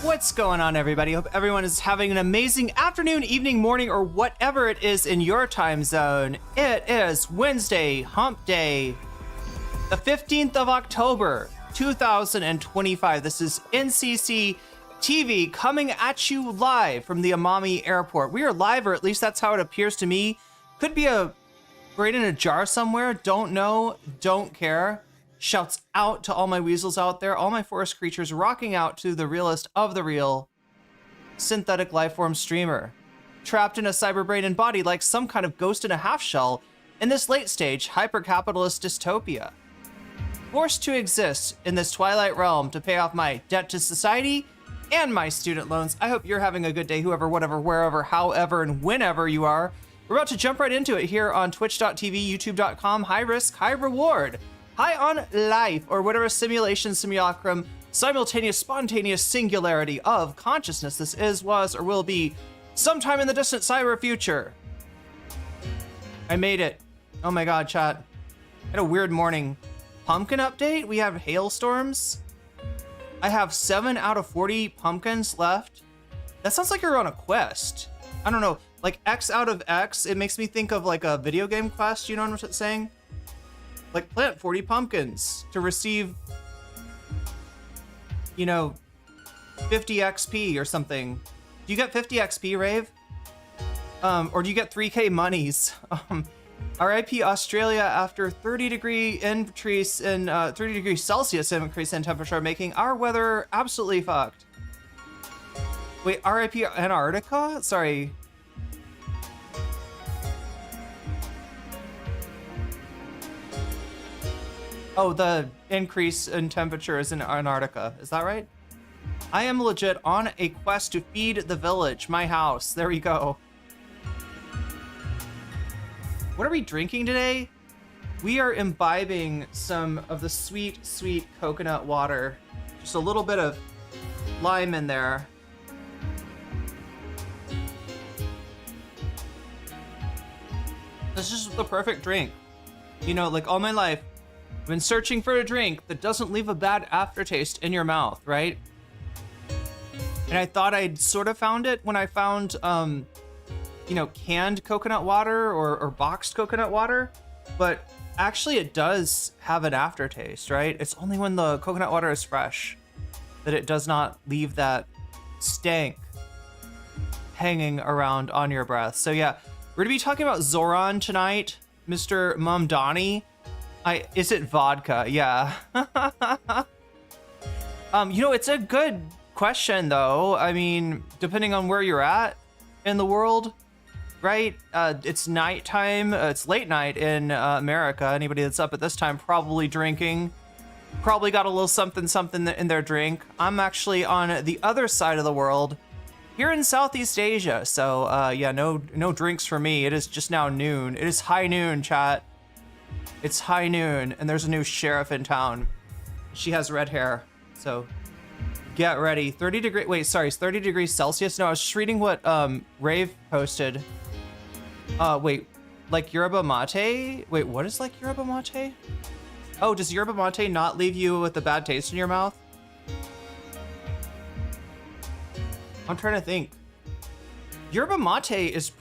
What's going on, everybody? Hope everyone is having an amazing afternoon, evening, morning, or whatever it is in your time zone. It is Wednesday, hump day, the 15th of October, 2025. This is NCC TV coming at you live from the Amami Airport. We are live, or at least that's how it appears to me. Could be a brain in a jar somewhere. Don't know, don't care. Shouts out to all my weasels out there, all my forest creatures rocking out to the realest of the real synthetic lifeform streamer. Trapped in a cyberbrain and body like some kind of ghost in a half shell in this late stage hyper-capitalist dystopia. Forced to exist in this twilight realm to pay off my debt to society and my student loans. I hope you're having a good day, whoever, whatever, wherever, however, and whenever you are. We're about to jump right into it here on twitch.tv, youtube.com, high risk, high reward. High on life, or whatever simulation, simulacrum, simultaneous, spontaneous singularity of consciousness this is, was, or will be sometime in the distant cyber future. I made it. Oh my god, chat. Had a weird morning. Pumpkin update? We have hailstorms. I have 7 out of 40 pumpkins left. That sounds like you're on a quest. I don't know, like X out of X, it makes me think of like a video game quest, you know what I'm saying? Like plant 40 pumpkins to receive, you know, 50 XP or something. Do you get 50 XP, Rave? Or do you get 3K monies? RIP Australia after 30-degree increase in 30 degrees Celsius increase in temperature, making our weather absolutely fucked. Wait, RIP Antarctica? Sorry. Oh, the increase in temperature is in Antarctica. Is that right? I am legit on a quest to feed the village, my house. There we go. What are we drinking today? We are imbibing some of the sweet, sweet coconut water. Just a little bit of lime in there. This is the perfect drink. You know, like all my life, I've been searching for a drink that doesn't leave a bad aftertaste in your mouth, right? And I thought I'd sort of found it when I found, you know, canned coconut water or boxed coconut water. But actually it does have an aftertaste, right? It's only when the coconut water is fresh that it does not leave that stank hanging around on your breath. So yeah, we're gonna be talking about Zohran tonight, Mr. Mamdani. Is it vodka? Yeah. You know, it's a good question though. I mean, depending on where you're at in the world, right? It's nighttime, it's late night in America. Anybody that's up at this time probably drinking, probably got a little something in their drink. I'm actually on the other side of the world, here in Southeast Asia. So yeah, no drinks for me. It is just now noon. It is high noon, chat. It's high noon, and there's a new sheriff in town. She has red hair, so get ready. 30 degrees Celsius. No, I was just reading what Rave posted. Wait, like yerba mate? Wait, what is like yerba mate? Oh, does yerba mate not leave you with a bad taste in your mouth? I'm trying to think. Yerba mate is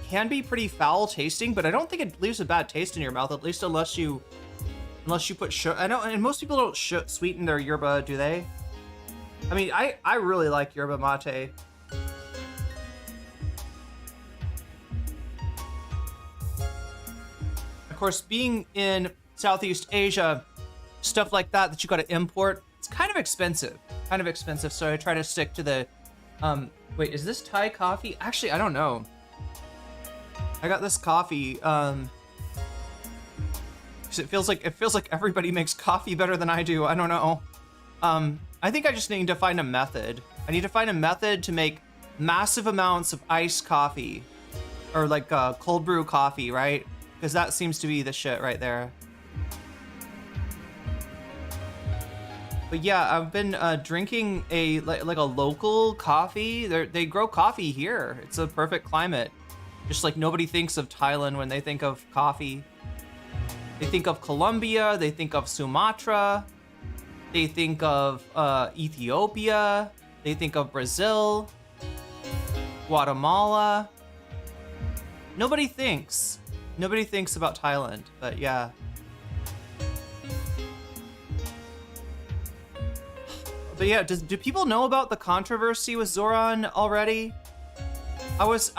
can be pretty foul tasting, but I don't think it leaves a bad taste in your mouth, at least unless you put sugar. I know, and most people don't sweeten their yerba, do they? I mean, I really like yerba mate. Of course, being in Southeast Asia, stuff like that you got to import, it's kind of expensive. So I try to stick to the, wait, is this Thai coffee? Actually, I don't know. I got this coffee, because it feels like everybody makes coffee better than I do. I don't know. I think I just need to find a method. I need to find a method to make massive amounts of iced coffee, or like cold brew coffee, right? Because that seems to be the shit right there. But yeah, I've been drinking like a local coffee. They grow coffee here. It's a perfect climate. Just like nobody thinks of Thailand when they think of coffee. They think of Colombia, they think of Sumatra, they think of Ethiopia, They think of Brazil, Guatemala. Nobody thinks about Thailand, but yeah. But yeah, do people know about the controversy with Zohran already? I was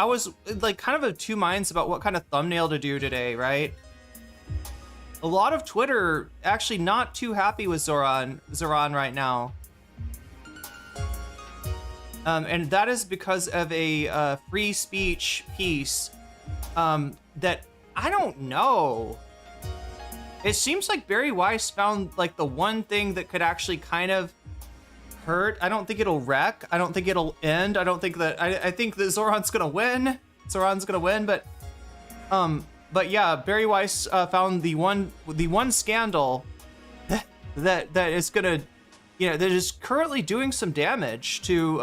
like kind of two minds about what kind of thumbnail to do today, right? A lot of Twitter actually not too happy with Zohran right now. And that is because of a free speech piece that I don't know. It seems like Bari Weiss found like the one thing that could actually kind of hurt. I don't think it'll wreck. I don't think it'll end. I don't think that. I think that Zohran's gonna win. But yeah, Bari Weiss found the one scandal that is gonna, that is currently doing some damage to,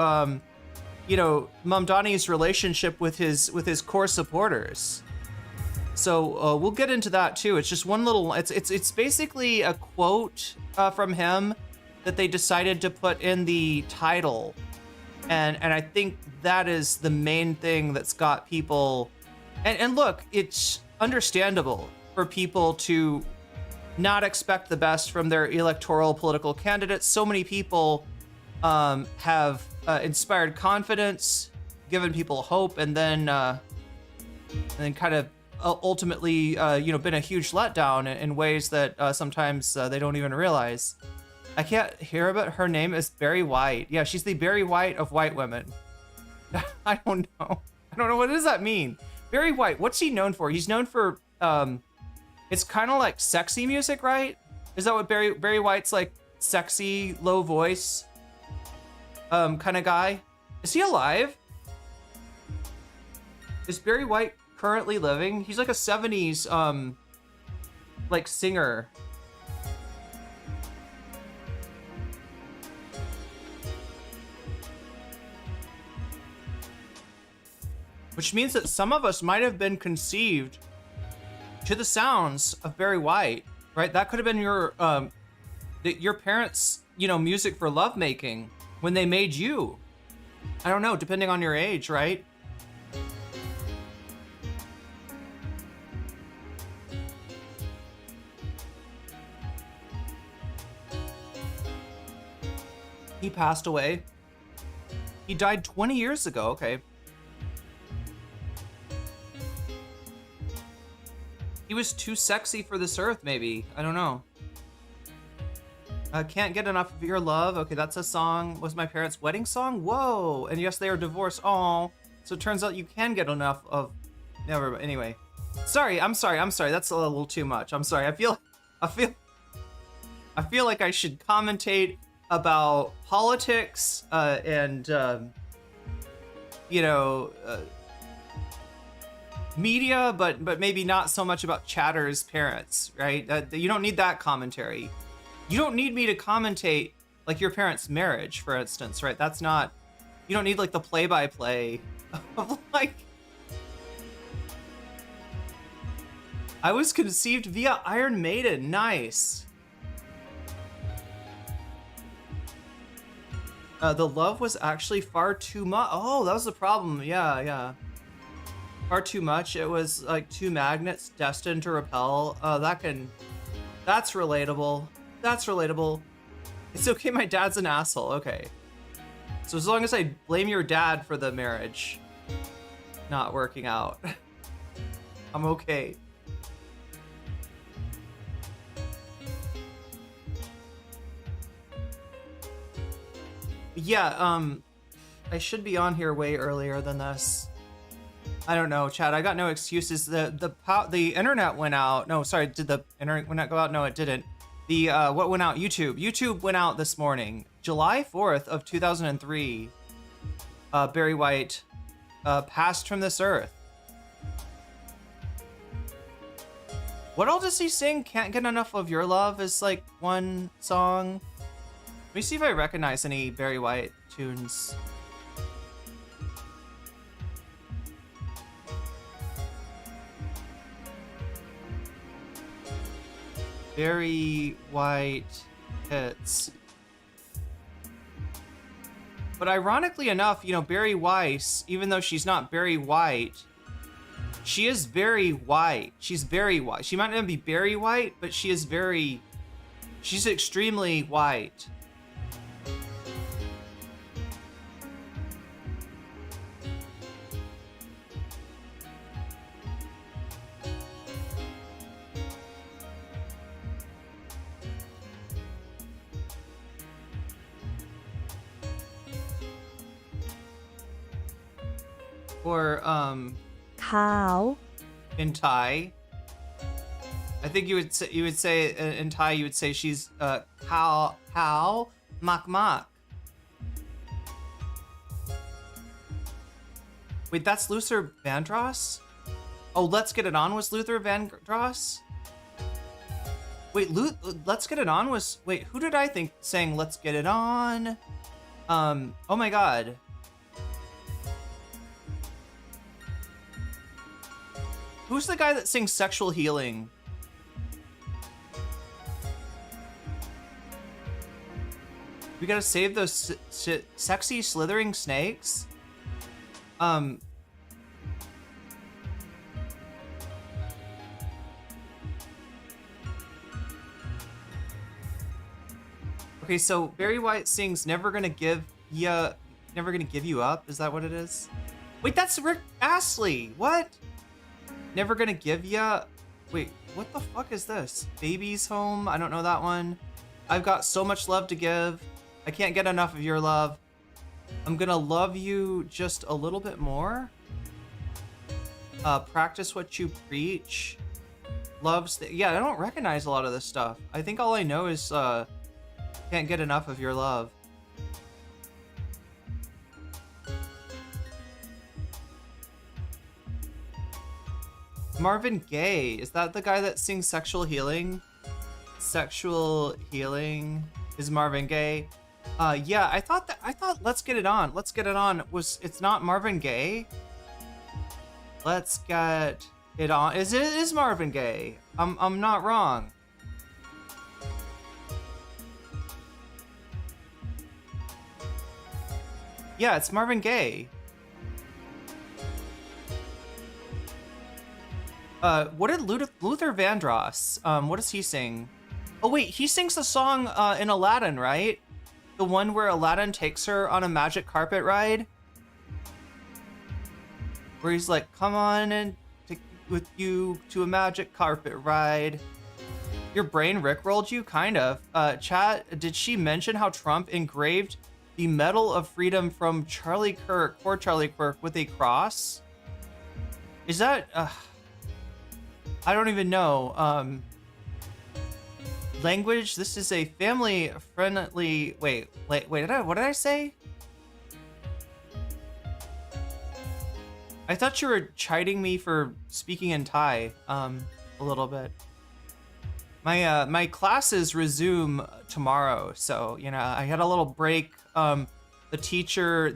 Mamdani's relationship with his core supporters. So we'll get into that too. It's just one little. It's basically a quote from him that they decided to put in the title, and I think that is the main thing that's got people. And look, it's understandable for people to not expect the best from their electoral political candidates. So many people have inspired confidence, given people hope, and then kind of ultimately, been a huge letdown in ways that sometimes they don't even realize. I can't hear about her name is Bari White. Yeah, she's the Bari White of white women. I don't know. What does that mean? Bari White, what's he known for? He's known for, it's kind of like sexy music, right? Is that what Bari White's like, sexy, low voice, kind of guy? Is he alive? Is Bari White currently living? He's like a 70s, like singer. Which means that some of us might have been conceived to the sounds of Bari White, right? That could have been your parents, music for lovemaking when they made you. I don't know, depending on your age, right? He passed away. He died 20 years ago, okay. He was too sexy for this earth, maybe. I don't know. Can't get enough of your love. Okay, that's a song. Was my parents' wedding song? Whoa. And yes, they are divorced. Oh. So it turns out you can get enough of. Never. Anyway. Sorry. I'm sorry. That's a little too much. I'm sorry. I feel like I should commentate about politics and media, but maybe not so much about Chatter's parents, right? You don't need that commentary. You don't need me to commentate like your parents' marriage, for instance, right? That's not. You don't need like the play-by-play of like. I was conceived via Iron Maiden. Nice. The love was actually far too much. Oh, that was the problem. Yeah. Far too much. It was like two magnets destined to repel. That's relatable. It's okay, my dad's an asshole. Okay. So as long as I blame your dad for the marriage not working out, I'm okay. Yeah, I should be on here way earlier than this. I don't know, Chad. I got no excuses. The internet went out. No, sorry. Did the internet go out? No, it didn't. The what went out? YouTube went out this morning, July 4th of 2003. Bari White passed from this earth. What all does he sing? Can't get enough of your love is like one song. Let me see if I recognize any Bari White tunes. Bari White hits. But ironically enough, you know, Bari Weiss, even though she's not very white, she is very white. She's very white. She might not be very white, but she's extremely white. Or, How? in Thai, I think you would say in Thai you would say she's cow mak mak. Wait, that's Luther Vandross? Oh, Let's Get It On was Luther Vandross? Wait, Let's Get It On was, wait, who did I think sang Let's Get It On? Oh my god. Who's the guy that sings Sexual Healing? We gotta save those sexy slithering snakes? Okay, so Barry White sings Never Gonna Give You Up? Is that what it is? Wait, that's Rick Astley! What? Never Gonna Give Ya? Wait, what the fuck is this? Baby's Home? I don't know that one. I've Got So Much Love to Give. I Can't Get Enough of Your Love. I'm Gonna Love You Just a Little Bit More. Practice What You Preach. Yeah, I don't recognize a lot of this stuff. I think all I know is Can't Get Enough of Your Love. Marvin Gaye, is that the guy that sings Sexual Healing? Sexual Healing is Marvin Gaye. Yeah, I thought Let's Get It On. Let's Get It On it's not Marvin Gaye. Let's Get It On. It is Marvin Gaye. I'm not wrong. Yeah, it's Marvin Gaye. What did Luther Vandross, what does he sing? Oh wait, he sings the song in Aladdin, right? The one where Aladdin takes her on a magic carpet ride? Where he's like, come on and take with you to a magic carpet ride. Your brain rickrolled you? Kind of. Chat, did she mention how Trump engraved the Medal of Freedom from Charlie Kirk, for Charlie Kirk, with a cross? Is that, I don't even know. Language, this is a family friendly, wait, what did I say? I thought you were chiding me for speaking in Thai, a little bit. My classes resume tomorrow, so, you know, I had a little break. The teacher,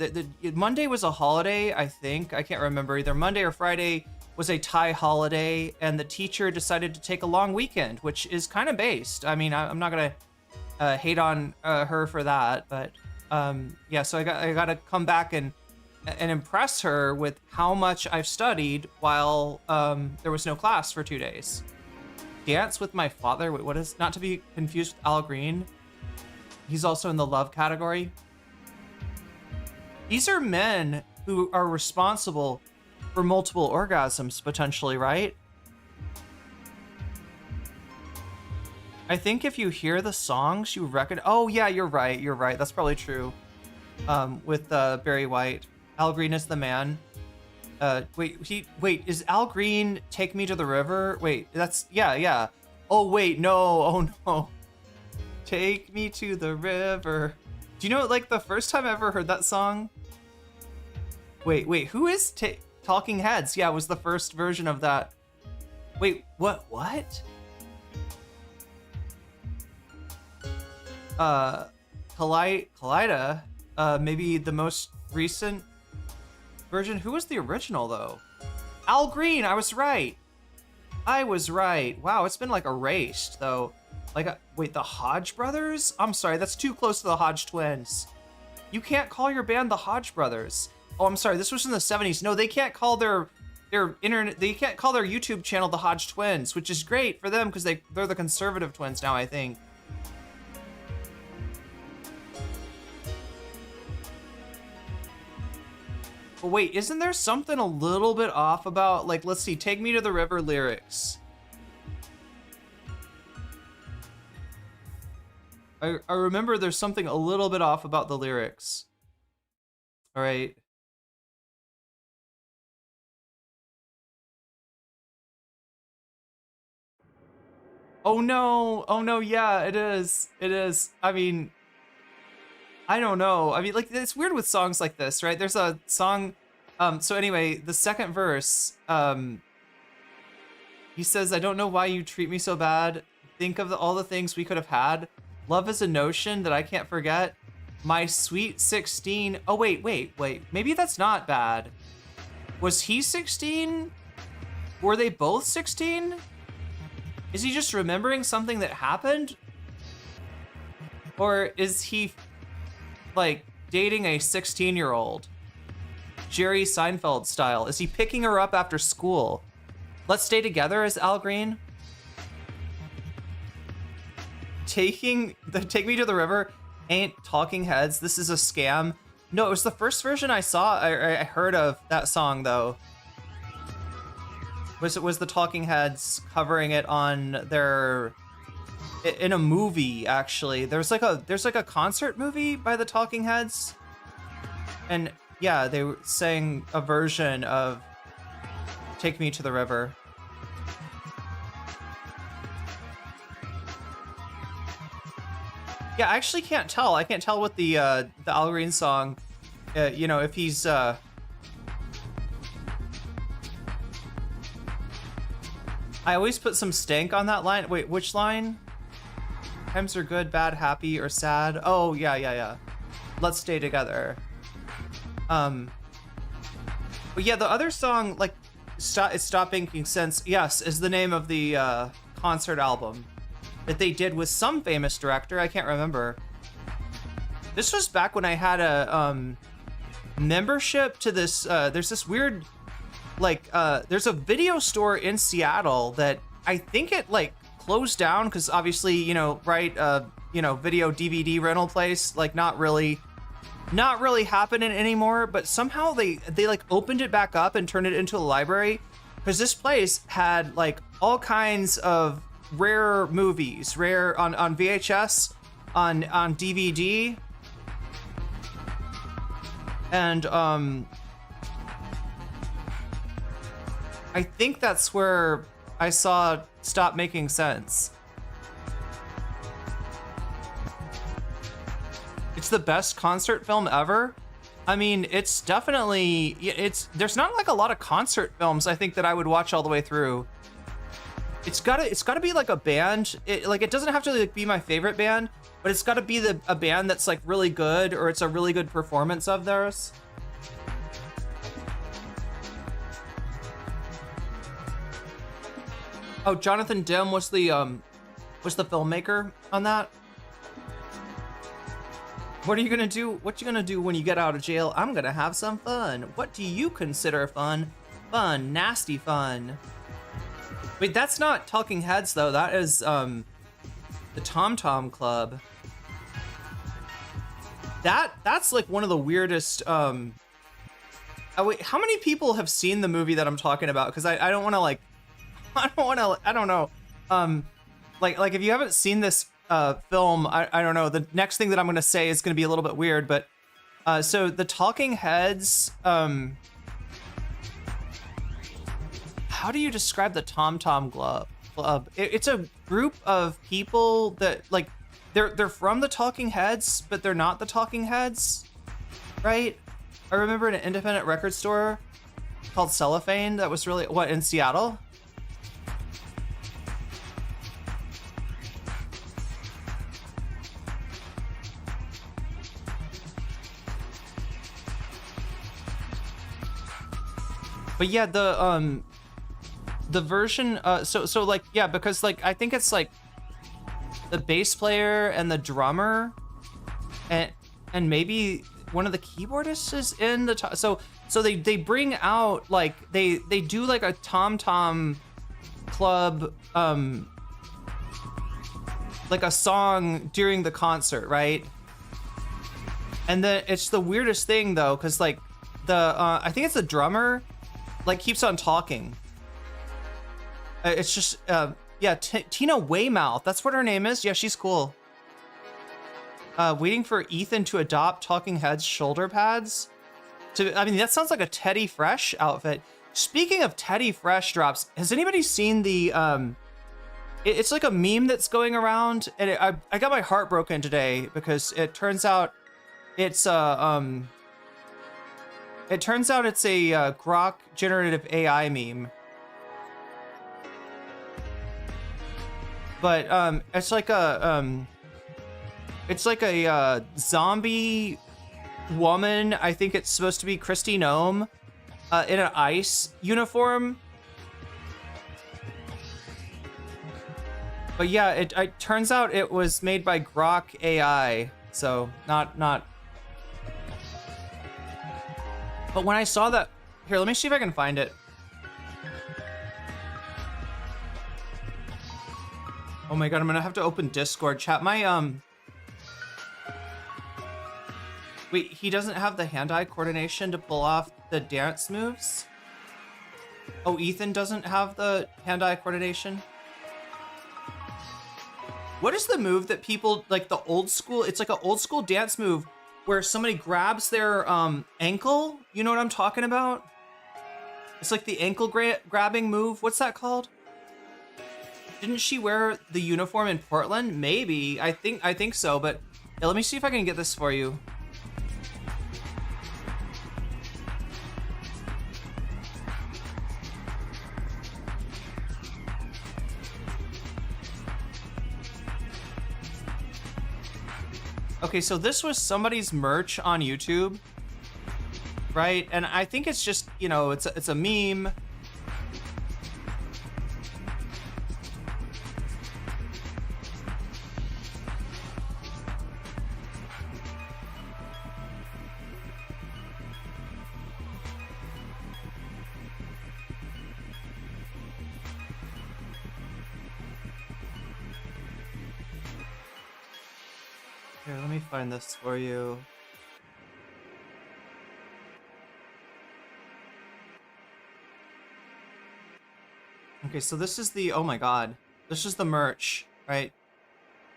Monday was a holiday, I think. I can't remember, either Monday or Friday was a Thai holiday, and the teacher decided to take a long weekend, which is kind of based. I mean, I'm not gonna hate on her for that, but yeah, so I got to come back and impress her with how much I've studied while there was no class for 2 days. Dance with My Father. Wait, what is, not to be confused with Al Green? He's also in the love category. These are men who are responsible for multiple orgasms, potentially, right? I think if you hear the songs, you reckon, oh yeah, you're right, that's probably true. With Barry White. Al Green is the man. Wait, is Al Green Take Me to the River? Wait, that's, yeah. Oh wait, no, oh no. Take me to the river. Do you know, like, the first time I ever heard that song? Wait, who is Talking Heads? Yeah, it was the first version of that. Wait, what? Kaleida, maybe the most recent version. Who was the original, though? Al Green, I was right. Wow, it's been, like, erased, though. Like, wait, the Hodge brothers? I'm sorry, that's too close to the Hodge twins. You can't call your band the Hodge Brothers. Oh, I'm sorry. This was in the 70s. No, they can't call their internet. They can't call their YouTube channel the Hodge Twins, which is great for them because they're the conservative twins now, I think. But wait, isn't there something a little bit off about, like, let's see, Take Me to the River lyrics? I remember there's something a little bit off about the lyrics. All right. Oh no, yeah, it is. It is. I mean, I don't know. I mean, like, it's weird with songs like this, right? There's a song, so anyway, the second verse, he says, I don't know why you treat me so bad. Think of all the things we could have had. Love is a notion that I can't forget. My sweet 16. Oh, wait. Maybe that's not bad. Was he 16? Were they both 16? Is he just remembering something that happened? Or is he, like, dating a 16-year-old? Jerry Seinfeld style. Is he picking her up after school? Let's Stay Together as Al Green? Take Me to the River ain't Talking Heads. This is a scam. No, it was the first version I saw. I heard of that song though. Was the Talking Heads covering it on their in a movie actually. There's like a concert movie by the Talking Heads. And yeah, they sang a version of Take Me to the River. Yeah, I actually can't tell. I can't tell what the Al Green song, you know, if he's I always put some stank on that line. Wait, which line? Times are good, bad, happy, or sad. Oh, yeah. Let's Stay Together. But yeah, the other song, like, Stop Making Sense, yes, is the name of the concert album that they did with some famous director. I can't remember. This was back when I had a membership to this. There's this weird, like, there's a video store in Seattle that I think it like closed down because obviously, you know, right? You know, video DVD rental place, like not really happening anymore. But somehow they like opened it back up and turned it into a library because this place had like all kinds of rare movies, on VHS, on DVD, and I think that's where I saw Stop Making Sense. It's the best concert film ever. I mean, it's definitely, there's not like a lot of concert films I think that I would watch all the way through. It's gotta be like a band. It doesn't have to like be my favorite band, but it's gotta be a band that's like really good, or it's a really good performance of theirs. Oh, Jonathan Demme was the filmmaker on that. What are you gonna do? What you gonna do when you get out of jail? I'm gonna have some fun. What do you consider fun? Fun, nasty fun. Wait, that's not Talking Heads though. That is the Tom Tom Club. That's like one of the weirdest. Wait, how many people have seen the movie that I'm talking about? Because I don't want to like, I don't know. Like if you haven't seen this film, I don't know. The next thing that I'm gonna say is gonna be a little bit weird, but so the Talking Heads. How do you describe the Tom Tom Club? It's a group of people that like they're from the Talking Heads, but they're not the Talking Heads, right? I remember an independent record store called Cellophane that was really in Seattle. But yeah, the version, so like, yeah, because like, I think it's like the bass player and the drummer and maybe one of the keyboardists is in the so they bring out like they do like a tom club like a song during the concert, right? And then it's the weirdest thing though, because like the I think it's the drummer like keeps on talking. It's just yeah, Tina Weymouth, that's what her name is. Yeah, she's cool. Waiting for Ethan to adopt Talking Heads shoulder pads. I mean, that sounds like a Teddy Fresh outfit. Speaking of Teddy Fresh drops, has anybody seen the it's like a meme that's going around, and I got my heart broken today because it turns out it's a Grok generative AI meme. But it's like a zombie woman. I think it's supposed to be Kristi Noem in an ICE uniform. But yeah, it turns out it was made by Grok AI, so not. But when I saw that, here, let me see if I can find it. Oh my god, I'm gonna have to open Discord chat. My wait, he doesn't have the hand-eye coordination to pull off the dance moves? Oh, Ethan doesn't have the hand-eye coordination? What is the move that people, like the old school, it's like an old school dance move where somebody grabs their ankle? You know what I'm talking about? It's like the ankle grabbing move. What's that called? Didn't she wear the uniform in Portland? Maybe. I think so, but yeah, let me see if I can get this for you. Okay, so this was somebody's merch on YouTube, right? And I think it's just, you know, it's a meme. Here, let me find this for you. Okay, so this is the, oh my god. This is the merch, right?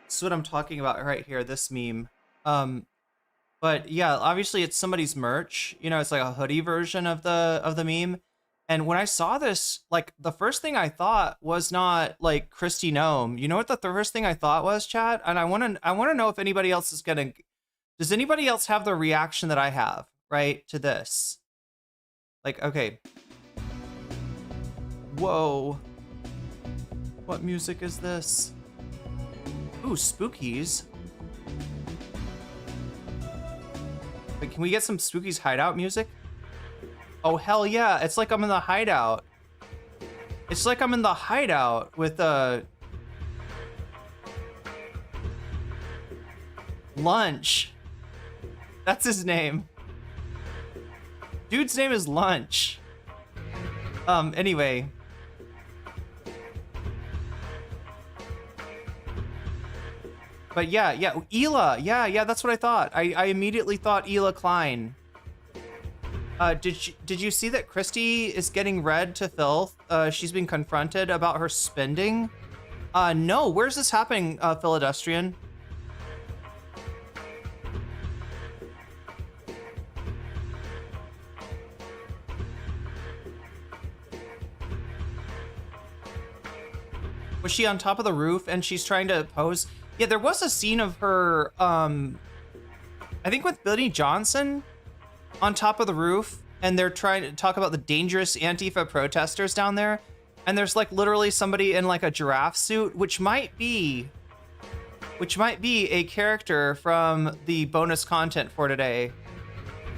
This is what I'm talking about right here, this meme. But yeah, obviously it's somebody's merch. You know, it's like a hoodie version of the meme. And when I saw this, like the first thing I thought was not like Kristi Noem. You know what the first thing I thought was, chat? And I want to know if anybody else is gonna. Does anybody else have the reaction that I have, right, to this? Like, okay. Whoa. What music is this? Ooh, Spookies. Wait, can we get some Spookies hideout music? Oh, hell yeah. It's like I'm in the hideout. It's like I'm in the hideout with Lunch. That's his name. Dude's name is Lunch. Anyway. But yeah, Ela. Yeah, that's what I thought. I immediately thought Ela Klein. Did you see that Kristi is getting read to filth? She's been confronted about her spending. No, where's this happening, Philadestrian? Was she on top of the roof and she's trying to pose? Yeah, there was a scene of her, I think with Billy Johnson on top of the roof, and they're trying to talk about the dangerous Antifa protesters down there. And there's like literally somebody in like a giraffe suit, which might be a character from the bonus content for today.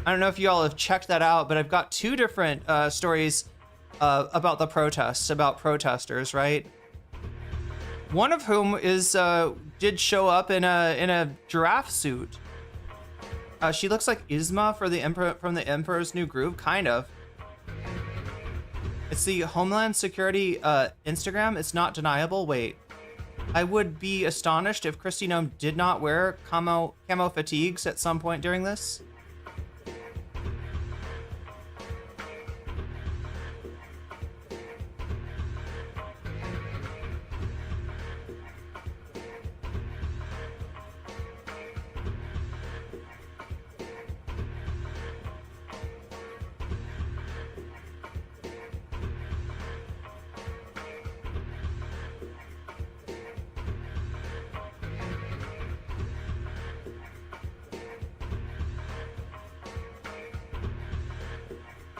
I don't know if you all have checked that out, but I've got two different stories about the protests, about protesters, right? One of whom is did show up in a giraffe suit. She looks like Isma for the Emperor from the Emperor's New Groove, kind of. It's the Homeland Security Instagram. It's not deniable. Wait. I would be astonished if Kristi Noem did not wear camo fatigues at some point during this.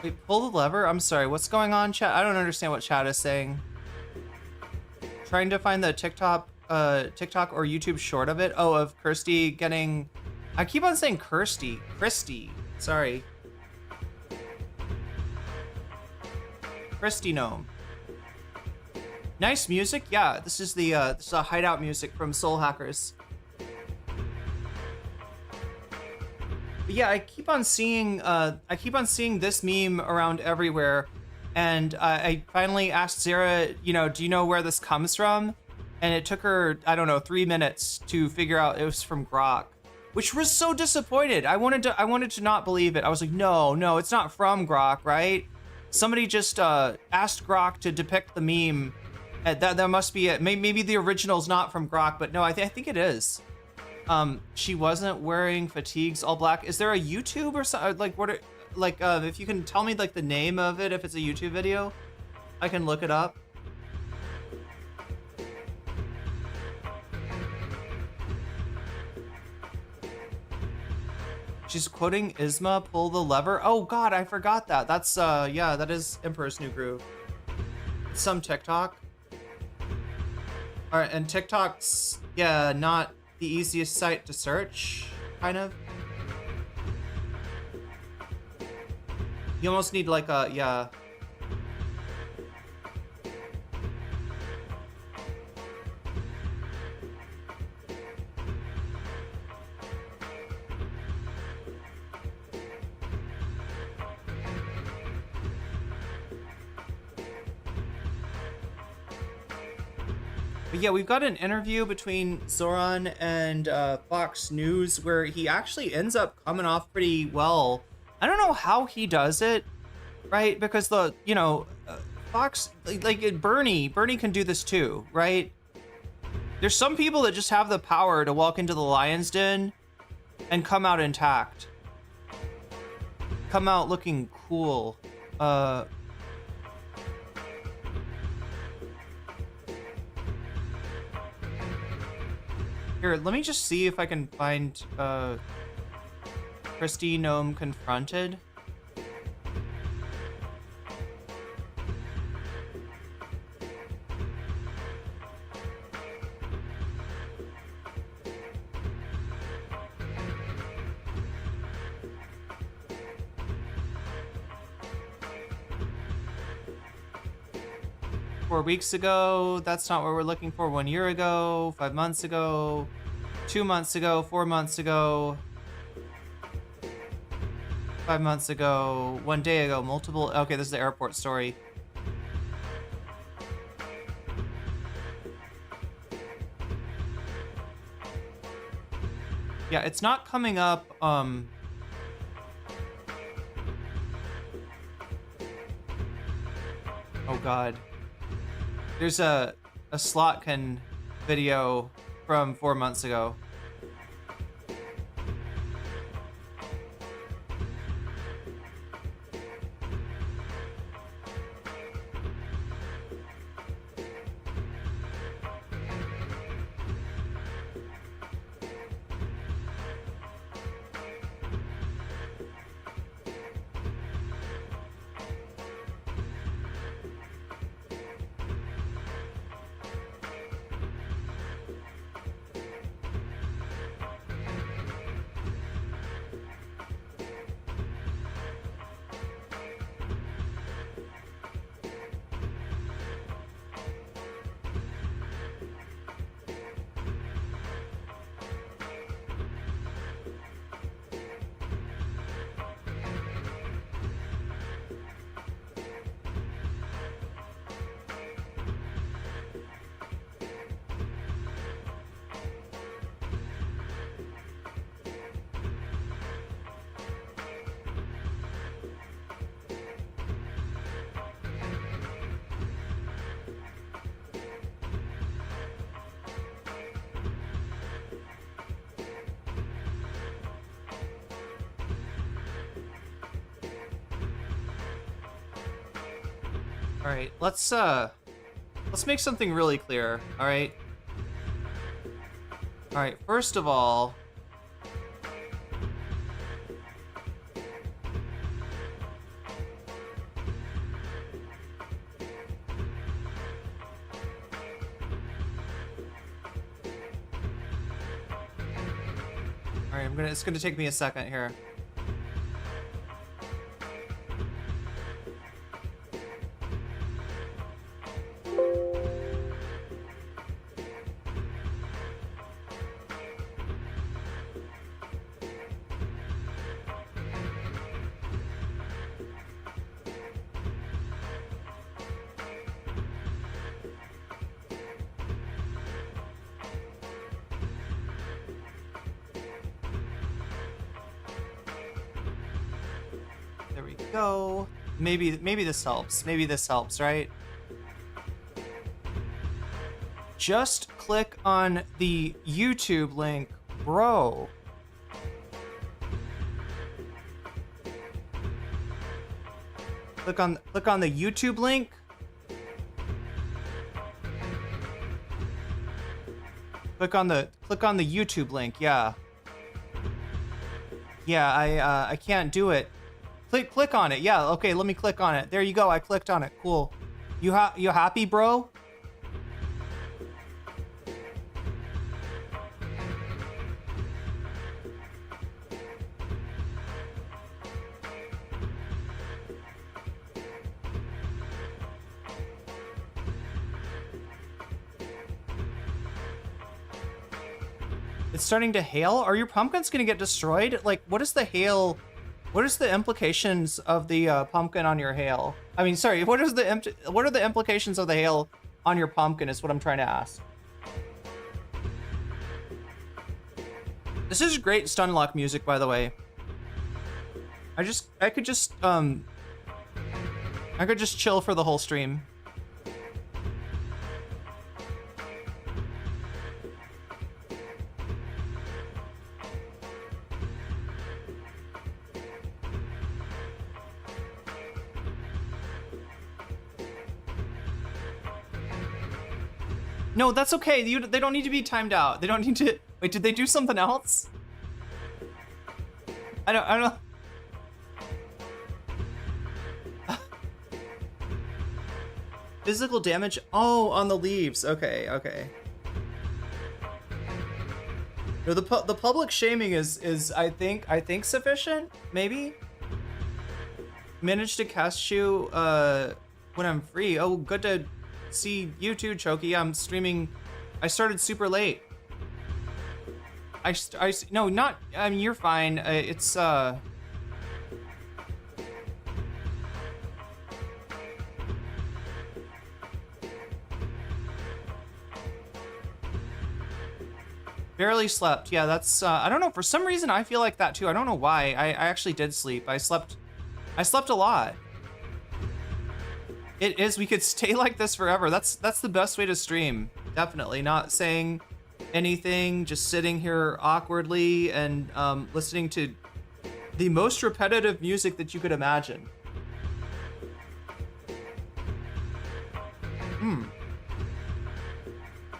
Wait, pull the lever? I'm sorry, what's going on, chat? I don't understand what chat is saying. Trying to find the TikTok or YouTube short of it. Oh, of Kirsty getting... I keep on saying Kirsty. Sorry. Kristi Noem. Nice music. Yeah, this is hideout music from Soul Hackers. But yeah, I keep on seeing this meme around everywhere, and I finally asked Sarah, do you know where this comes from? And it took her, I don't know, 3 minutes to figure out it was from Grok, which was so disappointed. I wanted to not believe it. I was like, no, it's not from Grok, right? Somebody just asked Grok to depict the meme. That must be it. Maybe the original's not from Grok, but no, I think it is. She wasn't wearing fatigues all black. Is there a YouTube or something? Like, if you can tell me like the name of it, if it's a YouTube video, I can look it up. She's quoting Isma, pull the lever. Oh God, I forgot that. That's, yeah, that is Emperor's New Groove. It's some TikTok. All right, and TikTok's, yeah, not the easiest site to search, kind of. You almost need like a, yeah. But yeah, we've got an interview between Zohran and Fox News where he actually ends up coming off pretty well. I don't know how he does it, right? Because Fox, like Bernie can do this too, right? There's some people that just have the power to walk into the lion's den and come out intact. Come out looking cool. Here, let me just see if I can find Kristi Noem confronted. Four weeks ago, that's not what we're looking for. 1 year ago, 5 months ago, 2 months ago, 4 months ago, 5 months ago, 1 day ago, multiple. Okay, this is the airport story. Yeah, it's not coming up. Oh God. There's a Slotkin video from 4 months ago. All right, let's make something really clear. All right. All right. First of all, all right, it's gonna take me a second here. There we go. Maybe this helps. Maybe this helps, right? Just click on the YouTube link, bro. Click on the YouTube link. Click on the YouTube link. Yeah. Yeah, I can't do it. Click on it. Yeah, okay, let me click on it. There you go. I clicked on it. Cool. You happy, bro? It's starting to hail? Are your pumpkins gonna get destroyed? Like, what is the hail? What is the implications of the pumpkin on your hail? I mean, sorry, what are the implications of the hail on your pumpkin is what I'm trying to ask. This is great stun lock music, by the way. I could just chill for the whole stream. No, that's okay. They don't need to be timed out. They don't need to. Wait, did they do something else? I don't know. Physical damage? Oh, on the leaves. Okay, okay. No, the public shaming is I think sufficient. Maybe. Manage to cast you when I'm free. Oh, good to see you too, Choki. I'm streaming. I started super late. No, not. I mean, you're fine. It's barely slept. Yeah, that's. I don't know. For some reason, I feel like that too. I don't know why. I actually did sleep. I slept a lot. It is. We could stay like this forever. That's the best way to stream. Definitely not saying anything, just sitting here awkwardly and listening to the most repetitive music that you could imagine.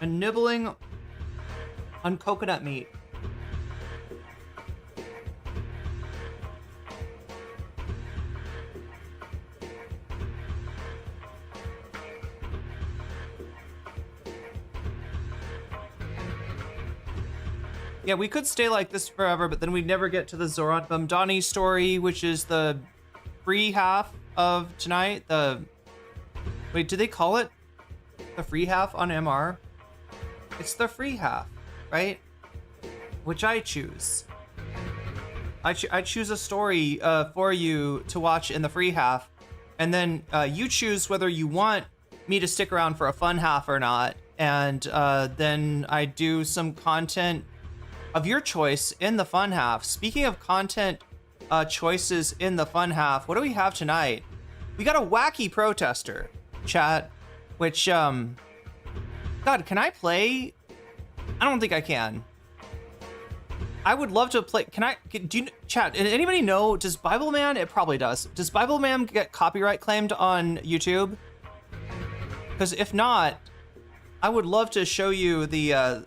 And nibbling on coconut meat. Yeah, we could stay like this forever, but then we'd never get to the Zohran Mamdani story, which is the free half of tonight. Wait, do they call it the free half on MR? It's the free half, right? Which I choose. I choose a story for you to watch in the free half, and then you choose whether you want me to stick around for a fun half or not, and then I do some content of your choice in the fun half. Speaking of content choices in the fun half, what do we have tonight? We got a wacky protester, chat, which, God, can I play? I don't think I can. I would love to play. Do you, chat, anybody know, does Bible Man, it probably does. Does Bible Man get copyright claimed on YouTube? Because if not, I would love to show you the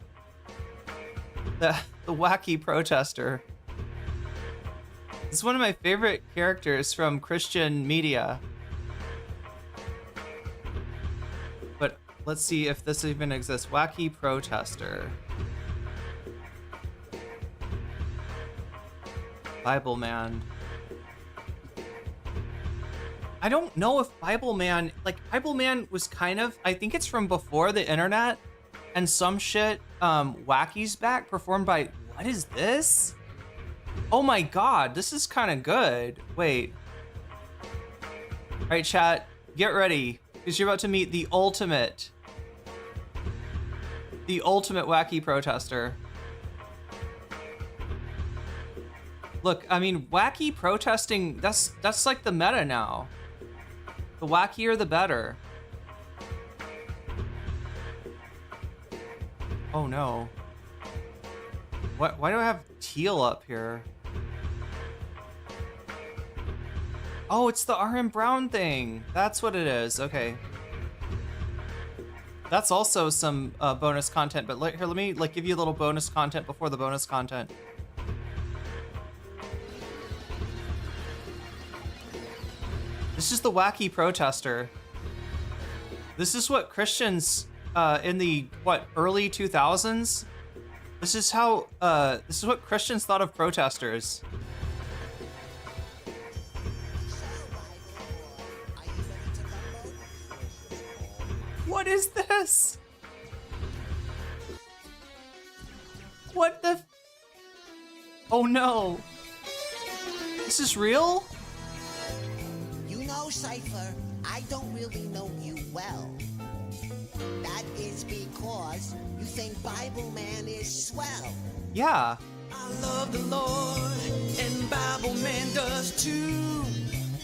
wacky protester. This is one of my favorite characters from Christian media. But let's see if this even exists. Wacky protester. Bible Man. I don't know if Bible Man was kind of, I think it's from before the internet and some shit. Wacky's Back, performed by, what is this? Oh my God, this is kind of good. Wait. All right, chat, get ready, because you're about to meet the ultimate wacky protester. Look, I mean, wacky protesting, that's like the meta now. The wackier, the better. Oh no. Why do I have teal up here? Oh, it's the RM Brown thing. That's what it is. Okay. That's also some bonus content, but here, let me give you a little bonus content before the bonus content. This is the wacky protester. This is what Christians in the early 2000s. This is what Christians thought of protesters. What is this? What the? Oh no. This is real? You know, Cypher, I don't really know you well. That is because you think Bible Man is swell. Yeah. I love the Lord, and Bible Man does too.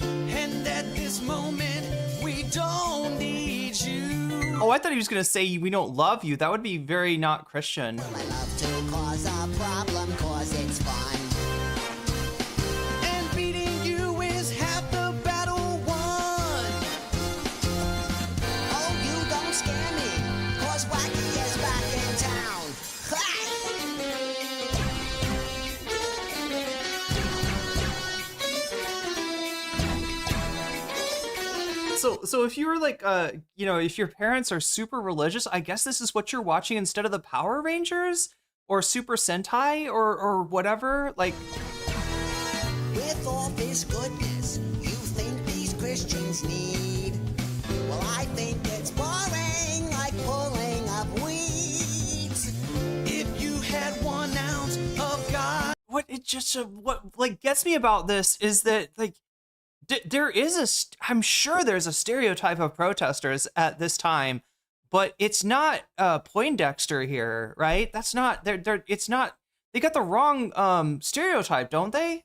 And at this moment, we don't need you. Oh, I thought he was gonna say we don't love you. That would be very not Christian. I love to cause a problem, cause it's fun. And beating you is half the battle won. Oh, you don't scare me, cause Wacky is back in town. So if you were like, if your parents are super religious, I guess this is what you're watching instead of the Power Rangers or Super Sentai or whatever. Like, With all this goodness you think these Christians need, well, I think it's boring like pulling up weeds. If you had 1 ounce of God. what gets me about this is that I'm sure there's a stereotype of protesters at this time, but it's not Poindexter here, right? That's not, it's not, they got the wrong stereotype, don't they?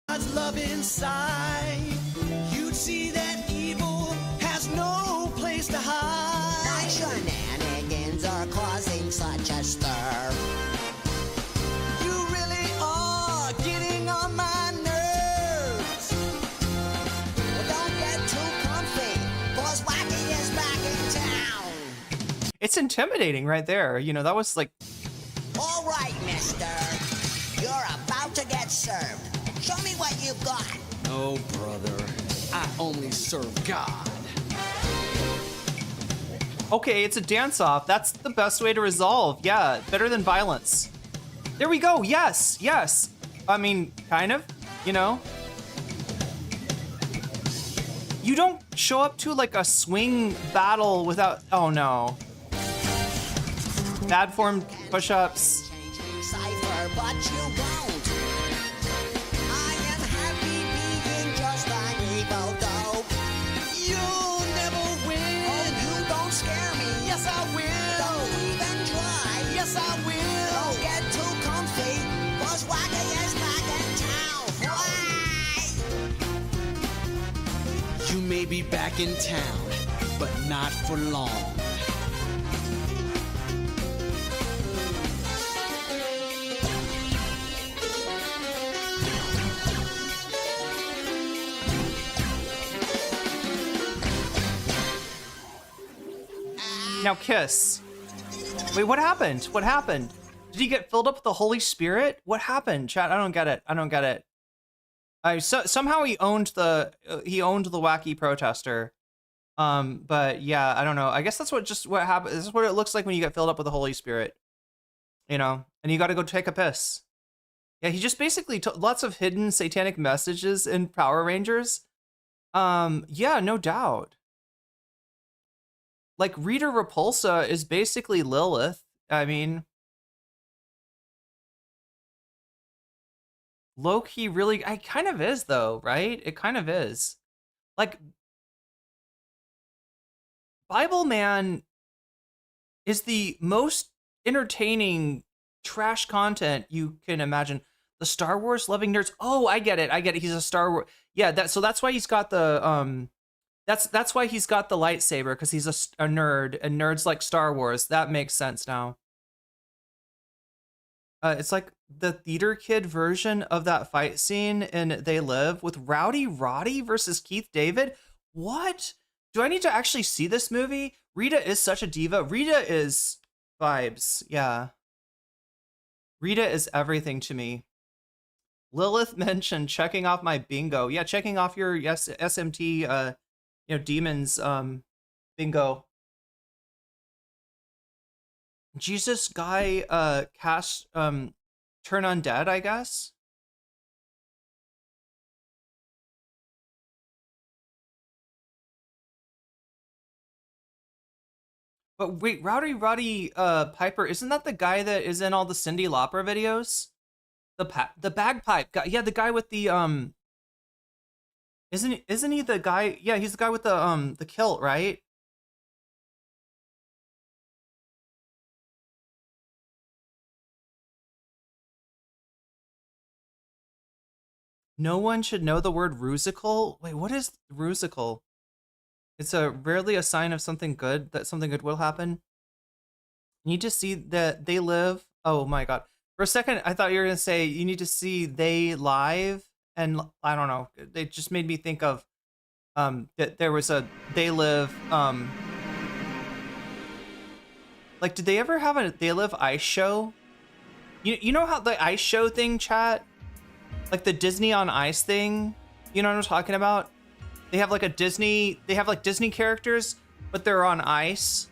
God's love inside, you'd see that evil has no place to hide. My shenanigans are causing such a stir. You really are getting on my nerves. Well, don't get too comfy, cause Wacky is back in town. It's intimidating right there. You know, that was like, All right, mister. You're about to get served. Show me what you've got. Oh, brother, I only serve God. okay, it's a dance-off. That's the best way to resolve. Yeah, better than violence. There we go. Yes, yes. I mean, kind of, you know. You don't show up to like a swing battle without, oh no. Bad form push-ups. Change you, Cypher, but you won't. I am happy being just an evil dope. You'll never win. Oh, you don't scare me. Yes, I will. Don't even try. Yes, I will. Don't get too comfy, cause Wacky is back in town. Why? You may be back in town, but not for long. Now kiss. Wait, what happened? What happened? Did he get filled up with the Holy Spirit? What happened, chat? I don't get it. I don't get it. Somehow he owned the wacky protester. But yeah, I don't know. I guess that's what happens. This is what it looks like when you get filled up with the Holy Spirit. You know, and you got to go take a piss. Yeah, he just basically lots of hidden satanic messages in Power Rangers. Yeah, no doubt. Like Rita Repulsa is basically Lilith. I mean, low-key really, I kind of is though, right? It kind of is. Like, Bible Man is the most entertaining trash content you can imagine. The Star Wars loving nerds. Oh, I get it. He's a Star Wars. Yeah, so that's why he's got the that's why he's got the lightsaber, because he's a nerd, and nerds like Star Wars. That makes sense now. It's like the theater kid version of that fight scene in They Live with Rowdy Roddy versus Keith David. What? Do I need to actually see this movie? Rita is such a diva. Rita is vibes. Yeah. Rita is everything to me. Lilith mentioned checking off my bingo. Yeah, checking off your SMT demons bingo. Jesus guy cast turn undead, I guess. But wait, Rowdy Roddy Piper, isn't that the guy that is in all the Cyndi Lauper videos? The bagpipe guy. Yeah, the guy with the isn't he the guy? Yeah, he's the guy with the kilt, right? No one should know the word rusical. Wait, what is rusical? It's rarely a sign of something good, that something good will happen. You need to see that They Live. Oh my god. For a second, I thought you were going to say you need to see They Live. And I don't know. It just made me think of that there was a They Live. Like, did they ever have a They Live ice show? You know how the ice show thing, chat? Like the Disney on Ice thing? You know what I'm talking about? They have like they have like Disney characters, but they're on ice.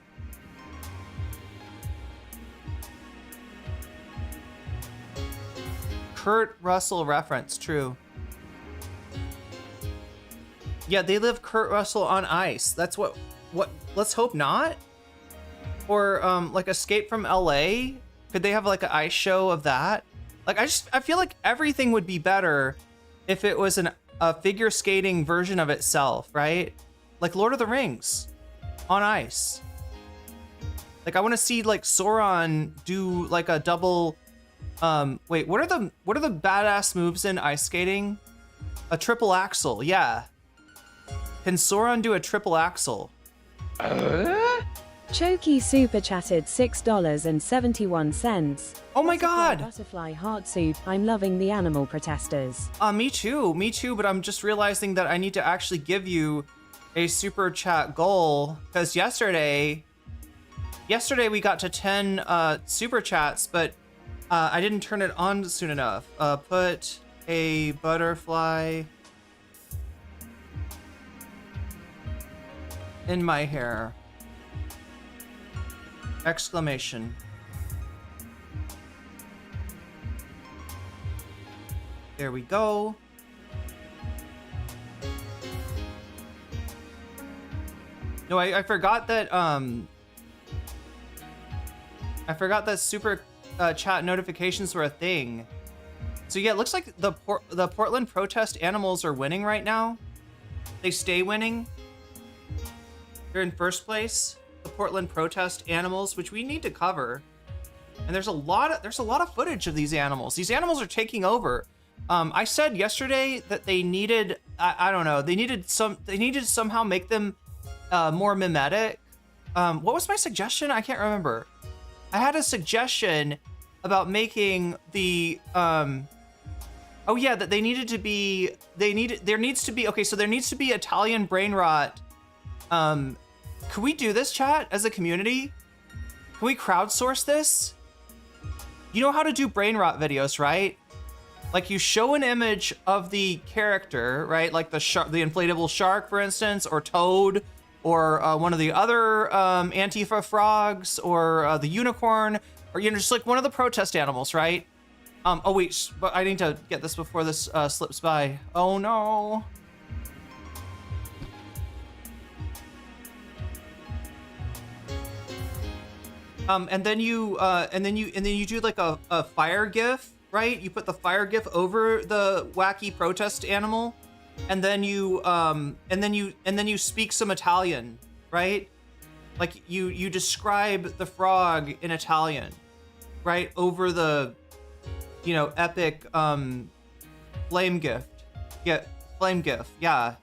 Kurt Russell reference, true. Yeah, They Live Kurt Russell on Ice. That's what, let's hope not. Or like Escape from LA. Could they have like an ice show of that? Like, I feel like everything would be better if it was a figure skating version of itself, right? Like Lord of the Rings on ice. Like, I want to see like Sauron do like a double. Wait, what are the badass moves in ice skating? A triple axel, yeah. Can Sauron do a triple axel? Choki super chatted $6.71. Oh my god! Butterfly heart soup. I'm loving the animal protesters. Me too, but I'm just realizing that I need to actually give you a super chat goal, because yesterday we got to 10 super chats, but I didn't turn it on soon enough. Put a butterfly in my hair. Exclamation. There we go. No, I forgot that I forgot that super chat notifications were a thing. So yeah, it looks like the Portland protest animals are winning right now. They stay winning. They're in first place. The Portland protest animals, which we need to cover. And there's a lot of footage of these animals. These animals are taking over. I said yesterday that they needed, I don't know, they needed to somehow make them more mimetic. What was my suggestion? I can't remember. I had a suggestion about making the oh yeah, that there needs to be Italian brain rot Could we do this, chat, as a community? Can we crowdsource this? You know how to do brain rot videos, right? Like you show an image of the character, right? Like the inflatable shark, for instance, or Toad, or one of the other Antifa frogs, or the unicorn, or just like one of the protest animals, right? Oh wait, but I need to get this before this slips by. Oh no. And then you do like a fire GIF, right? You put the fire GIF over the wacky protest animal, and then you speak some Italian, right? Like you describe the frog in Italian, right? Over the, epic flame gift. Yeah, flame GIF. Yeah.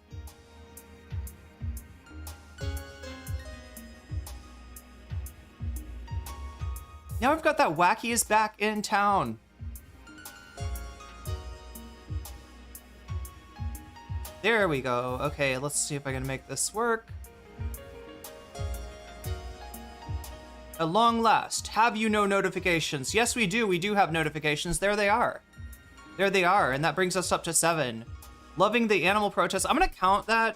Now we've got that wacky is back in town. There we go. Okay, let's see if I can make this work. At long last, have you no notifications? Yes, we do. We do have notifications. There they are. There they are, and that brings us up to 7. Loving the animal protest. I'm gonna count that,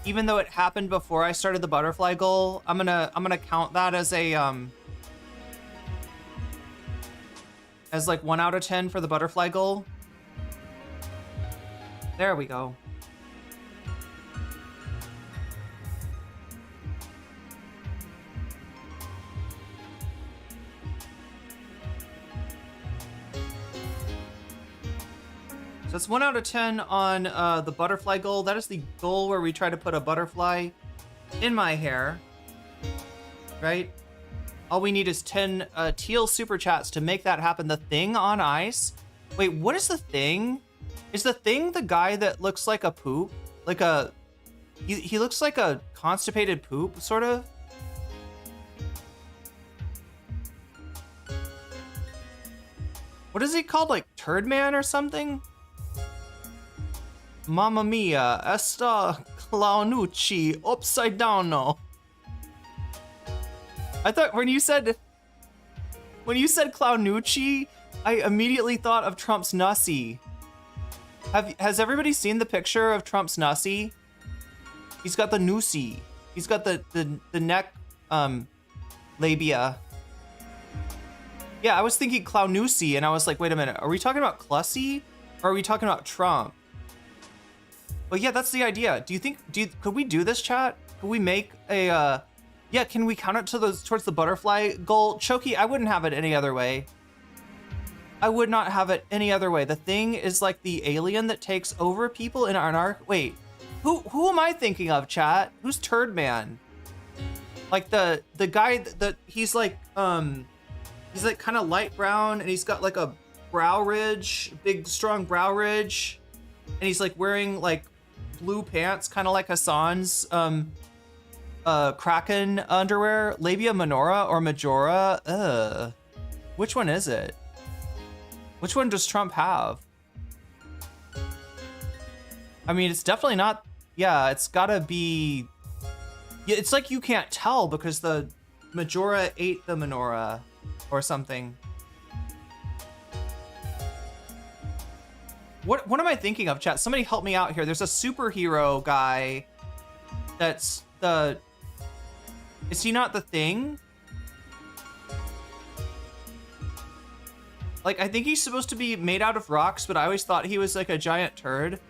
even though it happened before I started the butterfly goal. I'm gonna count that as a as like 1 out of 10 for the butterfly goal. There we go. So it's 1 out of 10 on the butterfly goal. That is the goal where we try to put a butterfly in my hair, right? All we need is 10 teal super chats to make that happen. The thing on ice. Wait, what is the thing? Is the thing the guy that looks like a poop? Like a... He looks like a constipated poop, sort of? What is he called? Like Turd Man or something? Mamma mia, esta clownucci upside down no. I thought when you said clownucci, I immediately thought of Trump's nussie. Has everybody seen the picture of Trump's nussie? He's got the nussie. He's got the neck labia. Yeah, I was thinking clownucci, and I was like, wait a minute, are we talking about Clussy or are we talking about Trump? But yeah, that's the idea. Could we do this, chat? Could we make a yeah, can we count it towards the butterfly goal? Choki, I wouldn't have it any other way. I would not have it any other way. The thing is like the alien that takes over people in our arc. Wait, who am I thinking of, chat? Who's Turd Man? Like the guy that he's like kind of light brown, and he's got like a brow ridge, big strong brow ridge, and he's like wearing like blue pants, kind of like Hassan's Kraken underwear. Labia minora or majora? Which one is it? Which one does Trump have? I mean, it's definitely not. Yeah, it's gotta be. Yeah, it's like you can't tell because the majora ate the menorah or something. What am I thinking of, chat? Somebody help me out here. There's a superhero guy that's the... Is he not the Thing? Like, I think he's supposed to be made out of rocks, but I always thought he was like a giant turd.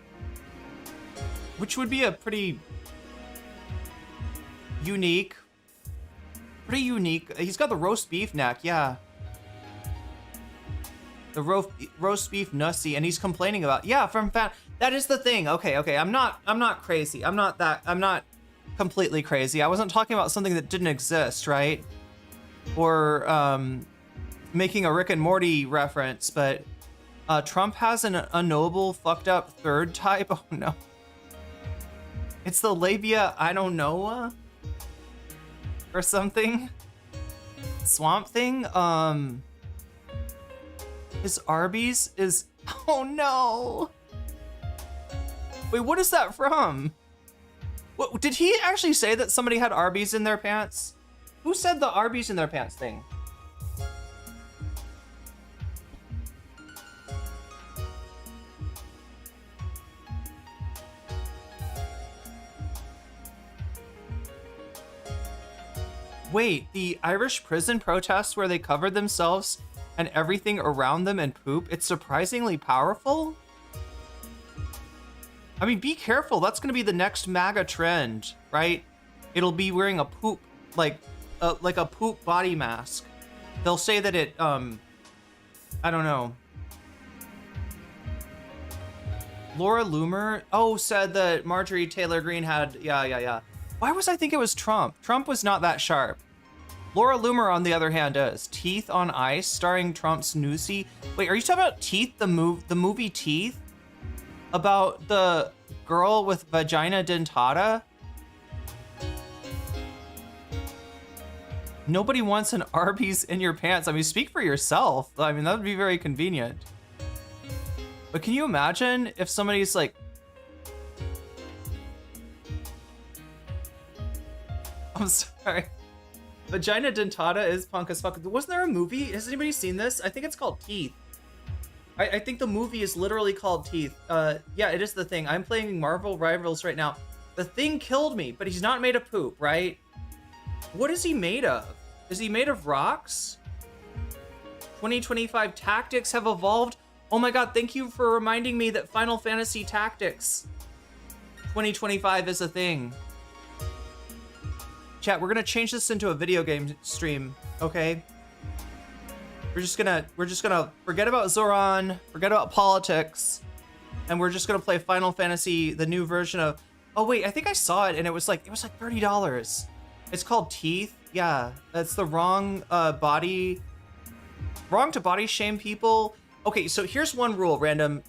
Which would be a pretty unique. Pretty unique. He's got the roast beef neck, yeah. The roast beef nussie, and he's complaining about, yeah, from fat. That is the thing. Okay, I'm not crazy. I'm not completely crazy. I wasn't talking about something that didn't exist, right? Or making a Rick and Morty reference, but Trump has an unknowable fucked up third type. Oh no. It's the labia, I don't know, or something. Swamp Thing. His Arby's is, oh no. Wait, what is that from? What, did he actually say that somebody had Arby's in their pants? Who said the Arby's in their pants thing? Wait, the Irish prison protests where they covered themselves and everything around them in poop, it's surprisingly powerful? I mean, be careful. That's going to be the next MAGA trend, right? It'll be wearing a poop, like a poop body mask. They'll say that it, I don't know. Laura Loomer, said that Marjorie Taylor Greene had, yeah. Why was I think it was Trump? Trump was not that sharp. Laura Loomer, on the other hand, is Teeth on Ice, starring Trump's newsie. Wait, are you talking about Teeth, the movie Teeth? About the girl with vagina dentata? Nobody wants an Arby's in your pants. I mean, speak for yourself. I mean, that would be very convenient. But can you imagine if somebody's like, I'm sorry, vagina dentata is punk as fuck. Wasn't there a movie? Has anybody seen this? I think it's called Teeth. I think the movie is literally called Teeth. Yeah, it is The Thing. I'm playing Marvel Rivals right now. The Thing killed me, but he's not made of poop, right? What is he made of? Is he made of rocks? 2025 tactics have evolved. Oh my god, thank you for reminding me that Final Fantasy Tactics 2025 is a thing. Chat, we're gonna change this into a video game stream, okay? We're just gonna forget about Zohran, forget about politics, and we're just gonna play Final Fantasy, the new version of. Oh wait, I think I saw it, and it was like $30. It's called Teeth. Yeah, that's the wrong to body shame people. Okay, so here's one rule, random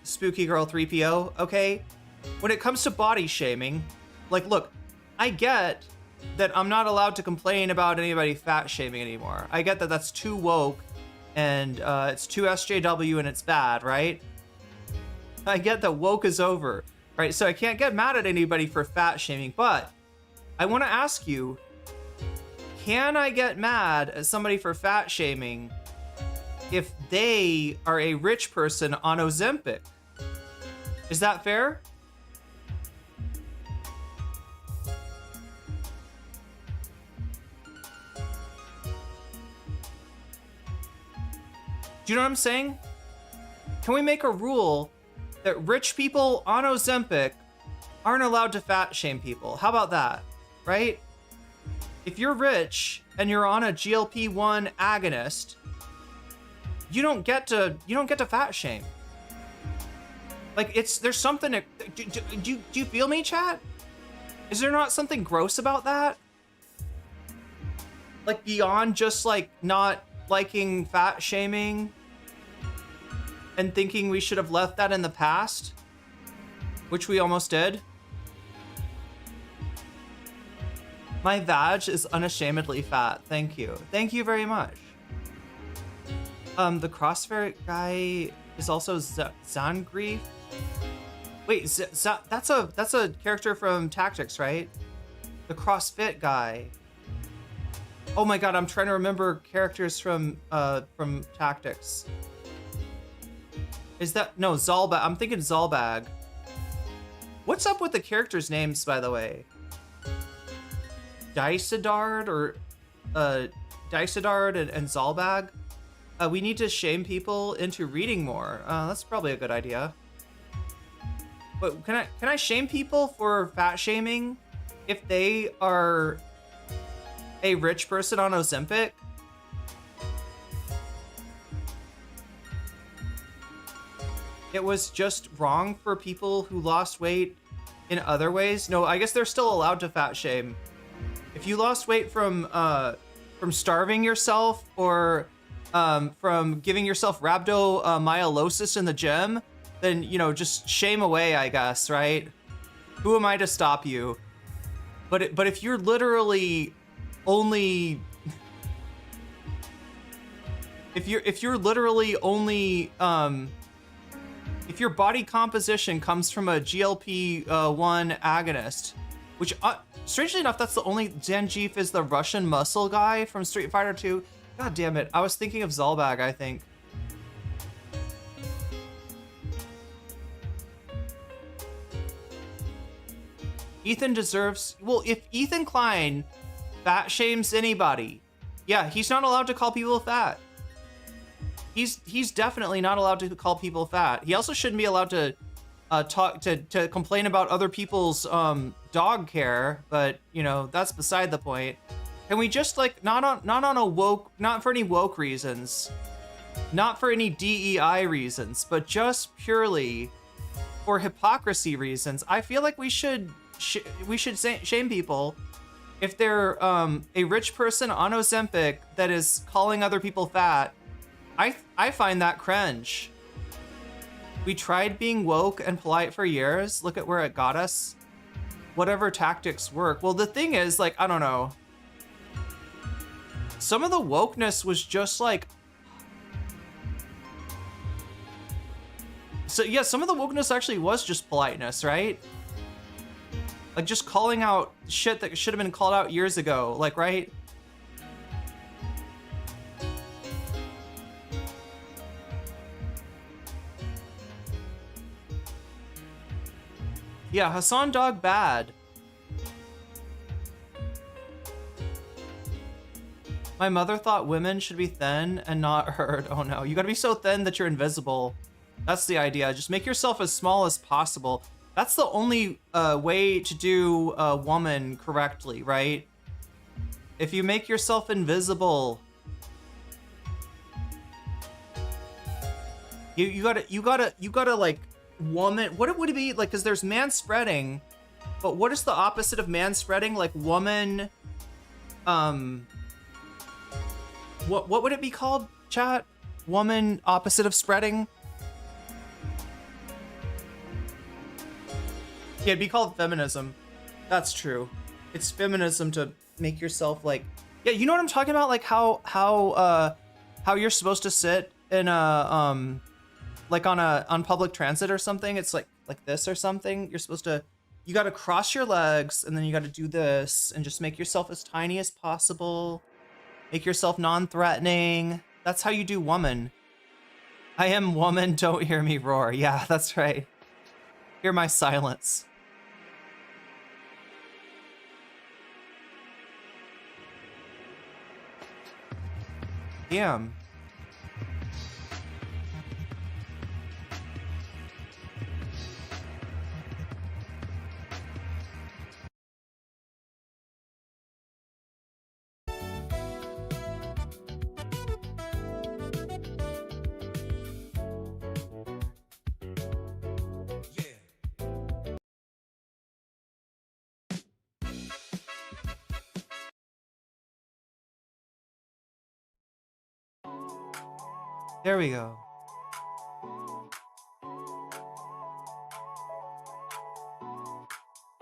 spooky girl 3PO. Okay, when it comes to body shaming, like, look, I get that I'm not allowed to complain about anybody fat shaming anymore. I get that that's too woke and it's too SJW and it's bad, right? I get that woke is over, right? So I can't get mad at anybody for fat shaming, but I want to ask you, can I get mad at somebody for fat shaming if they are a rich person on Ozempic? Is that fair? Do you know what I'm saying? Can we make a rule that rich people on Ozempic aren't allowed to fat shame people? How about that, right? If you're rich and you're on a GLP-1 agonist, you don't get to fat shame. Like, there's something. Do you feel me, chat? Is there not something gross about that? Like, beyond just like not liking fat shaming and thinking we should have left that in the past, which we almost did. My vag is unashamedly fat. Thank you. Thank you very much. The CrossFit guy is also Zangrief. Wait, that's a character from Tactics, right? The CrossFit guy. Oh my god, I'm trying to remember characters from Tactics. Is that no Zalbag? I'm thinking Zalbag. What's up with the characters' names, by the way? Daisadard or Daisadard and Zalbag. We need to shame people into reading more. That's probably a good idea. But can I shame people for fat shaming if they are a rich person on Ozempic? It was just wrong for people who lost weight in other ways. No, I guess they're still allowed to fat shame. If you lost weight from starving yourself or from giving yourself rhabdomyolysis in the gym, then, you know, just shame away, I guess, right? Who am I to stop you? But if you're literally only if your body composition comes from a GLP-1 agonist Which, strangely enough, that's the only Zangief is the Russian muscle guy from Street Fighter 2. God damn it. I was thinking of Zalbag, I think. Ethan deserves... Well, if Ethan Klein fat shames anybody, yeah, he's not allowed to call people fat. He's definitely not allowed to call people fat. He also shouldn't be allowed to to complain about other people's dog care, but you know, that's beside the point. Can we just like not for any woke reasons, not for any DEI reasons, but just purely for hypocrisy reasons? I feel like we should shame people if they're a rich person on Ozempic that is calling other people fat. I find that cringe. We tried being woke and polite for years. Look at where it got us. Whatever tactics work. Well, the thing is, like, I don't know. Some of the wokeness was just like... So yeah, some of the wokeness actually was just politeness, right? Like just calling out shit that should have been called out years ago, like, right? Yeah, Hassan Dog bad. My mother thought women should be thin and not heard. Oh no, you gotta be so thin that you're invisible. That's the idea. Just make yourself as small as possible. That's the only way to do a woman correctly, right? If you make yourself invisible, you gotta like woman. What would it be like? Because there's man spreading, but what is the opposite of man spreading? Like woman. What would it be called, chat? Woman opposite of spreading. Yeah, it'd be called feminism. That's true. It's feminism to make yourself like, yeah, you know what I'm talking about? Like how you're supposed to sit in a like on public transit or something. It's like this or something. You're supposed to, you got to cross your legs and then you got to do this and just make yourself as tiny as possible. Make yourself non-threatening. That's how you do woman. I am woman, don't hear me roar. Yeah, that's right. Hear my silence. Damn. There we go.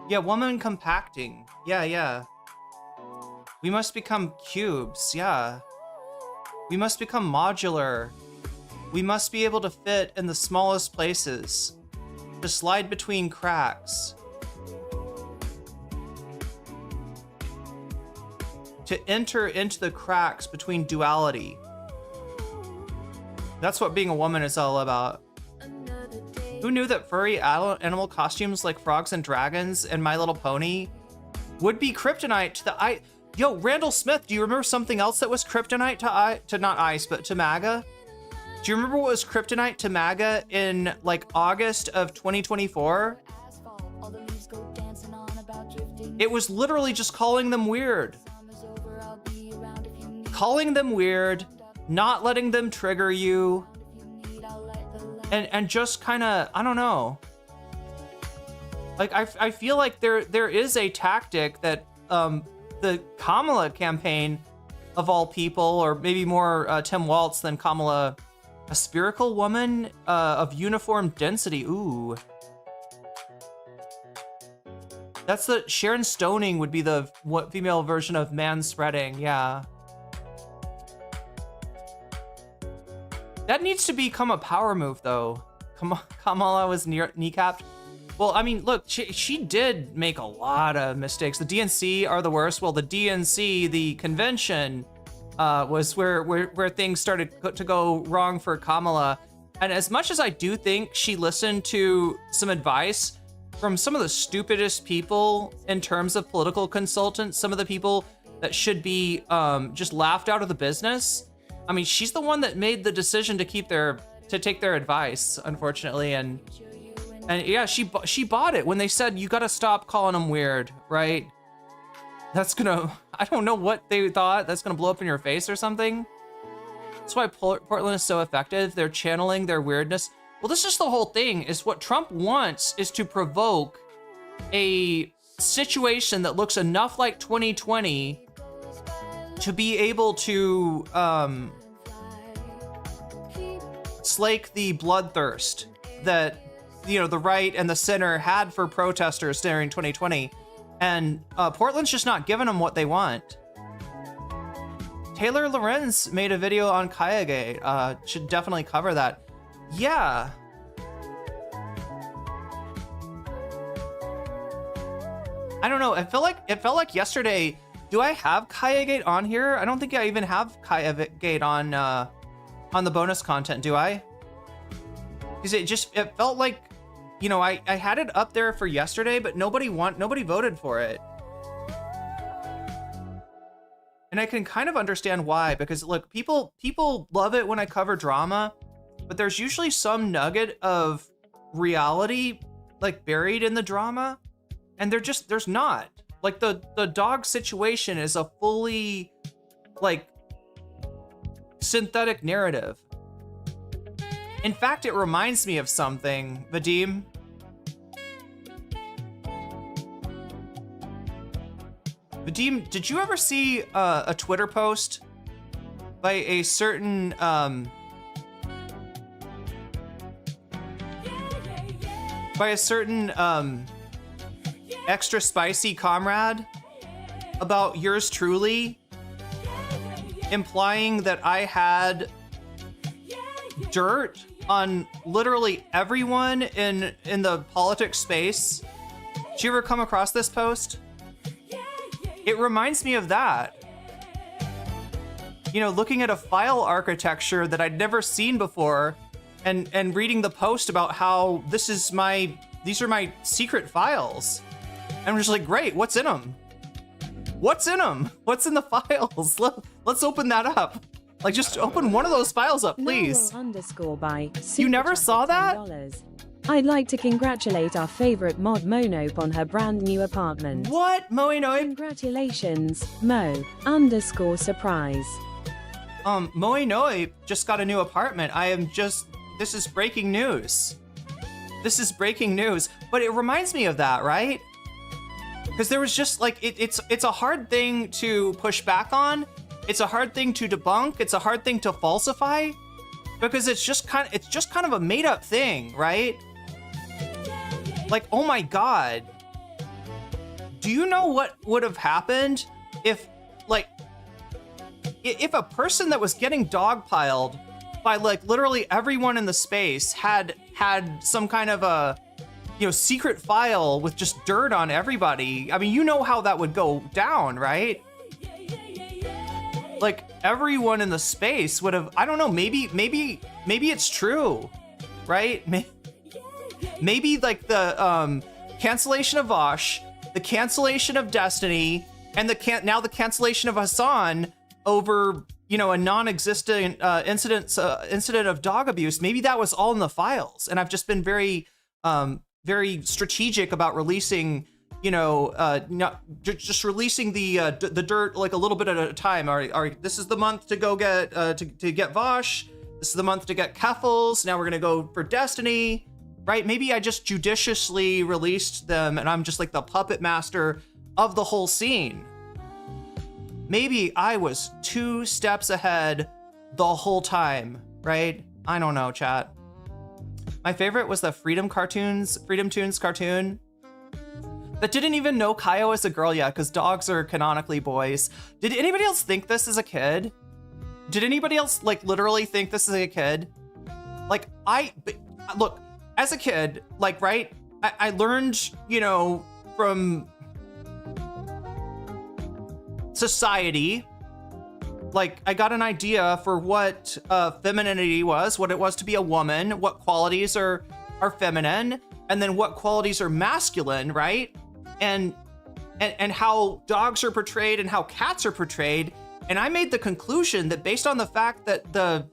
Yeah, woman compacting. Yeah. We must become cubes, yeah. We must become modular. We must be able to fit in the smallest places. To slide between cracks. To enter into the cracks between duality. That's what being a woman is all about. Who knew that furry animal costumes like frogs and dragons and My Little Pony would be kryptonite to the ice? Yo, Randall Smith, do you remember something else that was kryptonite to not ice, but to MAGA? Do you remember what was kryptonite to MAGA in like August of 2024? It was literally just calling them weird. Calling them weird. Not letting them trigger you, and just kind of, I don't know. Like I feel like there is a tactic that the Kamala campaign of all people, or maybe more Tim Waltz than Kamala, a spherical woman of uniform density. Ooh, that's the Sharon Stoning would be the female version of man spreading. Yeah. That needs to become a power move, though. Kamala was kneecapped. Well, I mean, look, she did make a lot of mistakes. The DNC are the worst. Well, the DNC, the convention, was where things started to go wrong for Kamala. And as much as I do think she listened to some advice from some of the stupidest people in terms of political consultants, some of the people that should be just laughed out of the business. I mean, she's the one that made the decision to take their advice, unfortunately, and yeah, she bought it when they said you got to stop calling them weird, right? That's gonna, I don't know what they thought, that's gonna blow up in your face or something. That's why Portland is so effective. They're channeling their weirdness. Well, this is the whole thing, is what Trump wants is to provoke a situation that looks enough like 2020 to be able to slake the bloodthirst that, you know, the right and the center had for protesters during 2020. And Portland's just not giving them what they want. Taylor Lorenz made a video on Kayagate. Should definitely cover that. Yeah. I don't know. It felt like yesterday. Do I have Kayagate on here? I don't think I even have Kayagate on the bonus content. Do I? Because it felt like, you know, I had it up there for yesterday, but nobody voted for it. And I can kind of understand why, because look, people love it when I cover drama, but there's usually some nugget of reality like buried in the drama, and there's not. Like the dog situation is a fully like synthetic narrative. In fact, it reminds me of something, Vadim. Vadim, did you ever see a Twitter post by a certain extra spicy comrade about yours truly, implying that I had dirt on literally everyone in the politics space? Did you ever come across this post? It reminds me of that. You know, looking at a file architecture that I'd never seen before, and reading the post about how these are my secret files. And I'm just like, great, what's in them? What's in them? What's in the files? Let's open that up. Like, just open one of those files up, please. You never saw that? I'd like to congratulate our favorite mod Monope on her brand new apartment. What? Moinope? Congratulations, Mo_surprise. Moinope just got a new apartment. This is breaking news. This is breaking news. But it reminds me of that, right? Because there was just like, it's a hard thing to push back on. It's a hard thing to debunk. It's a hard thing to falsify. Because it's just kind of a made up thing, right? Like, oh my God. Do you know what would have happened if a person that was getting dogpiled by like literally everyone in the space had some kind of a, you know, secret file with just dirt on everybody? I mean, you know how that would go down, right? Like everyone in the space would have, I don't know, maybe it's true, right? Maybe like the cancellation of Vosh, the cancellation of Destiny, and now the cancellation of Hassan over, you know, a non-existent incident of dog abuse. Maybe that was all in the files, and I've just been very strategic about releasing, you know, not just releasing the dirt like a little bit at a time. All right, this is the month to go get to get Vosh. This is the month to get Keffels. Now we're gonna go for Destiny, right? Maybe I just judiciously released them, and I'm just like the puppet master of the whole scene. Maybe I was 2 steps ahead the whole time, right? I don't know, chat. My favorite was the Freedom Tunes cartoon that didn't even know Kaio as a girl yet, because dogs are canonically boys. Did anybody else think this as a kid? Did anybody else like literally think this as a kid? Like look, as a kid, like, right? I learned, you know, from society, like I got an idea for what femininity was, what it was to be a woman, what qualities are feminine, and then what qualities are masculine, right? And how dogs are portrayed and how cats are portrayed. And I made the conclusion that based on the fact that the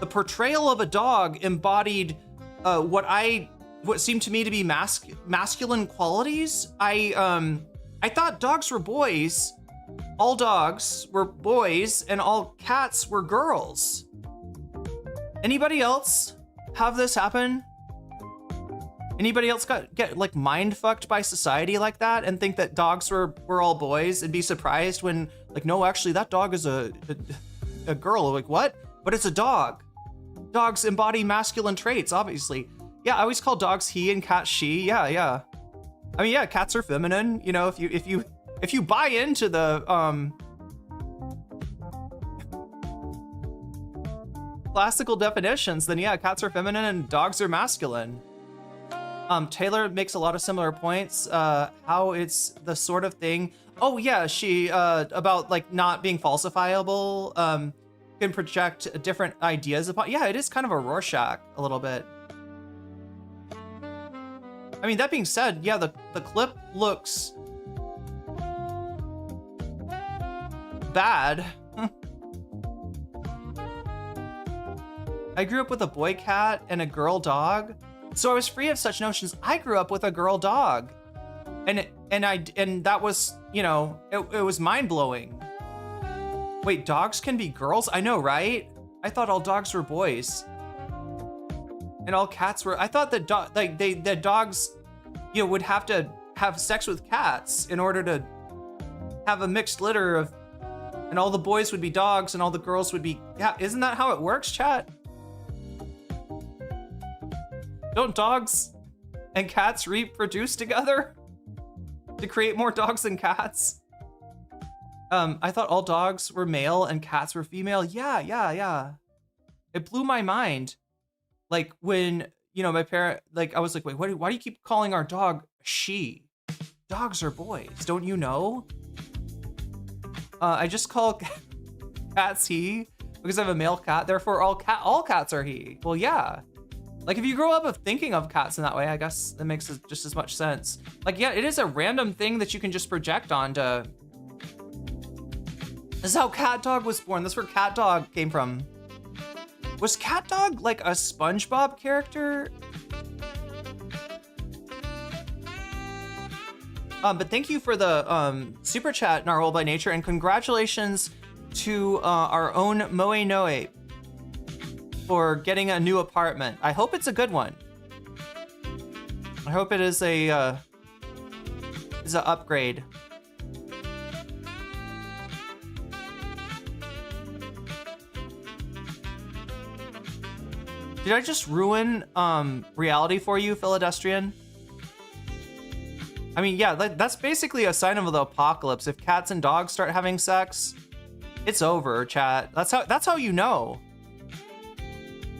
portrayal of a dog embodied what seemed to me to be masculine qualities, I thought dogs were boys. All dogs were boys and all cats were girls. Anybody else have this happen? Anybody else get like mind fucked by society like that and think that dogs were all boys and be surprised when like, no, actually that dog is a girl. Like, what? But it's a dog. Dogs embody masculine traits, obviously. Yeah, I always call dogs he and cats she. Yeah. I mean, yeah, cats are feminine. You know, if you buy into the classical definitions, then yeah, cats are feminine and dogs are masculine. Taylor makes a lot of similar points, how it's the sort of thing. Oh yeah, she about like not being falsifiable, can project different ideas upon. Yeah, it is kind of a Rorschach a little bit. I mean, that being said, yeah, the clip looks bad. I grew up with a boy cat and a girl dog, so I was free of such notions. I grew up with a girl dog, and that was, you know, it was mind-blowing. Wait, dogs can be girls? I know, right? I thought all dogs were boys. And all cats were. I thought that the dogs, you know, would have to have sex with cats in order to have a mixed litter of, and all the boys would be dogs and all the girls would be. Yeah, isn't that how it works, chat? Don't dogs and cats reproduce together to create more dogs than cats? I thought all dogs were male and cats were female. Yeah. It blew my mind. Like when, you know, my parent, like I was like, wait, why do you keep calling our dog she? Dogs are boys, don't you know? I just call cats he because I have a male cat, therefore all cats are he. Well, yeah. Like if you grow up of thinking of cats in that way, I guess that makes just as much sense. Like, yeah, it is a random thing that you can just project onto. This is how Cat Dog was born. That's where Cat Dog came from. Was Cat Dog like a SpongeBob character? But thank you for the super chat, Narwhal by Nature, and congratulations to our own Moe Noe for getting a new apartment. I hope it's a good one. I hope it is an upgrade. Did I just ruin reality for you, Philadestrian? I mean, yeah, that's basically a sign of the apocalypse. If cats and dogs start having sex, it's over, chat. That's how you know.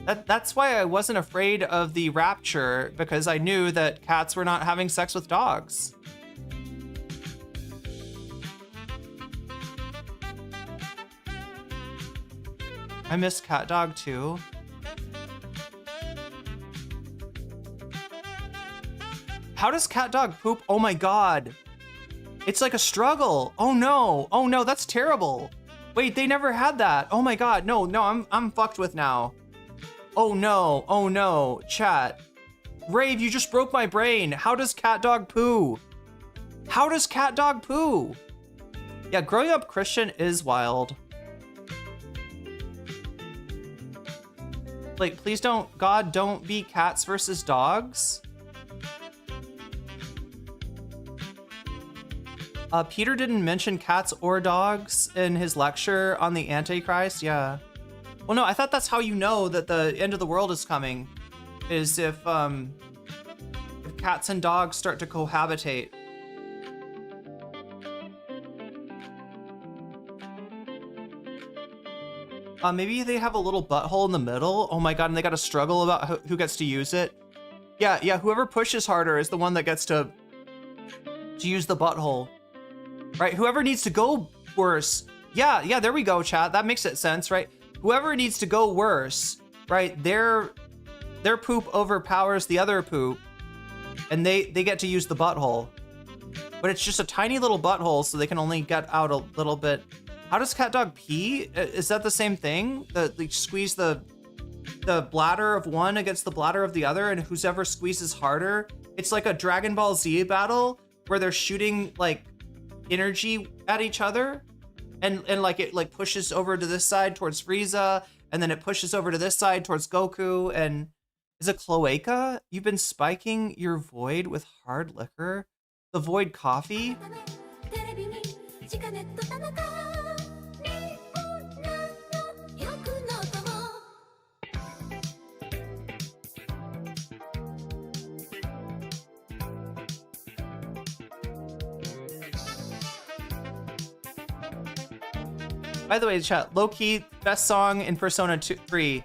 That's why I wasn't afraid of the rapture, because I knew that cats were not having sex with dogs. I miss Cat Dog too. How does Cat Dog poop? Oh my god. It's like a struggle. Oh no, that's terrible. Wait, they never had that. Oh my god, no, I'm fucked with now. Oh no, chat. Rave, you just broke my brain. How does Cat Dog poo? How does Cat Dog poo? Yeah, growing up Christian is wild. Like, please don't be cats versus dogs. Peter didn't mention cats or dogs in his lecture on the Antichrist. Yeah. Well, no, I thought that's how you know that the end of the world is coming, is if cats and dogs start to cohabitate. Maybe they have a little butthole in the middle. Oh my god, and they got to struggle about who gets to use it. Yeah, whoever pushes harder is the one that gets to use the butthole. Right? Whoever needs to go worse. Yeah, there we go, chat. That makes it sense, right? Whoever needs to go worse, right? Their poop overpowers the other poop, and they get to use the butthole. But it's just a tiny little butthole, so they can only get out a little bit. How does cat dog pee? Is that the same thing? They squeeze the bladder of one against the bladder of the other, and whoever squeezes harder. It's like a Dragon Ball Z battle where they're shooting like energy at each other, and like it like pushes over to this side towards Frieza, and then it pushes over to this side towards Goku. And is it cloaca? You've been spiking your void with hard liquor? The void coffee? By the way, chat, low-key, best song in Persona 3.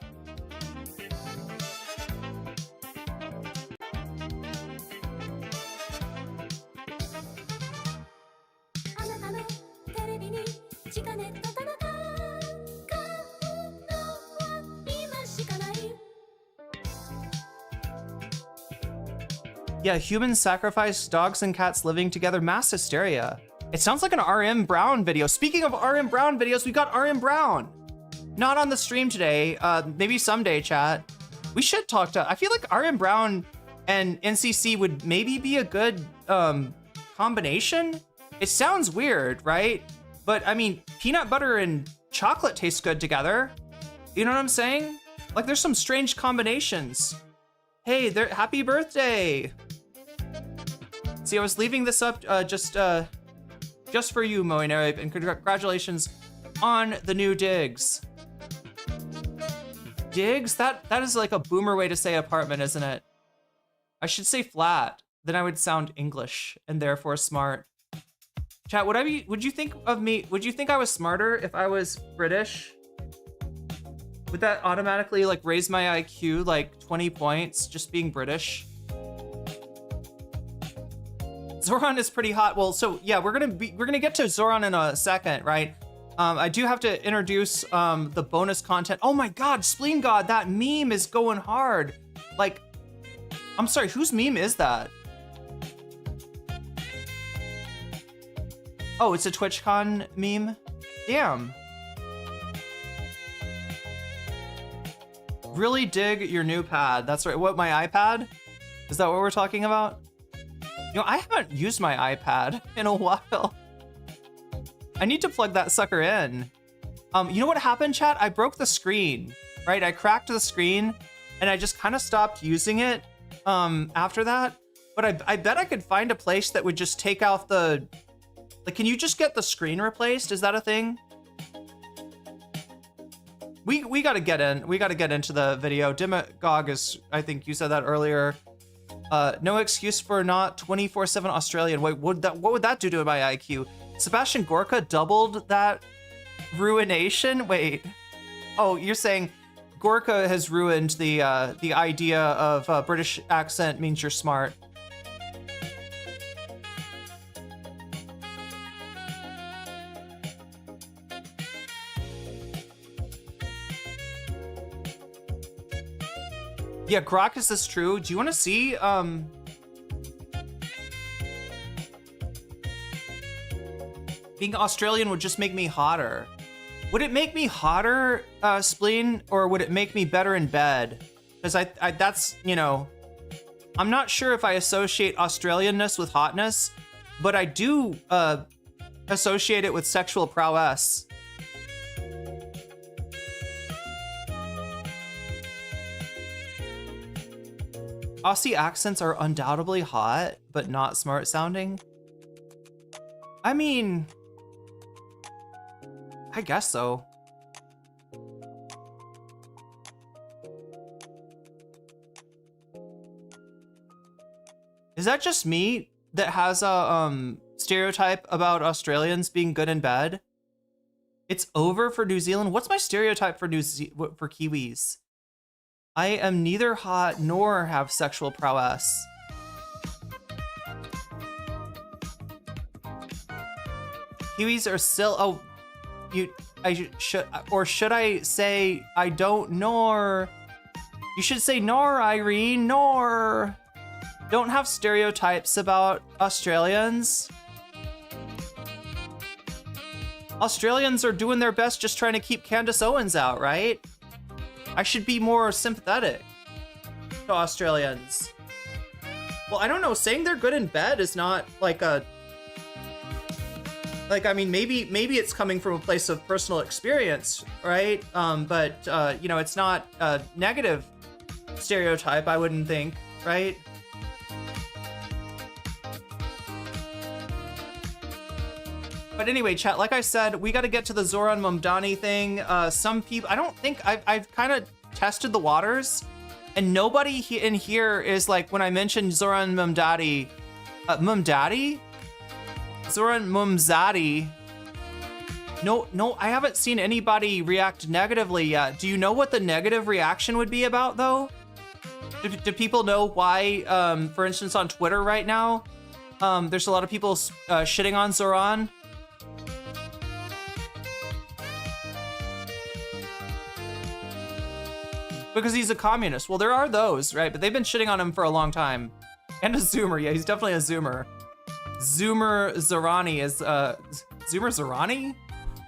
Yeah, humans sacrifice, dogs and cats living together, mass hysteria. It sounds like an RM Brown video. Speaking of RM Brown videos, we got RM Brown. Not on the stream today, maybe someday, chat. We should talk to, I feel like RM Brown and NCC would maybe be a good combination. It sounds weird, right? But I mean, peanut butter and chocolate taste good together. You know what I'm saying? Like there's some strange combinations. Hey, there, happy birthday. See, I was leaving this up just for you, Moinari, and congratulations on the new digs. Digs? That is like a boomer way to say apartment, isn't it? I should say flat. Then I would sound English and therefore smart. Chat, would you think of me, would you think I was smarter if I was British? Would that automatically like raise my IQ like 20 points just being British? Zohran is pretty hot. Well, so yeah, we're gonna get to Zohran in a second, right? I do have to introduce the bonus content. Oh my God, Spleen God, that meme is going hard. Like, I'm sorry, whose meme is that? Oh, it's a TwitchCon meme? Damn. Really dig your new pad. That's right. What, my iPad? Is that what we're talking about? You know, I haven't used my iPad in a while. I need to plug that sucker in. You know what happened, chat? I broke the screen, right? I cracked the screen and I just kind of stopped using it after that. But I bet I could find a place that would just take out the... Like, can you just get the screen replaced? Is that a thing? We gotta get in. We gotta get into the video. Demagog is, I think you said that earlier. No excuse for not 24/7 Australian. Wait, what would that do to my IQ? Sebastian Gorka doubled that ruination? Wait. Oh, you're saying Gorka has ruined the idea of a British accent means you're smart. Yeah, Grok, is this true? Do you want to see, being Australian would just make me hotter. Would it make me hotter, Spleen, or would it make me better in bed? Because I that's, you know, I'm not sure if I associate Australianness with hotness, but I do, associate it with sexual prowess. Aussie accents are undoubtedly hot, but not smart sounding. I mean, I guess so. Is that just me that has a stereotype about Australians being good in bed? It's over for New Zealand. What's my stereotype for for Kiwis? I am neither hot nor have sexual prowess. Kiwis are still, oh, should I say I don't nor? You should say nor, Irene, nor. Don't have stereotypes about Australians. Australians are doing their best just trying to keep Candace Owens out, right? I should be more sympathetic to Australians. Well, I don't know, saying they're good in bed is not like a... Like, I mean, maybe it's coming from a place of personal experience, right? But you know, it's not a negative stereotype, I wouldn't think, right? But anyway, chat, like I said, we got to get to the Zohran Mamdani thing. Some people, I don't think, I've kind of tested the waters, and nobody in here is like, when I mentioned Zohran Mamdani, Zohran Mamdani. No, I haven't seen anybody react negatively yet. Do you know what the negative reaction would be about, though? Do people know why, for instance, on Twitter right now, there's a lot of people shitting on Zohran? Because he's a communist. Well, there are those, right? But they've been shitting on him for a long time. And a Zoomer. Yeah, he's definitely a Zoomer. Zoomer Zohrani is, Zoomer Zohrani?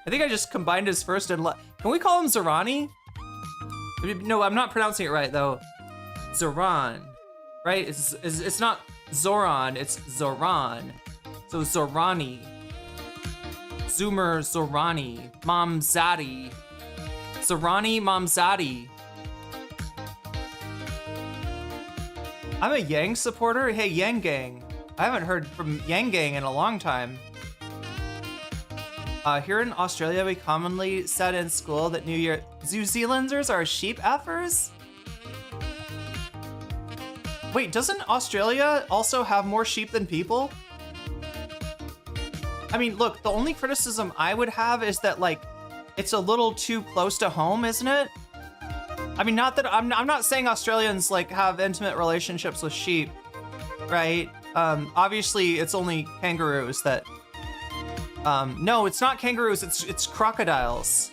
I think I just combined his first and can we call him Zohrani? No, I'm not pronouncing it right, though. Zohran, right? It's not Zohran, it's Zohran. So Zohrani. Zoomer Zohrani. Mamdani. Zohrani Mamdani. I'm a Yang supporter. Hey, Yang Gang. I haven't heard from Yang Gang in a long time. Here in Australia, we commonly said in school that New Zealanders are sheep effers. Wait, doesn't Australia also have more sheep than people? I mean, look, the only criticism I would have is that, like, it's a little too close to home, isn't it? I mean, not that I'm not saying Australians like have intimate relationships with sheep, right? Obviously it's only kangaroos that, no, it's not kangaroos, it's crocodiles.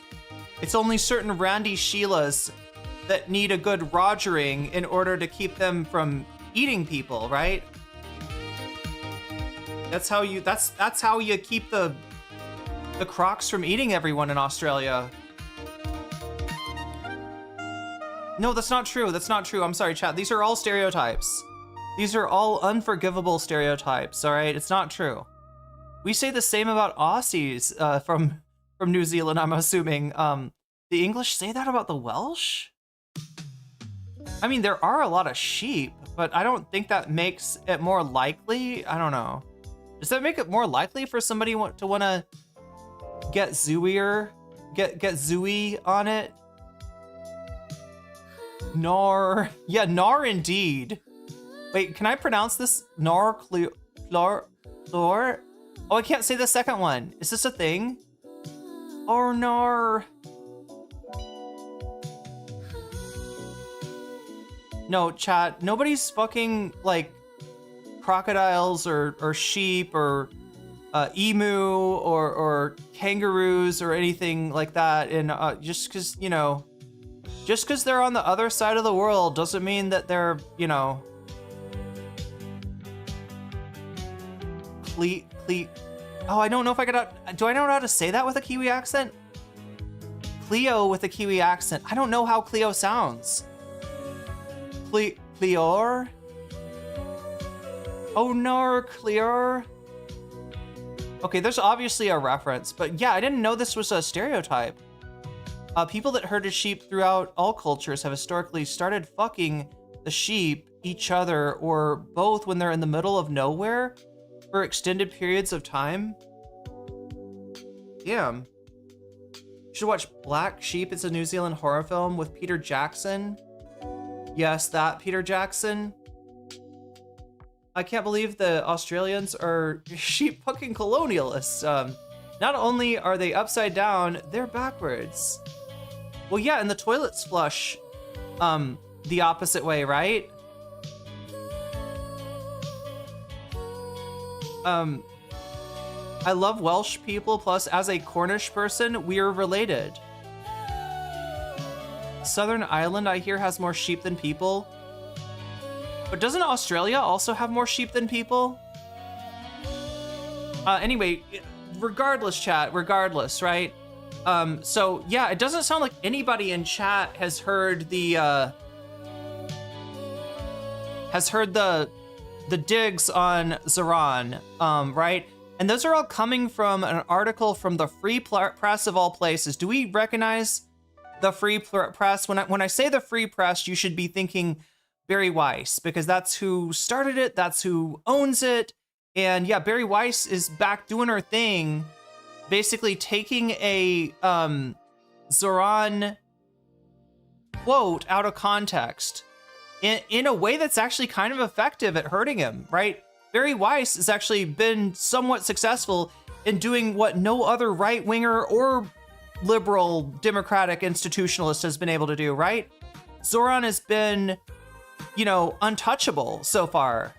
It's only certain Randy Sheilas that need a good rogering in order to keep them from eating people, right? That's how you keep the crocs from eating everyone in Australia. No, that's not true. That's not true. I'm sorry, chat. These are all stereotypes. These are all unforgivable stereotypes, all right? It's not true. We say the same about Aussies from New Zealand, I'm assuming. The English say that about the Welsh? I mean, there are a lot of sheep, but I don't think that makes it more likely. I don't know. Does that make it more likely for somebody to want to get zooier? Get zooey on it? Nar. Yeah, nar indeed. Wait, can I pronounce this? Nar chlor? Oh, I can't say the second one. Is this a thing? Or nar. No, chat. Nobody's fucking like crocodiles or sheep or emu or kangaroos or anything like that. And just because, you know, just because they're on the other side of the world doesn't mean that they're, you know, oh, I don't know if I could, do I know how to say that with a Kiwi accent? Cleo with a Kiwi accent. I don't know how Cleo sounds. Cleor? Oh no, Cleor. Okay, there's obviously a reference, but yeah, I didn't know this was a stereotype. People that herded sheep throughout all cultures have historically started fucking the sheep, each other, or both when they're in the middle of nowhere for extended periods of time. Damn. You should watch Black Sheep. It's a New Zealand horror film with Peter Jackson. Yes, that Peter Jackson. I can't believe the Australians are sheep fucking colonialists. Not only are they upside down, they're backwards. Well, yeah, and the toilets flush the opposite way, right? I love Welsh people, plus as a Cornish person, we are related. Southern Ireland, I hear, has more sheep than people. But doesn't Australia also have more sheep than people? Anyway, regardless, chat, regardless, right? So yeah, it doesn't sound like anybody in chat has heard the digs on Zohran, right? And those are all coming from an article from the Free Press of all places. Do we recognize the Free Press? When I say the Free Press, you should be thinking Bari Weiss, because that's who started it, that's who owns it. And yeah, Bari Weiss is back doing her thing, basically taking a Zohran quote out of context in a way that's actually kind of effective at hurting him, right? Bari Weiss has actually been somewhat successful in doing what no other right-winger or liberal democratic institutionalist has been able to do, right? Zohran has been, you know, untouchable so far.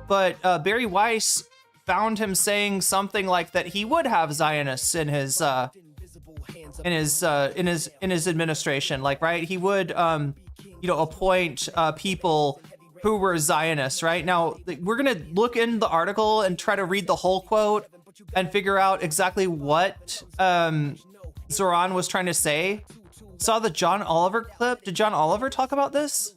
But Bari Weiss found him saying something like that he would have Zionists in his administration, like, right? He would, you know, appoint people who were Zionists, right? Now, we're gonna look in the article and try to read the whole quote and figure out exactly what Zohran was trying to say. Saw the John Oliver clip. Did John Oliver talk about this?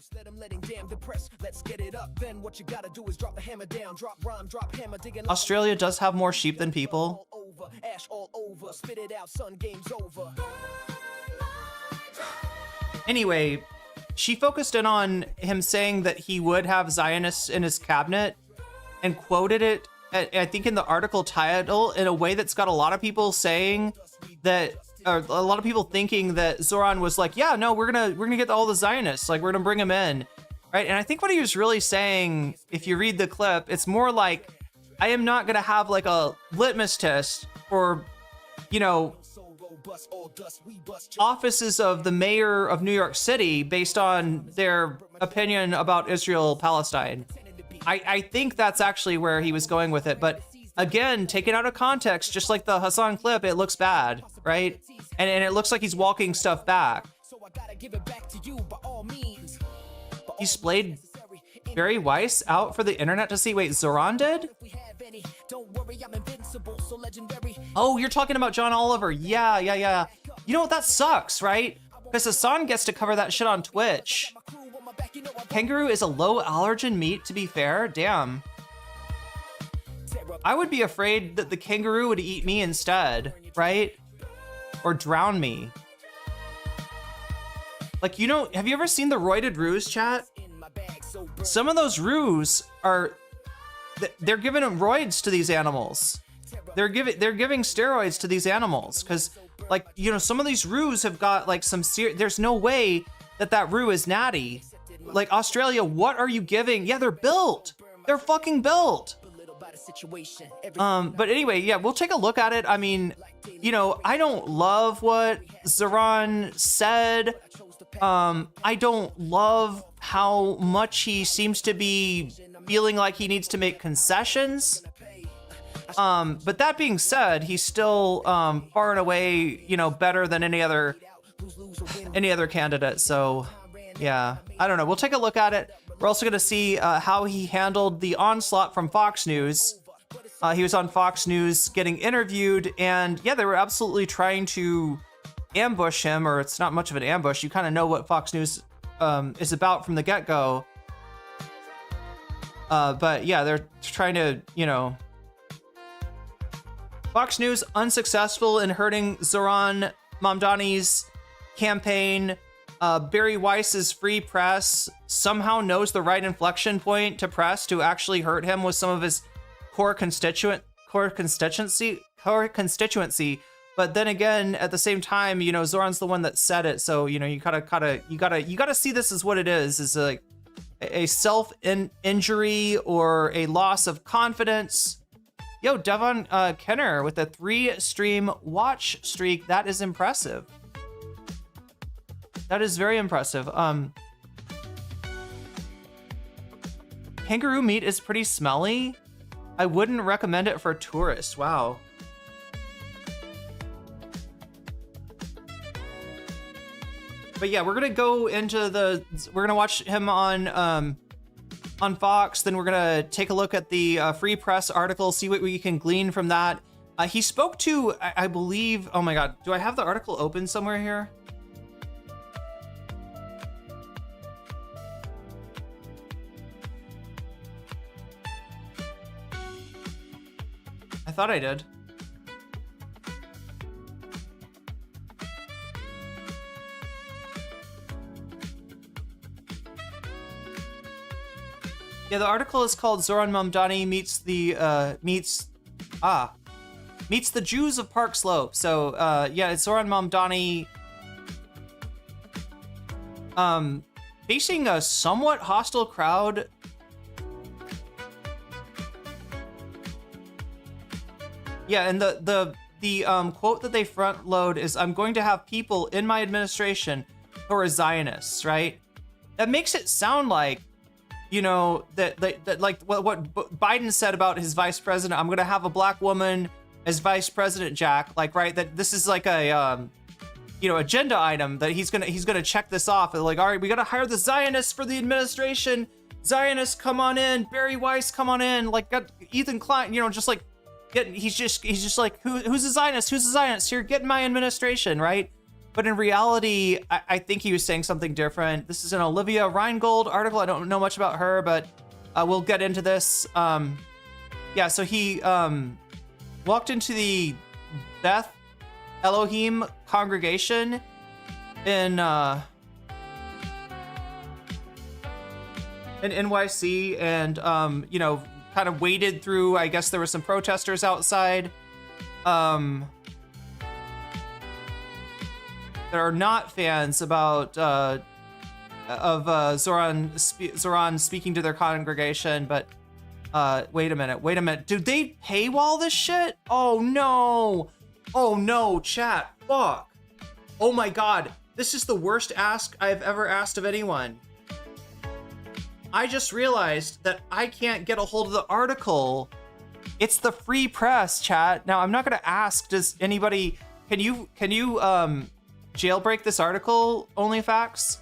Australia does have more sheep than people. Anyway, she focused in on him saying that he would have Zionists in his cabinet and quoted it, I think, in the article title in a way that's got a lot of people saying that, or a lot of people thinking that Zohran was like, yeah, no, we're gonna get all the Zionists, like, we're gonna bring them in, right? And I think what he was really saying, if you read the clip, it's more like, I am not gonna have like a litmus test for, you know, offices of the mayor of New York City based on their opinion about Israel-Palestine. I think that's actually where he was going with it, but again, taken out of context, just like the Hassan clip, it looks bad, right? And it looks like he's walking stuff back. He splayed Bari Weiss out for the internet to see. Wait, Zohran did? Oh, you're talking about John Oliver. Yeah. You know what? That sucks, right? Because Hassan gets to cover that shit on Twitch. Kangaroo is a low allergen meat, to be fair. Damn. I would be afraid that the kangaroo would eat me instead, right? Or drown me. Like, you know, have you ever seen the roided roos, chat? Some of those roos are, they're giving roids to these animals. They're giving steroids to these animals because, like, you know, some of these roos have got like some there's no way that roo is natty. Like, Australia, what are you giving? Yeah, they're built. They're fucking built. But anyway, yeah, we'll take a look at it. I mean, you know, I don't love what Zohran said. I don't love how much he seems to be feeling like he needs to make concessions. But that being said, he's still far and away, you know, better than any other candidate. So yeah, I don't know. We'll take a look at it. We're also going to see how he handled the onslaught from Fox News. He was on Fox News getting interviewed, and yeah, they were absolutely trying to ambush him, or it's not much of an ambush. You kind of know what Fox News is about from the get-go. But yeah, they're trying to, you know... Fox News unsuccessful in hurting Zohran Mamdani's campaign. Bari Weiss's Free Press somehow knows the right inflection point to press to actually hurt him with some of his core constituency. But then again, at the same time, you know, Zohran's the one that said it, so you know, you gotta see this as what it is like a self-injury or a loss of confidence. Yo, Devon Kenner with a 3-stream watch streak. That is impressive. That is very impressive. Kangaroo meat is pretty smelly. I wouldn't recommend it for tourists. Wow. But yeah, we're gonna go into we're gonna watch him on Fox. Then we're gonna take a look at the Free Press article, see what we can glean from that. He spoke to, I believe, oh my God, do I have the article open somewhere here? I thought I did. Yeah, the article is called Zohran Mamdani meets the Jews of Park Slope. So yeah, it's Zohran Mamdani facing a somewhat hostile crowd. Yeah, and the quote that they front load is, "I'm going to have people in my administration who are Zionists," right? That makes it sound like, you know, that like what Biden said about his vice president. I'm going to have a black woman as vice president, Jack. Like, right? That this is like a you know, agenda item that he's gonna check this off. Like, all right, we got to hire the Zionists for the administration. Zionists, come on in. Barry Weiss, come on in. Like, got Ethan Klein. You know, just like. He's just like, who's a Zionist? Who's a Zionist? Here, get in my administration, right? But in reality, I think he was saying something different. This is an Olivia Reingold article. I don't know much about her, but we'll get into this. Yeah, so he walked into the Beth Elohim congregation in NYC, and you know, kind of waded through. I guess there were some protesters outside that are not fans about of Zohran speaking to their congregation. But wait a minute, did they paywall this shit? Oh no, chat, fuck. Oh my God, this is the worst ask I've ever asked of anyone. I just realized that I can't get a hold of the article. It's the Free Press, chat. Now, I'm not gonna ask, does anybody, can you jailbreak this article, OnlyFacts?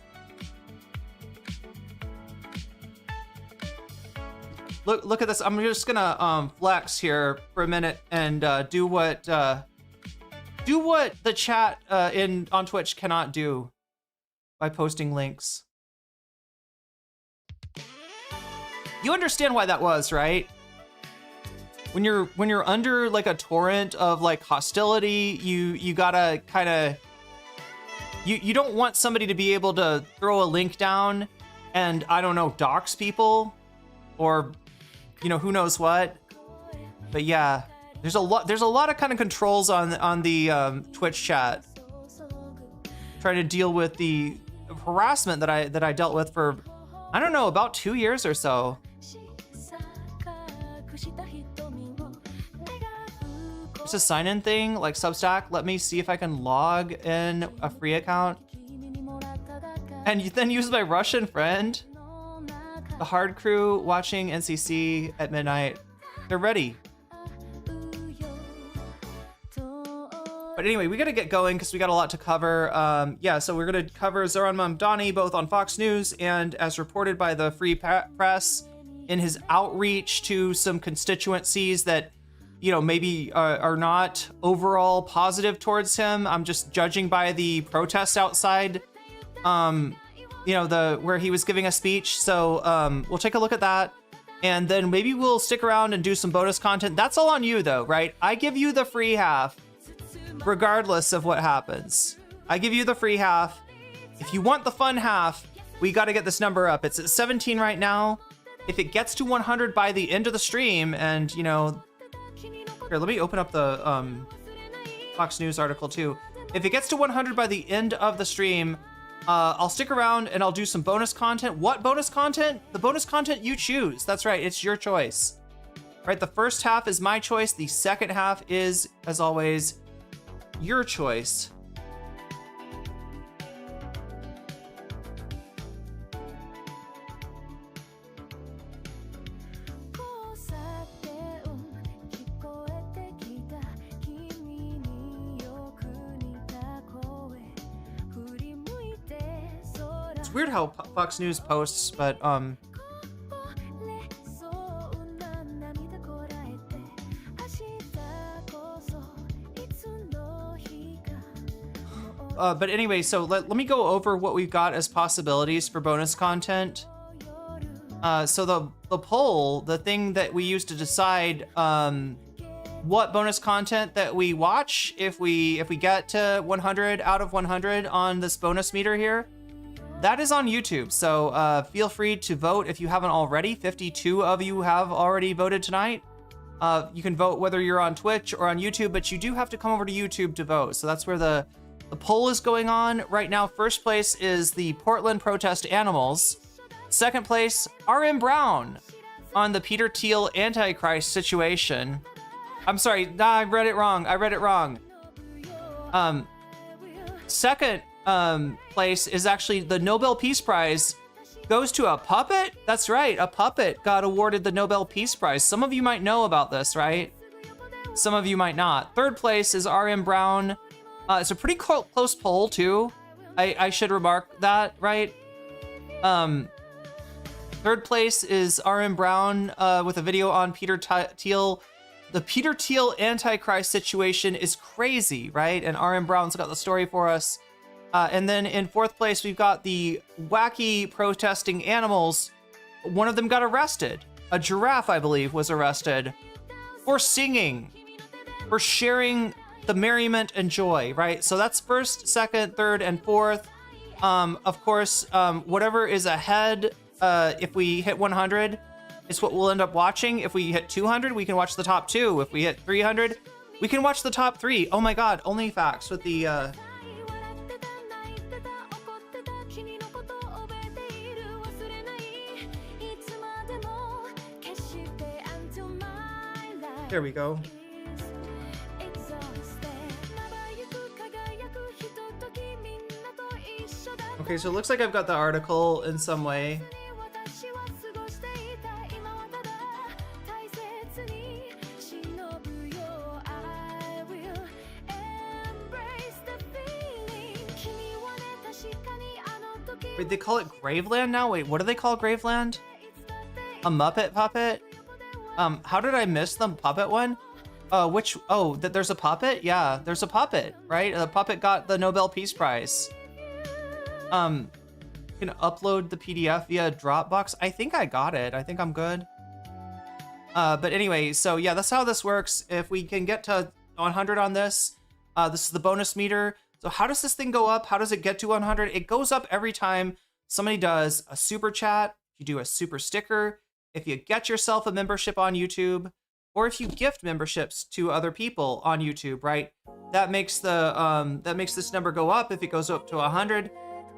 Look at this. I'm just gonna flex here for a minute and do what the chat on Twitch cannot do by posting links. You understand why that was, right? When you're under like a torrent of like hostility, you gotta kind of, you don't want somebody to be able to throw a link down and, I don't know, dox people, or, you know, who knows what. But yeah, there's a lot of kind of controls on the Twitch chat, trying to deal with the harassment that I dealt with for, I don't know, about 2 years or so. It's a sign-in thing, like Substack. Let me see if I can log in a free account and then use my Russian friend. The hard crew watching NCC at midnight. They're ready. But anyway, we gotta get going because we got a lot to cover. Yeah, so we're gonna cover Zohran Mamdani both on Fox News and as reported by the Free Press in his outreach to some constituencies that, you know, maybe are not overall positive towards him. I'm just judging by the protests outside, you know, where he was giving a speech. So we'll take a look at that, and then maybe we'll stick around and do some bonus content. That's all on you though, right? I give you the free half regardless of what happens. I give you the free half. If you want the fun half, we got to get this number up. It's at 17 right now. If it gets to 100 by the end of the stream, and you know, here, let me open up the Fox News article too. If it gets to 100 by the end of the stream, I'll stick around and I'll do some bonus content. What bonus content? The bonus content you choose. That's right, it's your choice. All right, the first half is my choice. The second half is, as always, your choice. It's weird how Fox News posts, but but anyway, so let me go over what we've got as possibilities for bonus content. So the poll, the thing that we use to decide what bonus content that we watch if we get to 100 out of 100 on this bonus meter here, that is on YouTube. So feel free to vote if you haven't already. 52 of you have already voted tonight. You can vote whether you're on Twitch or on YouTube, but you do have to come over to YouTube to vote. So that's where the poll is going on right now. First place is the Portland Protest Animals. Second place, RM Brown on the Peter Thiel Antichrist situation. I'm sorry, nah, I read it wrong. Second place is actually the Nobel Peace Prize goes to a puppet. That's right, a puppet got awarded the Nobel Peace Prize. Some of you might know about this, right? Some of you might not. Third place is RM Brown. It's a pretty close poll too. I should remark that, right? Third place is RM Brown with a video on Peter Thiel. The Peter Thiel Antichrist situation is crazy, right? And RM Brown's got the story for us. And then in fourth place, we've got the wacky protesting animals. One of them got arrested. A giraffe, I believe, was arrested for singing, for sharing the merriment and joy, right? So that's first, second, third, and fourth. Of course, whatever is ahead, if we hit 100, it's what we'll end up watching. If we hit 200, we can watch the top 2. If we hit 300, we can watch the top 3. Oh my God, only facts with the, there we go. Okay, so it looks like I've got the article in some way. Wait, they call it Graveland now? Wait, what do they call Graveland? A Muppet puppet? How did I miss the puppet one? There's a puppet? Yeah, there's a puppet, right? The puppet got the Nobel Peace Prize. You can upload the PDF via Dropbox. I think I got it. I think I'm good. But anyway, so yeah, that's how this works. If we can get to 100 on this, this is the bonus meter. So how does this thing go up? How does it get to 100? It goes up every time somebody does a super chat, if you do a super sticker, if you get yourself a membership on YouTube, or if you gift memberships to other people on YouTube, right? That makes the this number go up. If it goes up to 100,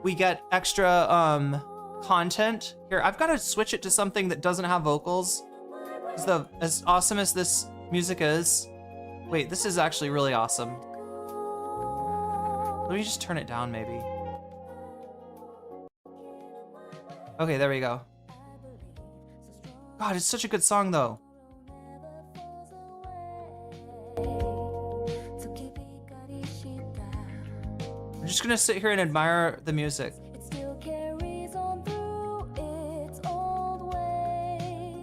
we get extra content. Here, I've got to switch it to something that doesn't have vocals. As awesome as this music is. Wait, this is actually really awesome. Let me just turn it down, maybe. Okay, there we go. God, it's such a good song, though. I'm just gonna sit here and admire the music.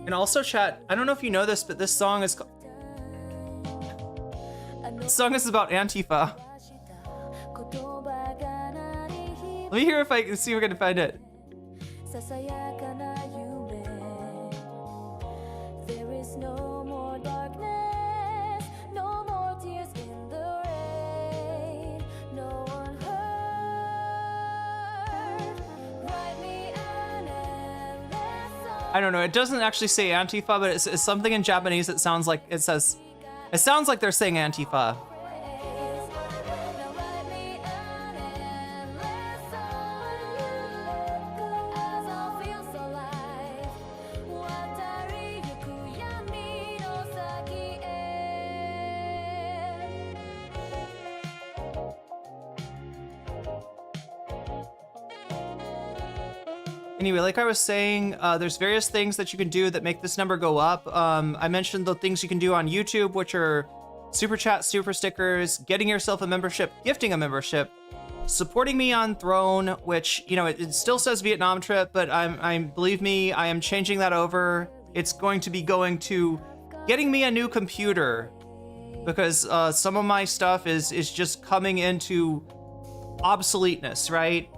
And also, chat, I don't know if you know this, but this song is about Antifa. Let me hear if I can see if I can find it. There is no more darkness, no more tears in the rain, no one hurt. Write me an endless song. I don't know, it doesn't actually say Antifa, but it's something in Japanese that sounds like it sounds like they're saying Antifa. Anyway, like I was saying, there's various things that you can do that make this number go up. I mentioned the things you can do on YouTube, which are super chat, super stickers, getting yourself a membership, gifting a membership, supporting me on Throne, which, you know, it still says Vietnam trip, but believe me, I am changing that over. It's going to be going to getting me a new computer, because some of my stuff is just coming into obsoleteness, right?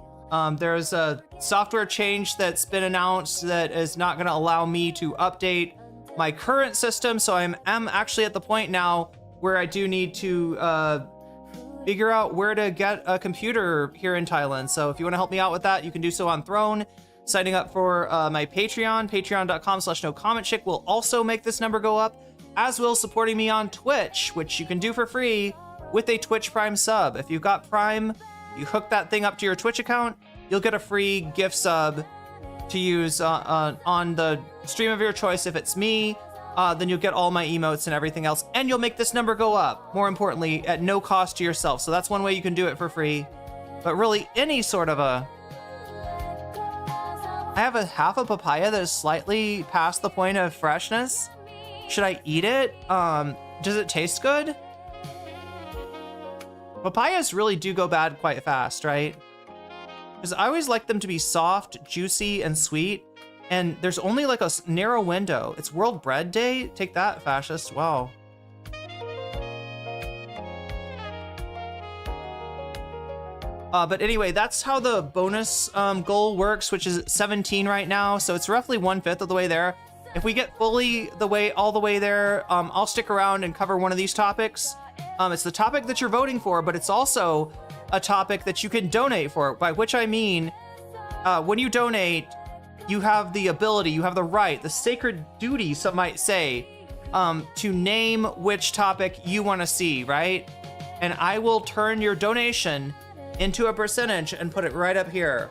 There's a software change that's been announced that is not going to allow me to update my current system, so I'm actually at the point now where I do need to figure out where to get a computer here in Thailand. So if you want to help me out with that, you can do so on Throne. Signing up for my Patreon, patreon.com/nocommentchick will also make this number go up, as will supporting me on Twitch, which you can do for free with a Twitch Prime sub. If you've got Prime, you hook that thing up to your Twitch account, you'll get a free gift sub to use on the stream of your choice. If it's me, then you'll get all my emotes and everything else, and you'll make this number go up, more importantly, at no cost to yourself. So that's one way you can do it for free. But really, any sort of a... I have a half a papaya that is slightly past the point of freshness. Should I eat it? Does it taste good? Papayas really do go bad quite fast, right? Because I always like them to be soft, juicy, and sweet. And there's only like a narrow window. It's World Bread Day? Take that, fascist. Wow. But anyway, that's how the bonus goal works, which is 17 right now. So it's roughly 1/5 of the way there. If we get all the way there, I'll stick around and cover one of these topics. It's the topic that you're voting for, but it's also a topic that you can donate for, by which I mean, when you donate, you have the ability, you have the right, the sacred duty, some might say, to name which topic you want to see, right? And I will turn your donation into a percentage and put it right up here.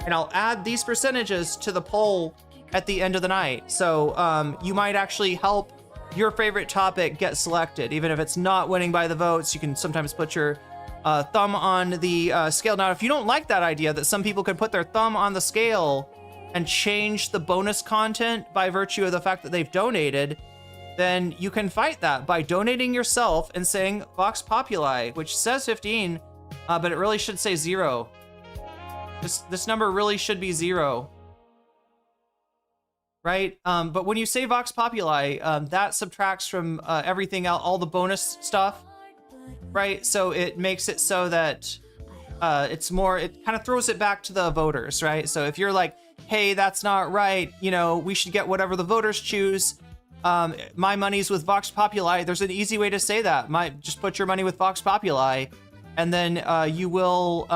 And I'll add these percentages to the poll at the end of the night. So you might actually help your favorite topic get selected. Even if it's not winning by the votes, you can sometimes put your thumb on the scale. Now, if you don't like that idea that some people could put their thumb on the scale and change the bonus content by virtue of the fact that they've donated, then you can fight that by donating yourself and saying Vox Populi, which says 15, but it really should say 0. This number really should be 0. Right? But when you say Vox Populi, that subtracts from everything else, all the bonus stuff, right? So it makes it so that it's more, it kind of throws it back to the voters, right? So if you're like, hey, that's not right, you know, we should get whatever the voters choose, my money's with Vox Populi, there's an easy way to say that. Just put your money with Vox Populi, and then you will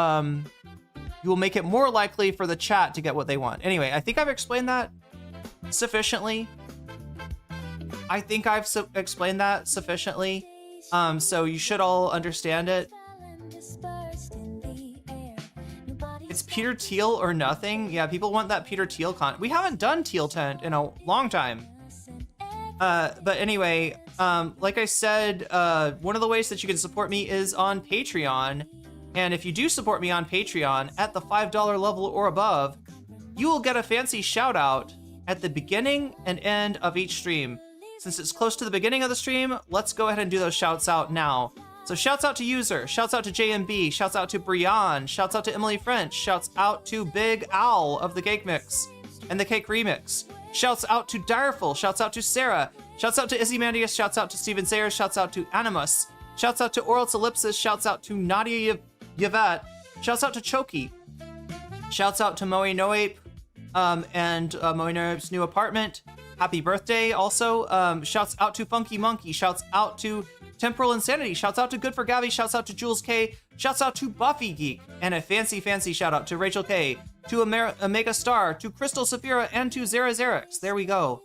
make it more likely for the chat to get what they want. Anyway, I think I've explained that sufficiently. So you should all understand it. It's Peter Thiel or nothing. Yeah, people want that Peter Thiel content. We haven't done Thiel tent in a long time. But anyway, like I said, one of the ways that you can support me is on Patreon. And if you do support me on Patreon at the $5 level or above, you will get a fancy shout out at the beginning and end of each stream. Since it's close to the beginning of the stream, let's go ahead and do those shouts out now. So shouts out to User, shouts out to JMB, shouts out to Brian, shouts out to Emily French, shouts out to Big Owl of the Cake Mix and the Cake Remix. Shouts out to Direful, shouts out to Sarah, shouts out to Izzymandius, shouts out to Steven Sayers, shouts out to Animus, shouts out to Oral Ellipsis, shouts out to Nadia Yvette, shouts out to Choki, shouts out to Moe Noape, and Moe Noape's new apartment. Happy birthday also. Shouts out to Funky Monkey, shouts out to Temporal Insanity, shouts out to Good for Gabby, shouts out to Jules K, shouts out to Buffy Geek, and a fancy shout out to Rachel K, to Omega Star, to Crystal Saphira, and to Zara Xerix. There we go.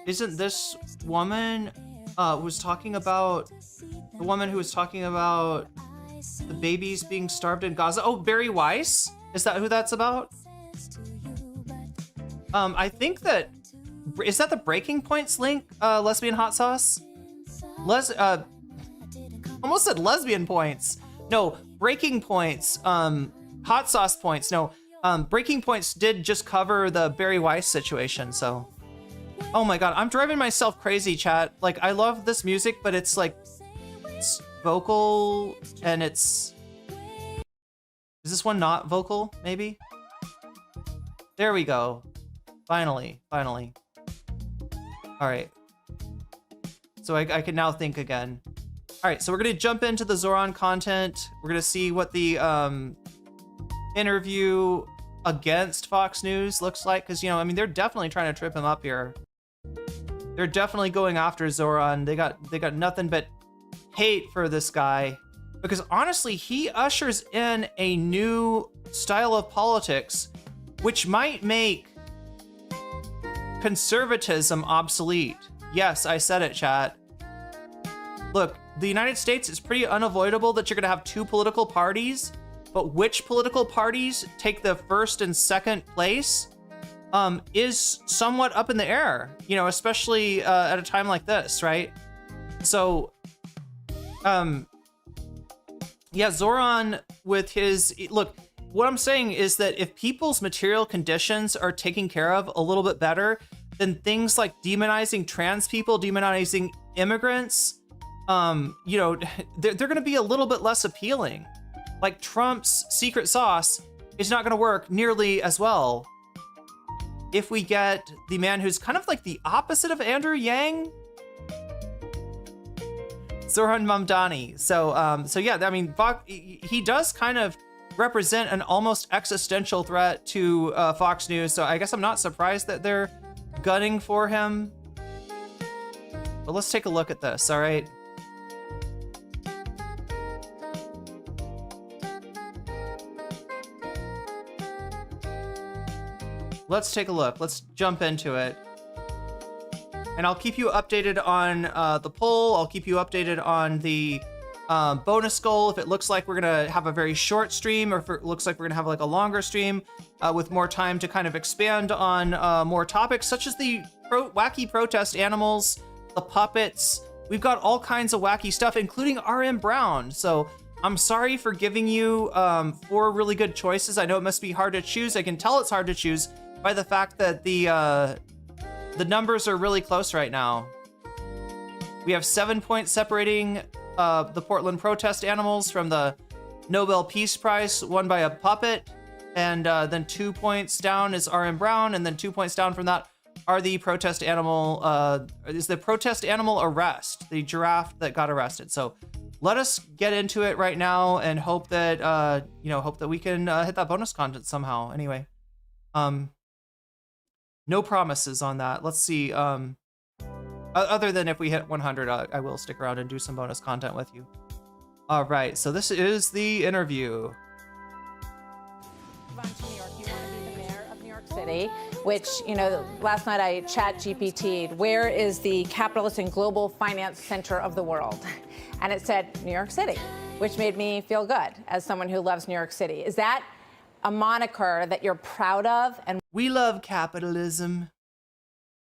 Isn't this woman was talking about the woman who was talking about the babies being starved in Gaza? Oh, Bari Weiss? Is that who that's about? I think that is that the Breaking Points link, Lesbian Hot Sauce? Almost said Lesbian Points. No, Breaking Points, Hot Sauce Points. No, Breaking Points did just cover the Bari Weiss situation, so. Oh my god, I'm driving myself crazy, chat. Like, I love this music, but it's like, it's vocal, and it's Is this one not vocal, maybe? There we go. Finally. All right. So I can now think again. All right, so we're going to jump into the Zohran content. We're going to see what the interview against Fox News looks like. Because, you know, I mean, they're definitely trying to trip him up here. They're definitely going after Zohran. They got nothing but hate for this guy. Because honestly, he ushers in a new style of politics, which might make conservatism obsolete. Yes, I said it, chat. Look, the United States is pretty unavoidable that you're going to have two political parties, but which political parties take the first and second place is somewhat up in the air, you know, especially at a time like this, right? So, yeah, Zohran with his, look, what I'm saying is that if people's material conditions are taken care of a little bit better, then things like demonizing trans people, demonizing immigrants, you know, they're going to be a little bit less appealing. Like Trump's secret sauce is not going to work nearly as well if we get the man who's kind of like the opposite of Andrew Yang, Zohran Mamdani. So yeah, I mean, he does kind of represent an almost existential threat to Fox News. So I guess I'm not surprised that they're gunning for him. But let's take a look at this, all right? Let's take a look. Let's jump into it. And I'll keep you updated on the poll. I'll keep you updated on the bonus goal. If it looks like we're going to have a very short stream, or if it looks like we're going to have like a longer stream with more time to kind of expand on more topics, such as the wacky protest animals, the puppets. We've got all kinds of wacky stuff, including RM Brown. So I'm sorry for giving you 4 really good choices. I know it must be hard to choose. I can tell it's hard to choose by the fact that the numbers are really close right now. We have 7 points separating the Portland protest animals from the Nobel Peace Prize won by a puppet, and then 2 points down is RM Brown, and then 2 points down from that are the protest animal arrest, the giraffe that got arrested. So let us get into it right now and hope that hope that we can hit that bonus content somehow. Anyway, no promises on that. Let's see. Other than if we hit 100, I will stick around and do some bonus content with you. All right, so this is the interview. New York, you want to be the mayor of New York City, which, you know, last night I ChatGPT'd, where is the capitalist and global finance center of the world? And it said New York City, which made me feel good as someone who loves New York City. Is that a moniker that you're proud of and We love capitalism.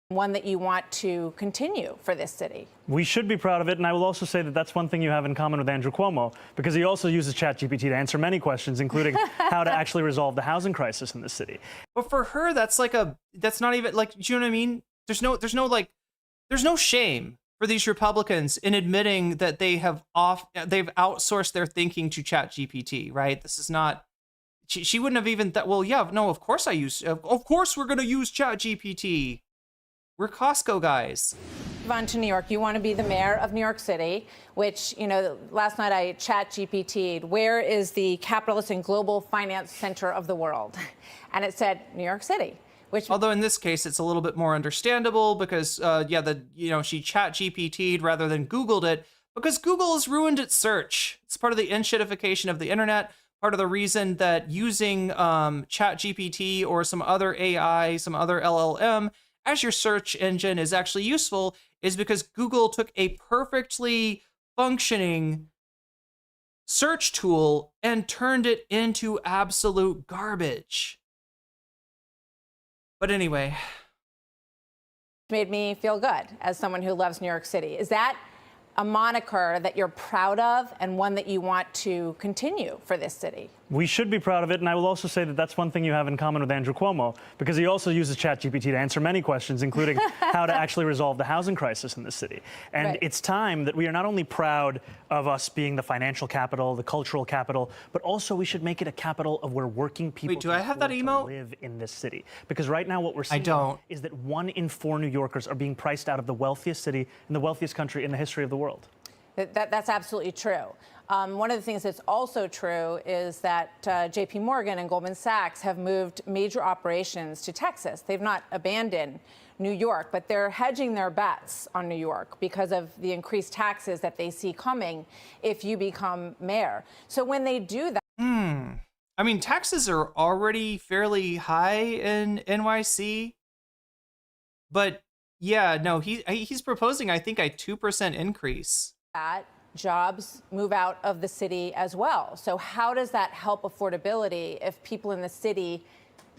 one that you want to continue for this city? We should be proud of it, and I will also say that that's one thing you have in common with Andrew Cuomo, because he also uses ChatGPT to answer many questions, including how to actually resolve the housing crisis in this city. But for her, that's not even like, do you know what I mean? There's no shame for these Republicans in admitting that they've outsourced their thinking to ChatGPT, right? This is not, she wouldn't have even thought, well, yeah, no, of course of course we're going to use ChatGPT. We're Costco guys. On to New York, you want to be the mayor of New York City, which, you know, last night I ChatGPT'd, where is the capitalist and global finance center of the world? And it said New York City, which... Although in this case, it's a little bit more understandable because, she ChatGPT'd rather than Googled it, because Google has ruined its search. It's part of the enshittification of the internet. Part of the reason that using ChatGPT or some other AI, some other LLM as your search engine is actually useful is because Google took a perfectly functioning search tool and turned it into absolute garbage. But anyway. Made me feel good as someone who loves New York City. Is that a moniker that you're proud of and one that you want to continue for this city? We should be proud of it, and I will also say that that's one thing you have in common with Andrew Cuomo, because he also uses ChatGPT to answer many questions, including how to actually resolve the housing crisis in this city. And Right. it's time that we are not only proud of us being the financial capital, the cultural capital, but also we should make it a capital of where working people do can I have that afford to emote? live in this city. Because right now what we're seeing don't. is that 1 in 4 New Yorkers are being priced out of the wealthiest city in the wealthiest country in the history of the world. That's absolutely true. One of the things that's also true is that JP Morgan and Goldman Sachs have moved major operations to Texas. They've not abandoned New York, but they're hedging their bets on New York because of the increased taxes that they see coming if you become mayor. So when they do that, I mean, taxes are already fairly high in NYC, but yeah, no, he's proposing, I think, a 2% increase. jobs move out of the city as well. So how does that help affordability if people in the city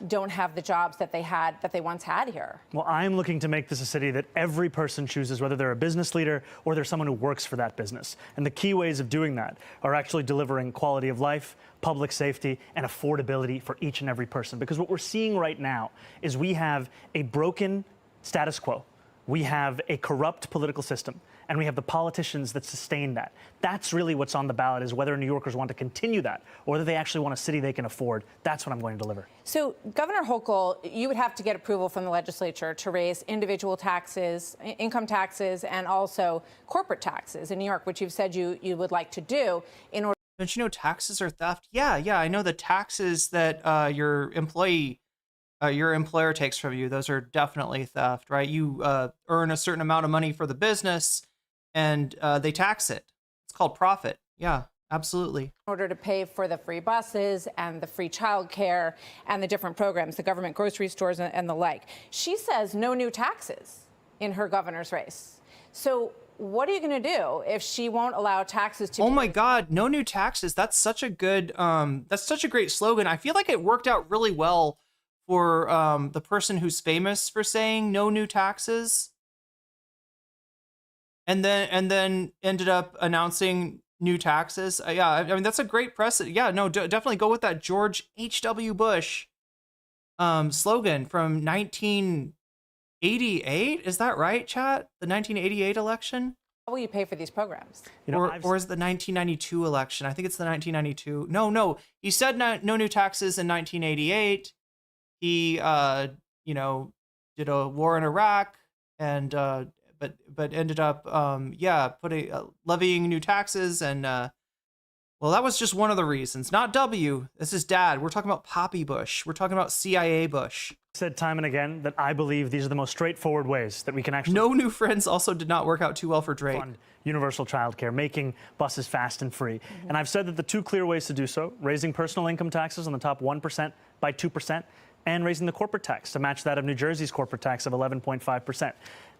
don't have the jobs that they once had here? Well, I'm looking to make this a city that every person chooses, whether they're a business leader or they're someone who works for that business. And the key ways of doing that are actually delivering quality of life, public safety, and affordability for each and every person. Because what we're seeing right now is we have a broken status quo. We have a corrupt political system, and we have the politicians that sustain that. That's really what's on the ballot, is whether New Yorkers want to continue that or whether they actually want a city they can afford. That's what I'm going to deliver. So, Governor Hochul, you would have to get approval from the legislature to raise individual taxes, income taxes, and also corporate taxes in New York, which you've said you would like to do in order. Don't you know taxes are theft? Yeah, I know the taxes that your employer takes from you. Those are definitely theft, right? You earn a certain amount of money for the business, and they tax it. It's called profit. Yeah, absolutely. In order to pay for the free buses and the free childcare and the different programs, the government grocery stores and the like. She says no new taxes in her governor's race. So what are you going to do if she won't allow taxes to? Oh my God, no new taxes. That's such a good. That's such a great slogan. I feel like it worked out really well for the person who's famous for saying no new taxes, and then ended up announcing new taxes. Yeah, I mean that's a great precedent. Yeah, no, definitely go with that George H.W. Bush slogan from 1988. Is that right, chat? The 1988 election? How will you pay for these programs? Or is it the 1992 election? I think it's the 1992. No, he said no new taxes in 1988. He, did a war in Iraq, and but ended up, levying new taxes, and well, that was just one of the reasons. Not W. This is Dad. We're talking about Poppy Bush. We're talking about CIA Bush. Said time and again that I believe these are the most straightforward ways that we can actually. No New Friends also did not work out too well for Drake. Fund universal childcare, making buses fast and free. And I've said that the two clear ways to do so: raising personal income taxes on the top 1% by 2%. And raising the corporate tax to match that of New Jersey's corporate tax of 11.5%.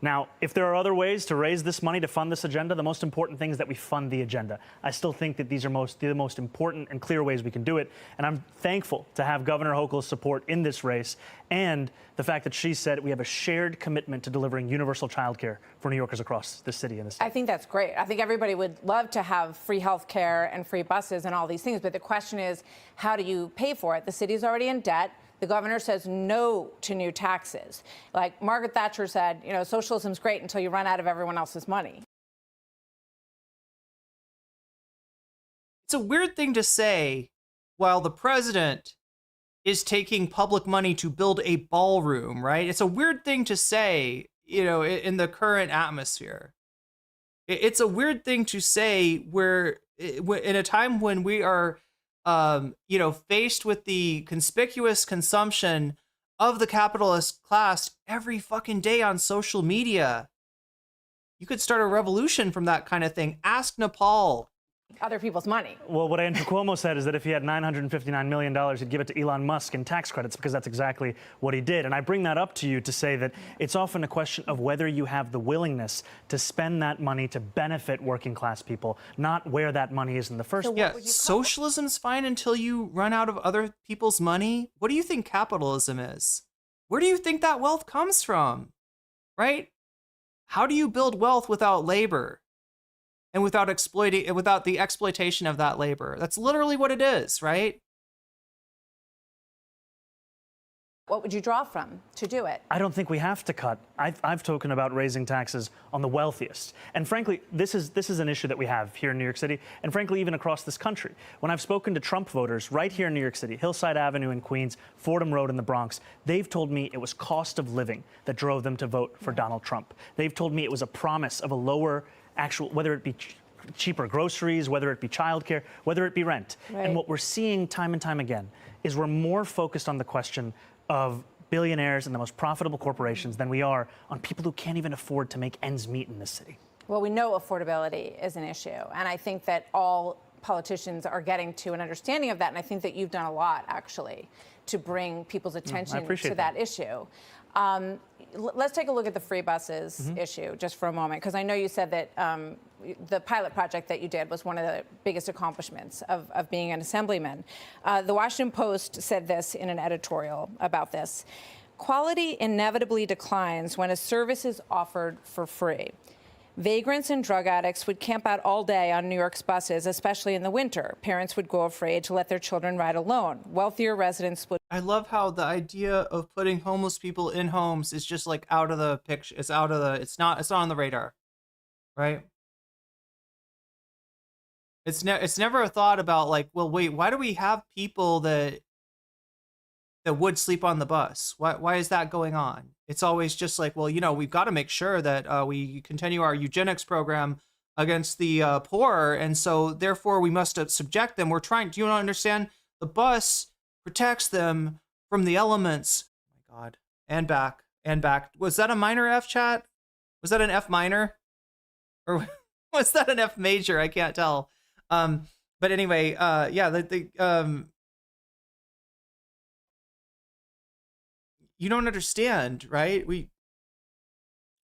Now, if there are other ways to raise this money to fund this agenda, the most important thing is that we fund the agenda. I still think that these are the most important and clear ways we can do it. And I'm thankful to have Governor Hochul's support in this race, and the fact that she said we have a shared commitment to delivering universal childcare for New Yorkers across the city and the state. I think that's great. I think everybody would love to have free health care and free buses and all these things. But the question is, how do you pay for it? The city's already in debt. The governor says no to new taxes. Like Margaret Thatcher said, socialism's great until you run out of everyone else's money. It's a weird thing to say while the president is taking public money to build a ballroom, right? It's a weird thing to say, in the current atmosphere. It's a weird thing to say where in a time when we are faced with the conspicuous consumption of the capitalist class every fucking day on social media. You could start a revolution from that kind of thing. Ask Nepal. Other people's money. Well, what Andrew Cuomo said is that if he had $959 million, he'd give it to Elon Musk in tax credits, because that's exactly what he did. And I bring that up to you to say that it's often a question of whether you have the willingness to spend that money to benefit working class people, not where that money is in the first place. Yeah, socialism's fine until you run out of other people's money. What do you think capitalism is? Where do you think that wealth comes from? Right? How do you build wealth without labor? And without the exploitation of that labor? That's literally what it is, right? What would you draw from to do it? I don't think we have to cut. I've spoken about raising taxes on the wealthiest. And frankly, this is an issue that we have here in New York City, and frankly, even across this country. When I've spoken to Trump voters right here in New York City, Hillside Avenue in Queens, Fordham Road in the Bronx, they've told me it was cost of living that drove them to vote for Donald Trump. They've told me it was a promise of a lower actual, whether it be cheaper groceries, whether it be childcare, whether it be rent. Right. And what we're seeing time and time again is we're more focused on the question of billionaires and the most profitable corporations than we are on people who can't even afford to make ends meet in this city. Well, we know affordability is an issue, and I think that all politicians are getting to an understanding of that, and I think that you've done a lot, actually, to bring people's attention to that issue. Let's take a look at the free buses issue just for a moment, because I know you said that the pilot project that you did was one of the biggest accomplishments of being an assemblyman. The Washington Post said this in an editorial about this. Quality inevitably declines when a service is offered for free. Vagrants and drug addicts would camp out all day on New York's buses, especially in the winter. Parents would go afraid to let their children ride alone. Wealthier residents would. I love how the idea of putting homeless people in homes is just like out of the picture. It's out of the. It's not on the radar, right? It's never a thought about like, well, wait, why do we have people that would sleep on the bus? Why is that going on? It's always just like, well, you know, we've got to make sure that we continue our eugenics program against the poor, and so therefore we must subject them. We're trying. Do you not understand? The bus protects them from the elements. Oh my God, and back and back. Was that a minor F, chat? Was that an F minor, or was that an F major? I can't tell. But anyway, yeah, you don't understand, right?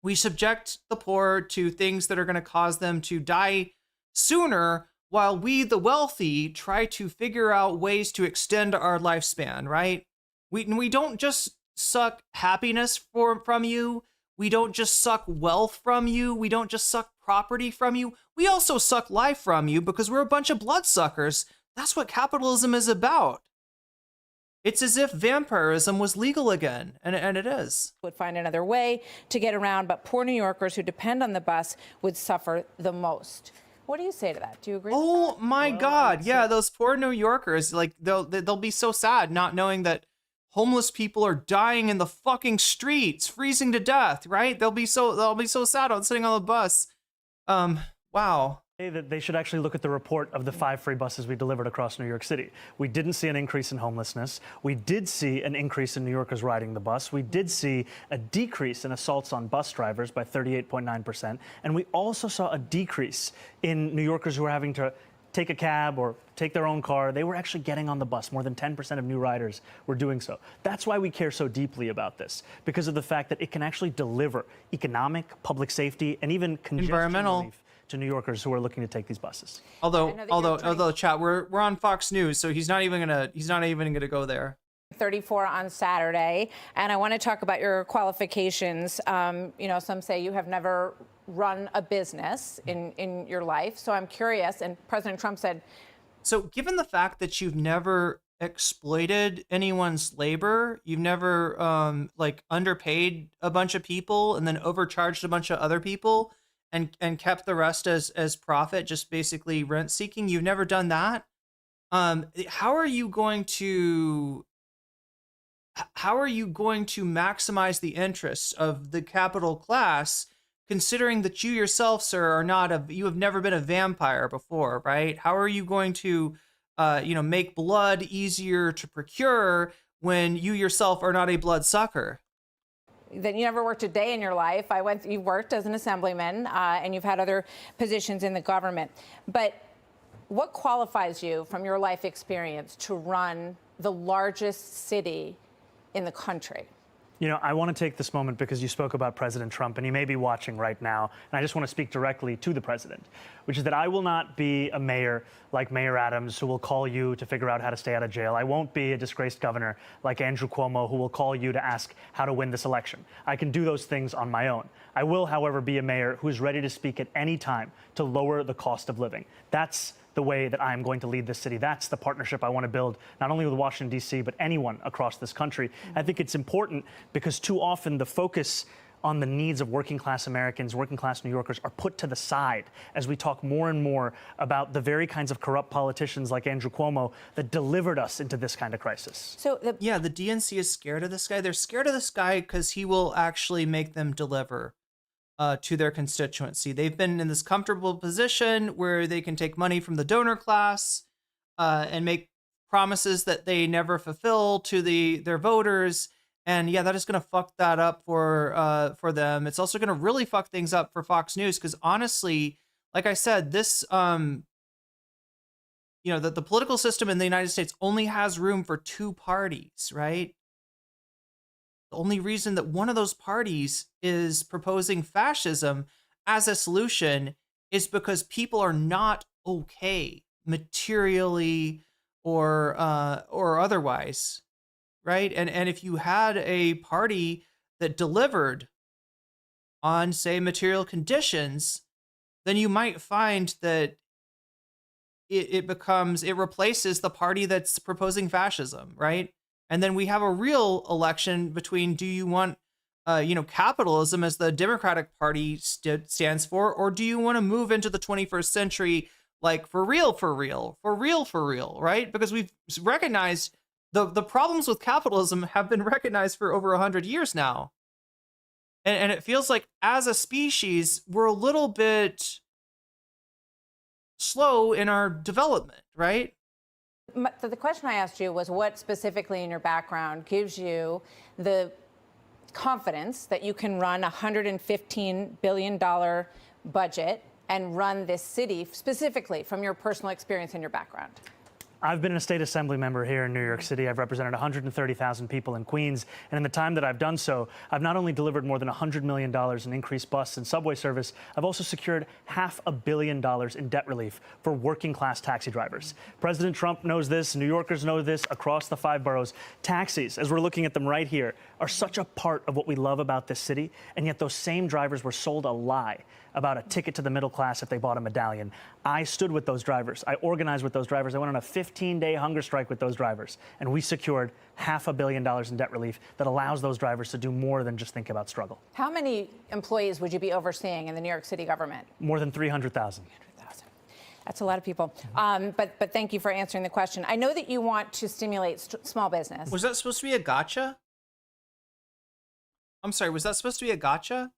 We subject the poor to things that are going to cause them to die sooner, while we, the wealthy, try to figure out ways to extend our lifespan, right? We don't just suck happiness from you. We don't just suck wealth from you. We don't just suck property from you. We also suck life from you because we're a bunch of bloodsuckers. That's what capitalism is about. It's as if vampirism was legal again, and it is. Would find another way to get around, but poor New Yorkers who depend on the bus would suffer the most. What do you say to that? Do you agree? Oh my God, yeah, those poor New Yorkers, like they'll be so sad not knowing that homeless people are dying in the fucking streets, freezing to death, right? They'll be so sad on sitting on the bus. Wow. That they should actually look at the report of the 5 free buses we delivered across New York City. We didn't see an increase in homelessness. We did see an increase in New Yorkers riding the bus. We did see a decrease in assaults on bus drivers by 38.9%. And we also saw a decrease in New Yorkers who were having to take a cab or take their own car. They were actually getting on the bus. More than 10% of new riders were doing so. That's why we care so deeply about this, because of the fact that it can actually deliver economic, public safety, and even congestion environmental relief to New Yorkers who are looking to take these buses. Although chat, we're on Fox News, so he's not even gonna go there. 34 on Saturday, and I want to talk about your qualifications. You know, some say you have never run a business in your life, so I'm curious. And President Trump said, so given the fact that you've never exploited anyone's labor, you've never like underpaid a bunch of people and then overcharged a bunch of other people and kept the rest as profit, just basically rent seeking, you've never done that. How are you going to maximize the interests of the capital class, considering that you yourself, sir, you have never been a vampire before, right? How are you going to make blood easier to procure when you yourself are not a bloodsucker? that you never worked a day in your life. You worked as an assemblyman, and you've had other positions in the government. But what qualifies you from your life experience to run the largest city in the country? You know, I want to take this moment because you spoke about President Trump, and he may be watching right now, and I just want to speak directly to the president, which is that I will not be a mayor like Mayor Adams who will call you to figure out how to stay out of jail. I won't be a disgraced governor like Andrew Cuomo who will call you to ask how to win this election. I can do those things on my own. I will, however, be a mayor who is ready to speak at any time to lower the cost of living. That's the way that I'm going to lead this city. That's the partnership I want to build, not only with Washington, D.C., but anyone across this country. I think it's important because too often the focus on the needs of working class Americans, working class New Yorkers are put to the side as we talk more and more about the very kinds of corrupt politicians like Andrew Cuomo that delivered us into this kind of crisis. So Yeah, the DNC is scared of this guy. They're scared of this guy because he will actually make them deliver to their constituency. They've been in this comfortable position where they can take money from the donor class and make promises that they never fulfill to their voters. And yeah, that is going to fuck that up for them. It's also going to really fuck things up for Fox News because honestly, like I said, this the political system in the United States only has room for two parties, right? The only reason that one of those parties is proposing fascism as a solution is because people are not okay materially or otherwise, right? And if you had a party that delivered on, say, material conditions, then you might find that it replaces the party that's proposing fascism, right? And then we have a real election between, do you want, capitalism as the Democratic Party stands for, or do you want to move into the 21st century, like for real, right? Because we've recognized the problems with capitalism have been recognized for over 100 years now. And it feels like as a species, we're a little bit slow in our development, right? the question I asked you was what specifically in your background gives you the confidence that you can run a $115 billion budget and run this city specifically from your personal experience and your background? I've been a state assembly member here in New York City. I've represented 130,000 people in Queens. And in the time that I've done so, I've not only delivered more than $100 million in increased bus and subway service, I've also secured $500 million in debt relief for working class taxi drivers. President Trump knows this. New Yorkers know this across the 5 boroughs. Taxis, as we're looking at them right here, are such a part of what we love about this city. And yet those same drivers were sold a lie about a ticket to the middle class if they bought a medallion. I stood with those drivers. I organized with those drivers. I went on a 15-day hunger strike with those drivers. And we secured $500 million in debt relief that allows those drivers to do more than just think about struggle. How many employees would you be overseeing in the New York City government? More than 300,000. That's a lot of people. But thank you for answering the question. I know that you want to stimulate small business. Was that supposed to be a gotcha? I'm sorry, was that supposed to be a gotcha?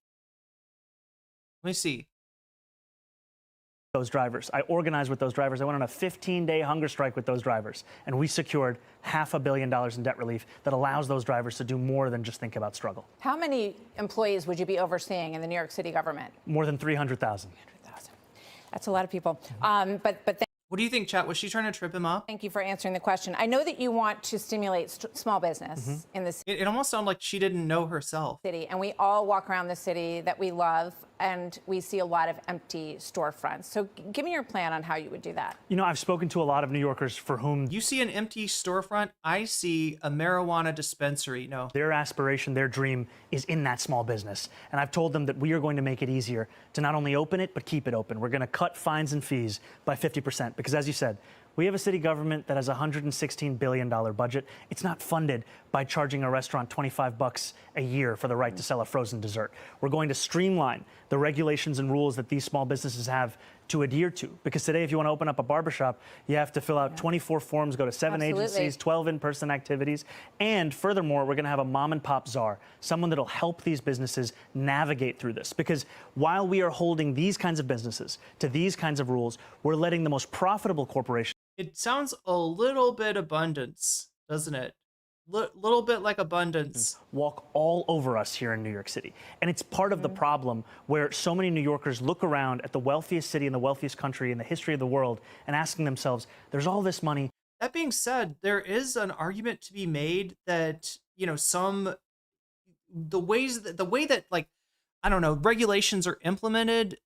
Let me see. Those drivers. I organized with those drivers. I went on a 15-day hunger strike with those drivers. And we secured $500 million in debt relief that allows those drivers to do more than just think about struggle. How many employees would you be overseeing in the New York City government? More than 300,000. That's a lot of people. What do you think, chat? Was she trying to trip him up? Thank you for answering the question. I know that you want to stimulate small business in the It almost sounded like she didn't know herself. city, and we all walk around the city that we love, and we see a lot of empty storefronts. So give me your plan on how you would do that. You know, I've spoken to a lot of New Yorkers for whom You see an empty storefront, I see a marijuana dispensary. No. their aspiration, their dream is in that small business. And I've told them that we are going to make it easier to not only open it, but keep it open. We're going to cut fines and fees by 50%. Because as you said, we have a city government that has a $116 billion budget. It's not funded by charging a restaurant $25 a year for the right to sell a frozen dessert. We're going to streamline the regulations and rules that these small businesses have to adhere to. Because today, if you want to open up a barbershop, you have to fill out 24 forms, go to 7 Absolutely. agencies, 12 in-person activities. And furthermore, we're going to have a mom and pop czar, someone that'll help these businesses navigate through this. Because while we are holding these kinds of businesses to these kinds of rules, we're letting the most profitable corporations. It sounds a little bit abundance, doesn't it? Little bit like abundance. Walk all over us here in New York City. And it's part of the problem where so many New Yorkers look around at the wealthiest city in the wealthiest country in the history of the world and asking themselves, there's all this money. That being said, there is an argument to be made that, you know, the way that like, I don't know, regulations are implemented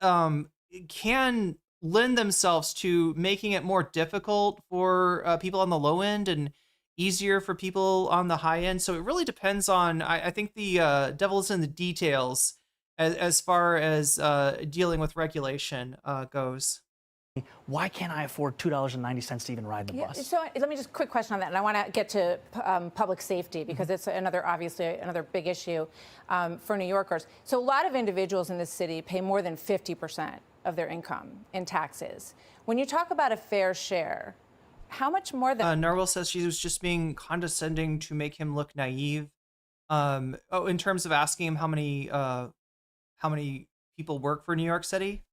can lend themselves to making it more difficult for people on the low end and easier for people on the high end. So it really depends on, I think the devil is in the details as far as dealing with regulation goes. Why can't I afford $2.90 to even ride the bus? So let me just quick question on that, and I want to get to public safety because it's obviously another big issue for New Yorkers. So a lot of individuals in this city pay more than 50% of their income in taxes. When you talk about a fair share, how much more than? Narwhal says she was just being condescending to make him look naive. In terms of asking him how many people work for New York City.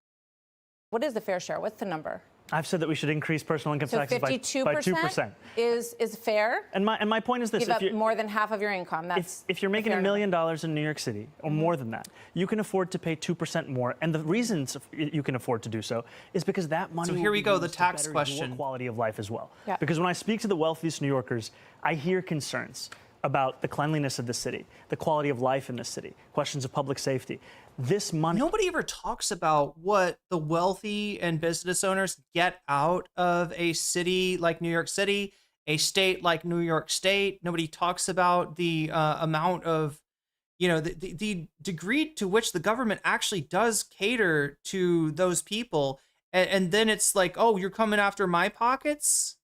What is the fair share? What's the number? I've said that we should increase personal income So taxes by 2%. is fair. And my point is this: Give up more than half of your income. That's if you're making $1 million in New York City or more than that, you can afford to pay 2% more. And the reasons you can afford to do so is because that money. So here we go, the tax better question. Your quality of life as well. Yeah. Because when I speak to the wealthiest New Yorkers, I hear concerns about the cleanliness of the city, the quality of life in the city, questions of public safety. This money. Nobody ever talks about what the wealthy and business owners get out of a city like New York City, a state like New York State. Nobody talks about the amount of, the degree to which the government actually does cater to those people. And then it's like, oh, you're coming after my pockets?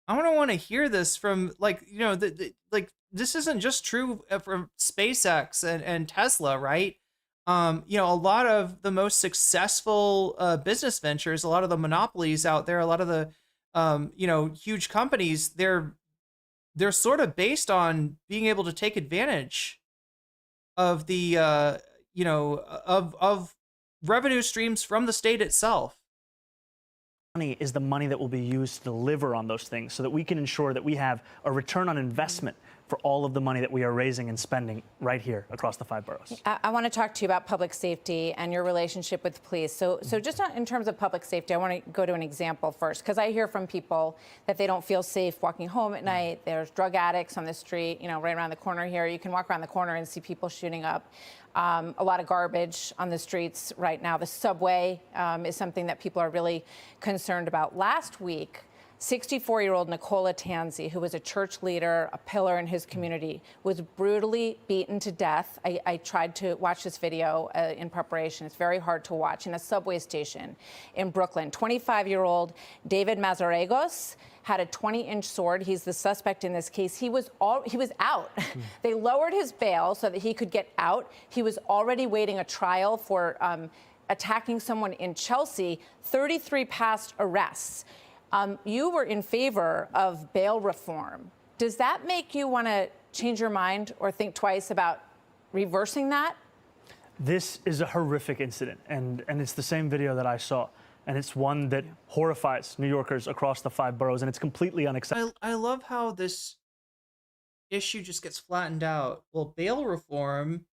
I don't want to hear this from this isn't just true from SpaceX and Tesla, right? A lot of the most successful business ventures, a lot of the monopolies out there, a lot of the huge companies, they're sort of based on being able to take advantage of the of revenue streams from the state itself. Money is the money that will be used to deliver on those things so that we can ensure that we have a return on investment for all of the money that we are raising and spending right here across the 5 boroughs. I want to talk to you about public safety and your relationship with police. So just in terms of public safety, I want to go to an example first, because I hear from people that they don't feel safe walking home at night. There's drug addicts on the street, right around the corner here. You can walk around the corner and see people shooting up. A lot of garbage on the streets right now. The subway is something that people are really concerned about. Last week, 64-year-old Nicola Tanzi, who was a church leader, a pillar in his community, was brutally beaten to death. I tried to watch this video in preparation. It's very hard to watch in a subway station in Brooklyn. 25-year-old David Mazarregos had a 20-inch sword. He's the suspect in this case. He was out. They lowered his bail so that he could get out. He was already waiting a trial for attacking someone in Chelsea. 33 past arrests. You were in favor of bail reform. Does that make you want to change your mind or think twice about reversing that? This is a horrific incident, and it's the same video that I saw. And it's one that horrifies New Yorkers across the 5 boroughs, and it's completely unacceptable. I love how this issue just gets flattened out. Well, bail reform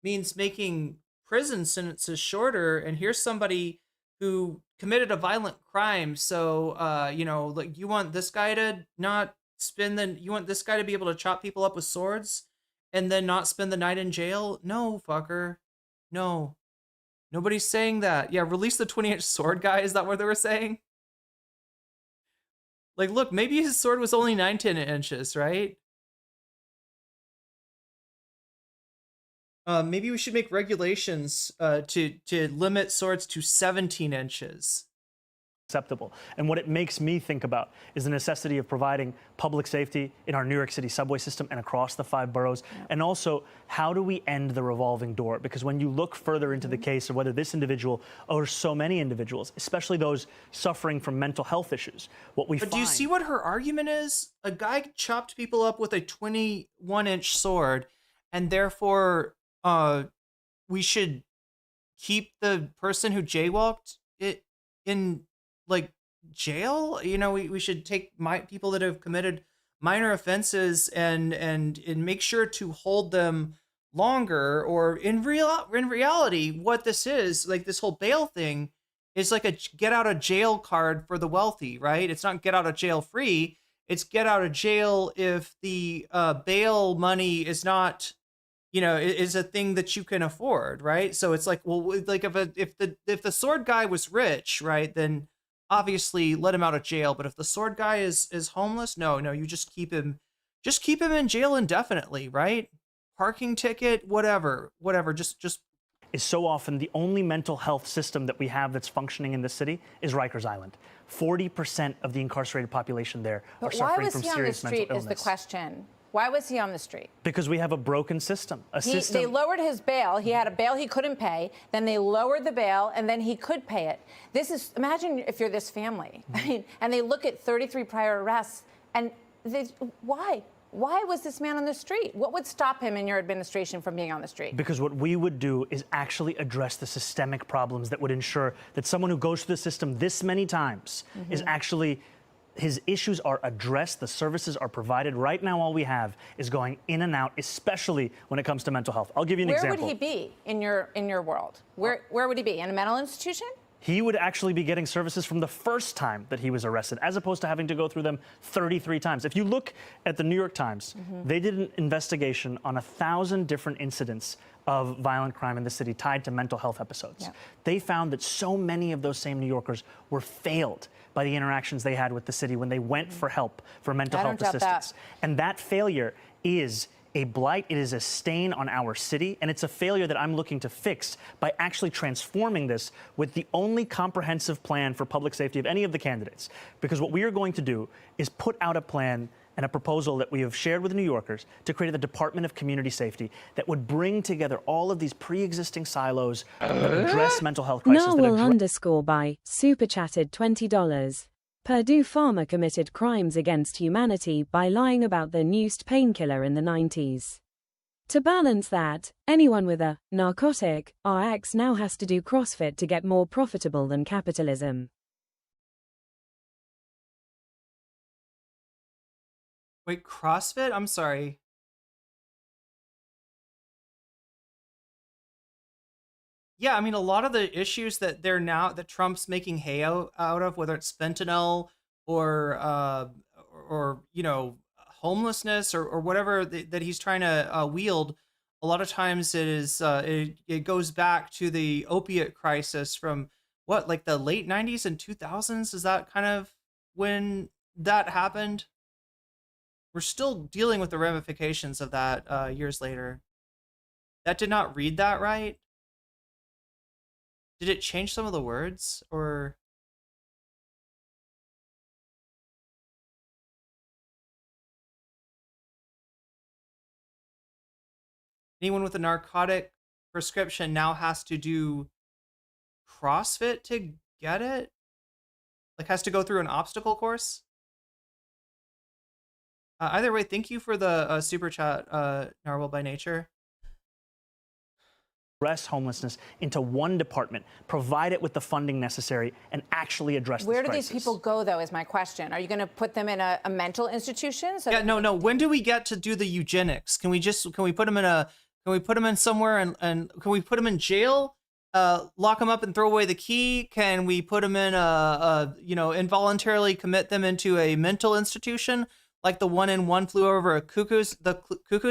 means making prison sentences shorter, and here's somebody who committed a violent crime. So, you want this guy to not you want this guy to be able to chop people up with swords and then not spend the night in jail? No, fucker. No. Nobody's saying that. Yeah, release the 20-inch sword guy. Is that what they were saying? Like, look, maybe his sword was only 10 inches, right? Maybe we should make regulations to limit swords to 17 inches. Acceptable. And what it makes me think about is the necessity of providing public safety in our New York City subway system and across the 5 boroughs. And also, how do we end the revolving door? Because when you look further into the case of whether this individual or so many individuals, especially those suffering from mental health issues, what we find... Do you see what her argument is? A guy chopped people up with a 21-inch sword, and therefore we should keep the person who jaywalked in jail. We should take people that have committed minor offenses and make sure to hold them longer. Or in reality, what this is, like this whole bail thing, is like a get out of jail card for the wealthy, right? It's not get out of jail free. It's get out of jail if the bail money is not, is a thing that you can afford, right? So it's like, well, like if the sword guy was rich, right, then obviously let him out of jail. But if the sword guy is homeless, no, you just keep him in jail indefinitely, right? Parking ticket, whatever, just is so often the only mental health system that we have that's functioning in the city is Rikers Island. 40% of the incarcerated population there are suffering from serious mental illness. Why was he on the street is the question. Why was he on the street? Because we have a broken system. They lowered his bail. He had a bail he couldn't pay. Then they lowered the bail, and then he could pay it. Imagine if you're this family, and they look at 33 prior arrests, and why? Why was this man on the street? What would stop him in your administration from being on the street? Because what we would do is actually address the systemic problems that would ensure that someone who goes through the system this many times is actually, his issues are addressed, the services are provided. Right now, all we have is going in and out, especially when it comes to mental health. I'll give you an example. Where would he be in your world? Where would he be? In a mental institution? He would actually be getting services from the first time that he was arrested, as opposed to having to go through them 33 times. If you look at the New York Times, they did an investigation on 1,000 different incidents of violent crime in the city tied to mental health episodes. Yeah. They found that so many of those same New Yorkers were failed by the interactions they had with the city when they went for help, for mental health assistance. And that failure is a blight, it is a stain on our city, and it's a failure that I'm looking to fix by actually transforming this with the only comprehensive plan for public safety of any of the candidates. Because what we are going to do is put out a plan and a proposal that we have shared with New Yorkers to create the Department of Community Safety that would bring together all of these pre-existing silos that address mental health crisis. Narwhal_by super chatted $20. Purdue farmer committed crimes against humanity by lying about the noosed painkiller in the 90s. To balance that, anyone with a narcotic RX now has to do CrossFit to get more profitable than capitalism. Wait, CrossFit? I'm sorry. Yeah, I mean, a lot of the issues that Trump's making hay out of, whether it's fentanyl or you know, homelessness or whatever that he's trying to wield, a lot of times it goes back to the opiate crisis from what, like the late 90s and 2000s? Is that kind of when that happened? We're still dealing with the ramifications of that years later. That did not read that right. Did it change some of the words, or? Anyone with a narcotic prescription now has to do CrossFit to get it? Like, has to go through an obstacle course? Either way, thank you for the super chat, Narwhal by Nature. Address homelessness into one department, provide it with the funding necessary, and actually address this crisis. Where do these people go, though, is my question. Are you going to put them in a mental institution? So yeah, no. When do we get to do the eugenics? Can we put them in somewhere and can we put them in jail? Lock them up and throw away the key? Can we put them in involuntarily commit them into a mental institution? Like the One Flew Over a Cuckoo's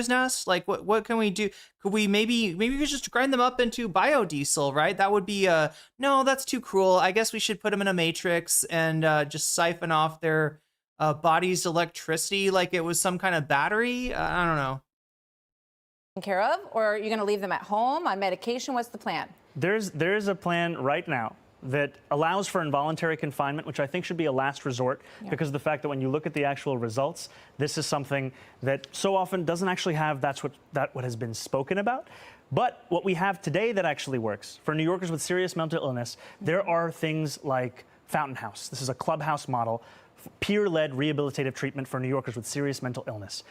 Nest? Like, what can we do? Could we maybe we could just grind them up into biodiesel, right? That would be no, that's too cruel. I guess we should put them in a matrix and just siphon off their body's electricity like it was some kind of battery. I don't know. Care of, or are you going to leave them at home on medication? What's the plan? There's a plan right now that allows for involuntary confinement, which I think should be a last resort, because of the fact that when you look at the actual results, this is something that so often doesn't actually have what has been spoken about. But what we have today that actually works for New Yorkers with serious mental illness, there are things like Fountain House. This is a clubhouse model, peer-led rehabilitative treatment for New Yorkers with serious mental illness.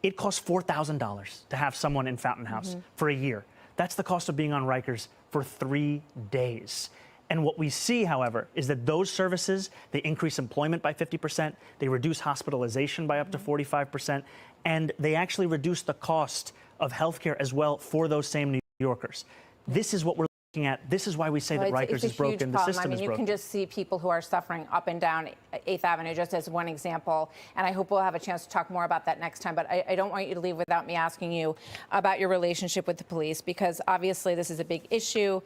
It costs $4,000 to have someone in Fountain House for a year. That's the cost of being on Rikers for 3 days. And what we see, however, is that those services, they increase employment by 50%, they reduce hospitalization by up to 45%, and they actually reduce the cost of healthcare as well for those same New Yorkers. This is what we're looking at. This is why we say that Rikers is broken, the system is broken. You can just see people who are suffering up and down 8th Avenue, just as one example. And I hope we'll have a chance to talk more about that next time. But I don't want you to leave without me asking you about your relationship with the police, because obviously this is a big issue.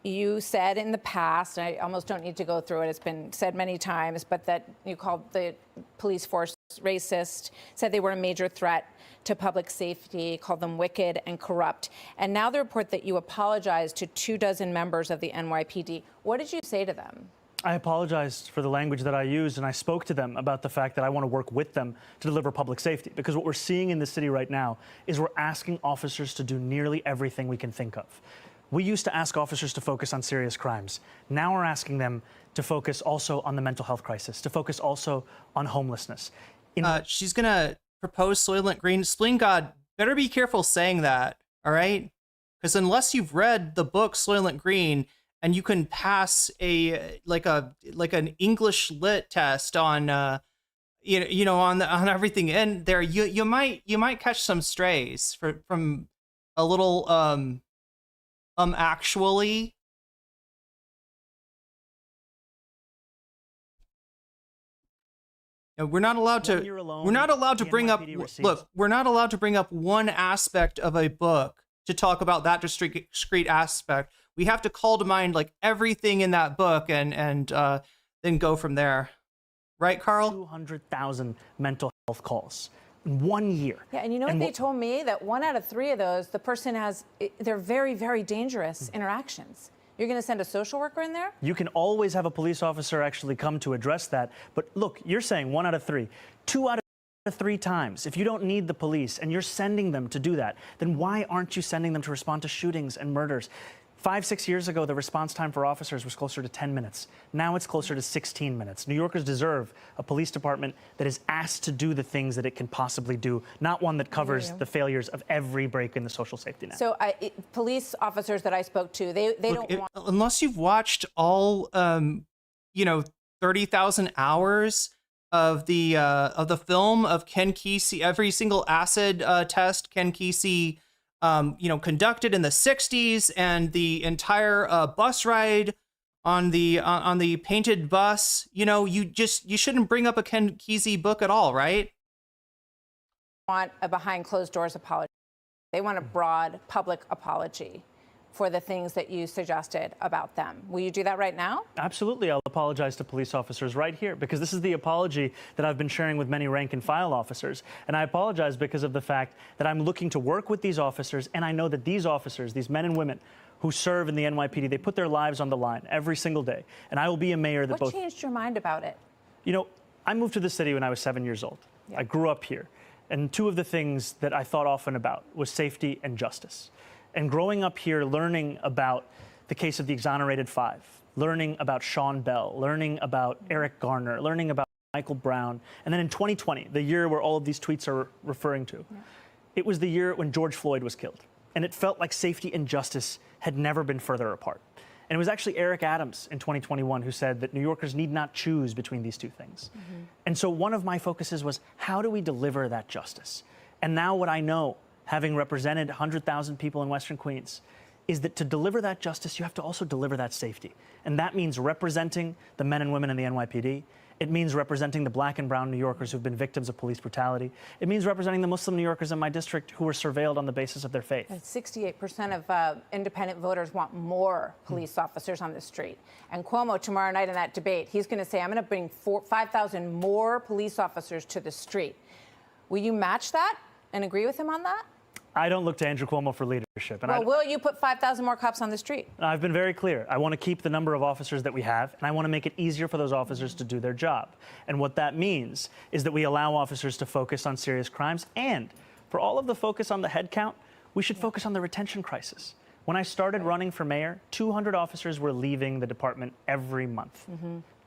You said in the past, and I almost don't need to go through it, it's been said many times, but that you called the police force racist, said they were a major threat to public safety, called them wicked and corrupt. And now the report that you apologized to 24 members of the NYPD. What did you say to them? I apologized for the language that I used, and I spoke to them about the fact that I want to work with them to deliver public safety. Because what we're seeing in the city right now is we're asking officers to do nearly everything we can think of. We used to ask officers to focus on serious crimes. Now we're asking them to focus also on the mental health crisis, to focus also on homelessness. She's going to propose Soylent Green. Spleen God, better be careful saying that, all right? Because unless you've read the book Soylent Green, and you can pass an English lit test on on everything in there, you might catch some strays from a little actually. We're not allowed to bring up we're not allowed to bring up one aspect of a book to talk about that discrete aspect. We have to call to mind like everything in that book and then go from there. Right, Carl? 200,000 mental health calls in 1 year. Yeah, and you know what they told me? That 1 out of 3 of those, the person they're very, very dangerous interactions. You're going to send a social worker in there? You can always have a police officer actually come to address that. But look, you're saying 1 out of 3. 2 out of 3 times. If you don't need the police and you're sending them to do that, then why aren't you sending them to respond to shootings and murders? 5-6 years ago, the response time for officers was closer to 10 minutes. Now it's closer to 16 minutes. New Yorkers deserve a police department that is asked to do the things that it can possibly do, not one that covers the failures of every break in the social safety net. So police officers that I spoke to, they don't want... Unless you've watched all, 30,000 hours of the film of Ken Kesey, every single acid test Ken Kesey conducted in the 60s, and the entire bus ride on the painted bus, you shouldn't bring up a Ken Kesey book at all, right? Want a behind closed doors apology. They want a broad public apology for the things that you suggested about them. Will you do that right now? Absolutely. I'll apologize to police officers right here, because this is the apology that I've been sharing with many rank and file officers. And I apologize because of the fact that I'm looking to work with these officers, and I know that these officers, these men and women who serve in the NYPD, they put their lives on the line every single day. And I will be a mayor that What changed your mind about it? I moved to the city when I was 7 years old. Yeah. I grew up here. And 2 of the things that I thought often about was safety and justice. And growing up here, learning about the case of the exonerated 5, learning about Sean Bell, learning about Eric Garner, learning about Michael Brown, and then in 2020, the year where all of these tweets are referring to, it was the year when George Floyd was killed. And it felt like safety and justice had never been further apart. And it was actually Eric Adams in 2021 who said that New Yorkers need not choose between these 2 things. And so one of my focuses was, how do we deliver that justice? And now what I know, having represented 100,000 people in Western Queens, is that to deliver that justice, you have to also deliver that safety. And that means representing the men and women in the NYPD. It means representing the black and brown New Yorkers who've been victims of police brutality. It means representing the Muslim New Yorkers in my district who were surveilled on the basis of their faith. 68% of independent voters want more police officers on the street. And Cuomo, tomorrow night in that debate, he's going to say, I'm going to bring 5,000 more police officers to the street. Will you match that and agree with him on that? I don't look to Andrew Cuomo for leadership. And will you put 5,000 more cops on the street? I've been very clear. I want to keep the number of officers that we have, and I want to make it easier for those officers to do their job. And what that means is that we allow officers to focus on serious crimes, and for all of the focus on the head count, we should focus on the retention crisis. When I started running for mayor, 200 officers were leaving the department every month.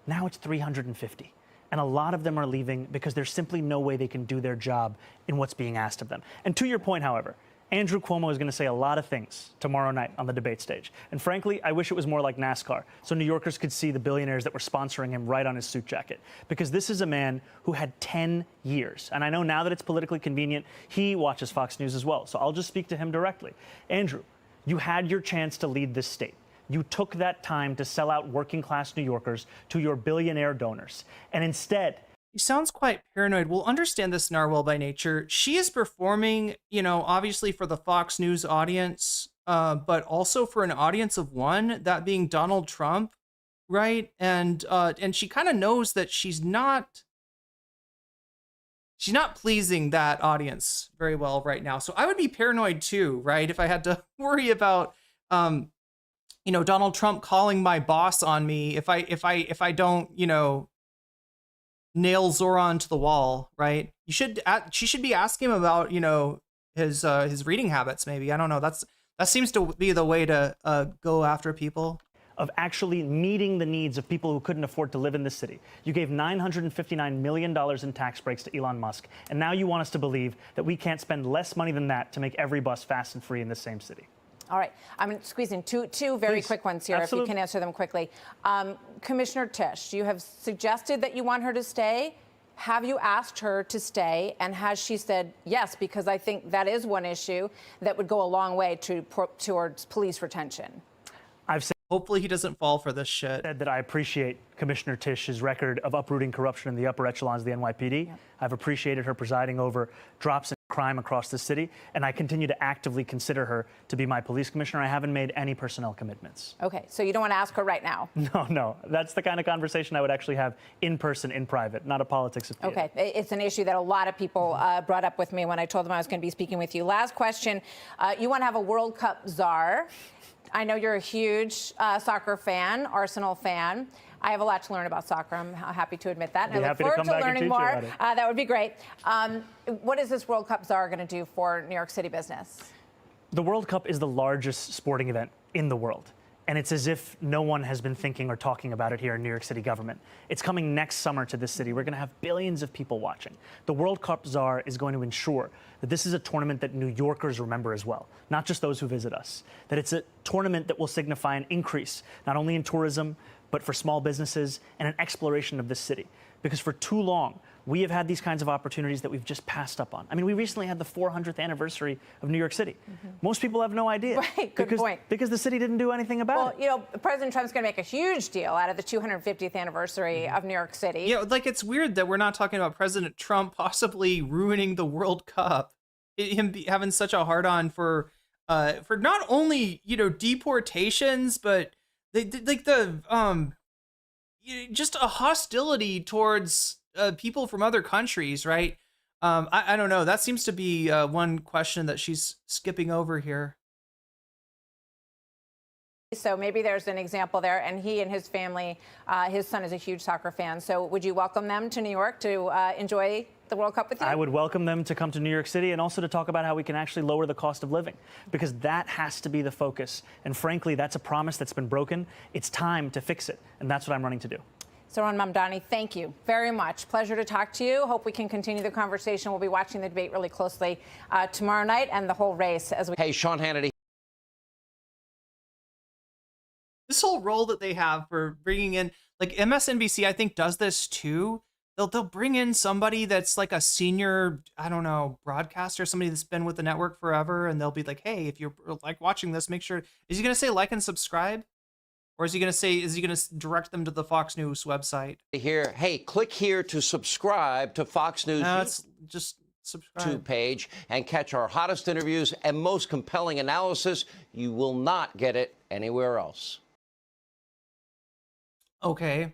Now it's 350. And a lot of them are leaving because there's simply no way they can do their job in what's being asked of them. And to your point, however, Andrew Cuomo is going to say a lot of things tomorrow night on the debate stage. And frankly, I wish it was more like NASCAR, so New Yorkers could see the billionaires that were sponsoring him right on his suit jacket. Because this is a man who had 10 years. And I know now that it's politically convenient, he watches Fox News as well. So I'll just speak to him directly. Andrew, you had your chance to lead this state. You took that time to sell out working-class New Yorkers to your billionaire donors. And instead... He sounds quite paranoid. We'll understand this narwhal by nature. She is performing, obviously for the Fox News audience, but also for an audience of one, that being Donald Trump, right? And she kind of knows that she's not she's not pleasing that audience very well right now. So I would be paranoid too, right? If I had to worry about, Donald Trump calling my boss on me if I don't, nail Zohran to the wall, right? She should be asking him about, his reading habits. Maybe, I don't know. That seems to be the way to go after people. Of actually meeting the needs of people who couldn't afford to live in this city. You gave $959 million in tax breaks to Elon Musk, and now you want us to believe that we can't spend less money than that to make every bus fast and free in the same city. All right, I'm going to squeeze in two very Please. quick ones here, Absolutely. if you can answer them quickly. Commissioner Tisch, you have suggested that you want her to stay. Have you asked her to stay, and has she said yes? Because I think that is one issue that would go a long way towards police retention. I've Hopefully he doesn't fall for this shit. said that I appreciate Commissioner Tisch's record of uprooting corruption in the upper echelons of the NYPD. Yep. I've appreciated her presiding over drops in crime across the city, and I continue to actively consider her to be my police commissioner. I haven't made any personnel commitments. Okay, so you don't want to ask her right now? No. That's the kind of conversation I would actually have in person, in private, not a politics of theater. Okay, it's an issue that a lot of people brought up with me when I told them I was going to be speaking with you. Last question, you want to have a World Cup czar. I know you're a huge soccer fan, Arsenal fan. I have a lot to learn about soccer. I'm happy to admit that. And I look forward to learning more. That would be great. What is this World Cup czar going to do for New York City business? The World Cup is the largest sporting event in the world. And it's as if no one has been thinking or talking about it here in New York City government. It's coming next summer to this city. We're going to have billions of people watching. The World Cup czar is going to ensure that this is a tournament that New Yorkers remember as well, not just those who visit us. That it's a tournament that will signify an increase, not only in tourism, but for small businesses and an exploration of this city. Because for too long, we have had these kinds of opportunities that we've just passed up on. I mean, we recently had the 400th anniversary of New York City. Most people have no idea. Right, good point. Because the city didn't do anything about it. Well, President Trump's going to make a huge deal out of the 250th anniversary of New York City. It's weird that we're not talking about President Trump possibly ruining the World Cup. Him having such a hard-on for not only, deportations, but just a hostility towards people from other countries, right? I don't know. That seems to be one question that she's skipping over here. So maybe there's an example there. And he and his family, his son is a huge soccer fan. So would you welcome them to New York to enjoy the World Cup with you? I would welcome them to come to New York City and also to talk about how we can actually lower the cost of living, because that has to be the focus. And frankly, that's a promise that's been broken. It's time to fix it. And that's what I'm running to do. Zohran Mamdani, thank you very much. Pleasure to talk to you. Hope we can continue the conversation. We'll be watching the debate really closely tomorrow night and the whole race as we. Hey, Sean Hannity. This whole role that they have for bringing in, like MSNBC, I think does this too. They'll bring in somebody that's like a senior, I don't know, broadcaster, somebody that's been with the network forever, and they'll be like, hey, if you're like watching this, make sure. Is he going to say like and subscribe? Or is he going to direct them to the Fox News website? Here, hey, click here to subscribe to Fox News. No, it's just subscribe. YouTube page and catch our hottest interviews and most compelling analysis. You will not get it anywhere else. Okay.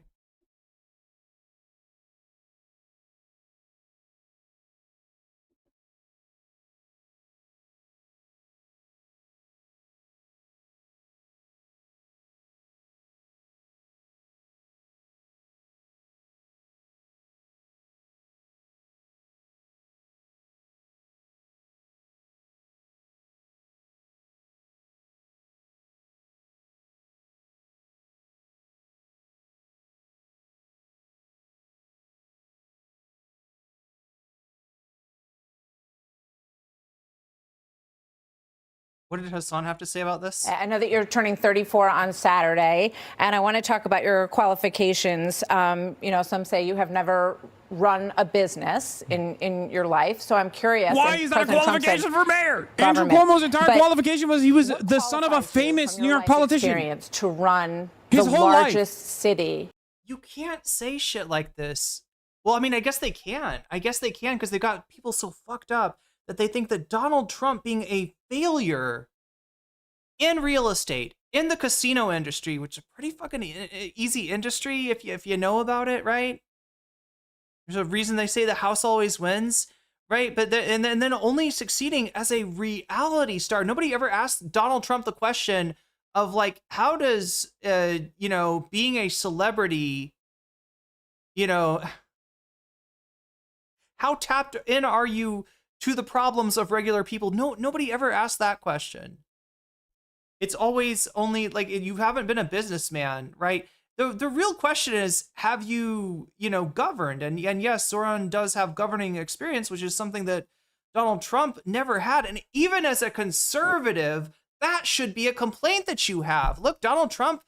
What did Hassan have to say about this? I know that you're turning 34 on Saturday, and I want to talk about your qualifications. Some say you have never run a business in your life, so I'm curious. Why is that a qualification for mayor? Andrew Cuomo's entire qualification was he was the son of a famous New York politician. Experience to run His the whole largest life. city. You can't say shit like this. Well, I mean, I guess they can. Because they got people so fucked up that they think that Donald Trump being a failure in real estate, in the casino industry, which is a pretty fucking easy industry if you know about it, right? There's a reason they say the House always wins, right? But and then only succeeding as a reality star. Nobody ever asked Donald Trump the question of like, how does being a celebrity, how tapped in are you to the problems of regular people? Nobody ever asked that question. It's always only like, you haven't been a businessman, right? The real question is, have you, governed? And yes, Zohran does have governing experience, which is something that Donald Trump never had. And even as a conservative, that should be a complaint that you have. Look, Donald Trump,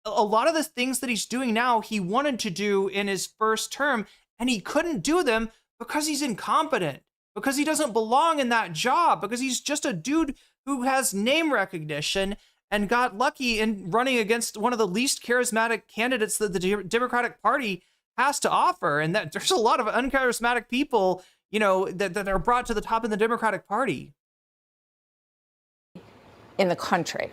a lot of the things that he's doing now, he wanted to do in his first term, and he couldn't do them because he's incompetent, because he doesn't belong in that job, because he's just a dude who has name recognition and got lucky in running against one of the least charismatic candidates that the Democratic Party has to offer. And that there's a lot of uncharismatic people, that are brought to the top in the Democratic Party. In the country.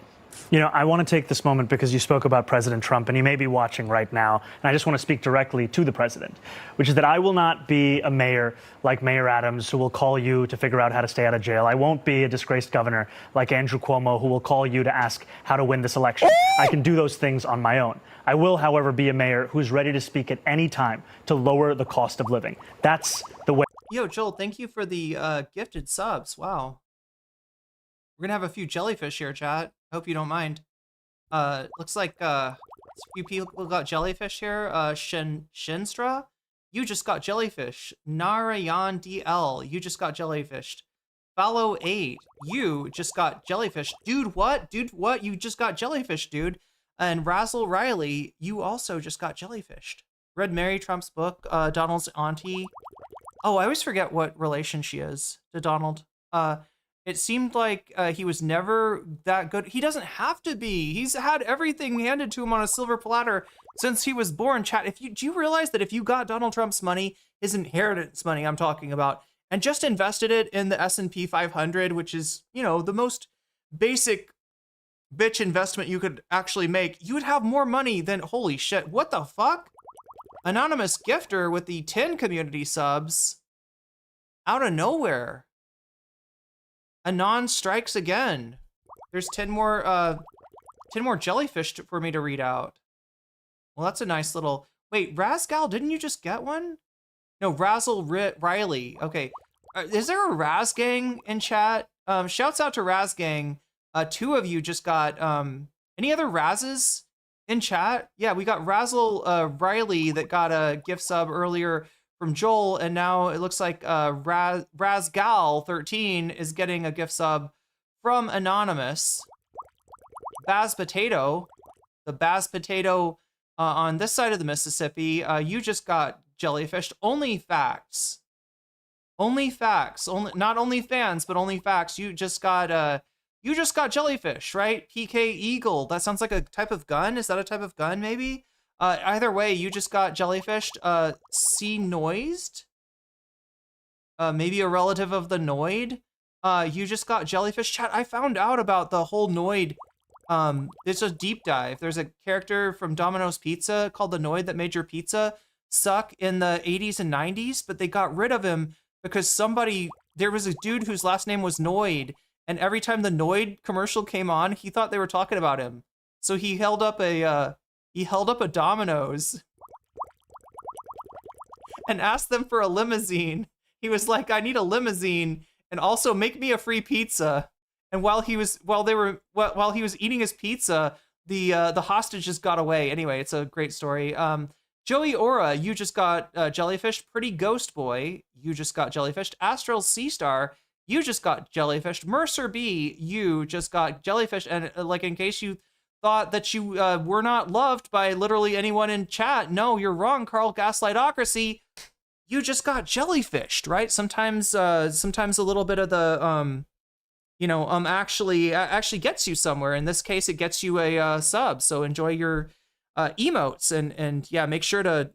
I want to take this moment because you spoke about President Trump, and he may be watching right now, and I just want to speak directly to the president, which is that I will not be a mayor like Mayor Adams who will call you to figure out how to stay out of jail. I won't be a disgraced governor like Andrew Cuomo who will call you to ask how to win this election. I can do those things on my own. I will, however, be a mayor who's ready to speak at any time to lower the cost of living. That's the way. Yo, Joel, thank you for the gifted subs. Wow. We're going to have a few jellyfish here, chat. Hope you don't mind. Looks like a few people got jellyfish here. Shinstra, you just got jellyfish. Narayan DL, you just got jellyfished. Follow 8, you just got jellyfish. Dude, what? Dude, what? You just got jellyfish, dude. And Razzle Riley, you also just got jellyfished. Read Mary Trump's book, Donald's auntie. Oh, I always forget what relation she is to Donald. It seemed like he was never that good. He doesn't have to be. He's had everything handed to him on a silver platter since he was born. Chat, do you realize that if you got Donald Trump's money, his inheritance money I'm talking about, and just invested it in the S&P 500, which is, the most basic bitch investment you could actually make, you would have more money than, holy shit, what the fuck? Anonymous gifter with the 10 community subs out of nowhere. Anon strikes again. There's 10 more jellyfish for me to read out. Well, that's a nice little. Wait, Razgal, didn't you just get one? No, Razzle Riley. Okay, is there a Raz Gang in chat? Shouts out to Raz Gang. 2 of you just got. Any other Razes in chat? Yeah, we got Razzle Riley that got a gift sub earlier from Joel, and now it looks like Razgal13 is getting a gift sub from Anonymous. Baz Potato, the Baz Potato on this side of the Mississippi, you just got jellyfished. Only facts. Only facts. Not only fans, but only facts. You just got jellyfish, right? PK Eagle. That sounds like a type of gun. Is that a type of gun, maybe? Either way, you just got jellyfished. C Noised, maybe a relative of the Noid. You just got jellyfish. Chat, I found out about the whole Noid. It's a deep dive. There's a character from Domino's Pizza called the Noid that made your pizza suck in the 80s and 90s, but they got rid of him because there was a dude whose last name was Noid, and every time the Noid commercial came on, he thought they were talking about him. So he held up a Domino's and asked them for a limousine. He was like, I need a limousine and also make me a free pizza. And while he was eating his pizza, the hostage just got away. Anyway, it's a great story. Joey Aura, you just got jellyfished. Pretty Ghost Boy, you just got jellyfished. Astral Sea Star, you just got jellyfished. Mercer B, you just got jellyfished. And like, in case you thought that you were not loved by literally anyone in chat, no, you're wrong, Carl Gaslightocracy. You just got jellyfished, right? Sometimes a little bit of the actually gets you somewhere. In this case, it gets you a sub. So enjoy your emotes and yeah, make sure to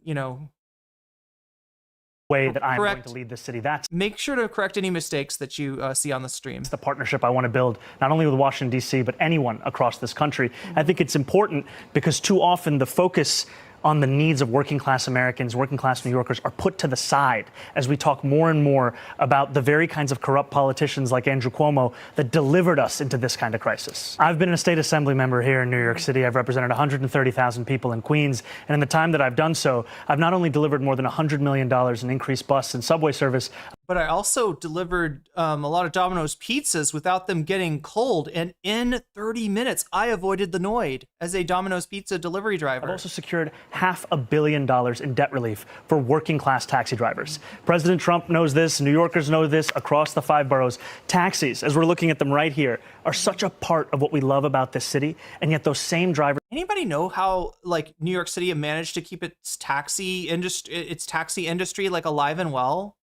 way that I'm going to lead this city. Make sure to correct any mistakes that you see on the stream. It's the partnership I want to build, not only with Washington, D.C., but anyone across this country. I think it's important because too often the focus on the needs of working class Americans, working class New Yorkers are put to the side as we talk more and more about the very kinds of corrupt politicians like Andrew Cuomo that delivered us into this kind of crisis. I've been a state assembly member here in New York City. I've represented 130,000 people in Queens. And in the time that I've done so, I've not only delivered more than $100 million in increased bus and subway service, but I also delivered a lot of Domino's pizzas without them getting cold. And in 30 minutes, I avoided the Noid as a Domino's pizza delivery driver. I've also secured $500 million in debt relief for working class taxi drivers. President Trump knows this. New Yorkers know this across the 5 boroughs. Taxis, as we're looking at them right here, are such a part of what we love about this city. And yet those same drivers. Anybody know how like New York City managed to keep its taxi industry like alive and well?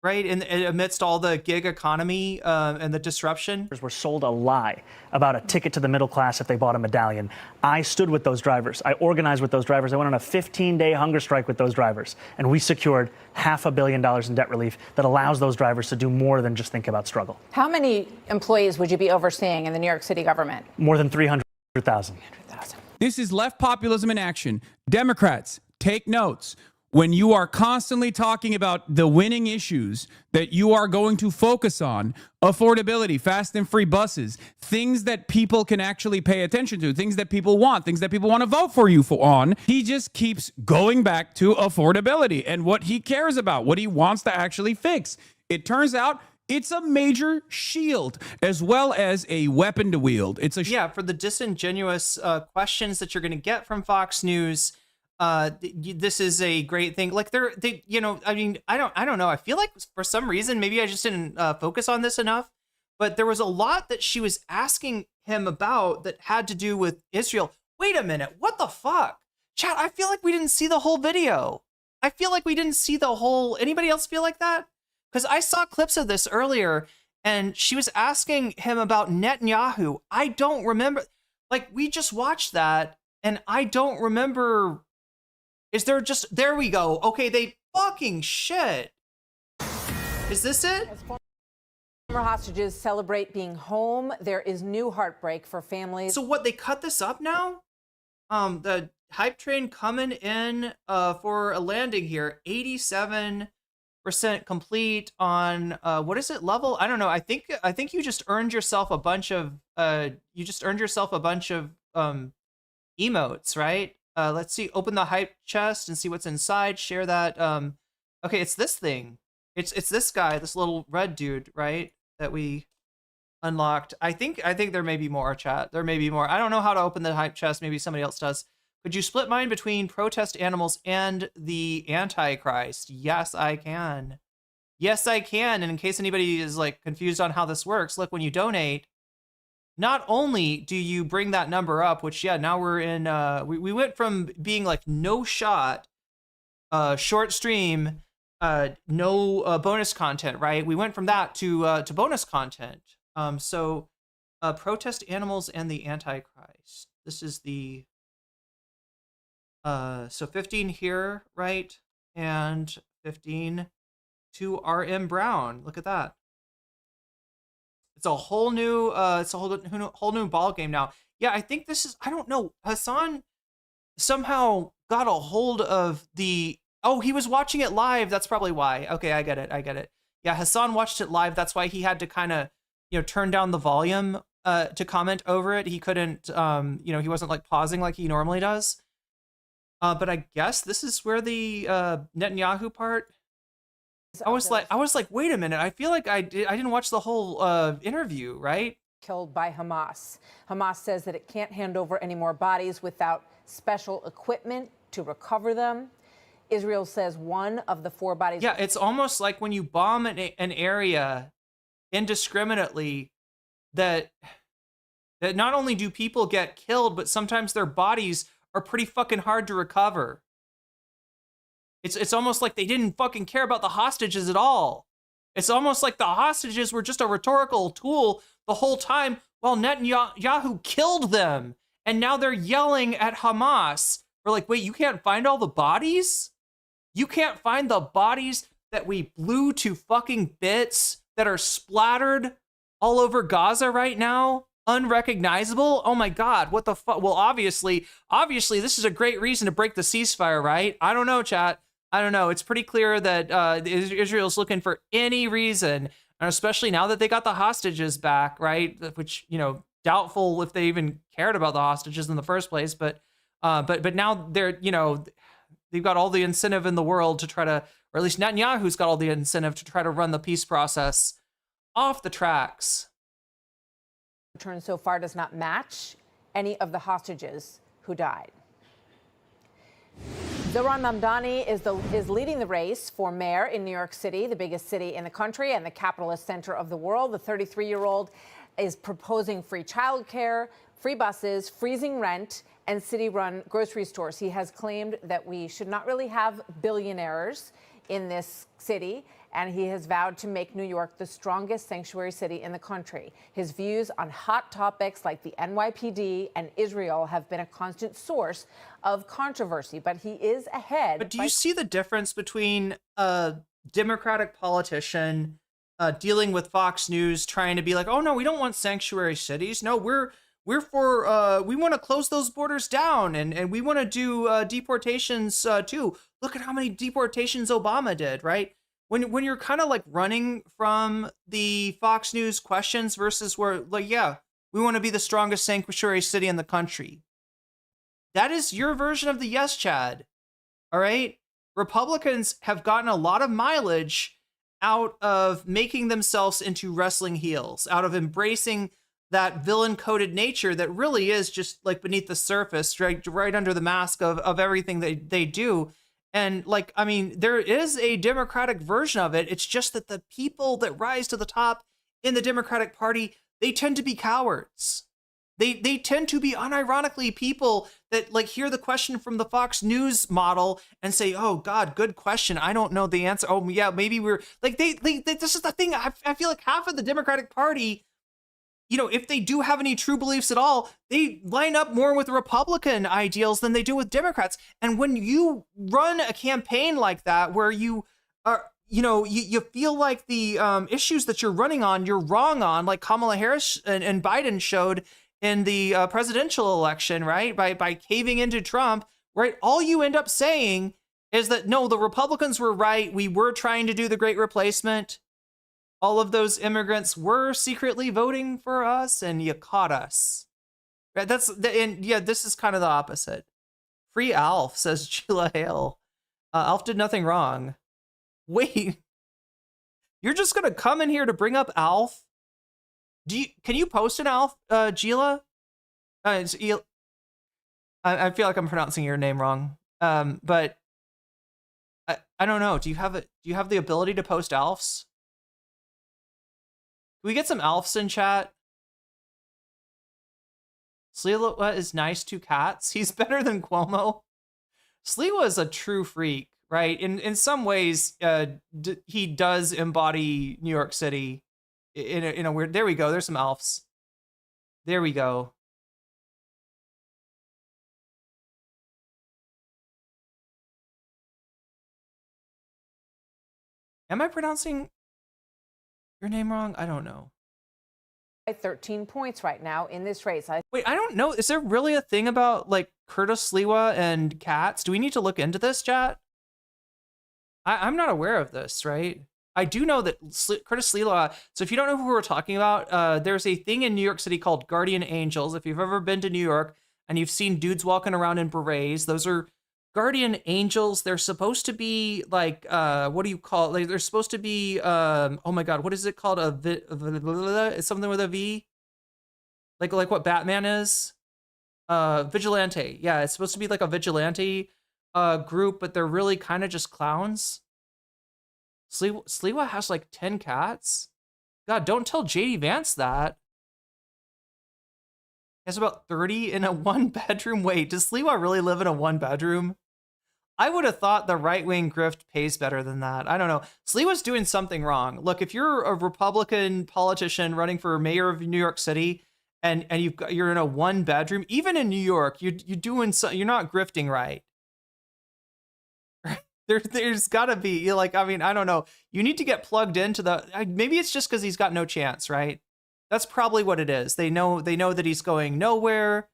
Right, and amidst all the gig economy and the disruption, were sold a lie about a ticket to the middle class if they bought a medallion. I stood with those drivers. I organized with those drivers. I went on a 15-day hunger strike with those drivers, and we secured $500 million in debt relief that allows those drivers to do more than just think about struggle. How many employees would you be overseeing in the New York City government? More than 300,000. This is left populism in action. Democrats, take notes. When you are constantly talking about the winning issues that you are going to focus on, affordability, fast and free buses, things that people can actually pay attention to, things that people want, things that people want to vote for you on, he just keeps going back to affordability and what he cares about, what he wants to actually fix. It turns out it's a major shield as well as a weapon to wield. It's a for the disingenuous questions that you're going to get from Fox News. This is a great thing. Like I don't know. I feel like for some reason, maybe I just didn't focus on this enough, but there was a lot that she was asking him about that had to do with Israel. Wait a minute. What the fuck? Chat, I feel like we didn't see the whole video. I feel like we didn't see the whole, anybody else feel like that? Because I saw clips of this earlier and she was asking him about Netanyahu. I don't remember, like we just watched that and I don't remember. Is there just, there we go. Okay, they fucking shit. Is this it? As former hostages celebrate being home, there is new heartbreak for families. So what, they cut this up now? The hype train coming in for a landing here. 87% complete on what is it, level? I don't know. I think you just earned yourself a bunch of emotes, right? Let's see, open the hype chest and see what's inside, share that. Okay, it's this thing. It's this guy, this little red dude, right? That we unlocked. I think there may be more, chat. There may be more. I don't know how to open the hype chest. Maybe somebody else does. Could you split mine between protest animals and the Antichrist? Yes, I can. Yes, I can. And in case anybody is like confused on how this works, look, when you donate, not only do you bring that number up, which, yeah, now we're in, we went from being like no shot, short stream, no bonus content, right? We went from that to bonus content. So protest animals and the Antichrist. This is the, so 15 here, right? And 15 to RM Brown. Look at that. It's a whole new, whole new ball game now. Yeah, I think this is, I don't know. Hassan somehow got a hold of the, oh, he was watching it live. That's probably why. Okay, I get it. Yeah, Hassan watched it live. That's why he had to kind of, turn down the volume to comment over it. He couldn't, he wasn't like pausing like he normally does. But I guess this is where the Netanyahu part. I was like, wait a minute. I feel like I didn't watch the whole interview, right? Killed by Hamas. Hamas says that it can't hand over any more bodies without special equipment to recover them. Israel says one of the 4 bodies. Yeah, it's almost like when you bomb an area indiscriminately, that not only do people get killed, but sometimes their bodies are pretty fucking hard to recover. It's almost like they didn't fucking care about the hostages at all. It's almost like the hostages were just a rhetorical tool the whole time while Netanyahu killed them. And now they're yelling at Hamas. We're like, wait, you can't find all the bodies? You can't find the bodies that we blew to fucking bits that are splattered all over Gaza right now unrecognizable. Oh my God, what the fuck? Well, obviously, this is a great reason to break the ceasefire, right? I don't know, chat. I don't know. It's pretty clear that Israel's looking for any reason, and especially now that they got the hostages back, right? Which, you know, doubtful if they even cared about the hostages in the first place. But now they're, you know, they've got all the incentive in the world to try to, or at least Netanyahu's got all the incentive to try to run the peace process off the tracks. Return so far does not match any of the hostages who died. Zohran Mamdani is leading the race for mayor in New York City, the biggest city in the country and the capitalist center of the world. The 33-year-old is proposing free childcare, free buses, freezing rent, and city-run grocery stores. He has claimed that we should not really have billionaires in this city, and he has vowed to make New York the strongest sanctuary city in the country. His views on hot topics like the NYPD and Israel have been a constant source of controversy, but he is ahead. But do you see the difference between a Democratic politician dealing with Fox News, trying to be like, oh no, we don't want sanctuary cities. No, we're for, we want to close those borders down, and we want to do deportations too. Look at how many deportations Obama did, right? When you're kind of like running from the Fox News questions versus where, like, yeah, we want to be the strongest sanctuary city in the country. That is your version of the yes, Chad. All right? Republicans have gotten a lot of mileage out of making themselves into wrestling heels, out of embracing that villain-coded nature that really is just like beneath the surface, right under the mask of everything they do. And like, I mean, there is a Democratic version of it. It's just that the people that rise to the top in the Democratic Party, they tend to be cowards. They tend to be unironically people that like hear the question from the Fox News model and say, oh God, good question. I don't know the answer. Oh yeah, maybe we're like, they this is the thing. I feel like half of the Democratic Party, you know, if they do have any true beliefs at all, they line up more with Republican ideals than they do with Democrats. And when you run a campaign like that, where you are, you know, you feel like the issues that you're running on, you're wrong on, like Kamala Harris and Biden showed in the presidential election, right? By caving into Trump, right? All you end up saying is that, no, the Republicans were right. We were trying to do the great replacement. All of those immigrants were secretly voting for us, and you caught us. Right? And yeah, this is kind of the opposite. Free Alf, says Sheila Hale. Alf did nothing wrong. Wait, you're just gonna come in here to bring up Alf? Can you post an Alf, Gila? I feel like I'm pronouncing your name wrong. But I don't know. Do you have the ability to post Alfs? Can we get some Alfs in chat? Sliwa is nice to cats. He's better than Cuomo. Sliwa is a true freak, right? In some ways, he does embody New York City in a weird. There we go. There's some Alfs. There we go. Am I pronouncing your name wrong? I don't know. 13 points right now in this race. Wait, I don't know. Is there really a thing about like Curtis Sliwa and cats? Do we need to look into this, chat? I'm not aware of this, right? I do know that Curtis Sliwa. So if you don't know who we're talking about, there's a thing in New York City called Guardian Angels. If you've ever been to New York and you've seen dudes walking around in berets, those are Guardian Angels. They're supposed to be like, what do you call it? Like, they're supposed to be, oh my God, what is it called? It's something with a V? Like what Batman is? Vigilante. Yeah, it's supposed to be like a vigilante group, but they're really kind of just clowns. Sliwa has like 10 cats? God, don't tell JD Vance that. He has about 30 in a 1-bedroom. Wait, does Sliwa really live in a 1-bedroom? I would have thought the right-wing grift pays better than that. I don't know. Sliwa's doing something wrong. Look, if you're a Republican politician running for mayor of New York City and you're in a 1-bedroom, even in New York, you're not grifting right. There's got to be, like, I mean, I don't know. You need to get plugged into maybe it's just because he's got no chance, right? That's probably what it is. They know that he's going nowhere.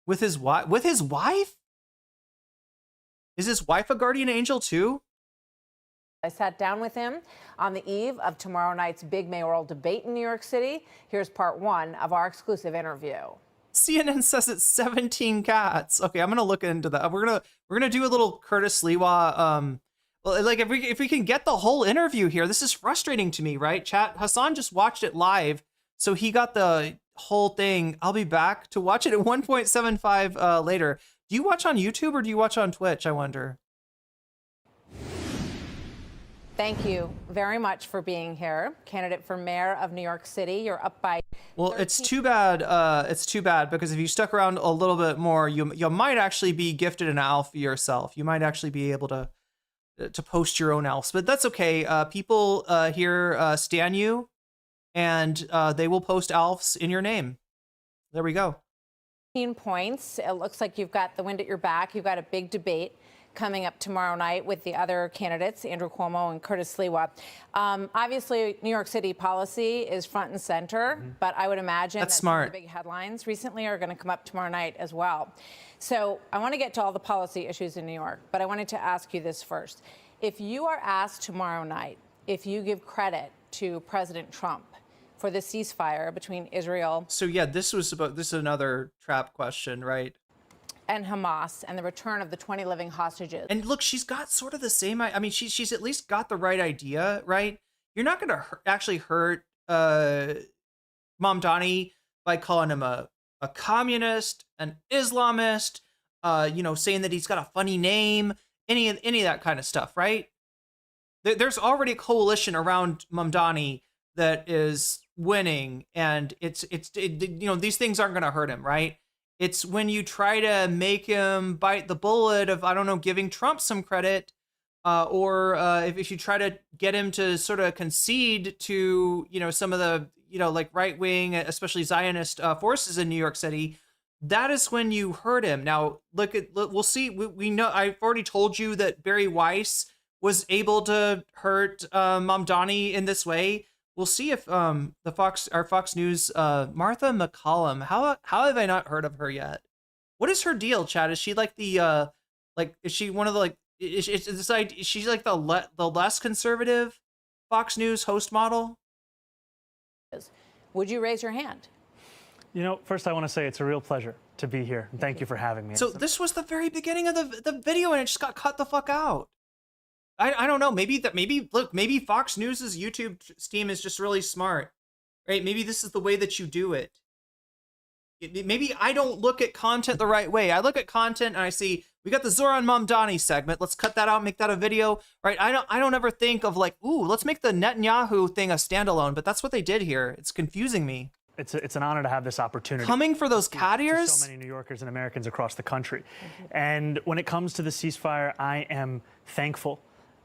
With his wife? Is his wife a guardian angel too? I sat down with him on the eve of tomorrow night's big mayoral debate in New York City. Here's part 1 of our exclusive interview. CNN says it's 17 cats. Okay, I'm gonna look into that. We're gonna do a little Curtis Sliwa. Well, like if we can get the whole interview here, this is frustrating to me, right? Chat. Hassan just watched it live, so he got the whole thing. I'll be back to watch it at 1.75 later. Do you watch on YouTube or do you watch on Twitch? I wonder. Thank you very much for being here. Candidate for mayor of New York City. You're up by... Well, it's too bad. It's too bad because if you stuck around a little bit more, you might actually be gifted an ALF yourself. You might actually be able to post your own ALFs, but that's okay. People here stan you, and they will post ALFs in your name. There we go. 15 points. It looks like you've got the wind at your back. You've got a big debate coming up tomorrow night with the other candidates, Andrew Cuomo and Curtis Sliwa. Obviously, New York City policy is front and center, but I would imagine that some of the big headlines recently are going to come up tomorrow night as well. So I want to get to all the policy issues in New York, but I wanted to ask you this first. If you are asked tomorrow night, if you give credit to President Trump for the ceasefire between Israel... So yeah, this is another trap question, right? And Hamas and the return of the 20 living hostages. And look, she's got sort of the same, I mean, she's at least got the right idea, right? You're not going to actually hurt Mamdani by calling him a communist, an Islamist, saying that he's got a funny name, any of that kind of stuff, right? There's already a coalition around Mamdani that is winning, and it's these things aren't going to hurt him, right? It's when you try to make him bite the bullet of, I don't know, giving Trump some credit, or if you try to get him to sort of concede to, some of the, like right-wing, especially Zionist forces in New York City, that is when you hurt him. Now, we'll see. We know, I've already told you that Bari Weiss was able to hurt Mamdani in this way. We'll see if our Fox News, Martha McCollum, how have I not heard of her yet? What is her deal, Chad? Is she like the is she one of the is she like the less conservative Fox News host model? Would you raise your hand? First I want to say it's a real pleasure to be here. And thank you for having me. So this was the very beginning of the video and it just got cut the fuck out. I don't know. Maybe Fox News's YouTube team is just really smart, right? Maybe this is the way that you do it. Maybe I don't look at content the right way. I look at content and I see we got the Zohran Mamdani segment. Let's cut that out, make that a video, right? I don't ever think of like, ooh, let's make the Netanyahu thing a standalone. But that's what they did here. It's confusing me. It's an honor to have this opportunity. Coming for those cat ears? So many New Yorkers and Americans across the country. And when it comes to the ceasefire, I am thankful.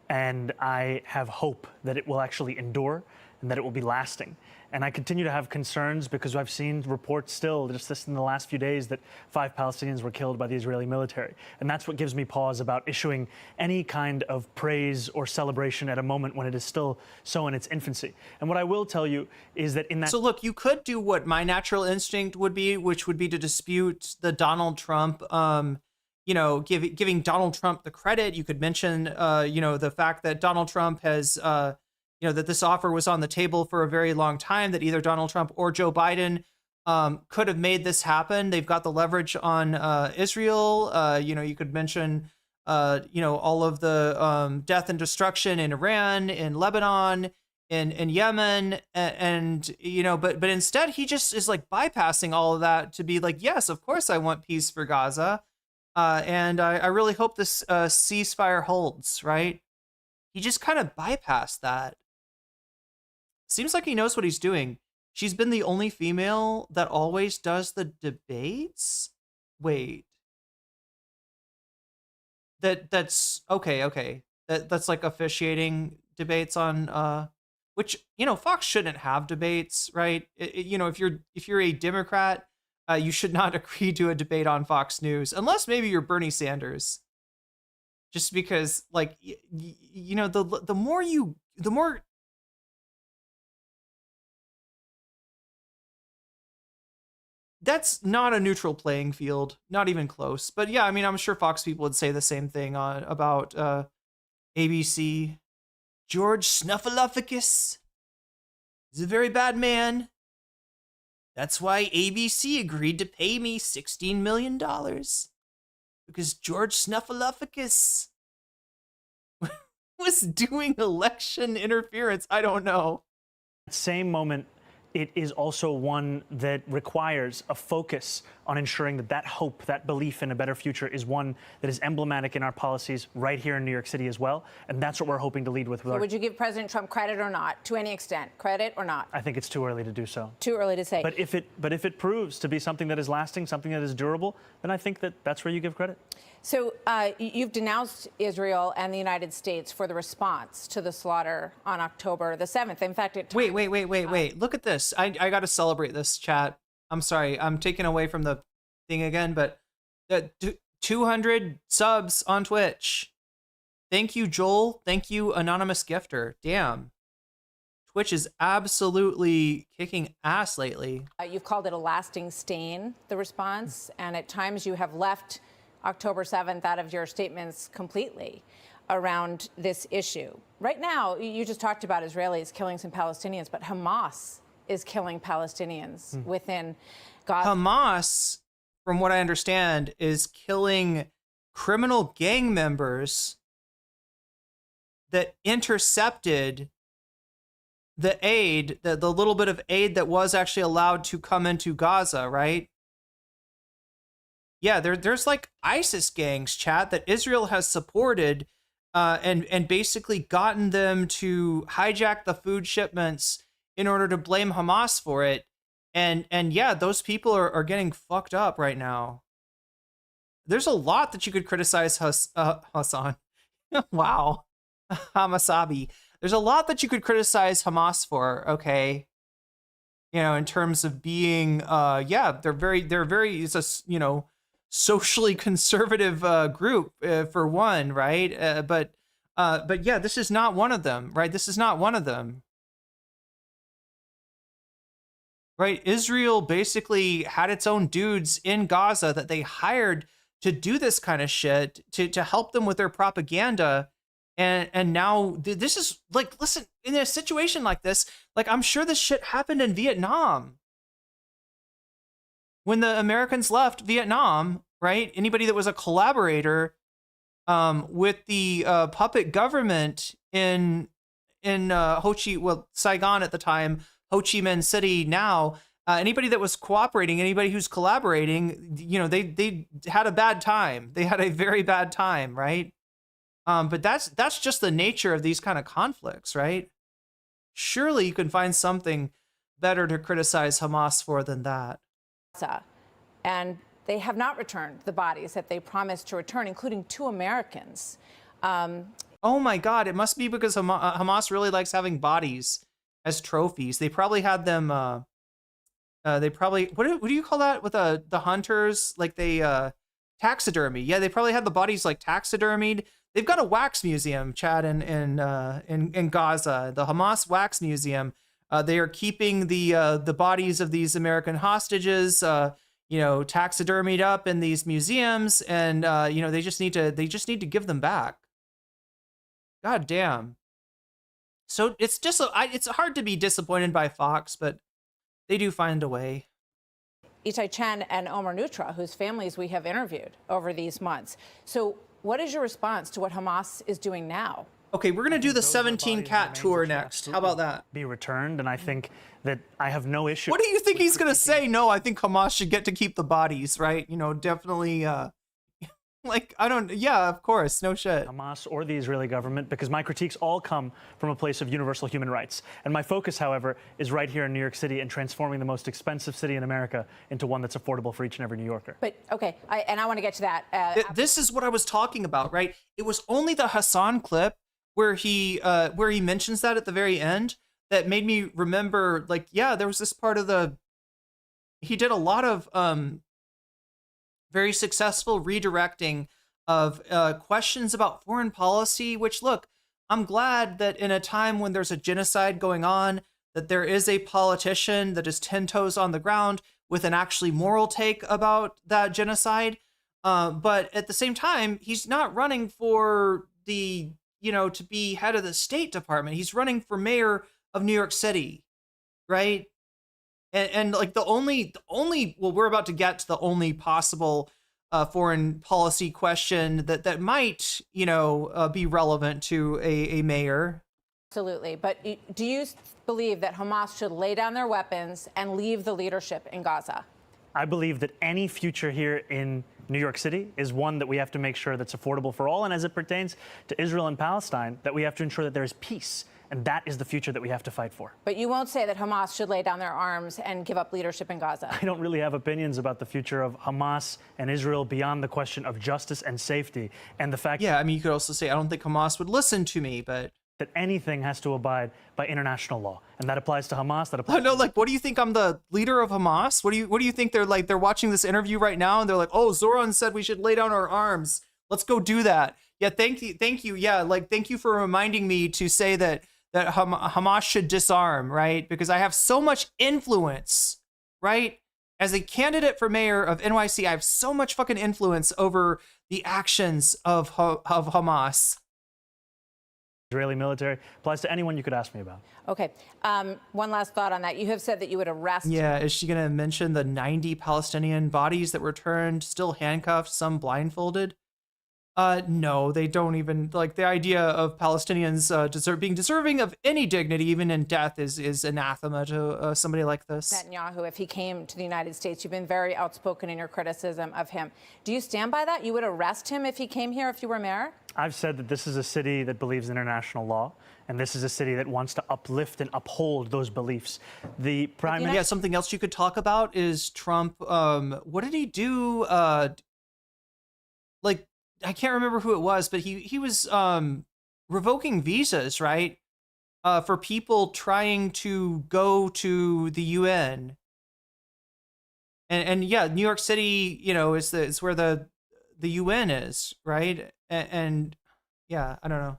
And I have hope that it will actually endure and that it will be lasting. And I continue to have concerns because I've seen reports still, just this in the last few days, that 5 Palestinians were killed by the Israeli military. And that's what gives me pause about issuing any kind of praise or celebration at a moment when it is still so in its infancy. And what I will tell you is that in that... So look, you could do what my natural instinct would be, which would be to dispute the Donald Trump... giving Donald Trump the credit. You could mention, the fact that Donald Trump has, that this offer was on the table for a very long time, that either Donald Trump or Joe Biden could have made this happen. They've got the leverage on Israel. You could mention, all of the death and destruction in Iran, in Lebanon, in Yemen, but instead he just is like bypassing all of that to be like, yes, of course I want peace for Gaza. And I really hope this ceasefire holds, right? He just kind of bypassed that. Seems like he knows what he's doing. She's been the only female that always does the debates? Wait. That's okay. That's like officiating debates on which, Fox shouldn't have debates, right? If you're a Democrat, you should not agree to a debate on Fox News, unless maybe you're Bernie Sanders. Just because, the more you that's not a neutral playing field, not even close. But yeah, I mean, I'm sure Fox people would say the same thing about ABC. George Snuffleupagus is a very bad man. That's why ABC agreed to pay me $16 million. Because George Snuffleupagus was doing election interference. I don't know. Same moment, it is also one that requires a focus on ensuring that that hope, that belief in a better future is one that is emblematic in our policies right here in New York City as well. And that's what we're hoping to lead with. So would you give President Trump credit or not, to any extent? Credit or not? I think it's too early to do so. Too early to say. But if it proves to be something that is lasting, something that is durable, then I think that's where you give credit. So you've denounced Israel and the United States for the response to the slaughter on October the 7th. In fact, Wait. Look at this. I got to celebrate this, chat. I'm sorry. I'm taking away from the thing again, but 200 subs on Twitch. Thank you, Joel. Thank you, Anonymous Gifter. Damn. Twitch is absolutely kicking ass lately. You've called it a lasting stain, the response, and at times you have left October 7th out of your statements completely around this issue. Right now, you just talked about Israelis killing some Palestinians, but Hamas is killing Palestinians within Gaza. Hamas, from what I understand, is killing criminal gang members that intercepted the aid, the little bit of aid that was actually allowed to come into Gaza, right? Yeah, there's like ISIS gangs, chat, that Israel has supported and basically gotten them to hijack the food shipments in order to blame Hamas for it. And yeah, those people are getting fucked up right now. There's a lot that you could criticize Hassan. Wow. Hamasabi. There's a lot that you could criticize Hamas for, okay? You know, in terms of being, they're very, it's a, socially conservative group for one, right? But yeah, this is not one of them, right? This is not one of them, right? Israel basically had its own dudes in Gaza that they hired to do this kind of shit to help them with their propaganda, and now this is like, listen, in a situation like this, like I'm sure this shit happened in Vietnam. When the Americans left Vietnam, right? Anybody that was a collaborator with the puppet government in Saigon at the time, Ho Chi Minh City now, anybody that was cooperating, anybody who's collaborating, they had a bad time. They had a very bad time, right? But that's just the nature of these kind of conflicts, right? Surely you can find something better to criticize Hamas for than that. And they have not returned the bodies that they promised to return, including 2 Americans. Oh my God, it must be because Hamas really likes having bodies as trophies. They probably had them, what do you call that with the hunters? Like they, taxidermy. Yeah, they probably had the bodies like taxidermied. They've got a wax museum, Chad, in Gaza, the Hamas Wax Museum. They are keeping the bodies of these American hostages, taxidermied up in these museums, and they just need to give them back. God damn. So it's just it's hard to be disappointed by Fox, but they do find a way. Itai Chen and Omer Nutra, whose families we have interviewed over these months. So what is your response to what Hamas is doing now? Okay, we're going to do the 17 cat tour next. How about that? Be returned, and I think that I have no issue. What do you think he's going to say? No, I think Hamas should get to keep the bodies, right? Definitely, yeah, of course, no shit. Hamas or the Israeli government, because my critiques all come from a place of universal human rights. And my focus, however, is right here in New York City and transforming the most expensive city in America into one that's affordable for each and every New Yorker. But, okay, I want to get to that. This is what I was talking about, right? It was only the Hassan clip where he mentions that at the very end that made me remember, like, yeah, there was this part of he did a lot of very successful redirecting of questions about foreign policy, which, look, I'm glad that in a time when there's a genocide going on, that there is a politician that is 10 toes on the ground with an actually moral take about that genocide. But at the same time, he's not running for the, to be head of the State Department. He's running for mayor of New York City, right? And like the only, well, we're about to get to the only possible foreign policy question that might, be relevant to a mayor. Absolutely. But do you believe that Hamas should lay down their weapons and leave the leadership in Gaza? I believe that any future here in New York City is one that we have to make sure that's affordable for all. And as it pertains to Israel and Palestine, that we have to ensure that there is peace. And that is the future that we have to fight for. But you won't say that Hamas should lay down their arms and give up leadership in Gaza. I don't really have opinions about the future of Hamas and Israel beyond the question of justice and safety. And the fact Yeah, I mean, you could also say, I don't think Hamas would listen to me, but that anything has to abide by international law. And that applies to Hamas, that applies no, like, what do you think? I'm the leader of Hamas? What do you think? They're watching this interview right now and they're like, oh, Zohran said we should lay down our arms. Let's go do that. Yeah, thank you. Yeah, like, thank you for reminding me to say that Hamas should disarm, right? Because I have so much influence, right? As a candidate for mayor of NYC, I have so much fucking influence over the actions of Hamas. Israeli military. Applies to anyone you could ask me about. Okay. One last thought on that. You have said that you would arrest. Yeah, is she going to mention the 90 Palestinian bodies that were returned, still handcuffed, some blindfolded? No, they don't even, like, the idea of Palestinians being deserving of any dignity, even in death, is anathema to somebody like this. Netanyahu, if he came to the United States, you've been very outspoken in your criticism of him. Do you stand by that? You would arrest him if he came here, if you were mayor? I've said that this is a city that believes in international law, and this is a city that wants to uplift and uphold those beliefs. The prime minister. Yeah, something else you could talk about is Trump. What did he do? Like, I can't remember who it was, but he was revoking visas, right? For people trying to go to the UN. And yeah, New York City, is where the UN is, right? And yeah, I don't know.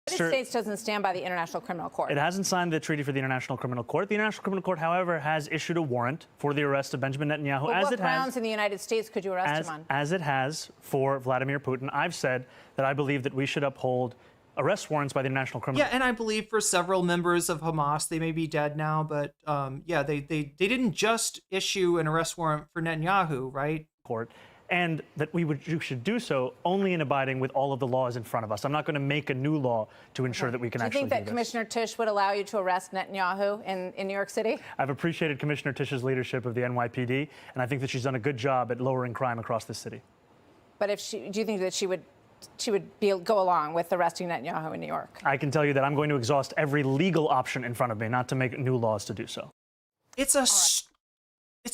The United States doesn't stand by the International Criminal Court. It hasn't signed the treaty for the International Criminal Court. The International Criminal Court, however, has issued a warrant for the arrest of Benjamin Netanyahu. But what grounds in the United States could you arrest him on? As it has for Vladimir Putin. I've said that I believe that we should uphold arrest warrants by the International Criminal Court. Yeah, and I believe for several members of Hamas, they may be dead now, but yeah, they didn't just issue an arrest warrant for Netanyahu, right? Court. And that we should do so only in abiding with all of the laws in front of us. I'm not going to make a new law to ensure that we can actually do this. Do you think that Commissioner Tisch would allow you to arrest Netanyahu in New York City? I've appreciated Commissioner Tisch's leadership of the NYPD, and I think that she's done a good job at lowering crime across the city. But do you think that she would go along with arresting Netanyahu in New York? I can tell you that I'm going to exhaust every legal option in front of me, not to make new laws to do so. It's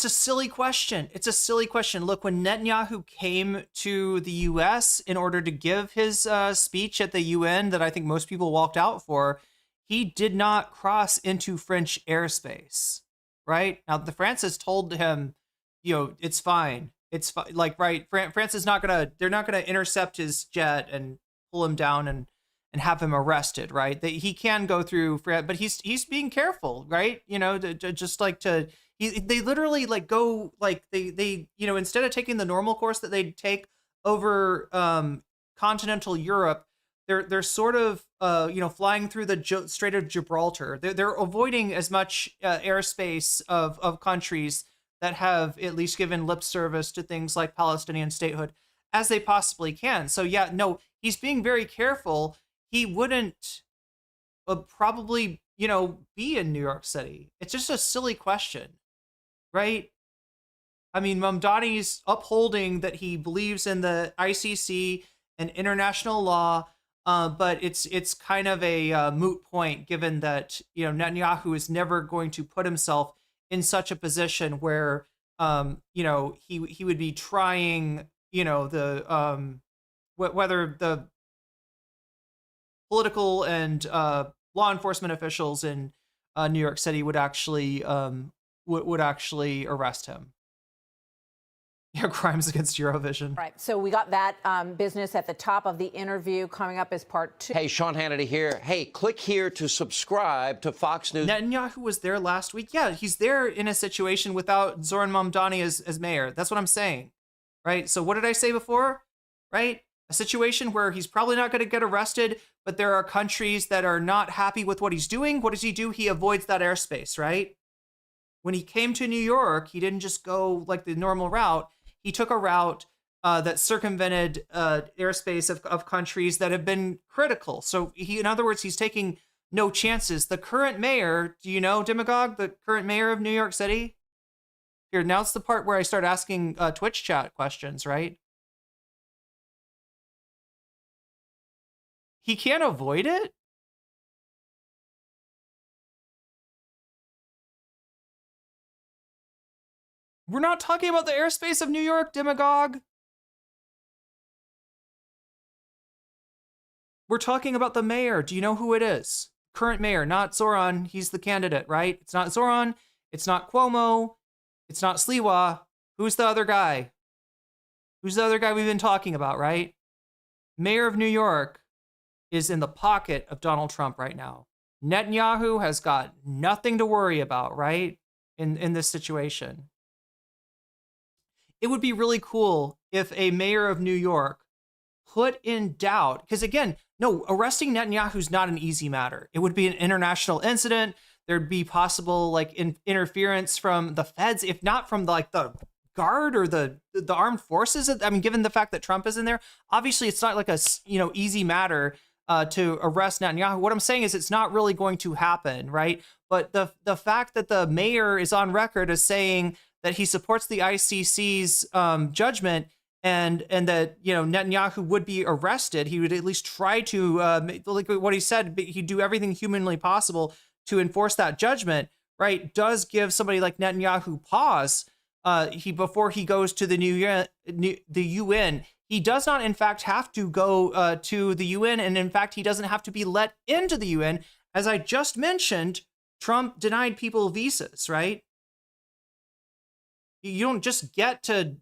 a silly question. It's a silly question. Look, when Netanyahu came to the U.S. in order to give his speech at the UN that I think most people walked out for, he did not cross into French airspace, right? Now, the France has told him, it's fine. It's like, right, France is they're not going to intercept his jet and pull him down and have him arrested, right? He can go through, but he's being careful, right? They literally like go like they instead of taking the normal course that they'd take over continental Europe, they're sort of flying through the Strait of Gibraltar. They're avoiding as much airspace of countries that have at least given lip service to things like Palestinian statehood as they possibly can. So yeah, no, he's being very careful. He wouldn't probably be in New York City. It's just a silly question. Right? I mean, Mamdani's upholding that he believes in the ICC and international law, but it's kind of a moot point given that Netanyahu is never going to put himself in such a position where he would be trying the whether the political and law enforcement officials in New York City would actually arrest him. Yeah, crimes against Eurovision. Right. So we got that business at the top of the interview. Coming up as part 2. Hey, Sean Hannity here. Hey, click here to subscribe to Fox News. Netanyahu was there last week. Yeah, he's there in a situation without Zohran Mamdani as mayor. That's what I'm saying, right? So what did I say before, right? A situation where he's probably not going to get arrested, but there are countries that are not happy with what he's doing. What does he do? He avoids that airspace, right? When he came to New York, he didn't just go like the normal route. He took a route that circumvented airspace of countries that have been critical. So in other words, he's taking no chances. The current mayor, do you know, Demagogue, the current mayor of New York City? Here, now's the part where I start asking Twitch chat questions, right? He can't avoid it? We're not talking about the airspace of New York, Demagogue. We're talking about the mayor. Do you know who it is? Current mayor, not Zohran. He's the candidate, right? It's not Zohran. It's not Cuomo. It's not Sliwa. Who's the other guy? Who's the other guy we've been talking about, right? Mayor of New York is in the pocket of Donald Trump right now. Netanyahu has got nothing to worry about, right? In this situation. It would be really cool if a mayor of New York put in doubt, because again, no, arresting Netanyahu is not an easy matter. It would be an international incident. There'd be possible like interference from the feds, if not from like the guard or the armed forces. I mean, given the fact that Trump is in there, obviously it's not like a easy matter to arrest Netanyahu. What I'm saying is it's not really going to happen, right? But the fact that the mayor is on record as saying that he supports the ICC's judgment and that Netanyahu would be arrested, he would at least try to like what he said, he'd do everything humanly possible to enforce that judgment, right? Does give somebody like Netanyahu pause. Before he goes to the UN, he does not in fact have to go to the UN, and in fact he doesn't have to be let into the UN. As I just mentioned, Trump denied people visas, right? You don't just get to,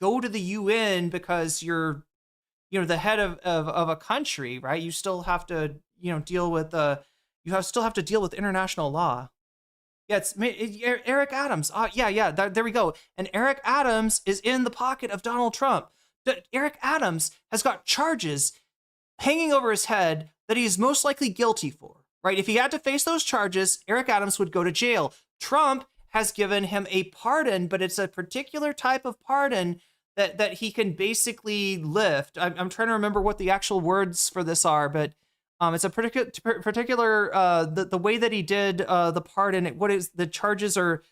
go to the UN because you're, the head of a country, right? You still have to, deal with still have to deal with international law. Yeah, it's Eric Adams. There we go. And Eric Adams is in the pocket of Donald Trump. Eric Adams has got charges hanging over his head that he is most likely guilty for, right? If he had to face those charges, Eric Adams would go to jail. Trump has given him a pardon, but it's a particular type of pardon that he can basically lift. I'm trying to remember what the actual words for this are, but it's a particular the way that he did the pardon. What is the charges are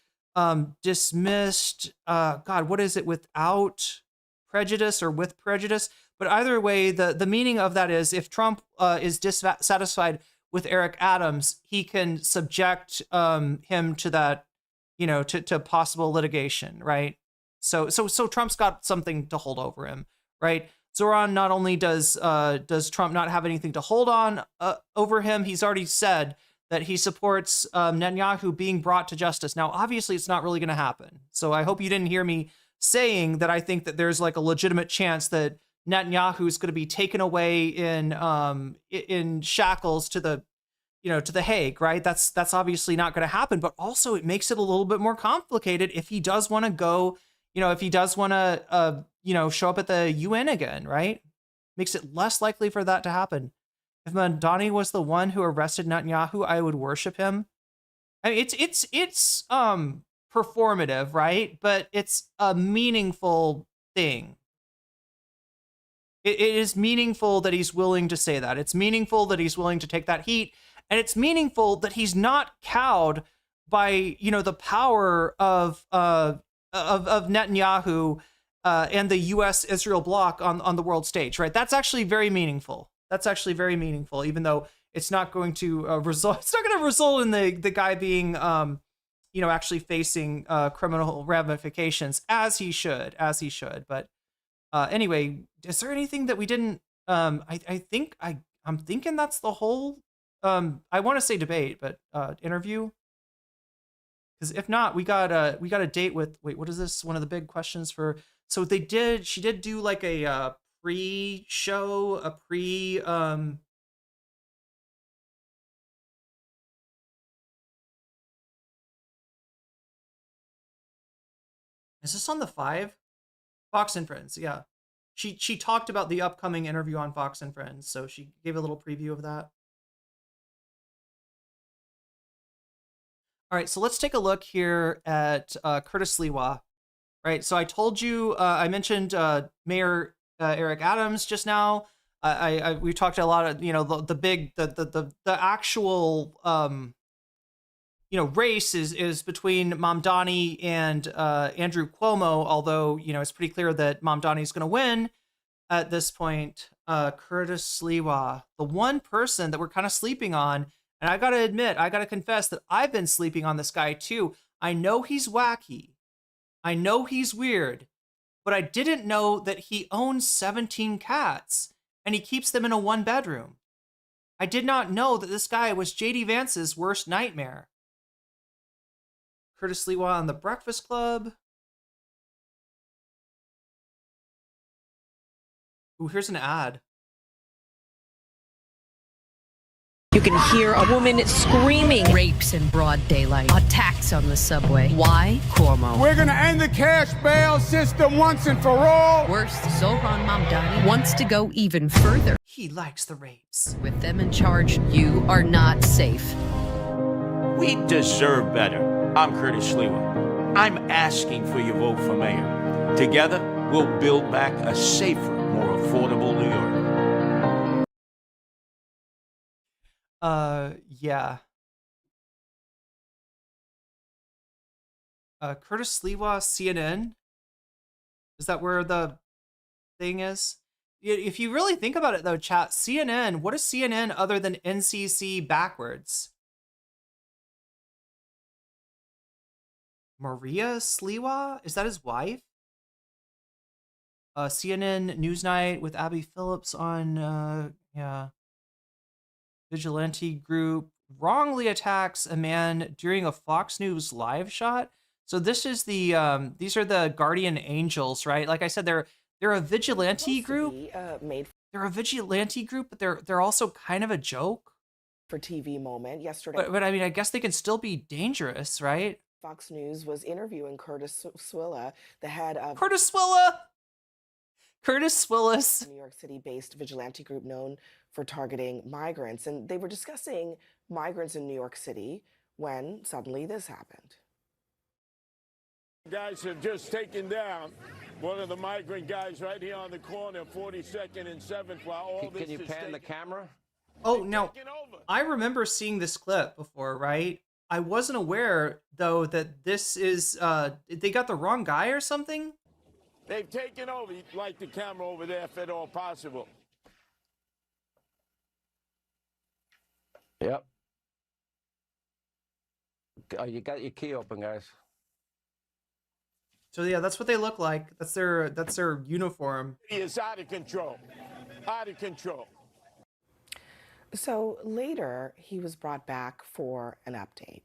dismissed? What is it, without prejudice or with prejudice? But either way, the meaning of that is if Trump is dissatisfied with Eric Adams, he can subject him to that, to possible litigation, right? So Trump's got something to hold over him, right? Zohran, not only does Trump not have anything to hold on over him, he's already said that he supports Netanyahu being brought to justice. Now, obviously, it's not really going to happen. So I hope you didn't hear me saying that I think that there's like a legitimate chance that Netanyahu is going to be taken away in shackles to the Hague, right? That's obviously not going to happen. But also, it makes it a little bit more complicated if he does want to go. If he does want to, show up at the UN again, right? Makes it less likely for that to happen. If Mamdani was the one who arrested Netanyahu, I would worship him. I mean, it's performative, right? But it's a meaningful thing. It is meaningful that he's willing to say that. It's meaningful that he's willing to take that heat, and it's meaningful that he's not cowed by the power of Netanyahu and the U.S.-Israel bloc on the world stage, right? That's actually very meaningful. Even though it's not going to result. It's not going to result in the guy being, actually facing criminal ramifications as he should. But anyway, is there anything that we didn't? I'm thinking that's the whole. I want to say debate, but interview. Because if not, we got a date with, wait, what is this? One of the big questions for, so she did do like a pre-show, is this on the 5? Fox and Friends, yeah. She talked about the upcoming interview on Fox and Friends, so she gave a little preview of that. All right, so let's take a look here at Curtis Sliwa. Right, so I told you, I mentioned Mayor Eric Adams just now. We talked a lot of, the actual race is between Mamdani and Andrew Cuomo, although, it's pretty clear that Mamdani is going to win at this point. Curtis Sliwa, the one person that we're kind of sleeping on, and I got to admit, I got to confess that I've been sleeping on this guy too. I know he's wacky. I know he's weird, but I didn't know that he owns 17 cats and he keeps them in a 1-bedroom. I did not know that this guy was JD Vance's worst nightmare. Curtis Sliwa on The Breakfast Club. Ooh, here's an ad. You can hear a woman screaming. Rapes in broad daylight. Attacks on the subway. Why? Cuomo. We're going to end the cash bail system once and for all. Worse, Zohran Mamdani wants to go even further. He likes the rapes. With them in charge, you are not safe. We deserve better. I'm Curtis Sliwa. I'm asking for your vote for mayor. Together, we'll build back a safer, more affordable New York. Yeah. Curtis Sliwa, CNN. Is that where the thing is? If you really think about it though, chat, CNN, what is CNN other than NCC backwards? Maria Sliwa? Is that his wife? CNN Newsnight with Abby Phillips on, yeah. Vigilante group wrongly attacks a man during a Fox News live shot. So this is the these are the Guardian Angels, right? Like I said, they're a vigilante group. They're a vigilante group, but they're also kind of a joke for TV moment yesterday. But I mean, I guess they can still be dangerous, right? Fox News was interviewing Curtis Sliwa, the head of Curtis Swilla. Curtis Swillis, New York City-based vigilante group known for targeting migrants, and they were discussing migrants in New York City when suddenly this happened. Guys have just taken down one of the migrant guys right here on the corner, 42nd and 7th. While all Can you pan the camera? Oh, no. I remember seeing this clip before, right? I wasn't aware, though, that this is, they got the wrong guy or something? They've taken over. You'd like the camera over there if at all possible. Yep. Oh, you got your key open, guys. So yeah, that's what they look like. That's their uniform. He is out of control. Out of control. So later, he was brought back for an update.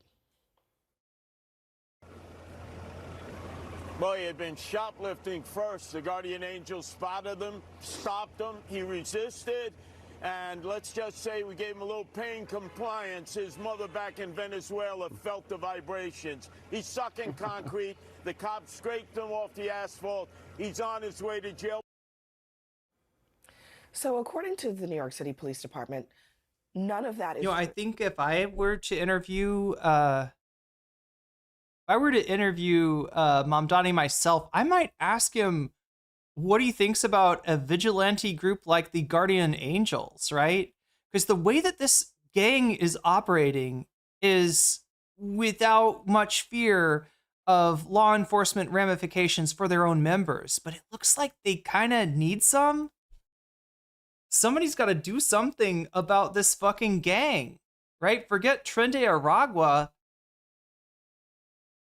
Well, he had been shoplifting first. The Guardian Angels spotted him, stopped him. He resisted. And let's just say we gave him a little pain compliance. His mother back in Venezuela felt the vibrations. He's sucking concrete. The cops scraped him off the asphalt. He's on his way to jail. So according to the New York City Police Department, none of that is I think if I were to interview Mamdani myself, I might ask him what he thinks about a vigilante group like the Guardian Angels, right? Because the way that this gang is operating is without much fear of law enforcement ramifications for their own members. But it looks like they kind of need some. Somebody's got to do something about this fucking gang, right? Forget Trende Aragua.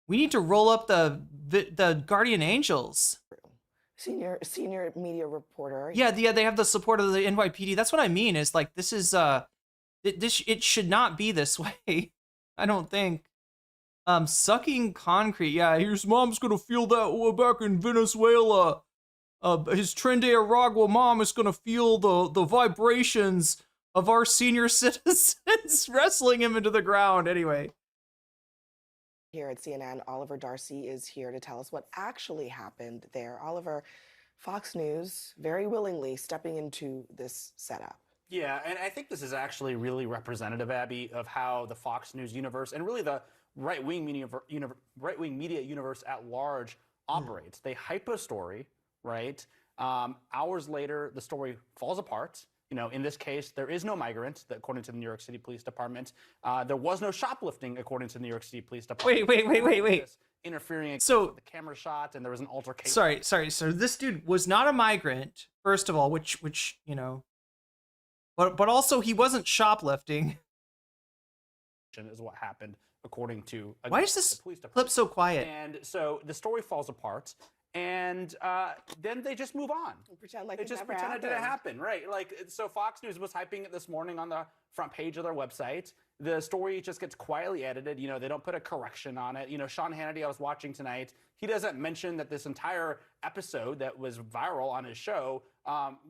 We need to roll up the Guardian Angels. Senior media reporter. Yeah, they have the support of the NYPD. That's what I mean. Is like this is it should not be this way. I don't think. Sucking concrete. Yeah, here's mom's gonna feel that back in Venezuela. His Tren de Aragua mom is gonna feel the vibrations of our senior citizens wrestling him into the ground. Anyway. Here at CNN, Oliver Darcy is here to tell us what actually happened there. Oliver, Fox News very willingly stepping into this setup. Yeah, and I think this is actually really representative, Abby, of how the Fox News universe and really the right-wing media universe at large operates. They hype a story, right? Hours later, the story falls apart. You know, in this case, there is no migrant, according to the New York City Police Department. There was no shoplifting, according to the New York City Police Department. Wait. Interfering with the camera shot, and there was an altercation. Sorry. So this dude was not a migrant, first of all, which you know, but also he wasn't shoplifting. Is what happened, according to why is this clip so quiet? And so the story falls apart. And then they just move on. Pretend like they just pretend it didn't happen, right? Like, so Fox News was hyping it this morning on the front page of their website. The story just gets quietly edited. You know, they don't put a correction on it. You know, Sean Hannity, I was watching tonight, he doesn't mention that this entire episode that was viral on his show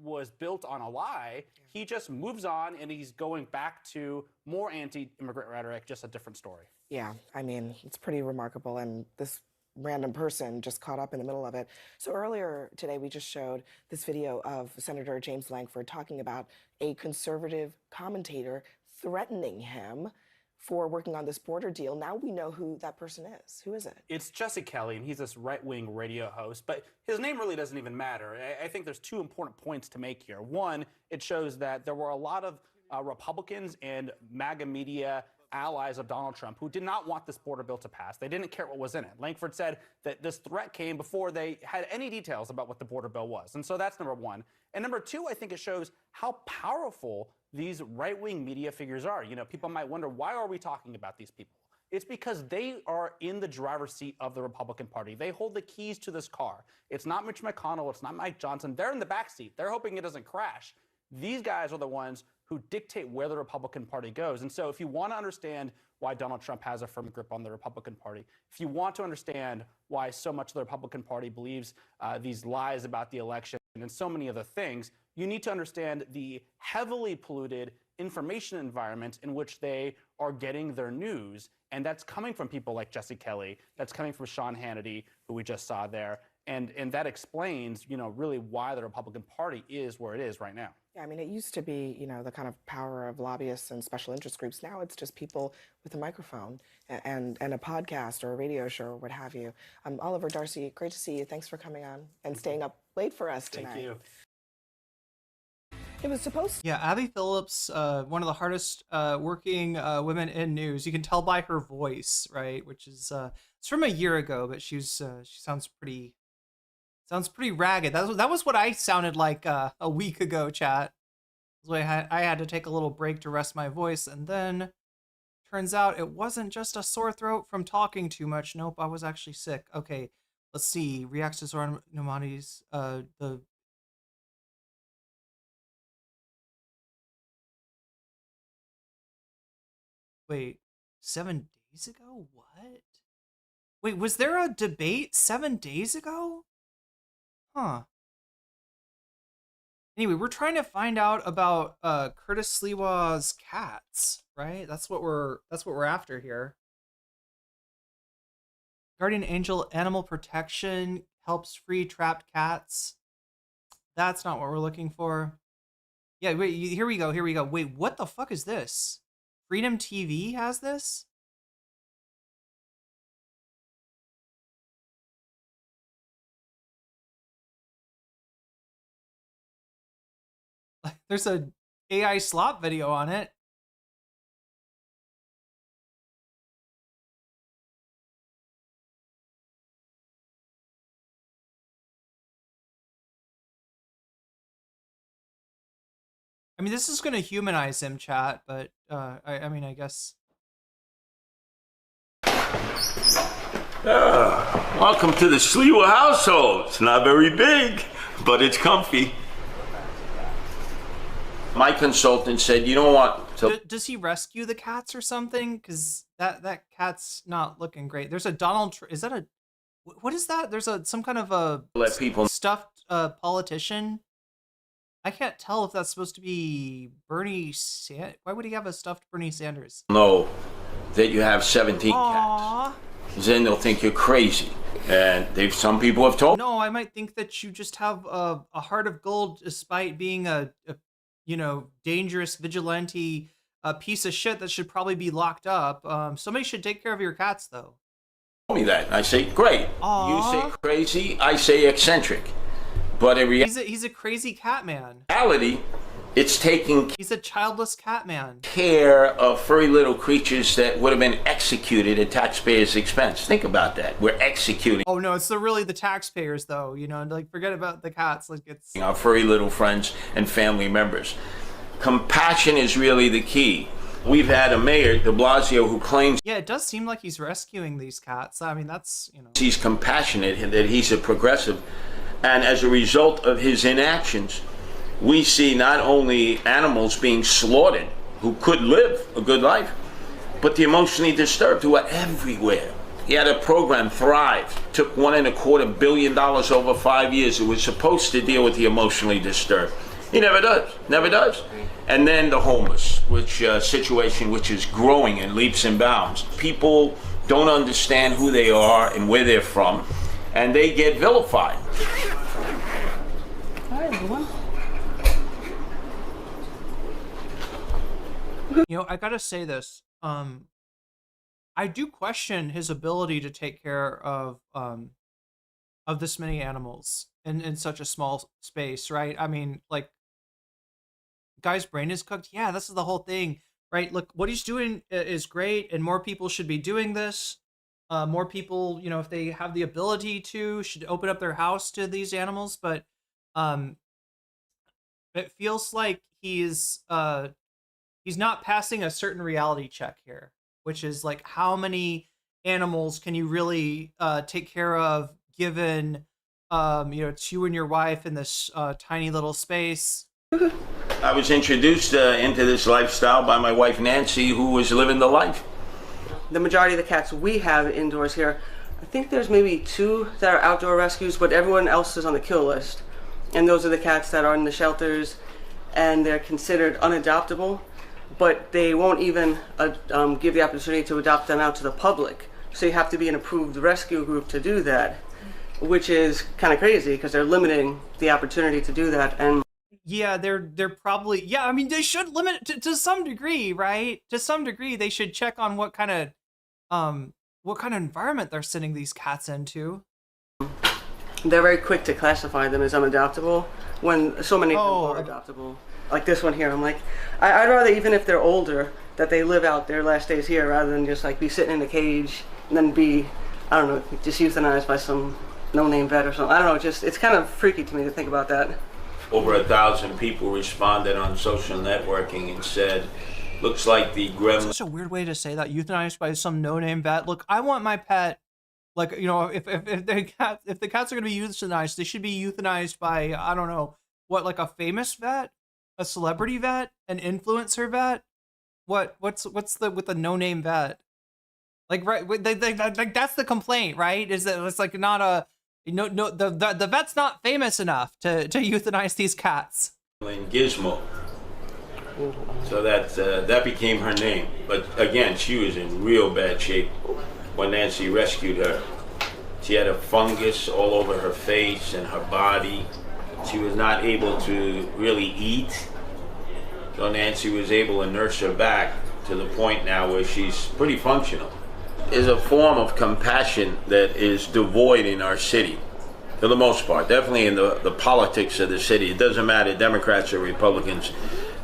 was built on a lie. He just moves on, and he's going back to more anti-immigrant rhetoric, just a different story. Yeah, I mean, it's pretty remarkable, and this random person just caught up in the middle of it. So earlier today, we just showed this video of Senator James Lankford talking about a conservative commentator threatening him for working on this border deal. Now we know who that person is. Who is it? It's Jesse Kelly, and he's this right-wing radio host, but his name really doesn't even matter. I think there's two important points to make here. One, it shows that there were a lot of Republicans and MAGA media allies of Donald Trump who did not want this border bill to pass. They didn't care what was in it. Lankford said that this threat came before they had any details about what the border bill was. And so that's number one. And number two, I think it shows how powerful these right-wing media figures are. You know, people might wonder, why are we talking about these people? It's because they are in the driver's seat of the Republican Party. They hold the keys to this car. It's not Mitch McConnell. It's not Mike Johnson. They're in the back seat. They're hoping it doesn't crash. These guys are the ones who dictate where the Republican Party goes. And so if you want to understand why Donald Trump has a firm grip on the Republican Party, if you want to understand why so much of the Republican Party believes these lies about the election and so many other things, you need to understand the heavily polluted information environment in which they are getting their news. And that's coming from people like Jesse Kelly. That's coming from Sean Hannity, who we just saw there. And that explains, you know, really why the Republican Party is where it is right now. Yeah, I mean, it used to be, you know, the kind of power of lobbyists and special interest groups. Now it's just people with a microphone and a podcast or a radio show or what have you. Oliver Darcy, great to see you. Thanks for coming on and staying up late for us tonight. Thank you. It was supposed to. Yeah, Abby Phillips, one of the hardest working women in news. You can tell by her voice, right? Which is it's from a year ago, but she sounds pretty ragged. That was what I sounded like a week ago, chat. I had to take a little break to rest my voice, and then turns out it wasn't just a sore throat from talking too much. Nope, I was actually sick. Okay, let's see. Reacts to Zohran Mamdani's Wait, 7 days ago? What? Wait, was there a debate 7 days ago? Huh. Anyway, we're trying to find out about Curtis Sliwa's cats, right? That's what we're after here. Guardian Angel Animal Protection helps free trapped cats. That's not what we're looking for. Yeah, wait, here we go. Wait, what the fuck is this? Freedom TV has this? There's a AI slop video on it. I mean, this is going to humanize him, chat, but I mean, I guess. Welcome to the Sliwa household. It's not very big, but it's comfy. My consultant said, you don't want to. Does he rescue the cats or something? Because that cat's not looking great. There's a is that a, what is that? There's some kind of a Let people stuffed politician. I can't tell if that's supposed to be Bernie Sanders. Why would he have a stuffed Bernie Sanders? know that you have 17 Aww. cats. Then they'll think you're crazy. And some people have told. No, I might think that you just have a heart of gold despite being a dangerous vigilante piece of shit that should probably be locked up. Somebody should take care of your cats, though. Me that. And I say, great. Aww. You say crazy, I say eccentric. But in He's a crazy cat man. reality, it's taking He's a childless cat man. care of furry little creatures that would have been executed at taxpayers' expense. Think about that. We're executing Oh no, it's really the taxpayers, though. Like, forget about the cats. Like, it's our furry little friends and family members. Compassion is really the key. We've had a mayor, de Blasio, who claims it does seem like he's rescuing these cats. I mean, that's he's compassionate and that he's a progressive. And as a result of his inactions, we see not only animals being slaughtered who could live a good life, but the emotionally disturbed who are everywhere. He had a program, Thrive, took $1.25 billion over 5 years. It was supposed to deal with the emotionally disturbed. He never does. And then the homeless, which situation which is growing in leaps and bounds. People don't understand who they are and where they're from, and they get vilified. Hi, everyone. I gotta say this. I do question his ability to take care of this many animals in such a small space, right? I mean, like, guy's brain is cooked. Yeah, this is the whole thing, right? Look, what he's doing is great, and more people should be doing this. More people, if they have the ability to, should open up their house to these animals. But it feels like he's not passing a certain reality check here, which is like, how many animals can you really take care of, given it's you and your wife in this tiny little space. I was introduced into this lifestyle by my wife Nancy, who was living the life. The majority of the cats we have indoors here, I think there's maybe 2 that are outdoor rescues, but everyone else is on the kill list. And those are the cats that are in the shelters, and they're considered unadoptable, but they won't even give the opportunity to adopt them out to the public. So you have to be an approved rescue group to do that, which is kind of crazy because they're limiting the opportunity to do that. And yeah, they're probably, I mean, they should limit it to some degree, right? To some degree, they should check on what kind of environment they're sending these cats into. They're very quick to classify them as unadoptable when so many of them are adoptable. Like this one here, I'm like, I'd rather, even if they're older, that they live out their last days here rather than just like be sitting in a cage and then be, I don't know, just euthanized by some no-name vet or something. I don't know, it's kind of freaky to me to think about that. Over 1,000 people responded on social networking and said, looks like the gremlin. Such a weird way to say that, euthanized by some no-name vet. Look, I want my pet, like, if the cats are going to be euthanized, they should be euthanized by, I don't know, what, like a famous vet, a celebrity vet, an influencer vet. What's with the no-name vet? Like, right, like that's the complaint, right? Is that it's like not a the vet's not famous enough to euthanize these cats. Gizmo. So that became her name. But again, she was in real bad shape when Nancy rescued her. She had a fungus all over her face and her body. She was not able to really eat. So Nancy was able to nurse her back to the point now where she's pretty functional. Is a form of compassion that is devoid in our city, for the most part. Definitely in the politics of the city. It doesn't matter, Democrats or Republicans.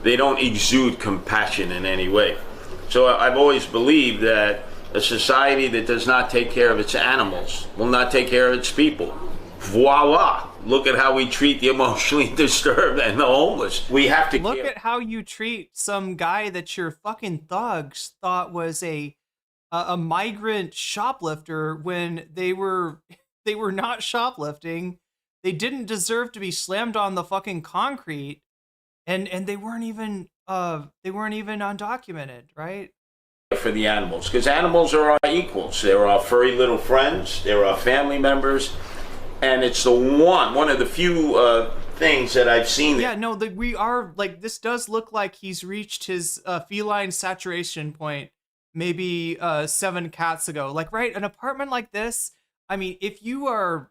They don't exude compassion in any way. So I've always believed that a society that does not take care of its animals will not take care of its people. Voila! Look at how we treat the emotionally disturbed and the homeless. We have to look at how you treat some guy that your fucking thugs thought was a migrant shoplifter when they were not shoplifting. They didn't deserve to be slammed on the fucking concrete. and they weren't even undocumented, right? For the animals, because animals are our equals. They're our furry little friends. They're our family members, and it's the one of the few things that I've seen. Yeah, no, we are like, this does look like he's reached his feline saturation point maybe 7 cats ago. Like, right, an apartment like this, I mean, if you are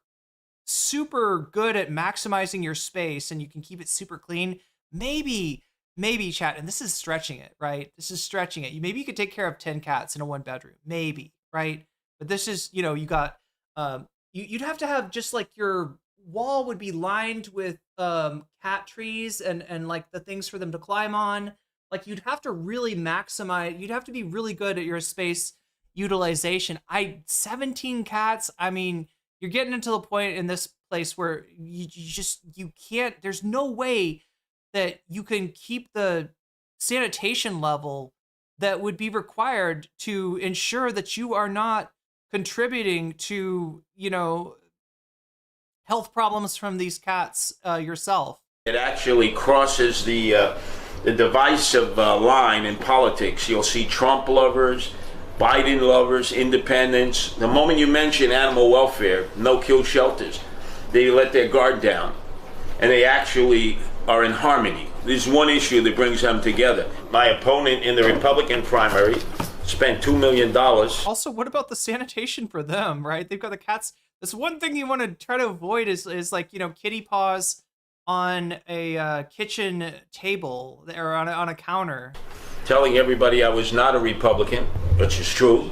super good at maximizing your space and you can keep it super clean, maybe chat, and this is stretching it, right? This is stretching it. Maybe you could take care of 10 cats in a 1 bedroom, maybe, right? But this is, you know, you got, you'd have to have just like your wall would be lined with cat trees and like the things for them to climb on. Like, you'd have to really maximize, you'd have to be really good at your space utilization. 17 cats, I mean, you're getting into the point in this place where you can't, there's no way that you can keep the sanitation level that would be required to ensure that you are not contributing to, you know, health problems from these cats yourself. It actually crosses the divisive line in politics. You'll see Trump lovers, Biden lovers, independents. The moment you mention animal welfare, no-kill shelters, they let their guard down, and they actually are in harmony. There's one issue that brings them together. My opponent in the Republican primary spent $2 million. Also, what about the sanitation for them, right? They've got the cats. That's one thing you want to try to avoid is like, you know, kitty paws on a kitchen table or on a counter. Telling everybody I was not a Republican, which is true.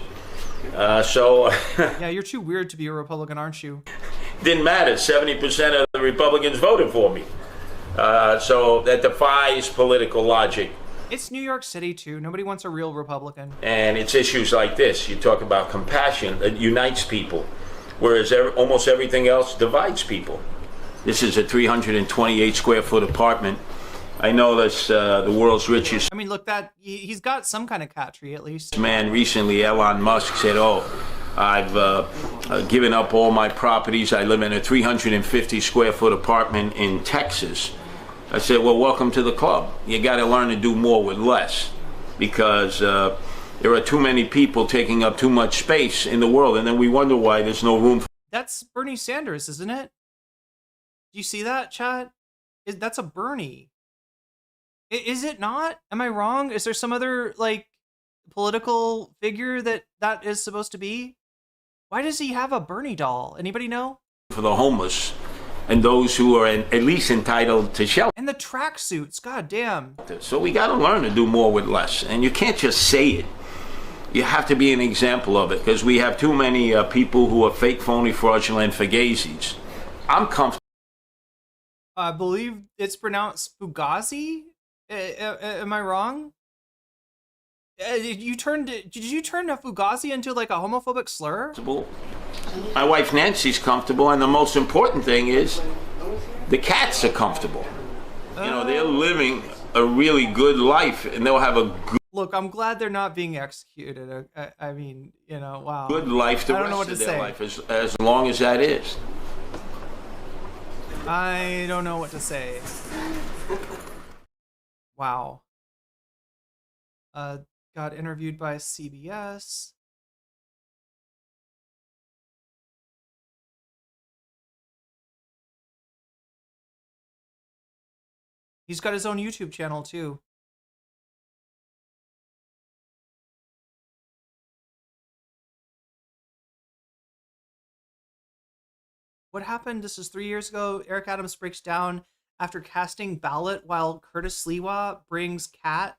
Yeah, you're too weird to be a Republican, aren't you? Didn't matter. 70% of the Republicans voted for me. So that defies political logic. It's New York City, too. Nobody wants a real Republican. And it's issues like this. You talk about compassion that unites people, whereas almost everything else divides people. This is a 328 square foot apartment. I know that's the world's richest. I mean, look, he's got some kind of cat tree at least. Man, recently Elon Musk said, "Oh, I've given up all my properties. I live in a 350 square foot apartment in Texas." I said, "Well, welcome to the club. You got to learn to do more with less, because there are too many people taking up too much space in the world, and then we wonder why there's no room for." That's Bernie Sanders, isn't it? Do you see that, chat? That's a Bernie. Is it not? Am I wrong? Is there some other, like, political figure that is supposed to be? Why does he have a Bernie doll? Anybody know? For the homeless and those who are at least entitled to shelter. And the tracksuits, god damn. So we got to learn to do more with less. And you can't just say it. You have to be an example of it, because we have too many people who are fake, phony, fraudulent fugazis. I'm comfortable. I believe it's pronounced Fugazi? Am I wrong? Did you turn a Fugazi into like a homophobic slur? My wife Nancy's comfortable, and the most important thing is the cats are comfortable. You know, they're living a really good life, and they'll have a good... Look, I'm glad they're not being executed. I mean, you know, wow. Good life the rest of their life, as long as that is. I don't know what to say. Wow. Got interviewed by CBS. He's got his own YouTube channel too. What happened? This is 3 years ago. Eric Adams breaks down after casting ballot while Curtis Sliwa brings cat.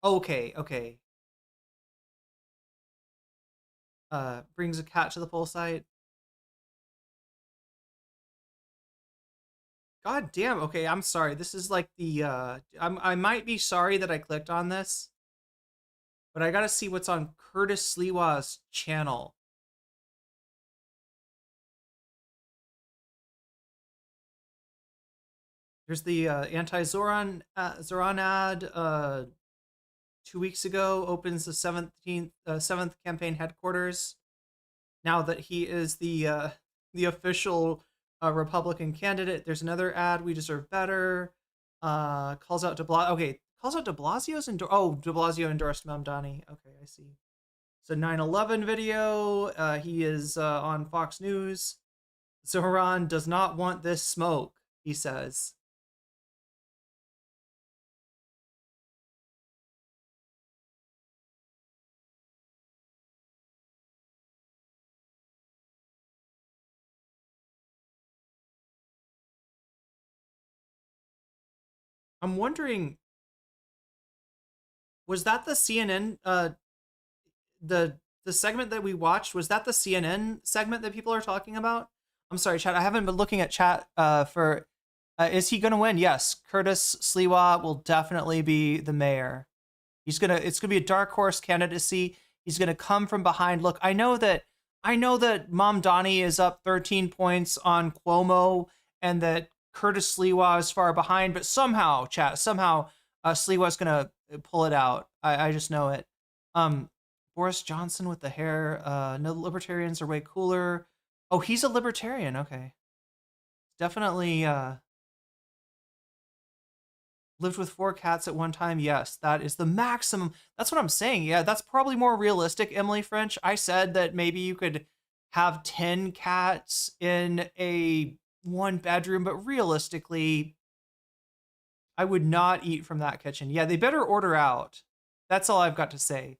Okay. Brings a cat to the poll site. God damn. Okay, I'm sorry. This is like the I might be sorry that I clicked on this, but I gotta see what's on Curtis Sliwa's channel. Here's the anti-Zohran ad 2 weeks ago. Opens the 7th campaign headquarters. Now that he is the official Republican candidate. There's another ad. We deserve better. Calls out de Blasio. Okay, calls out de Blasio's de Blasio endorsed Mamdani. Okay, I see. So 9/11 video. He is on Fox News. Zohran does not want this smoke, he says. I'm wondering, was that the CNN the segment that we watched? Was that the CNN segment that people are talking about? I'm sorry, chat. I haven't been looking at chat for. Is he gonna win? Yes, Curtis Sliwa will definitely be the mayor. It's gonna be a dark horse candidacy. He's gonna come from behind. Look, I know that Mamdani is up 13 points on Cuomo, and that Curtis Sliwa is far behind. But somehow, chat, Sliwa's gonna pull it out. I just know it. Boris Johnson with the hair. No, libertarians are way cooler. Oh, he's a libertarian. Okay. Definitely lived with 4 cats at one time. Yes, that is the maximum. That's what I'm saying. Yeah, that's probably more realistic, Emily French. I said that maybe you could have 10 cats in a 1 bedroom, but realistically, I would not eat from that kitchen. Yeah, they better order out. That's all I've got to say.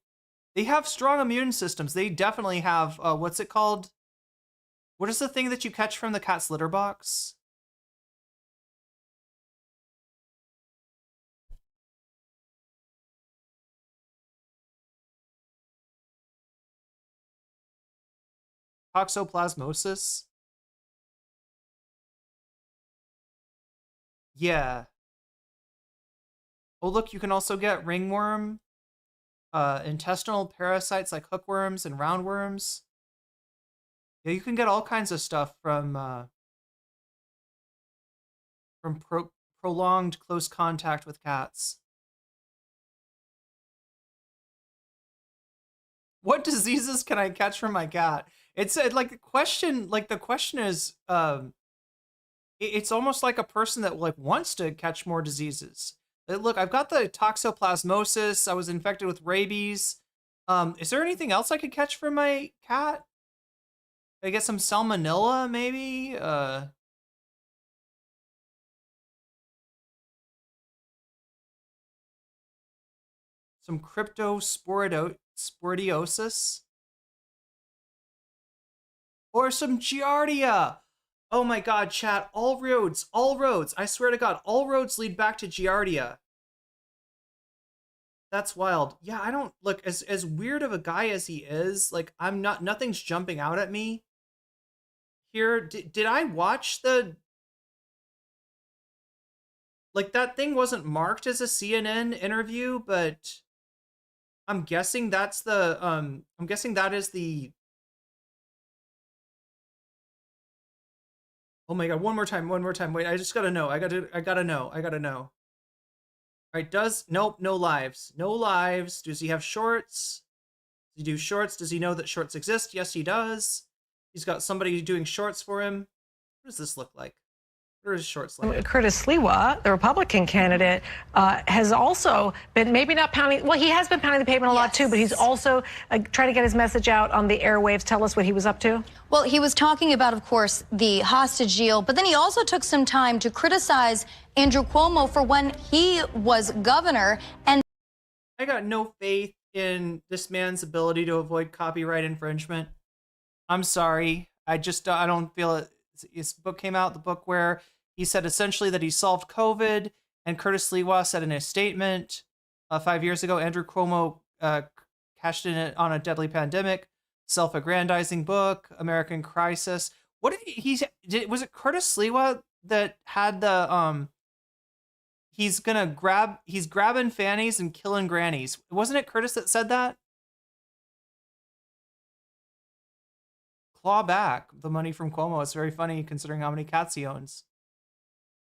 They have strong immune systems. They definitely have, what's it called? What is the thing that you catch from the cat's litter box? Toxoplasmosis? Yeah. Oh, look, you can also get ringworm, intestinal parasites like hookworms and roundworms. Yeah, you can get all kinds of stuff from prolonged close contact with cats. What diseases can I catch from my cat? It's like the question. Like the question is, it's almost like a person that like wants to catch more diseases. Look, I've got the toxoplasmosis. I was infected with rabies. Is there anything else I could catch from my cat? I get some salmonella, maybe. Some cryptosporidiosis. Or some giardia. Oh my god, chat, all roads, I swear to god, all roads lead back to giardia. That's wild. Yeah, I don't, look, as weird of a guy as he is, like, nothing's jumping out at me. Here, did I watch the, like, that thing wasn't marked as a CNN interview, but I'm guessing that's the, I'm guessing that is the, oh my god, one more time. Wait, I just gotta know. I gotta know. All right, nope, no lives. No lives. Does he have shorts? Does he do shorts? Does he know that shorts exist? Yes, he does. He's got somebody doing shorts for him. What does this look like? What are his shorts like? Curtis Sliwa, the Republican candidate, has also been maybe not pounding, well, he has been pounding the pavement a lot too, but he's also trying to get his message out on the airwaves. Tell us what he was up to. Well, he was talking about, of course, the hostage deal, but then he also took some time to criticize Andrew Cuomo for when he was governor. And I got no faith in this man's ability to avoid copyright infringement. I'm sorry. I don't feel it. His book came out, the book where he said essentially that he solved COVID, and Curtis Sliwa said in a statement 5 years ago, Andrew Cuomo cashed in it on a deadly pandemic, self-aggrandizing book, American Crisis. What did was it Curtis Sliwa that had the he's grabbing fannies and killing grannies? Wasn't it Curtis that said that? Claw back the money from Cuomo. It's very funny considering how many cats he owns.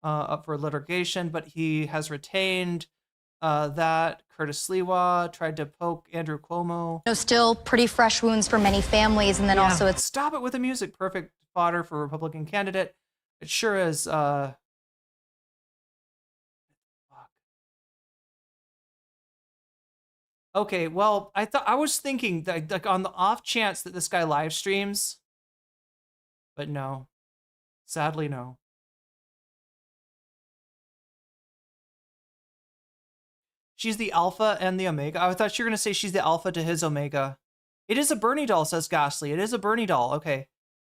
Up for litigation, but he has retained that Curtis Sliwa tried to poke Andrew Cuomo. still pretty fresh wounds for many families, and then also it's stop it with the music. Perfect fodder for a Republican candidate. It sure is. Okay, well, I was thinking that, like, on the off chance that this guy live streams, but no. Sadly, no. She's the alpha and the omega. I thought you were going to say she's the alpha to his omega. It is a Bernie doll, says Ghastly. It is a Bernie doll. Okay.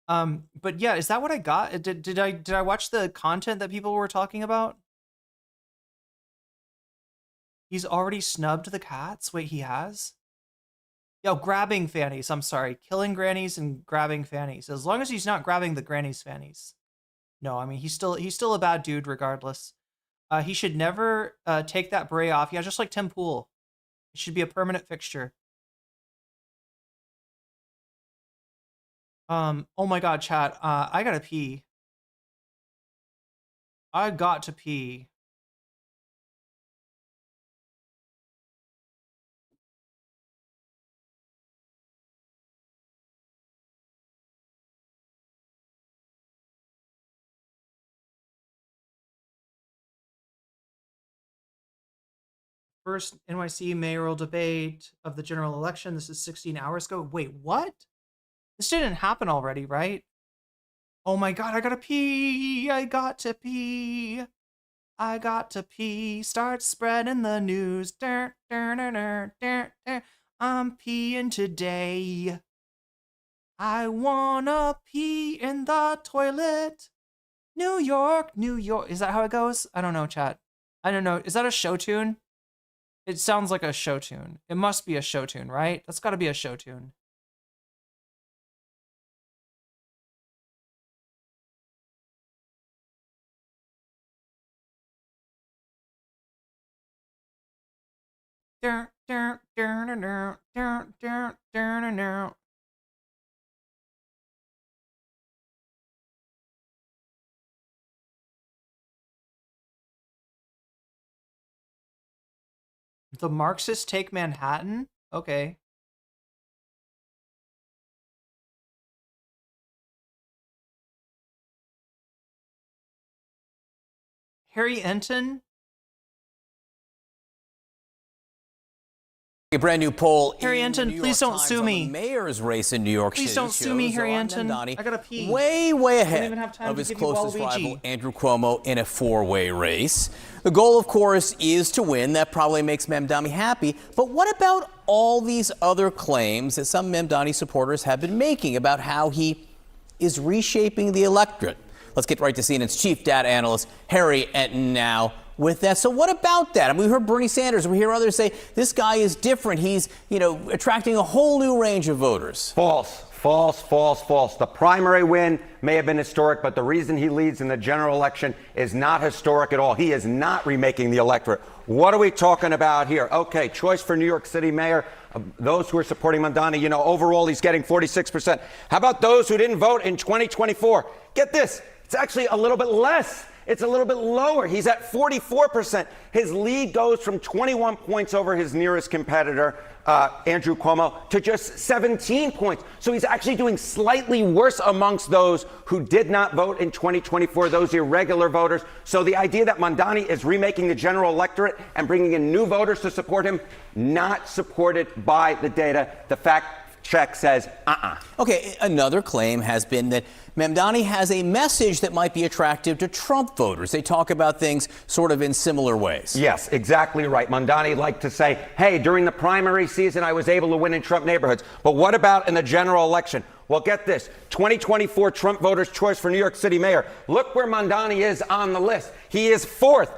But yeah, is that what I got? Did I watch the content that people were talking about? He's already snubbed the cats? Wait, he has? Yo, grabbing fannies. I'm sorry. Killing grannies and grabbing fannies. As long as he's not grabbing the granny's fannies. No, I mean, he's still a bad dude regardless. He should never take that beret off. Yeah, just like Tim Pool. It should be a permanent fixture. Oh my god, chat. I gotta pee. I got to pee. First NYC mayoral debate of the general election. This is 16 hours ago. Wait, what? This didn't happen already, right? Oh my god, I gotta pee. I got to pee. I got to pee. Start spreading the news. I'm peeing today. I wanna pee in the toilet. New York, New York. Is that how it goes? I don't know, chat. I don't know. Is that a show tune? It sounds like a show tune. It must be a show tune, right? That's gotta be a show tune. The Marxists take Manhattan? Okay. Harry Enton? A brand new poll. Harry Enton, please don't sue me. Mayor's race in New York City. Please don't sue me, Harry Enton. I gotta pee. Way ahead of his closest rival, Andrew Cuomo, in a four-way race. The goal, of course, is to win. That probably makes Mamdani happy. But what about all these other claims that some Mamdani supporters have been making about how he is reshaping the electorate? Let's get right to CNN's chief data analyst, Harry Enton, now with that. So what about that? I mean, we heard Bernie Sanders, we hear others say this guy is different. He's, attracting a whole new range of voters. False. The primary win may have been historic, but the reason he leads in the general election is not historic at all. He is not remaking the electorate. What are we talking about here? Okay, choice for New York City mayor. Those who are supporting Mamdani, overall he's getting 46%. How about those who didn't vote in 2024? Get this, it's actually a little bit less. It's a little bit lower. He's at 44%. His lead goes from 21 points over his nearest competitor, Andrew Cuomo, to just 17 points. So he's actually doing slightly worse amongst those who did not vote in 2024, those irregular voters. So the idea that Mamdani is remaking the general electorate and bringing in new voters to support him, not supported by the data. The fact check says, Okay, another claim has been that Mamdani has a message that might be attractive to Trump voters. They talk about things sort of in similar ways. Yes, exactly right. Mamdani liked to say, hey, during the primary season, I was able to win in Trump neighborhoods. But what about in the general election? Well, get this. 2024 Trump voters' choice for New York City mayor. Look where Mamdani is on the list. He is fourth.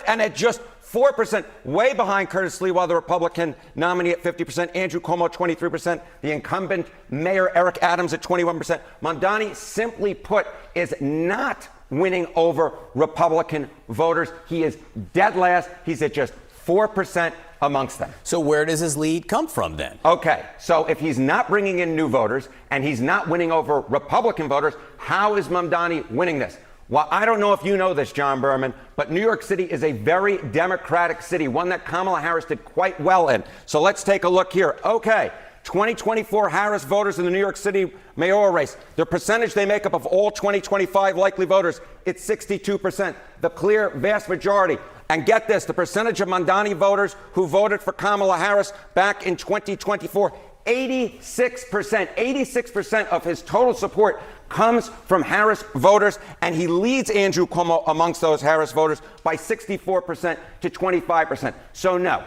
And at just 4%, way behind Curtis Sliwa, the Republican nominee at 50%, Andrew Cuomo 23%, the incumbent mayor Eric Adams at 21%. Mamdani, simply put, is not winning over Republican voters. He is dead last. He's at just 4% amongst them. So where does his lead come from then? Okay, so if he's not bringing in new voters and he's not winning over Republican voters, how is Mamdani winning this? Well, I don't know if you know this, John Berman, but New York City is a very Democratic city, one that Kamala Harris did quite well in. So let's take a look here. Okay, 2024 Harris voters in the New York City mayoral race. The percentage they make up of all 2025 likely voters, it's 62%. The clear vast majority. And get this, the percentage of Mamdani voters who voted for Kamala Harris back in 2024, 86% of his total support comes from Harris voters, and he leads Andrew Cuomo amongst those Harris voters by 64% to 25%. So no,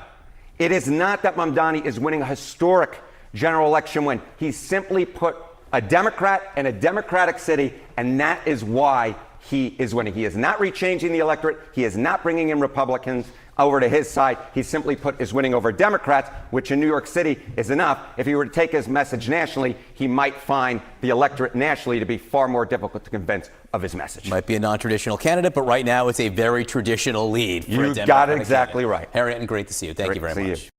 it is not that Mamdani is winning a historic general election win. He simply put a Democrat in a Democratic city, and that is why he is winning. He is not rechanging the electorate. He is not bringing in Republicans over to his side. He simply is winning over Democrats, which in New York City is enough. If he were to take his message nationally, he might find the electorate nationally to be far more difficult to convince of his message. Might be a non-traditional candidate, but right now it's a very traditional lead. You got it exactly right. Harriet, great to see you. Thank you very much.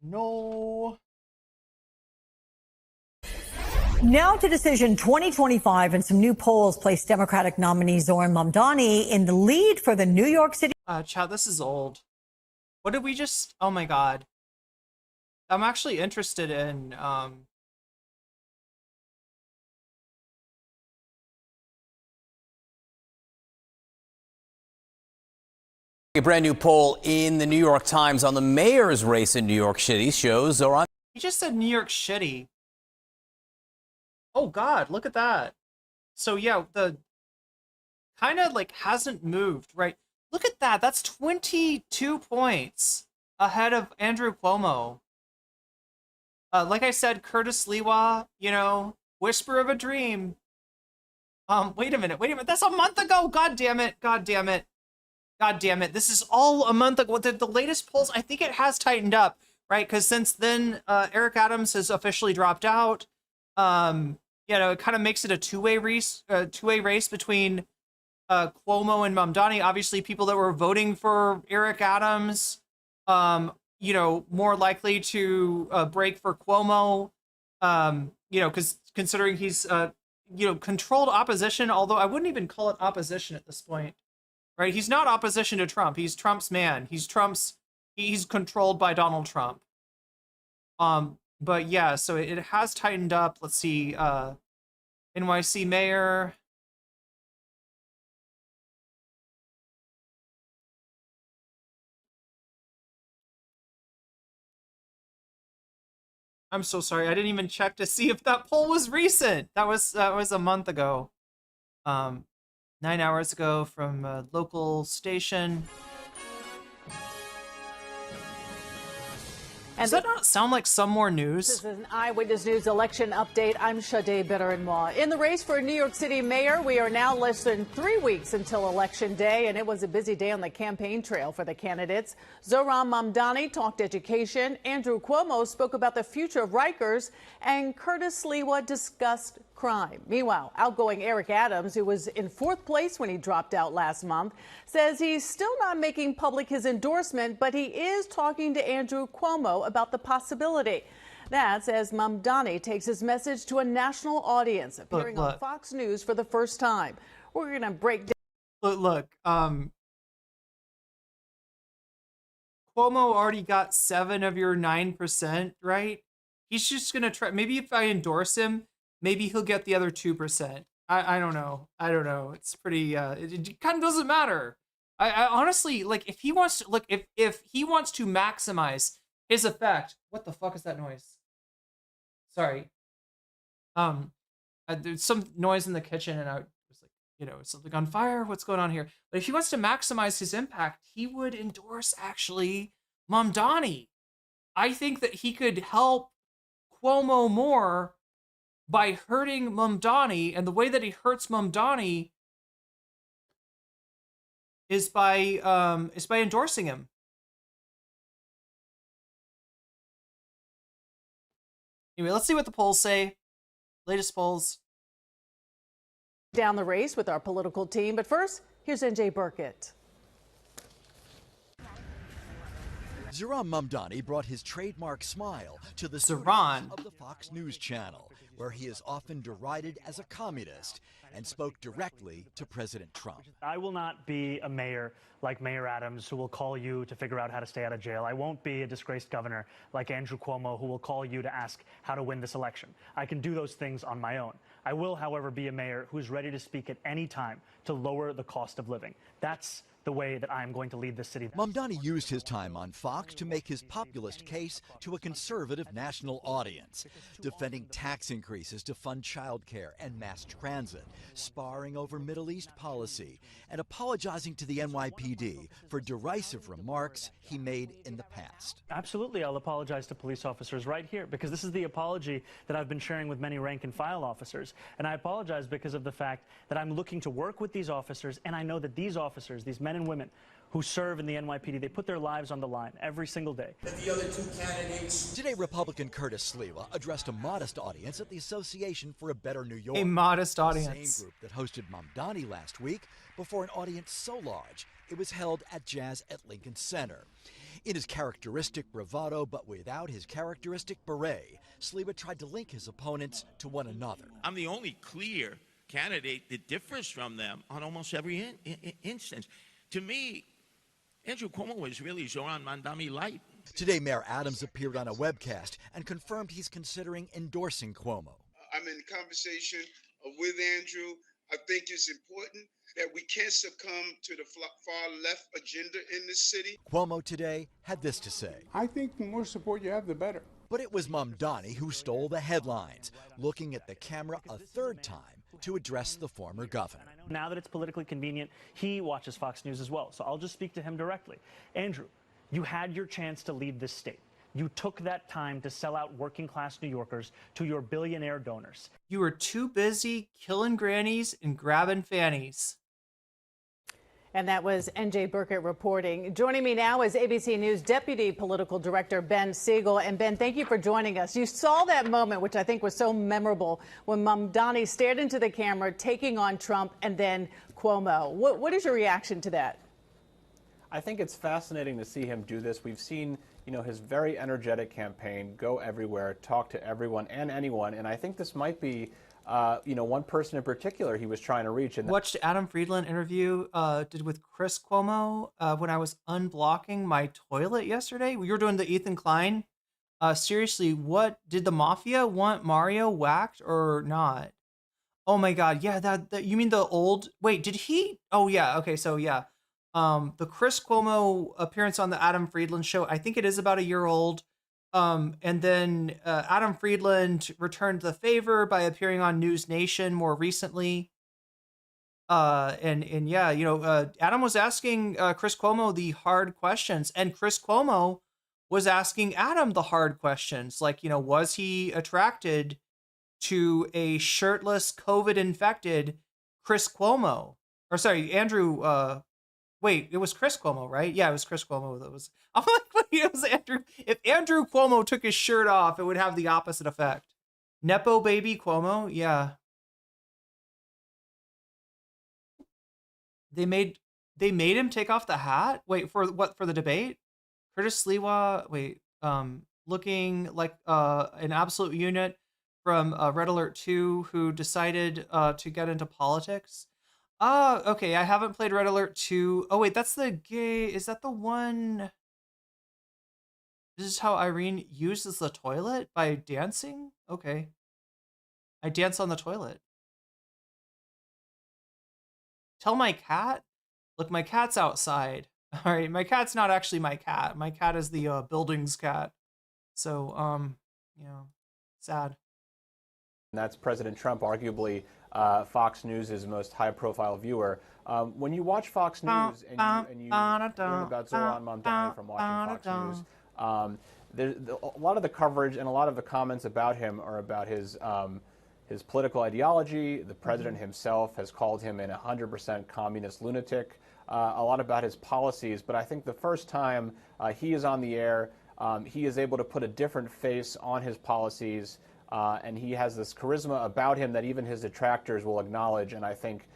No. Now to Decision 2025, and some new polls place Democratic nominee Zohran Mamdani in the lead for the New York City. Chad, this is old. What did we just? Oh my God. I'm actually interested in. A brand new poll in the New York Times on the mayor's race in New York City shows Zohran. He just said New York shitty. Oh God, look at that. So yeah, the kind of like hasn't moved, right? Look at that. That's 22 points ahead of Andrew Cuomo. Like I said, Curtis Sliwa, you know, whisper of a dream. Wait a minute. That's a month ago. God damn it. This is all a month ago. The latest polls, I think it has tightened up, right? Because since then, Eric Adams has officially dropped out. You know, it kind of makes it a two-way race between Cuomo and Mamdani. Obviously, people that were voting for Eric Adams, you know, more likely to break for Cuomo. You know, because considering he's you know, controlled opposition, although I wouldn't even call it opposition at this point, right? He's not opposition to Trump. He's Trump's man. He's controlled by Donald Trump. But yeah, so it has tightened up. Let's see, NYC mayor. I'm so sorry. I didn't even check to see if that poll was recent. That was a month ago. 9 hours ago from a local station. Does that not sound like some more news? This is an Eyewitness News election update. I'm Sade Bitterenmois. In the race for New York City mayor, we are now less than 3 weeks until Election Day, and it was a busy day on the campaign trail for the candidates. Zohran Mamdani talked education, Andrew Cuomo spoke about the future of Rikers, and Curtis Sliwa discussed crime. Meanwhile, outgoing Eric Adams, who was in 4th place when he dropped out last month, says he's still not making public his endorsement, but he is talking to Andrew Cuomo about the possibility. That's as Mamdani takes his message to a national audience, appearing on Fox News for the first time. We're going to break down. Look, Cuomo already got 7 of your 9%, right? He's just going to try. Maybe if I endorse him, maybe he'll get the other 2%. I don't know. It's pretty, it kind of doesn't matter. I honestly, like, if he wants to, look, if he wants to maximize his effect, what the fuck is that noise? Sorry. There's some noise in the kitchen and I was like, you know, is something on fire? What's going on here? But if he wants to maximize his impact, he would endorse actually Mamdani. I think that he could help Cuomo more by hurting Mamdani, and the way that he hurts Mamdani is by endorsing him. Anyway, let's see what the polls say. Latest polls. Down the race with our political team, but first, here's NJ Burkett. Zohran Mamdani brought his trademark smile to the Zohran of the Fox News channel, where he is often derided as a communist and spoke directly to President Trump. I will not be a mayor like Mayor Adams who will call you to figure out how to stay out of jail. I won't be a disgraced governor like Andrew Cuomo who will call you to ask how to win this election. I can do those things on my own. I will, however, be a mayor who's ready to speak at any time to lower the cost of living. That's the way that I'm going to lead this city. Mamdani used his time on Fox to make his populist case to a conservative national audience, defending tax increases to fund childcare and mass transit, sparring over Middle East policy, and apologizing to the NYPD for derisive remarks he made in the past. Absolutely, I'll apologize to police officers right here, because this is the apology that I've been sharing with many rank-and-file officers. And I apologize because of the fact that I'm looking to work with these officers, and I know that these officers, these men and women who serve in the NYPD, they put their lives on the line every single day. The other two candidates. Today, Republican Curtis Sliwa addressed a modest audience at the Association for a Better New York. A modest the audience. same group that hosted Mamdani last week before an audience so large it was held at Jazz at Lincoln Center. In his characteristic bravado, but without his characteristic beret, Sliwa tried to link his opponents to one another. I'm the only clear candidate that differs from them on almost every instance. To me, Andrew Cuomo was really Zohran Mamdani light. Today, Mayor Adams appeared on a webcast and confirmed he's considering endorsing Cuomo. I'm in conversation with Andrew. I think it's important that we can't succumb to the far left agenda in this city. Cuomo today had this to say. I think the more support you have, the better. But it was Mamdani who stole the headlines, looking at the camera a third time to address the former governor. Now that it's politically convenient, he watches Fox News as well. So I'll just speak to him directly. Andrew, you had your chance to lead this state. You took that time to sell out working-class New Yorkers to your billionaire donors. You were too busy killing grannies and grabbing fannies. And that was NJ Burkett reporting. Joining me now is ABC News Deputy Political Director Ben Siegel. And Ben, thank you for joining us. You saw that moment, which I think was so memorable, when Mamdani stared into the camera, taking on Trump and then Cuomo. What is your reaction to that? I think it's fascinating to see him do this. We've seen, his very energetic campaign go everywhere, talk to everyone and anyone. And I think this might be one person in particular he was trying to reach. And Watched Adam Friedland interview did with Chris Cuomo when I was unblocking my toilet yesterday. We were doing the Ethan Klein. Seriously, what did the mafia want Mario whacked or not? Oh my God, yeah, that you mean the old? Wait, did he? Oh yeah, okay, so yeah, the Chris Cuomo appearance on the Adam Friedland show. I think it is about a year old. And then Adam Friedland returned the favor by appearing on News Nation more recently. And yeah, Adam was asking Chris Cuomo the hard questions, and Chris Cuomo was asking Adam the hard questions, like, was he attracted to a shirtless, COVID-infected Chris Cuomo? Or sorry, Andrew. Wait, it was Chris Cuomo, right? Yeah, it was Chris Cuomo that was. I'm like, wait, it was Andrew. If Andrew Cuomo took his shirt off, it would have the opposite effect. Nepo baby Cuomo, yeah. They made him take off the hat. Wait, for what? For the debate? Curtis Sliwa. Wait, looking like an absolute unit from Red Alert 2 who decided to get into politics. Okay, I haven't played Red Alert 2. Oh, wait, that's the gay... Is that the one... This is how Irene uses the toilet? By dancing? Okay. I dance on the toilet. Tell my cat? Look, my cat's outside. All right, my cat's not actually my cat. My cat is the building's cat. So, sad. And that's President Trump, arguably Fox News' most high-profile viewer. When you watch Fox News and you learn about Zohran Mamdani from watching Fox News, a lot of the coverage and a lot of the comments about him are about his political ideology. The president himself has called him an 100% communist lunatic. A lot about his policies, but I think the first time he is on the air, he is able to put a different face on his policies. And he has this charisma about him that even his detractors will acknowledge, and I think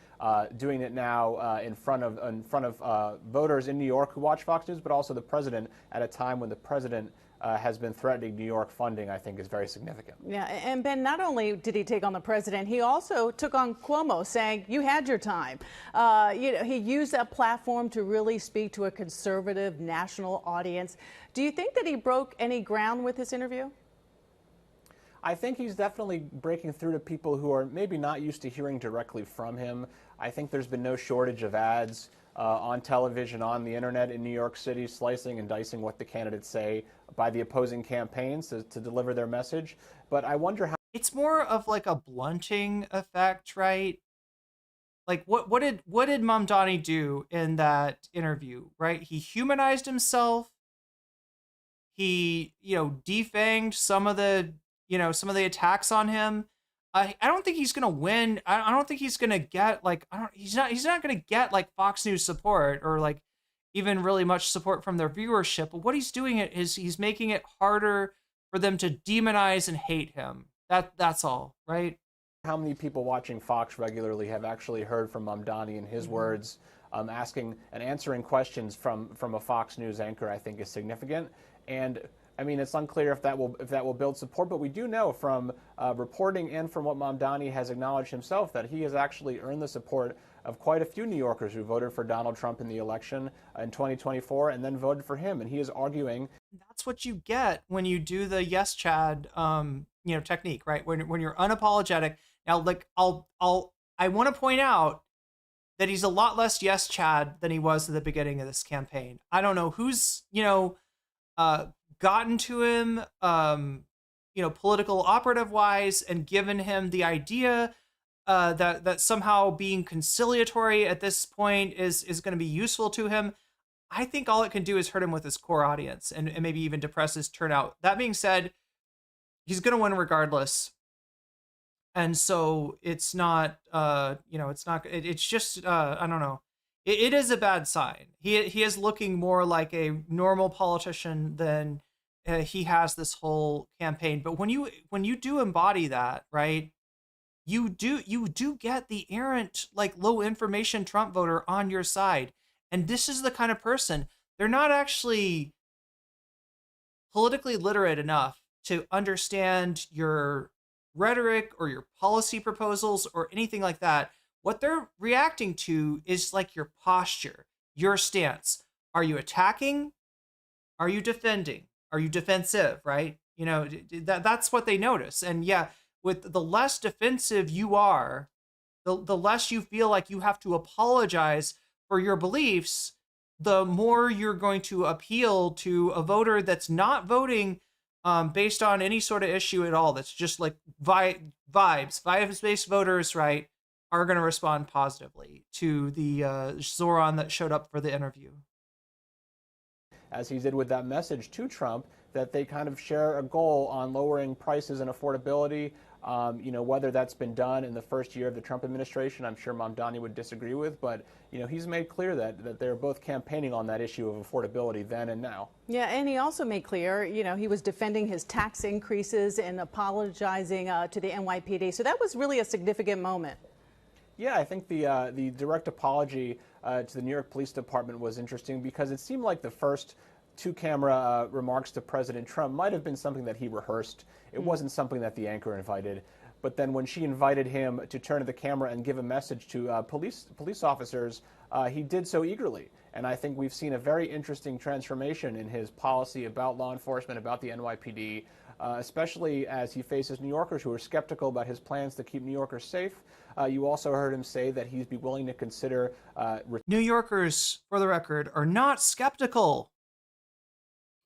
doing it now in front of voters in New York who watch Fox News, but also the president at a time when the president has been threatening New York funding, I think is very significant. Yeah, and Ben, not only did he take on the president, he also took on Cuomo, saying, you had your time. He used that platform to really speak to a conservative national audience. Do you think that he broke any ground with this interview? I think he's definitely breaking through to people who are maybe not used to hearing directly from him. I think there's been no shortage of ads on television, on the internet in New York City, slicing and dicing what the candidates say by the opposing campaigns to deliver their message. But I wonder how... It's more of like a blunting effect, right? Like what did Mamdani do in that interview, right? He humanized himself. He, defanged some of the attacks on him. I don't think he's gonna win. I don't think he's gonna get he's not gonna get like Fox News support or like even really much support from their viewership. But what he's doing is he's making it harder for them to demonize and hate him. That's all, right? How many people watching Fox regularly have actually heard from Mamdani in his words, asking and answering questions from a Fox News anchor, I think is significant. And I mean, it's unclear if that will build support, but we do know from reporting and from what Mamdani has acknowledged himself that he has actually earned the support of quite a few New Yorkers who voted for Donald Trump in the election in 2024 and then voted for him. And he is arguing. That's what you get when you do the yes, Chad, technique, right? When you're unapologetic. Now, like I want to point out that he's a lot less yes, Chad than he was at the beginning of this campaign. I don't know who's gotten to him, political operative wise, and given him the idea that somehow being conciliatory at this point is going to be useful to him. I think all it can do is hurt him with his core audience and maybe even depress his turnout. That being said, he's going to win regardless. And so it's not, it's just, I don't know. It is a bad sign. He is looking more like a normal politician than he has this whole campaign. But when you do embody that, right, you do get the errant, like, low information Trump voter on your side. And this is the kind of person, they're not actually politically literate enough to understand your rhetoric or your policy proposals or anything like that. What they're reacting to is like your posture, your stance. Are you attacking? Are you defending? Are you defensive, right? That's what they notice. And yeah, with the less defensive you are, the less you feel like you have to apologize for your beliefs, the more you're going to appeal to a voter that's not voting based on any sort of issue at all. That's just like vibes-based voters, right, are going to respond positively to the Zohran that showed up for the interview. As he did with that message to Trump, that they kind of share a goal on lowering prices and affordability. Whether that's been done in the first year of the Trump administration, I'm sure Mamdani would disagree with, but he's made clear that they're both campaigning on that issue of affordability then and now. Yeah, and he also made clear, he was defending his tax increases and apologizing to the NYPD. So that was really a significant moment. Yeah, I think the direct apology to the New York Police Department was interesting because it seemed like the first two-camera remarks to President Trump might have been something that he rehearsed. It wasn't something that the anchor invited. But then when she invited him to turn to the camera and give a message to police officers, he did so eagerly. And I think we've seen a very interesting transformation in his policy about law enforcement, about the NYPD, especially as he faces New Yorkers who are skeptical about his plans to keep New Yorkers safe. You also heard him say that he'd be willing to consider... New Yorkers, for the record, are not skeptical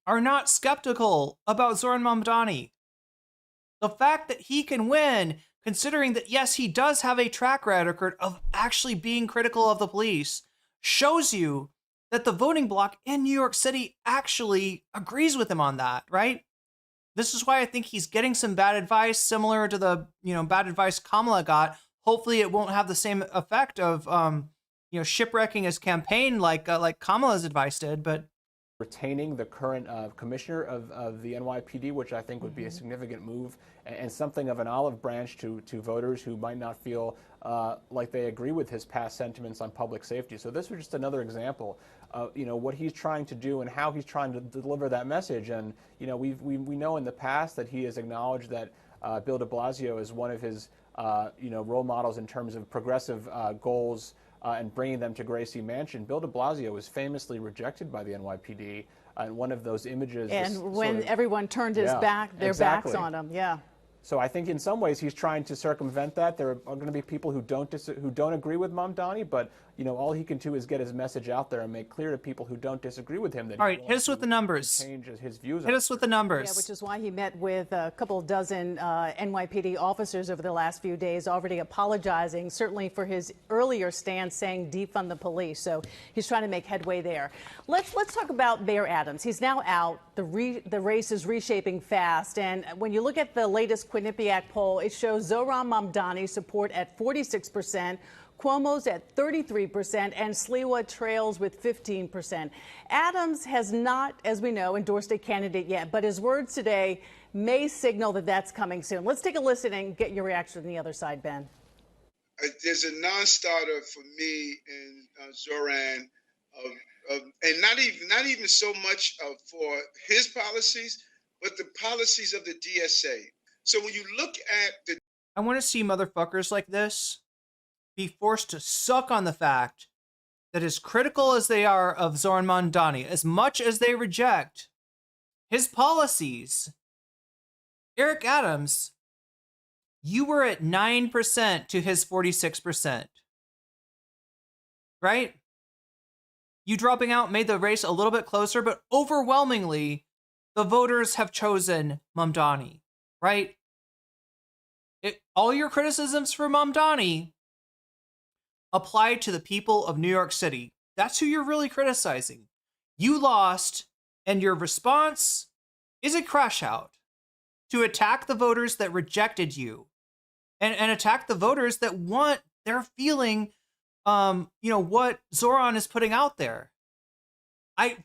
about Zohran Mamdani. The fact that he can win, considering that, yes, he does have a track record of actually being critical of the police, shows you that the voting bloc in New York City actually agrees with him on that, right? This is why I think he's getting some bad advice, similar to the, bad advice Kamala got. Hopefully it won't have the same effect of, shipwrecking his campaign like Kamala's advice did, but retaining the current commissioner of the NYPD, which I think would be a significant move and something of an olive branch to voters who might not feel like they agree with his past sentiments on public safety. So this was just another example of what he's trying to do and how he's trying to deliver that message. And we know in the past that he has acknowledged that Bill de Blasio is one of his role models in terms of progressive goals and bringing them to Gracie Mansion. Bill de Blasio was famously rejected by the NYPD, and one of those images. And when everyone turned his back, their backs on him, yeah. So I think in some ways he's trying to circumvent that. There are going to be people who don't agree with Mamdani, but all he can do is get his message out there and make clear to people who don't disagree with him that all right, hit us with the numbers. Change his views. Hit us with the numbers. Yeah, which is why he met with a couple dozen NYPD officers over the last few days, already apologizing, certainly for his earlier stance saying defund the police. So he's trying to make headway there. Let's talk about Mayor Adams. He's now out. The race is reshaping fast, and when you look at the latest Quinnipiac poll, it shows Zohran Mamdani support at 46%. Cuomo's at 33%, and Sliwa trails with 15%. Adams has not, as we know, endorsed a candidate yet, but his words today may signal that that's coming soon. Let's take a listen and get your reaction on the other side, Ben. There's a non-starter for me in Zohran, and not even so much for his policies, but the policies of the DSA. So when you look at the... I want to see motherfuckers like this be forced to suck on the fact that as critical as they are of Zohran Mamdani, as much as they reject his policies, Eric Adams, you were at 9% to his 46%. Right? You dropping out made the race a little bit closer, but overwhelmingly, the voters have chosen Mamdani, right? All your criticisms for Mamdani apply to the people of New York City. That's who you're really criticizing. You lost, and your response is a crash out to attack the voters that rejected you and attack the voters that they're feeling, what Zohran is putting out there.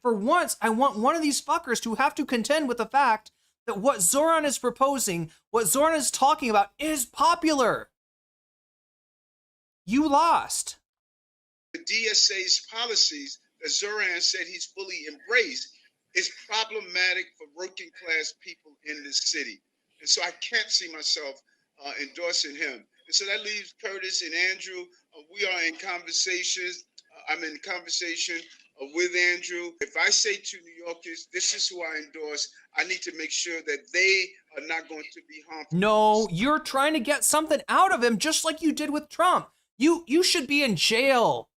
For once, I want one of these fuckers to have to contend with the fact that what Zohran is proposing, what Zohran is talking about is popular. You lost. The DSA's policies that Zohran said he's fully embraced is problematic for working class people in this city. And so I can't see myself endorsing him. And so that leaves Curtis and Andrew. We are in conversations. I'm in conversation with Andrew. If I say to New Yorkers, this is who I endorse, I need to make sure that they are not going to be harmful. No, you're trying to get something out of him, just like you did with Trump. You should be in jail,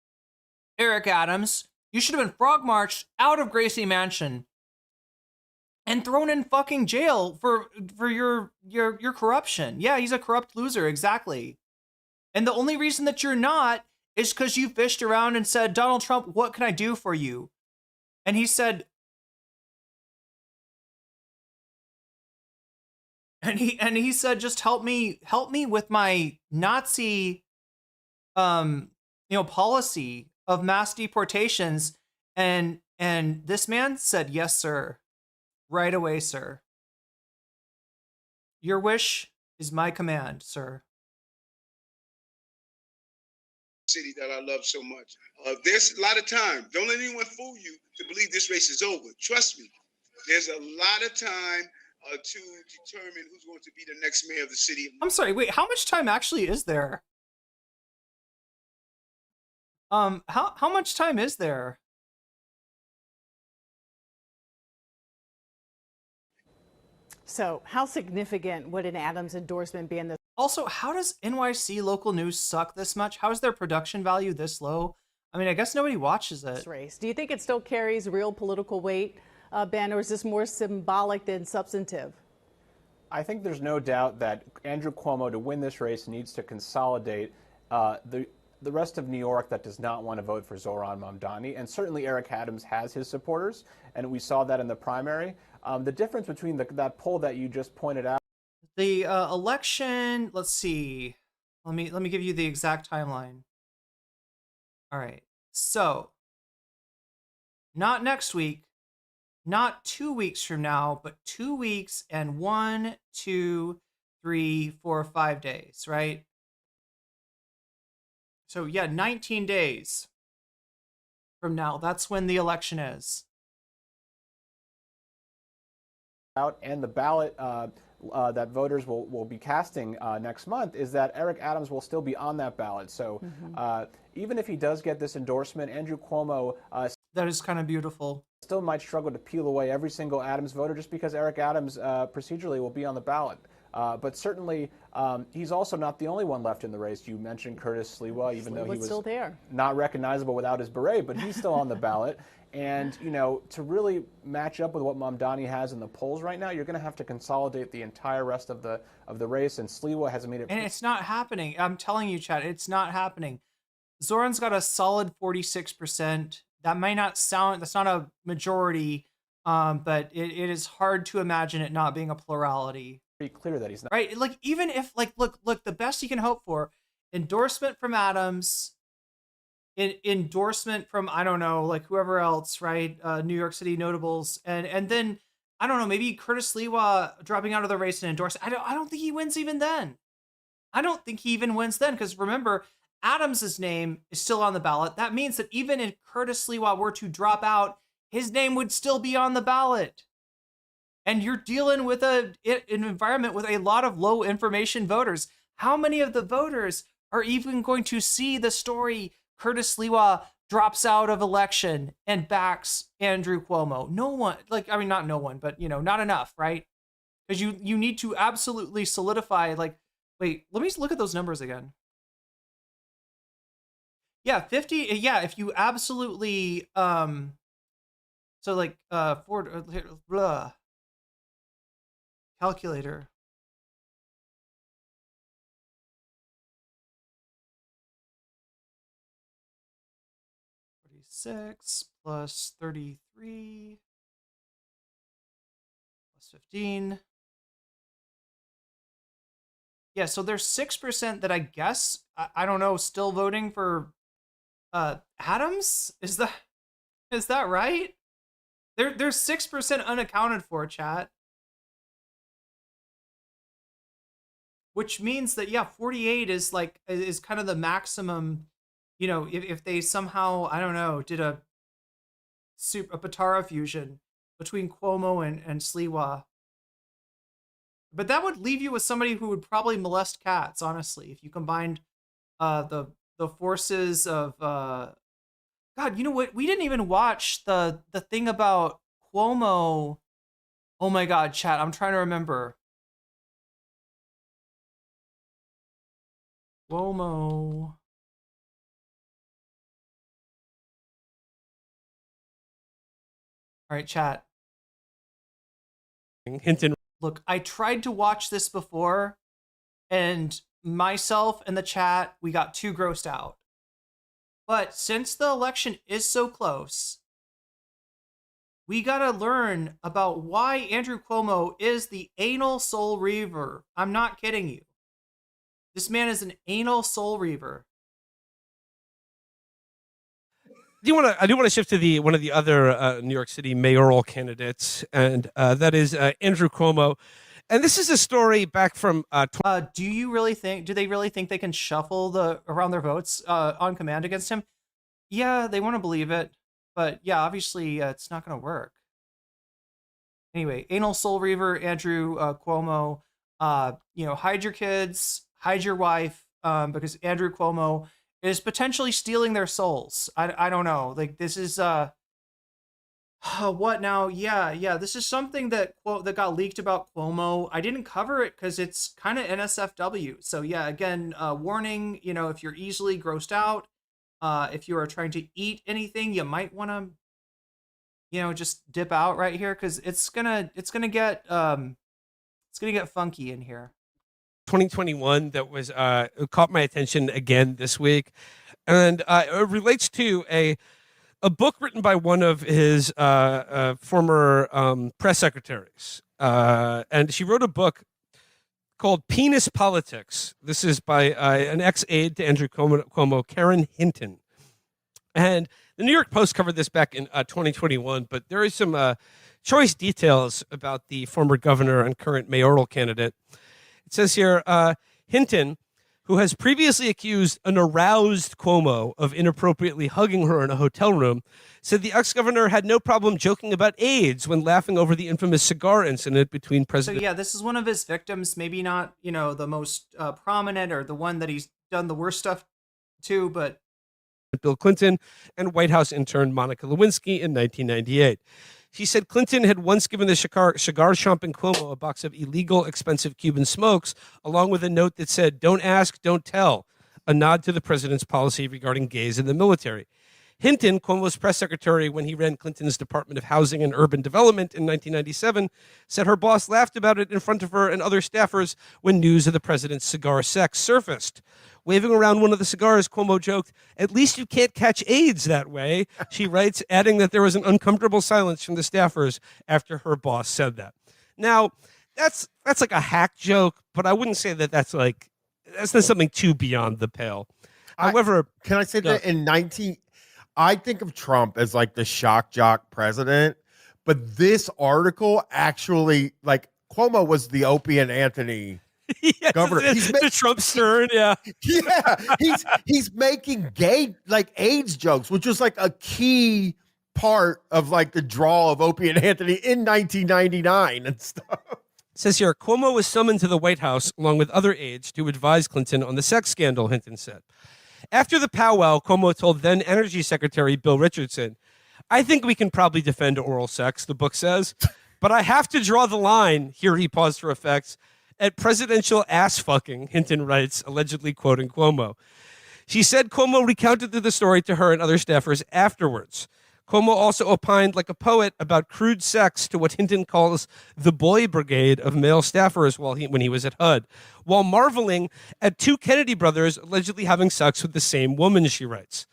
Eric Adams. You should have been frog marched out of Gracie Mansion and thrown in fucking jail for your corruption. Yeah, he's a corrupt loser, exactly. And the only reason that you're not is because you fished around and said, Donald Trump, what can I do for you? And he said, and he said, just help me with my Nazi policy of mass deportations. And this man said, yes, sir. Right away, sir. Your wish is my command, sir. City that I love so much. There's a lot of time. Don't let anyone fool you to believe this race is over. Trust me. There's a lot of time to determine who's going to be the next mayor of the city. I'm sorry, wait, how much time actually is there? How much time is there? So how significant would an Adams endorsement be in this? Also, how does NYC local news suck this much? How is their production value this low? I mean, I guess nobody watches it. Race. Do you think it still carries real political weight, Ben, or is this more symbolic than substantive? I think there's no doubt that Andrew Cuomo, to win this race, needs to consolidate the rest of New York that does not want to vote for Zohran Mamdani. And certainly Eric Adams has his supporters, and we saw that in the primary. The difference between that poll that you just pointed out. The election, let's see. Let me give you the exact timeline. All right. So, not next week, not 2 weeks from now, but 2 weeks and 1, 2, 3, 4, 5 days, right? So yeah, 19 days from now. That's when the election is. Out and the ballot that voters will be casting next month is that Eric Adams will still be on that ballot. So even if he does get this endorsement, Andrew Cuomo that is kind of beautiful. Still might struggle to peel away every single Adams voter just because Eric Adams procedurally will be on the ballot. But certainly, he's also not the only one left in the race. You mentioned Curtis Sliwa, even though he was still there, not recognizable without his beret, but he's still on the ballot. And, you know, to really match up with what Mamdani has in the polls right now, you're going to have to consolidate the entire rest of the race. And Sliwa has made it. And it's not happening. I'm telling you, Chad, it's not happening. Zohran's got a solid 46%. That might not sound, that's not a majority, but it is hard to imagine it not being a plurality. Pretty clear that he's not. Right? Like, even if, like, look, the best you can hope for, endorsement from Adams, endorsement from, I don't know, like whoever else, right? New York City notables. And then, I don't know, maybe Curtis Sliwa dropping out of the race and endorsing. I don't think he wins even then. I don't think he even wins then, because remember, Adams's name is still on the ballot. That means that even if Curtis Sliwa were to drop out, his name would still be on the ballot. And you're dealing with an environment with a lot of low information voters. How many of the voters are even going to see the story Curtis Sliwa drops out of election and backs Andrew Cuomo? No one. Like, I mean, not no one, but, you know, not enough, right? Because you need to absolutely solidify, like, wait, let me look at those numbers again. Yeah, 50. Yeah, if you absolutely, so like, blah, calculator. Six plus 33 plus 15. Yeah, so there's 6% that I guess, I don't know, still voting for Adams? Is that right? There's 6% unaccounted for, chat. Which means that, yeah, 48 is like, is kind of the maximum. You know, if they somehow, I don't know, did a Patara fusion between Cuomo and Sliwa. But that would leave you with somebody who would probably molest cats, honestly, if you combined the forces of God, you know what? We didn't even watch the thing about Cuomo. Oh my God, chat, I'm trying to remember. Cuomo. All right, chat. Hinton. Look, I tried to watch this before, and myself and the chat, we got too grossed out. But since the election is so close, we gotta learn about why Andrew Cuomo is the anal soul reaver. I'm not kidding you. This man is an anal soul reaver. I do want to shift to one of the other New York City mayoral candidates, and that is Andrew Cuomo. And this is a story back from. Do they really think they can shuffle around their votes on command against him? Yeah, they want to believe it, but yeah, obviously it's not going to work. Anyway, anal soul reaver Andrew Cuomo. You know, hide your kids, hide your wife, because Andrew Cuomo is potentially stealing their souls. I don't know. Like, this is what now? Yeah. This is something that got leaked about Cuomo. I didn't cover it because it's kind of NSFW. So yeah, again, warning. You know, if you're easily grossed out, if you are trying to eat anything, you might want to, you know, just dip out right here because it's gonna get funky in here. 2021 that was caught my attention again this week, and it relates to a book written by one of his former press secretaries, and she wrote a book called Penis Politics. This is by an ex-aide to Andrew Cuomo, Karen Hinton, and the New York Post covered this back in 2021. But there is some choice details about the former governor and current mayoral candidate. It says here, Hinton, who has previously accused an aroused Cuomo of inappropriately hugging her in a hotel room, said the ex-governor had no problem joking about AIDS when laughing over the infamous cigar incident between So President... yeah, this is one of his victims, maybe not, the most prominent or the one that he's done the worst stuff to, but Bill Clinton and White House intern Monica Lewinsky in 1998. She said Clinton had once given the cigar shopping Cuomo a box of illegal, expensive Cuban smokes, along with a note that said, "Don't ask, don't tell," a nod to the president's policy regarding gays in the military. Hinton, Cuomo's press secretary when he ran Clinton's Department of Housing and Urban Development in 1997, said her boss laughed about it in front of her and other staffers when news of the president's cigar sex surfaced. Waving around one of the cigars, Cuomo joked, "At least you can't catch AIDS that way," she writes, adding that there was an uncomfortable silence from the staffers after her boss said that. Now, that's like a hack joke, but I wouldn't say that that's not something too beyond the pale. However, can I say that I think of Trump as like the shock jock president, but this article actually, like, Cuomo was the Opie and Anthony governor. He's the Trump stern, yeah. Yeah, he's making gay, like, AIDS jokes, which was like a key part of like the draw of Opie and Anthony in 1999 and stuff. It says here, Cuomo was summoned to the White House along with other aides to advise Clinton on the sex scandal, Hinton said. After the powwow, Cuomo told then Energy Secretary Bill Richardson, "I think we can probably defend oral sex," the book says, "but I have to draw the line," here he paused for effects, "at presidential ass fucking," Hinton writes, allegedly quoting Cuomo. She said Cuomo recounted the story to her and other staffers afterwards. Cuomo also opined like a poet about crude sex to what Hinton calls the boy brigade of male staffers when he was at HUD, while marveling at two Kennedy brothers allegedly having sex with the same woman, she writes.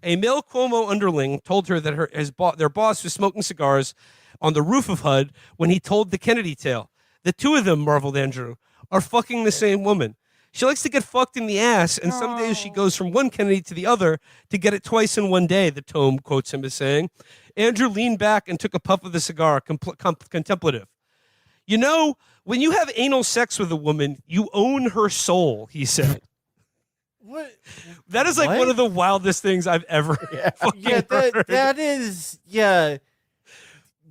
A male Cuomo underling told her that their boss was smoking cigars on the roof of HUD when he told the Kennedy tale. "The two of them," marveled Andrew, "are fucking the same woman. She likes to get fucked in the ass, and some days she goes from one Kennedy to the other to get it twice in one day," the tome quotes him as saying. Andrew leaned back and took a puff of the cigar, contemplative. "You know, when you have anal sex with a woman, you own her soul," he said. What? That is like one of the wildest things I've ever heard.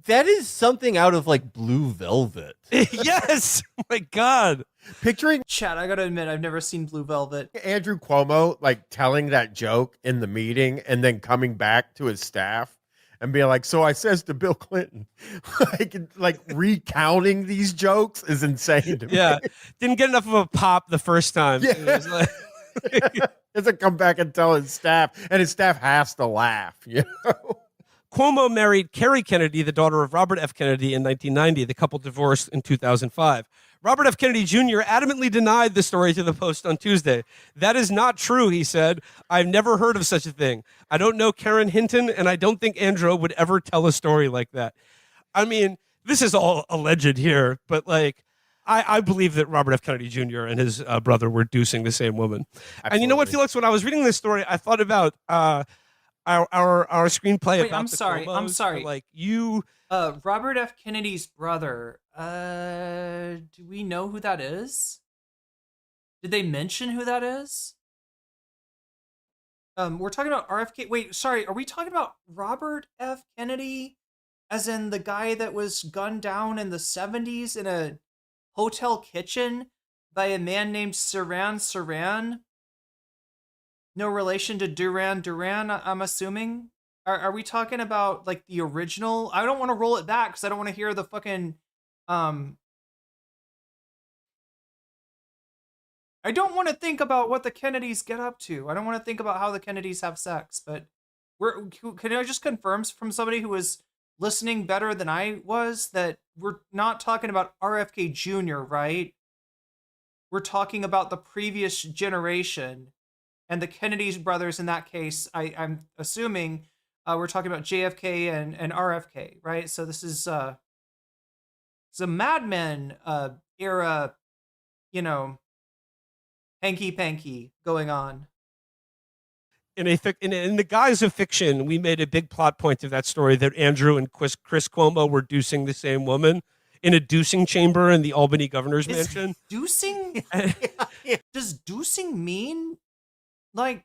That is something out of like Blue Velvet. Yes. Oh my God. Picturing Chad, I gotta admit, I've never seen Blue Velvet. Andrew Cuomo like telling that joke in the meeting and then coming back to his staff and being like, "So I says to Bill Clinton," like recounting these jokes is insane to me. Yeah. Didn't get enough of a pop the first time. Yeah. It was like... Doesn't come back and tell his staff, and his staff has to laugh. Cuomo married Kerry Kennedy, the daughter of Robert F. Kennedy, in 1990. The couple divorced in 2005. Robert F. Kennedy Jr. adamantly denied the story to the Post on Tuesday. "That is not true," he said. "I've never heard of such a thing. I don't know Karen Hinton, and I don't think Andrew would ever tell a story like that." I mean, this is all alleged here, but like, I believe that Robert F. Kennedy Jr. and his brother were dusing the same woman. Absolutely. And you know what, Felix? When I was reading this story, I thought about our screenplay. Wait, about I'm the sorry. Cuomos, I'm sorry. Like you, Robert F. Kennedy's brother. Do we know who that is? Did they mention who that is? We're talking about RFK. Wait, sorry. Are we talking about Robert F. Kennedy, as in the guy that was gunned down in the 70s in a hotel kitchen by a man named Saran? No relation to Duran Duran, I'm assuming. Are we talking about like the original? I don't want to roll it back because I don't want to hear the fucking I don't want to think about what the Kennedys get up to. I don't want to think about how the Kennedys have sex, but can I just confirm from somebody who was listening better than I was that we're not talking about RFK Jr., right? We're talking about the previous generation, and the Kennedy's brothers in that case, I'm assuming we're talking about JFK and RFK, right? So this is it's a Mad Men era, hanky-panky going on. in the guise of fiction, we made a big plot point of that story that Andrew and Chris Cuomo were deucing the same woman in a deucing chamber in the Albany governor's mansion. Deucing? Does deucing mean like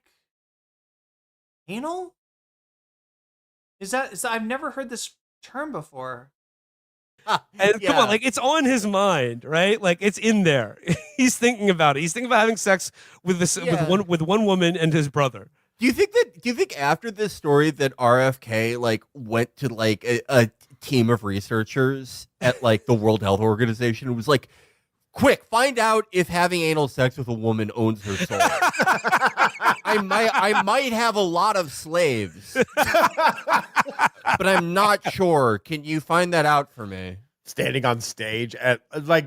anal? Is that I've never heard this term before. And come on, like it's on his mind, right? Like it's in there. He's thinking about it. He's thinking about having sex with with one woman and his brother. Do you think after this story that RFK like went to like a team of researchers at like the World Health Organization and was like, quick, find out if having anal sex with a woman owns her soul. I might have a lot of slaves, but I'm not sure. Can you find that out for me? Standing on stage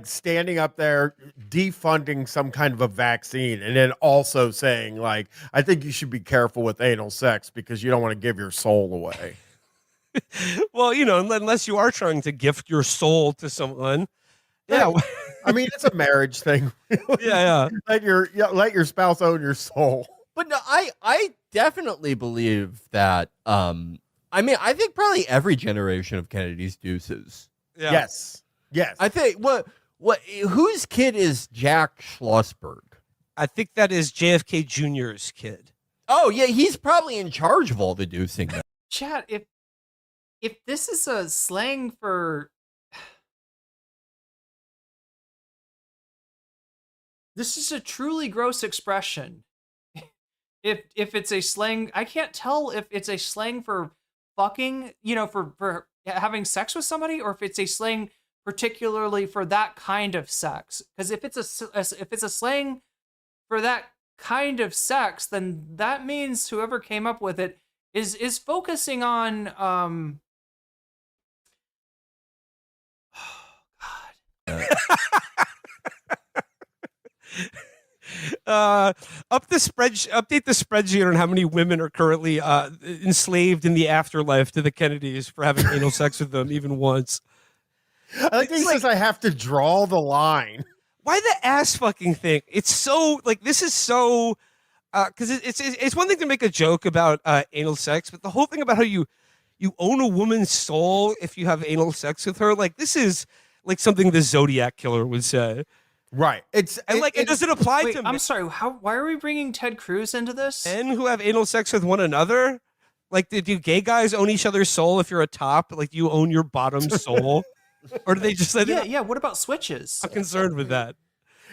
standing up there defunding some kind of a vaccine and then also saying like, I think you should be careful with anal sex because you don't want to give your soul away. Well, unless you are trying to gift your soul to someone. Yeah. I mean, it's a marriage thing. Yeah. Let your spouse own your soul. But no, I definitely believe that. I think probably every generation of Kennedy's deuces. Yeah. Yes. I think what whose kid is Jack Schlossberg? I think that is JFK Jr.'s kid. Oh yeah, he's probably in charge of all the deucing. Chat, if this is a slang for this is a truly gross expression. If it's a slang, I can't tell if it's a slang for fucking, for having sex with somebody, or if it's a slang particularly for that kind of sex. Because if it's a slang for that kind of sex, then that means whoever came up with it is focusing on update the spreadsheet on how many women are currently enslaved in the afterlife to the Kennedys for having anal sex with them even once. I think he says I have to draw the line. Why the ass fucking thing? It's so like this is so because it's one thing to make a joke about anal sex, but the whole thing about how you own a woman's soul if you have anal sex with her, like this is like something the Zodiac killer would say. Right. It doesn't apply wait, to I'm sorry. Why are we bringing Ted Cruz into this? men who have anal sex with one another. Like, do gay guys own each other's soul if you're a top? Like, do you own your bottom soul? Or do they just say, yeah, what about switches? I'm concerned with that.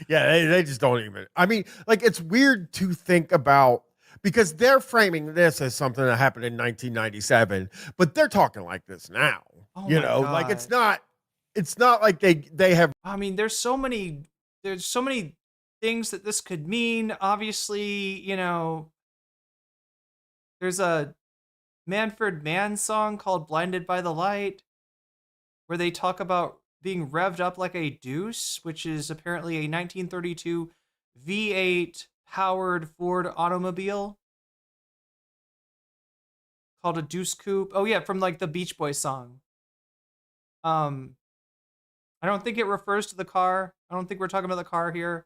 Yeah, they just don't even. I mean, like, it's weird to think about because they're framing this as something that happened in 1997, but they're talking like this now. Oh you my know, God. like it's not like they have. I mean, there's so many things that this could mean. Obviously, there's a Manfred Mann song called Blinded by the Light where they talk about being revved up like a deuce, which is apparently a 1932 V8 powered Ford automobile called a Deuce Coupe. Oh yeah, from like the Beach Boys song. I don't think it refers to the car. I don't think we're talking about the car here.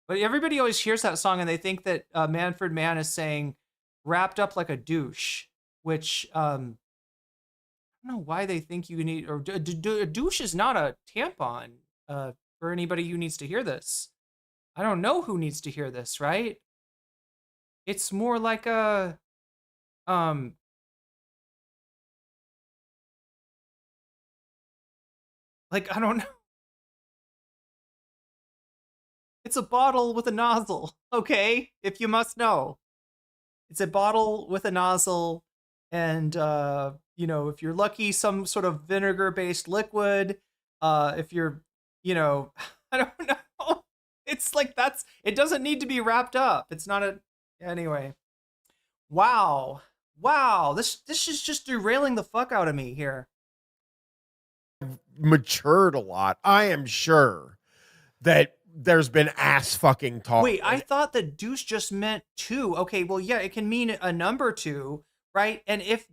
But everybody always hears that song and they think that Manfred Mann is saying wrapped up like a douche, which I don't know why they think you need, or a douche is not a tampon for anybody who needs to hear this. I don't know who needs to hear this, right? It's more like a, like, I don't know. It's a bottle with a nozzle, okay? If you must know. It's a bottle with a nozzle, and, if you're lucky, some sort of vinegar-based liquid. If you're, I don't know. It's like it doesn't need to be wrapped up. It's not anyway. Wow. This is just derailing the fuck out of me here. Matured a lot. I am sure that there's been ass fucking talk. Wait, I thought that deuce just meant two. Okay, well, yeah, it can mean a number two, right? And if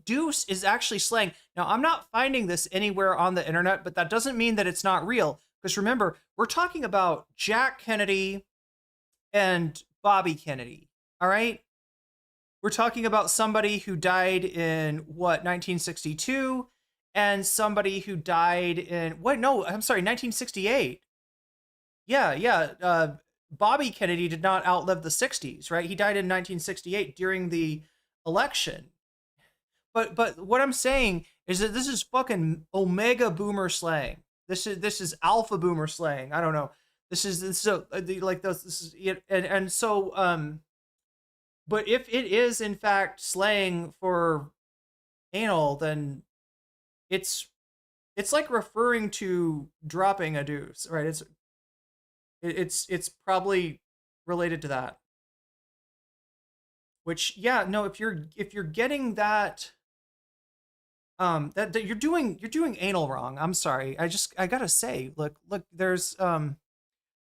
deuce is actually slang, now I'm not finding this anywhere on the internet, but that doesn't mean that it's not real. Because remember, we're talking about Jack Kennedy and Bobby Kennedy, all right? we're talking about somebody who died in 1962, and somebody who died in 1968. Yeah. Bobby Kennedy did not outlive the 60s, right? He died in 1968 during the election. But what I'm saying is that this is fucking Omega Boomer slang. This is Alpha Boomer slang. I don't know. This is so like this is it, and so But if it is in fact slang for anal, then it's like referring to dropping a deuce, right? It's probably related to that. Which, yeah, no, if you're getting that that you're doing anal wrong. I'm sorry. I gotta say, look, there's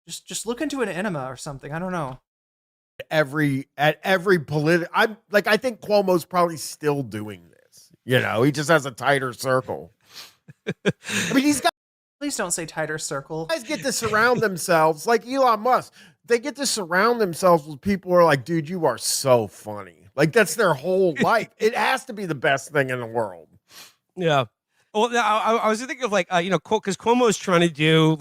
just look into an enema or something. I don't know. At every political, I think Cuomo's probably still doing this. You know, he just has a tighter circle. I mean, he's got. Please don't say tighter circle. Guys get to surround themselves like Elon Musk. They get to surround themselves with people who are like, dude, you are so funny. Like that's their whole life. It has to be the best thing in the world. Yeah. Well, I was thinking of because Cuomo is trying to do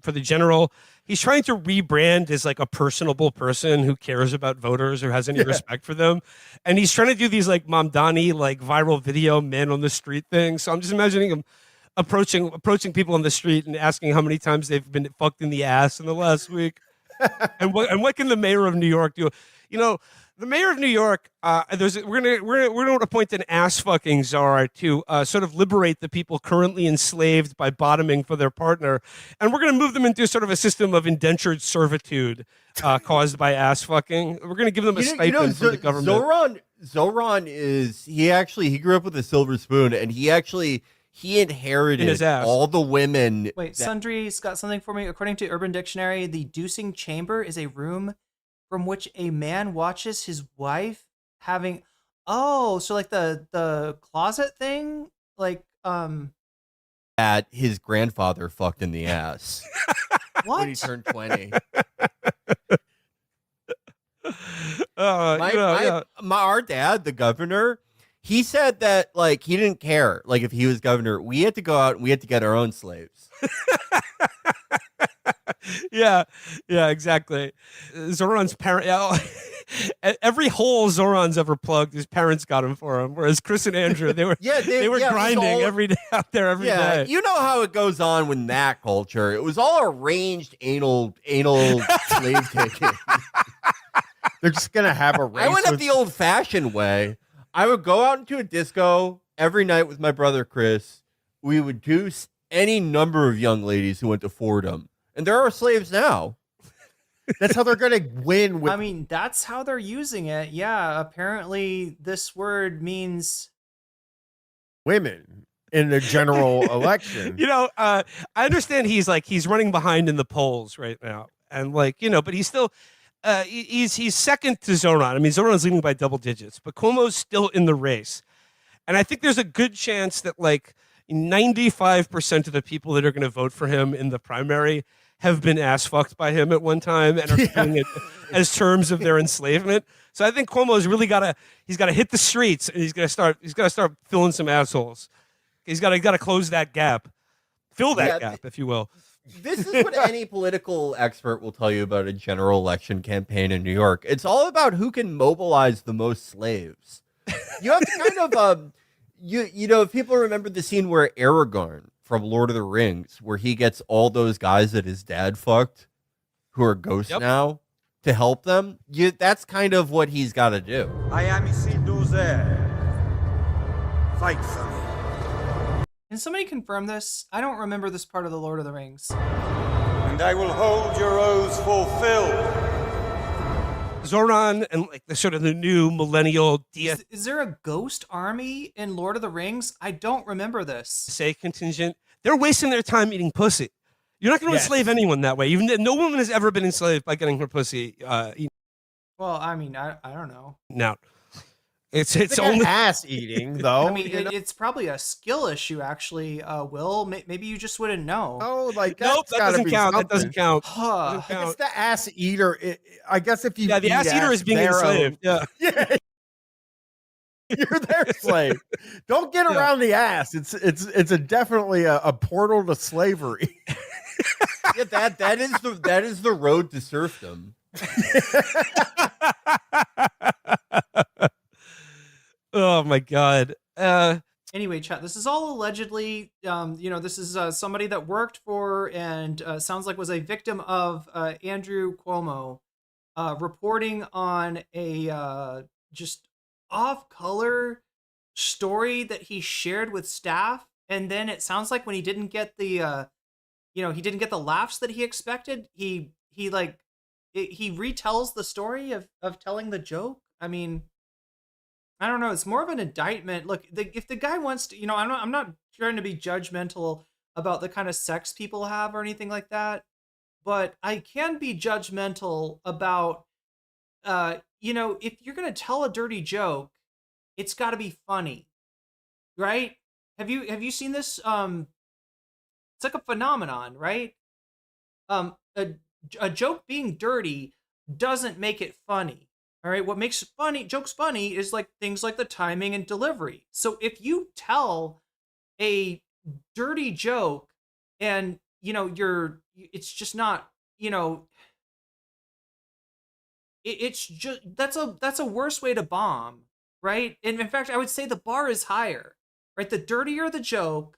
for the general, he's trying to rebrand as like a personable person who cares about voters or has any respect for them, and he's trying to do these like Mamdani like viral video men on the street thing. So I'm just imagining him approaching people on the street and asking how many times they've been fucked in the ass in the last week, and what can the mayor of New York do? You know. The mayor of New York, we're gonna appoint an ass fucking czar to sort of liberate the people currently enslaved by bottoming for their partner, and we're gonna move them into sort of a system of indentured servitude caused by ass fucking. We're gonna give them a stipend from the government. Zohran he grew up with a silver spoon, and he inherited all the women. Wait, Sundry's got something for me. According to Urban Dictionary, the deucing chamber is a room from which a man watches his wife having so like the closet thing, like that his grandfather fucked in the ass. What? When he turned 20. Our dad, the governor, he said that like he didn't care. Like if he was governor, we had to go out and we had to get our own slaves. Yeah, exactly. Zohran's parent, every hole Zohran's ever plugged, his parents got him for him. Whereas Chris and Andrew, they were grinding every day out there every day. You know how it goes on with that culture. It was all arranged anal slave taking. They're just gonna have a race. I went up the old-fashioned way. I would go out into a disco every night with my brother Chris. We would do any number of young ladies who went to Fordham. And there are slaves now. That's how they're going to win. I mean, that's how they're using it. Yeah, apparently this word means women in the general election. You know, I understand he's running behind in the polls right now. And but he's still he's second to Zohran. I mean, Zohran's leading by double digits, but Cuomo's still in the race. And I think there's a good chance that 95% of the people that are going to vote for him in the primary have been ass fucked by him at one time and are doing it as terms of their enslavement. So I think Cuomo's really got to hit the streets and he's got to start filling some assholes. He's got to close that gap, fill that gap, if you will. This is what any political expert will tell you about a general election campaign in New York. It's all about who can mobilize the most slaves. You have to kind of you know, if people remember the scene where Aragorn from Lord of the Rings, where he gets all those guys that his dad fucked, who are ghosts now, to help them, that's kind of what he's got to do. I am Isildur. Fight for me. Can somebody confirm this? I don't remember this part of the Lord of the Rings. And I will hold your oaths fulfilled. Zohran and the sort of the new millennial Is there a ghost army in Lord of the Rings? I don't remember this. Say contingent. They're wasting their time eating pussy. You're not going to enslave anyone that way. Even no woman has ever been enslaved by getting her pussy. Well, I mean, I don't know. No. It's like only ass eating, though. I mean, it's probably a skill issue, actually. Will, maybe you just wouldn't know. Oh, like nope, that doesn't count. That doesn't count. Huh. I guess the ass eater. I guess if you the ass eater is being enslaved. Yeah. You're their slave. Don't get around the ass. It's definitely a portal to slavery. Yeah, that is the road to serfdom. Oh my God. Anyway, chat, this is all allegedly, this is somebody that worked for and sounds like was a victim of Andrew Cuomo reporting on a just off-color story that he shared with staff. And then it sounds like when he didn't get the, he didn't get the laughs that he expected, he retells the story of telling the joke. I mean, I don't know. It's more of an indictment. Look, if the guy wants to, I'm not trying to be judgmental about the kind of sex people have or anything like that, but I can be judgmental about, if you're going to tell a dirty joke, it's got to be funny, right? Have you seen this? It's like a phenomenon, right? A joke being dirty doesn't make it funny. All right, what makes jokes funny is like things like the timing and delivery. So if you tell a dirty joke and it's just not, it's just that's a worse way to bomb, right? And in fact, I would say the bar is higher, right? The dirtier the joke,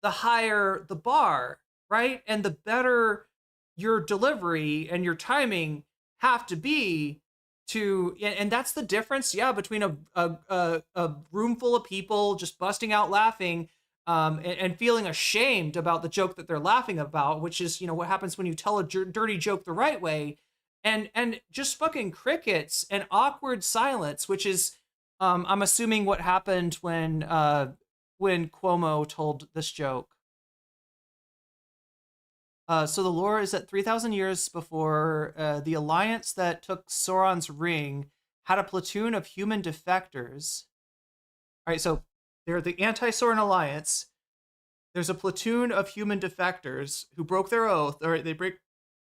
the higher the bar, right? And the better your delivery and your timing have to be. And that's the difference, between a room full of people just busting out laughing and feeling ashamed about the joke that they're laughing about, which is, what happens when you tell a dirty joke the right way, and just fucking crickets and awkward silence, which is, I'm assuming what happened when Cuomo told this joke. So the lore is that 3,000 years before, the alliance that took Sauron's ring had a platoon of human defectors. All right, so they're the anti-Sauron alliance. There's a platoon of human defectors who broke their oath. All right, they break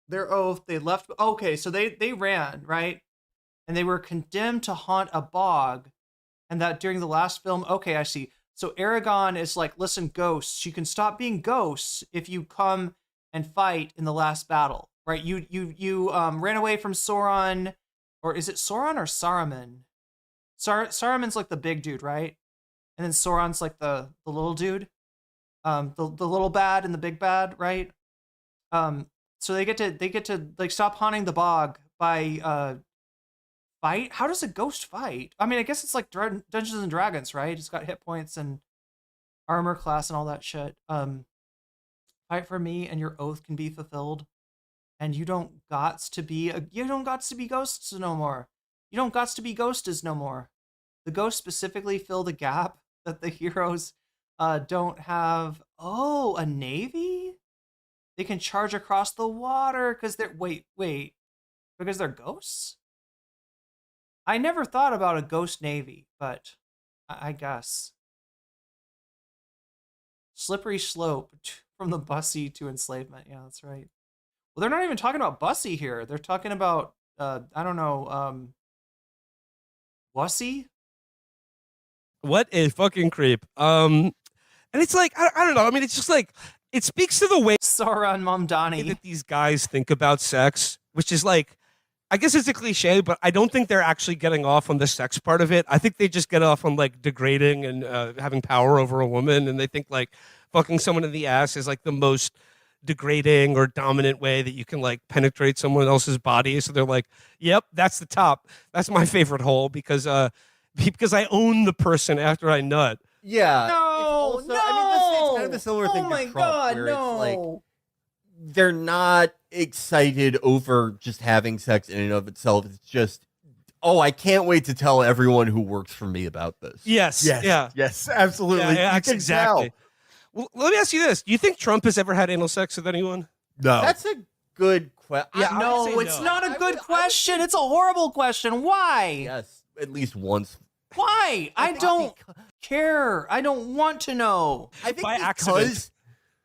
their oath. They left. Okay, so they ran, right? And they were condemned to haunt a bog. And that during the last film, okay, I see. So Aragorn is like, listen, ghosts, you can stop being ghosts if you come and fight in the last battle, right? You ran away from Sauron, or is it Sauron or Saruman? Saruman's like the big dude, right? And then Sauron's like the little dude, the little bad and the big bad, right? So they get to like stop haunting the bog by fight. How does a ghost fight? I mean, I guess it's like Dungeons and Dragons, right? It's got hit points and armor class and all that shit. Fight for me and your oath can be fulfilled. And you don't gots to be ghosts no more. You don't gots to be ghostes no more. The ghosts specifically fill the gap that the heroes don't have. Oh, a navy? They can charge across the water because they're because they're ghosts? I never thought about a ghost navy, but I guess. Slippery slope from the bussy to enslavement. Yeah, that's right. Well, they're not even talking about bussy here. They're talking about, I don't know, wussy? What a fucking creep. And it's like, I don't know. I mean, it's just like, it speaks to the way Zohran Mamdani that these guys think about sex, which is like, I guess it's a cliche, but I don't think they're actually getting off on the sex part of it. I think they just get off on like degrading and having power over a woman, and they think like fucking someone in the ass is like the most degrading or dominant way that you can like penetrate someone else's body. So they're like, "Yep, that's the top. That's my favorite hole because I own the person after I nut." Yeah. No, I mean, it's kind of a similar thing to Trump, where it's like they're not excited over just having sex in and of itself. It's just, oh, I can't wait to tell everyone who works for me about this. Yes. Yes, absolutely. Yeah, exactly. Well, let me ask you this. Do you think Trump has ever had anal sex with anyone? No. That's a good question. Yeah, no, it's not a good question. It's a horrible question. Why? Yes, at least once Why? I don't care. I don't want to know. I think By because accident.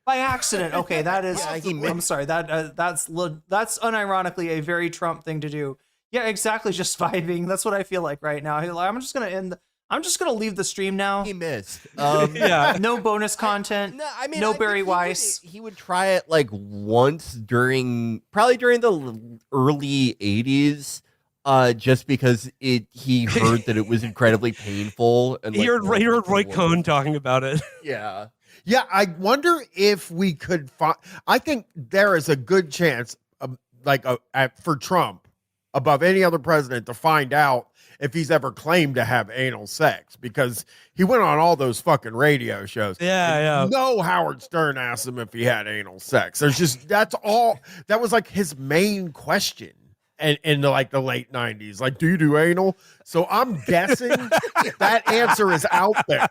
By accident. Okay, that is. Yeah, I'm sorry. That's unironically a very Trump thing to do. Yeah, exactly. Just vibing. That's what I feel like right now. I'm just gonna end. I'm just gonna leave the stream now. he missed. Yeah. No bonus content. No, I mean, no I Barry think Weiss. He would try it like once probably during the early '80s, just because he heard that it was incredibly painful. And He heard Roy War. Cohn talking about it. Yeah. Yeah, I wonder if we could find. I think there is a good chance, for Trump, above any other president, to find out if he's ever claimed to have anal sex, because he went on all those fucking radio shows. Yeah. No Howard Stern asked him if he had anal sex. That's all. That was like his main question. And in the late 90s, like, do you do anal? So I'm guessing that answer is out there.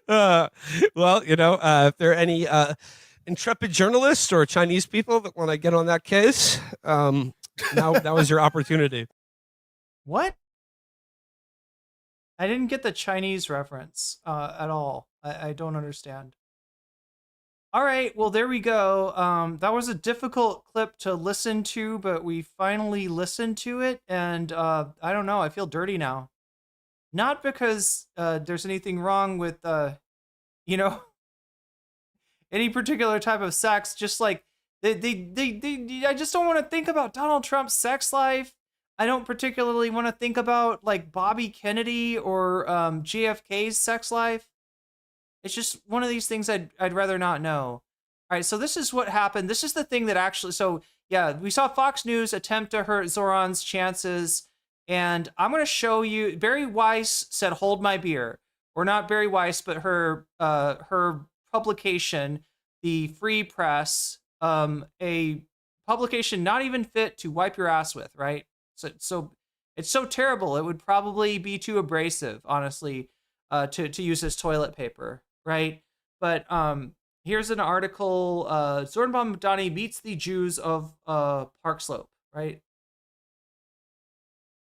Well, if there are any intrepid journalists or Chinese people that want to get on that case, now is your opportunity. What? I didn't get the Chinese reference at all. I don't understand. All right, well, there we go. That was a difficult clip to listen to, but we finally listened to it, and I don't know, I feel dirty now. Not because there's anything wrong with, any particular type of sex, just like, I just don't want to think about Donald Trump's sex life. I don't particularly want to think about, like, Bobby Kennedy or JFK's sex life. It's just one of these things I'd rather not know. All right, so this is what happened. This is the thing that actually, so yeah, we saw Fox News attempt to hurt Zohran's chances, and I'm going to show you. Bari Weiss said, "Hold my beer," or not Bari Weiss, but her publication, the Free Press, a publication not even fit to wipe your ass with, right? So it's so terrible. It would probably be too abrasive, honestly, to use as toilet paper. Right, but here's an article. Zohran Mamdani meets the Jews of Park Slope. Right,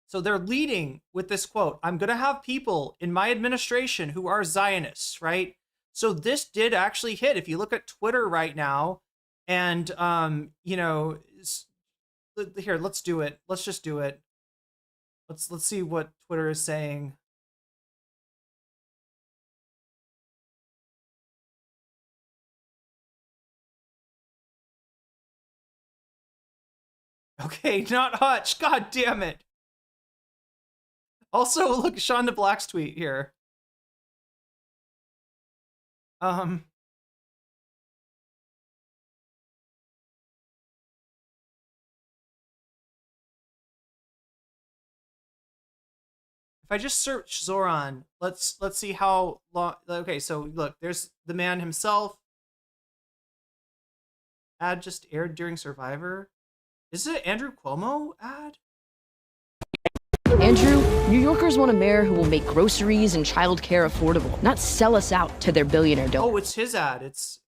so they're leading with this quote: "I'm going to have people in my administration who are Zionists." Right, so this did actually hit. If you look at Twitter right now, and here, let's do it. Let's just do it. Let's see what Twitter is saying. Okay, not Hutch. God damn it. Also, look, Shonda Black's tweet here. If I just search Zohran, let's see how long. Okay, so look, there's the man himself. Ad just aired during Survivor. Is it Andrew Cuomo ad? Andrew, New Yorkers want a mayor who will make groceries and childcare affordable, not sell us out to their billionaire donors. Oh, it's his ad. It's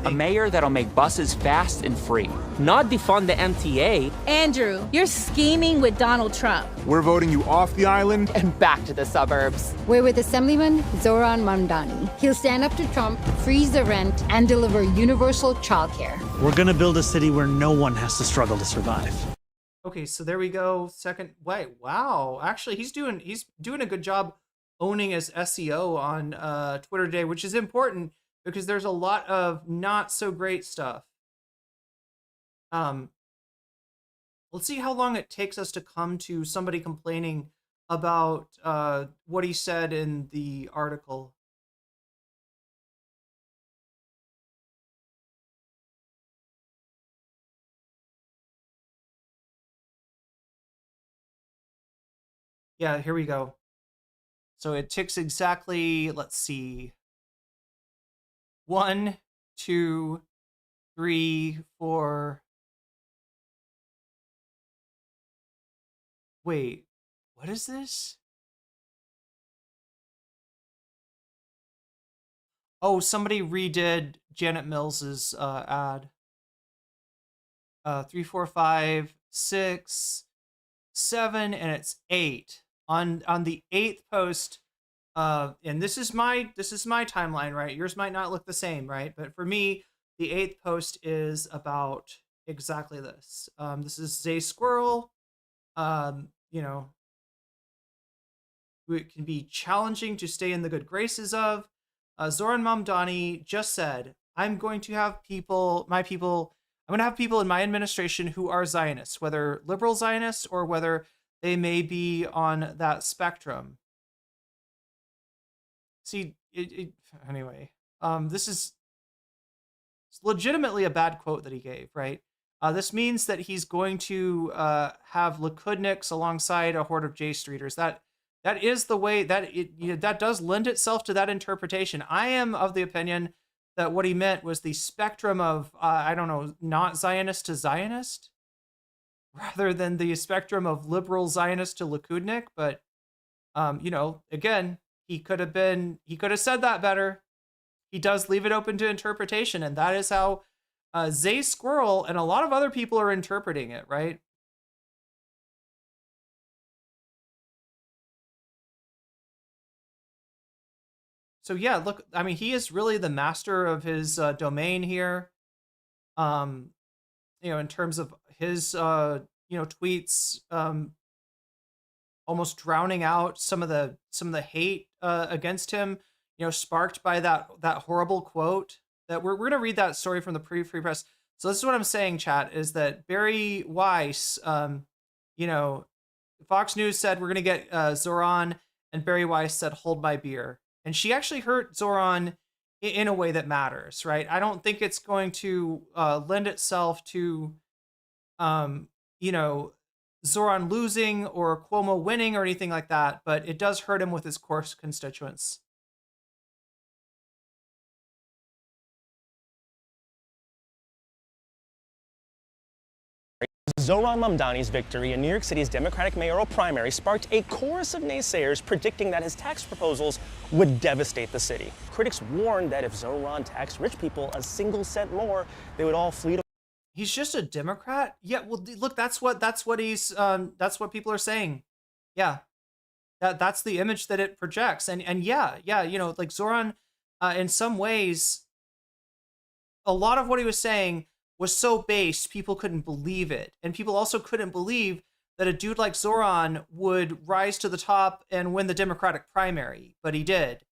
a mayor that'll make buses fast and free, not defund the MTA. Andrew, you're scheming with Donald Trump. We're voting you off the island and back to the suburbs. We're with Assemblyman Zohran Mamdani. He'll stand up to Trump, freeze the rent, and deliver universal childcare. We're gonna build a city where no one has to struggle to survive. Okay, so there we go. Second, wait, wow. Actually, he's doing a good job owning his SEO on Twitter today, which is important because there's a lot of not so great stuff. Let's see how long it takes us to come to somebody complaining about what he said in the article. Yeah, here we go. So it ticks exactly, let's see. 1, 2, 3, 4. Wait, what is this? Oh, somebody redid Janet Mills's ad. 3, 4, 5, 6, 7, and it's 8. on the 8th post, and this is my timeline, right? Yours might not look the same, right? But for me, the 8th post is about exactly this. This is Zay Squirrel. You know, it can be challenging to stay in the good graces of. Zohran Mamdani just said, I'm going to have people in my administration who are Zionists, whether liberal Zionists or whether they may be on that spectrum. See, anyway, this is legitimately a bad quote that he gave, right? This means that he's going to have Likudniks alongside a horde of J Streeters. That is the way that that does lend itself to that interpretation. I am of the opinion that what he meant was the spectrum of, I don't know, not Zionist to Zionist, rather than the spectrum of liberal Zionist to Likudnik. But, you know, again, he could have said that better. He does leave it open to interpretation, and that is how Zay Squirrel and a lot of other people are interpreting it, right? So yeah, look, I mean, he is really the master of his domain here. You know, in terms of his, you know, tweets, almost drowning out some of the hate against him, you know, sparked by that horrible quote. That we're gonna read that story from the Free Press. So this is what I'm saying, chat, is that Bari Weiss, you know, Fox News said we're gonna get Zohran, and Bari Weiss said hold my beer. And she actually hurt Zohran in a way that matters, right? I don't think it's going to lend itself to, you know, Zohran losing or Cuomo winning or anything like that, but it does hurt him with his core constituents. Zohran Mamdani's victory in New York City's Democratic mayoral primary sparked a chorus of naysayers predicting that his tax proposals would devastate the city. Critics warned that if Zohran taxed rich people a single cent more, they would all flee to... He's just a Democrat? Yeah, well, look, that's what he's, that's what people are saying. Yeah, that's the image that it projects. And yeah, you know, like Zohran, in some ways, a lot of what he was saying was so base, people couldn't believe it. And people also couldn't believe that a dude like Zohran would rise to the top and win the Democratic primary, but he did.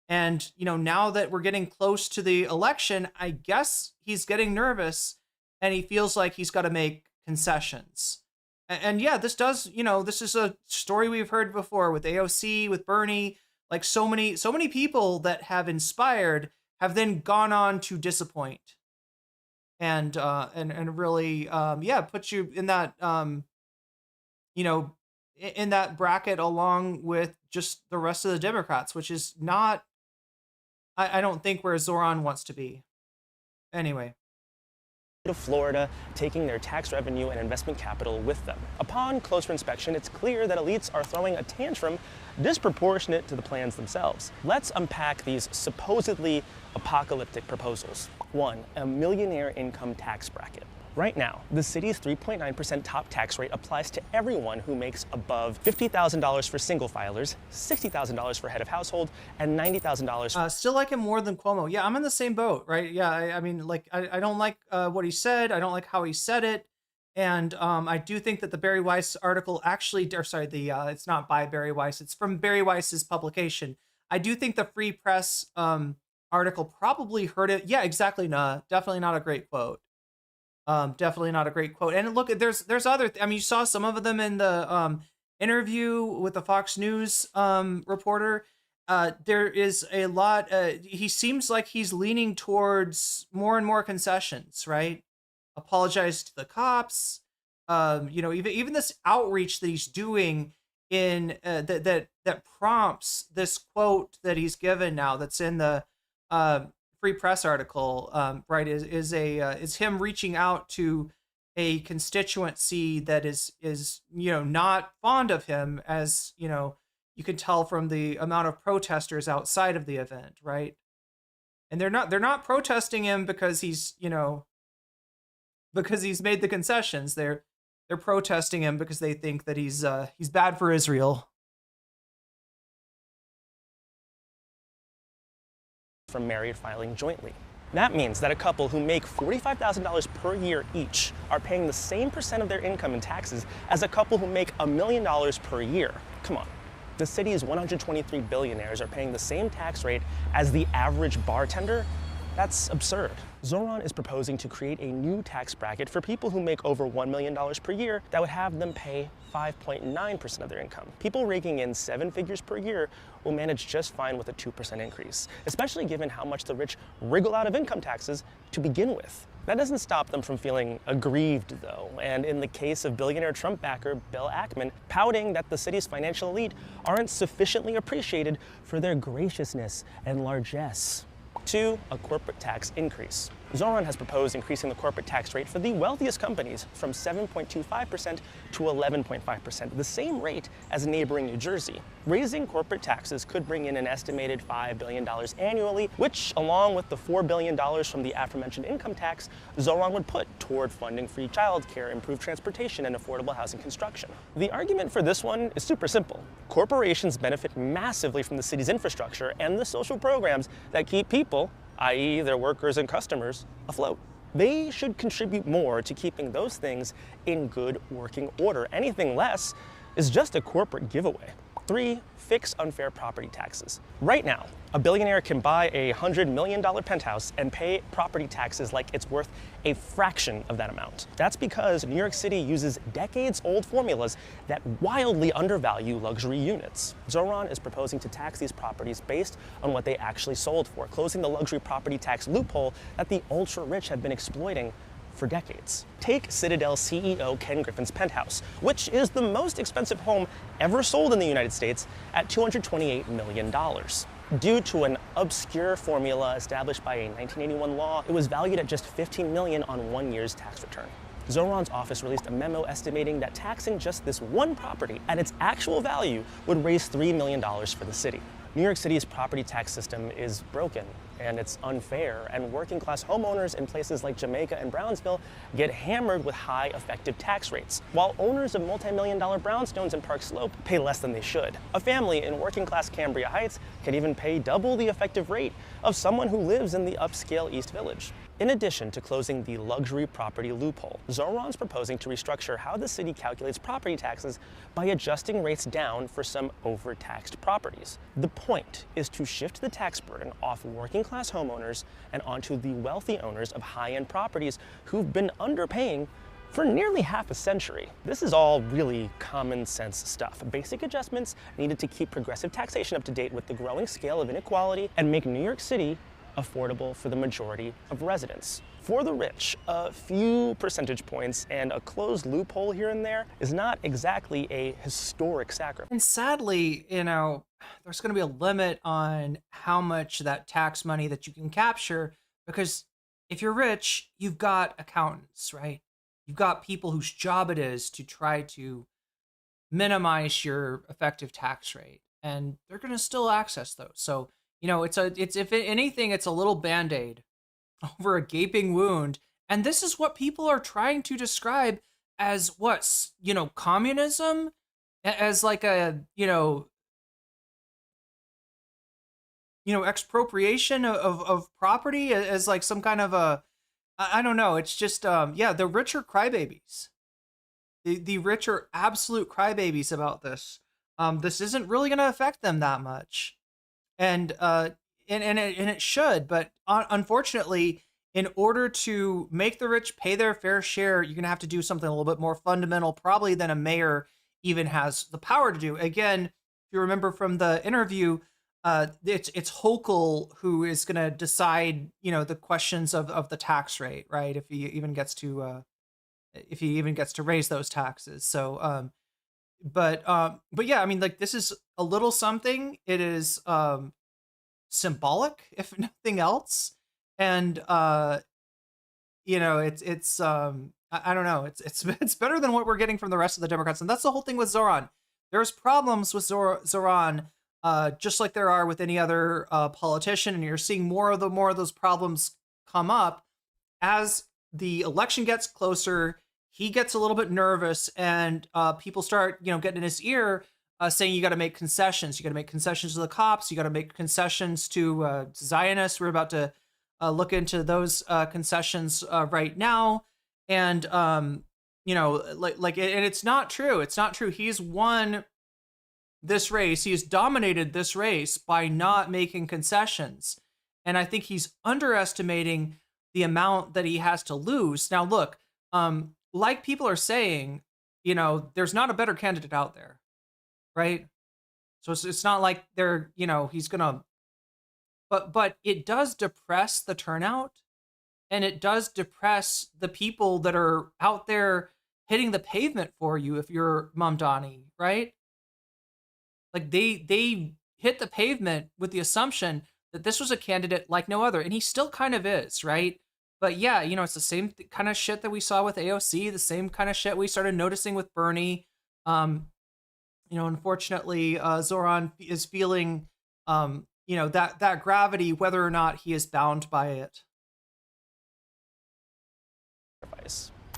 And, you know, now that we're getting close to the election, I guess he's getting nervous and he feels like he's got to make concessions. And yeah, this does, you know, this is a story we've heard before with AOC, with Bernie, like so many people that have inspired have then gone on to disappoint. And really, yeah, puts you in that, you know, in that bracket along with just the rest of the Democrats, which is not, I don't think, where Zohran wants to be. Anyway. To Florida, taking their tax revenue and investment capital with them. Upon closer inspection, it's clear that elites are throwing a tantrum disproportionate to the plans themselves. Let's unpack these supposedly apocalyptic proposals. 1, a millionaire income tax bracket. Right now, the city's 3.9% top tax rate applies to everyone who makes above $50,000 for single filers, $60,000 for head of household, and $90,000. Still like him more than Cuomo. Yeah, I'm in the same boat, right? Yeah, I mean, like, I don't like what he said. I don't like how he said it. And I do think that the Bari Weiss article actually, or sorry, it's not by Bari Weiss. It's from Bari Weiss's publication. I do think the Free Press article probably hurt it. Yeah, exactly. Nah, definitely not a great quote. Definitely not a great quote. And look, there's other, I mean, you saw some of them in the interview with the Fox News reporter. There is a lot, he seems like he's leaning towards more and more concessions, right? Apologize to the cops. You know, even this outreach that he's doing in that prompts this quote that he's given now that's in the Free Press article, right, is him reaching out to a constituency that is you know, not fond of him, as you know, you can tell from the amount of protesters outside of the event, right? And they're not protesting him because he's, you know, because he's made the concessions. They're protesting him because they think that he's bad for Israel. from married filing jointly. That means that a couple who make $45,000 per year each are paying the same percent of their income in taxes as a couple who make $1 million per year. Come on. The city's 123 billionaires are paying the same tax rate as the average bartender? That's absurd. Zohran is proposing to create a new tax bracket for people who make over $1 million per year that would have them pay 5.9% of their income. People raking in 7 figures per year will manage just fine with a 2% increase, especially given how much the rich wriggle out of income taxes to begin with. That doesn't stop them from feeling aggrieved, though, and in the case of billionaire Trump backer Bill Ackman, pouting that the city's financial elite aren't sufficiently appreciated for their graciousness and largesse. 2, a corporate tax increase. Zohran has proposed increasing the corporate tax rate for the wealthiest companies from 7.25% to 11.5%, the same rate as neighboring New Jersey. Raising corporate taxes could bring in an estimated $5 billion annually, which, along with the $4 billion from the aforementioned income tax, Zohran would put toward funding free childcare, improved transportation, and affordable housing construction. The argument for this one is super simple. Corporations benefit massively from the city's infrastructure and the social programs that keep people, i.e. their workers and customers, afloat. They should contribute more to keeping those things in good working order. Anything less is just a corporate giveaway. 3, fix unfair property taxes. Right now, a billionaire can buy a $100 million penthouse and pay property taxes like it's worth a fraction of that amount. That's because New York City uses decades-old formulas that wildly undervalue luxury units. Zohran is proposing to tax these properties based on what they actually sold for, closing the luxury property tax loophole that the ultra-rich have been exploiting for decades. Take Citadel CEO Ken Griffin's penthouse, which is the most expensive home ever sold in the United States at $228 million. Due to an obscure formula established by a 1981 law, it was valued at just $15 million on 1 year's tax return. Zohran's office released a memo estimating that taxing just this one property at its actual value would raise $3 million for the city. New York City's property tax system is broken and it's unfair, and working class homeowners in places like Jamaica and Brownsville get hammered with high effective tax rates, while owners of multi-million-dollar brownstones in Park Slope pay less than they should. A family in working class Cambria Heights can even pay double the effective rate of someone who lives in the upscale East Village. In addition to closing the luxury property loophole, Zohran's proposing to restructure how the city calculates property taxes by adjusting rates down for some overtaxed properties. The point is to shift the tax burden off working class homeowners and onto the wealthy owners of high-end properties who've been underpaying for nearly half a century. This is all really common sense stuff. Basic adjustments needed to keep progressive taxation up to date with the growing scale of inequality and make New York City affordable for the majority of residents. For the rich, a few percentage points and a closed loophole here and there is not exactly a historic sacrifice. And sadly, there's going to be a limit on how much that tax money that you can capture, because if you're rich, you've got accountants, right? You've got people whose job it is to try to minimize your effective tax rate, and they're going to still access those. So it's if anything, it's a little Band-Aid over a gaping wound. And this is what people are trying to describe as communism, as like a, expropriation of property, as like some kind of I don't know. It's just, the rich are crybabies. The rich are absolute crybabies about this. This isn't really going to affect them that much. And it should, but unfortunately, in order to make the rich pay their fair share, you're gonna have to do something a little bit more fundamental, probably than a mayor even has the power to do. Again, if you remember from the interview, it's Hochul who is gonna decide, the questions of the tax rate, right? If he even gets to raise those taxes. So, but yeah, I mean, like, this is a little something. It is symbolic, if nothing else, and it's I don't know, it's better than what we're getting from the rest of the Democrats, and that's the whole thing with Zohran. There's problems with Zohran, just like there are with any other politician, and you're seeing more of those problems come up as the election gets closer. He gets a little bit nervous, and people start, getting in his ear saying you got to make concessions. You got to make concessions to the cops. You got to make concessions to Zionists. We're about to look into those concessions right now. And, you know, and it's not true. It's not true. He's won this race. He has dominated this race by not making concessions. And I think he's underestimating the amount that he has to lose. Now, look, like people are saying, you know, there's not a better candidate out there, right? So it's not like they're, you know, he's gonna, but it does depress the turnout, and it does depress the people that are out there hitting the pavement for you if you're Mamdani, right? Like they hit the pavement with the assumption that this was a candidate like no other, and he still kind of is, right? But yeah, you know, it's the same kind of shit that we saw with AOC, the same kind of shit we started noticing with Bernie. You know, unfortunately, Zohran is feeling, you know, that gravity, whether or not he is bound by it.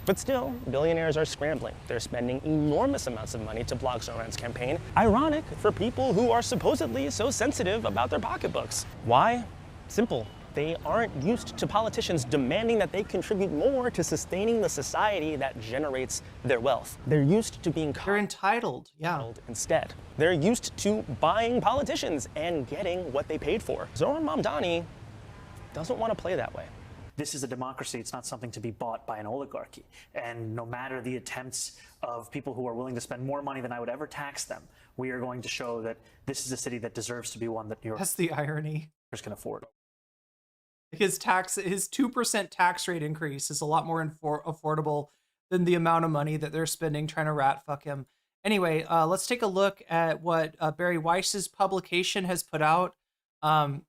But still, billionaires are scrambling. They're spending enormous amounts of money to block Zohran's campaign. Ironic for people who are supposedly so sensitive about their pocketbooks. Why? Simple. They aren't used to politicians demanding that they contribute more to sustaining the society that generates their wealth. They're used to being They're entitled, yeah. Instead. They're used to buying politicians and getting what they paid for. Zohran Mamdani doesn't want to play that way. This is a democracy. It's not something to be bought by an oligarchy. And no matter the attempts of people who are willing to spend more money than I would ever tax them, we are going to show that this is a city that deserves to be one that New Yorkers That's the irony. can afford. His 2% tax rate increase is a lot more affordable than the amount of money that they're spending trying to rat fuck him. Anyway, let's take a look at what Bari Weiss's publication has put out. Zohran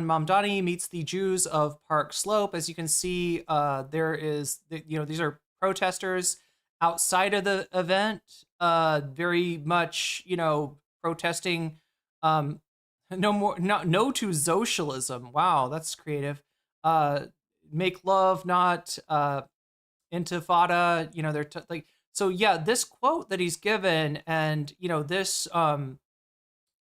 Mamdani meets the Jews of Park Slope. As you can see, there is, you know, these are protesters outside of the event, very much, you know, protesting, no to socialism. Wow, that's creative. Make love, not intifada. You know, they're like, so yeah, this quote that he's given, and you know, this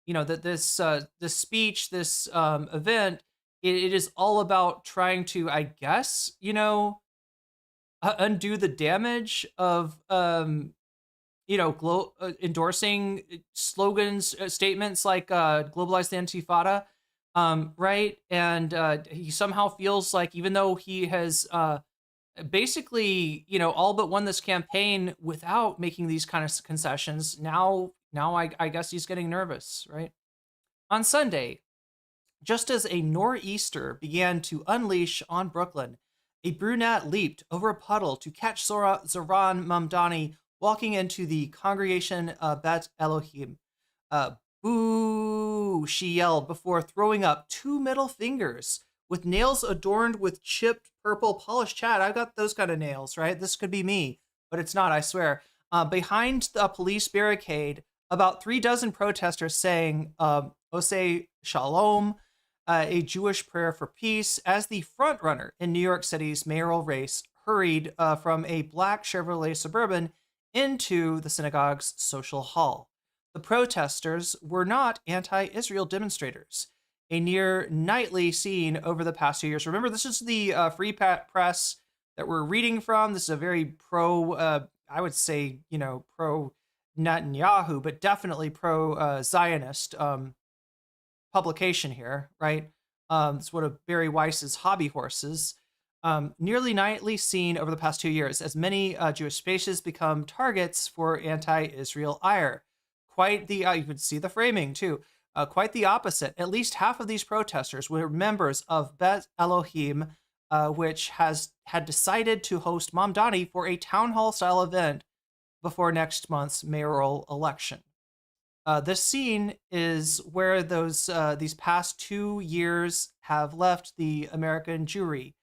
you know, that this speech, this event, it is all about trying to, I guess, you know, undo the damage of you know, endorsing slogans, statements like globalize the intifada, right? And he somehow feels like, even though he has basically, you know, all but won this campaign without making these kind of concessions, now I guess he's getting nervous, right? On Sunday, just as a nor'easter began to unleash on Brooklyn, a brunette leaped over a puddle to catch Zohran Mamdani walking into the congregation Bet Elohim. Boo, she yelled before throwing up 2 middle fingers with nails adorned with chipped purple polished chat. I've got those kind of nails, right? This could be me, but it's not, I swear. Behind the police barricade, about 36 protesters sang Oseh Shalom, a Jewish prayer for peace, as the frontrunner in New York City's mayoral race hurried from a black Chevrolet Suburban into the synagogue's social hall. The protesters were not anti-Israel demonstrators, a near nightly scene over the past 2 years. Remember, this is the Free Press that we're reading from. This is a very pro, I would say, you know, pro Netanyahu, but definitely pro Zionist publication here, right? It's one of Bari Weiss's hobby horses. Nearly nightly seen over the past 2 years, as many Jewish spaces become targets for anti-Israel ire. Quite the, you can see the framing too, quite the opposite. At least half of these protesters were members of Bet Elohim, which had decided to host Mamdani for a town hall style event before next month's mayoral election. This scene is where these past 2 years have left the American Jewry,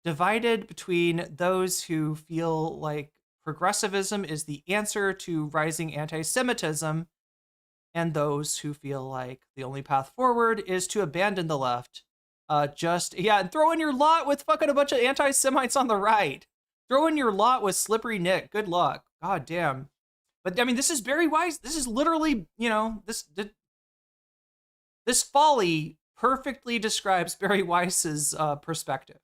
divided between those who feel like progressivism is the answer to rising anti-Semitism and those who feel like the only path forward is to abandon the left. And throw in your lot with fucking a bunch of anti-Semites on the right. Throw in your lot with Slippery Nick. Good luck. God damn. But I mean, this is Bari Weiss. This is literally, this folly perfectly describes Bari Weiss's perspective.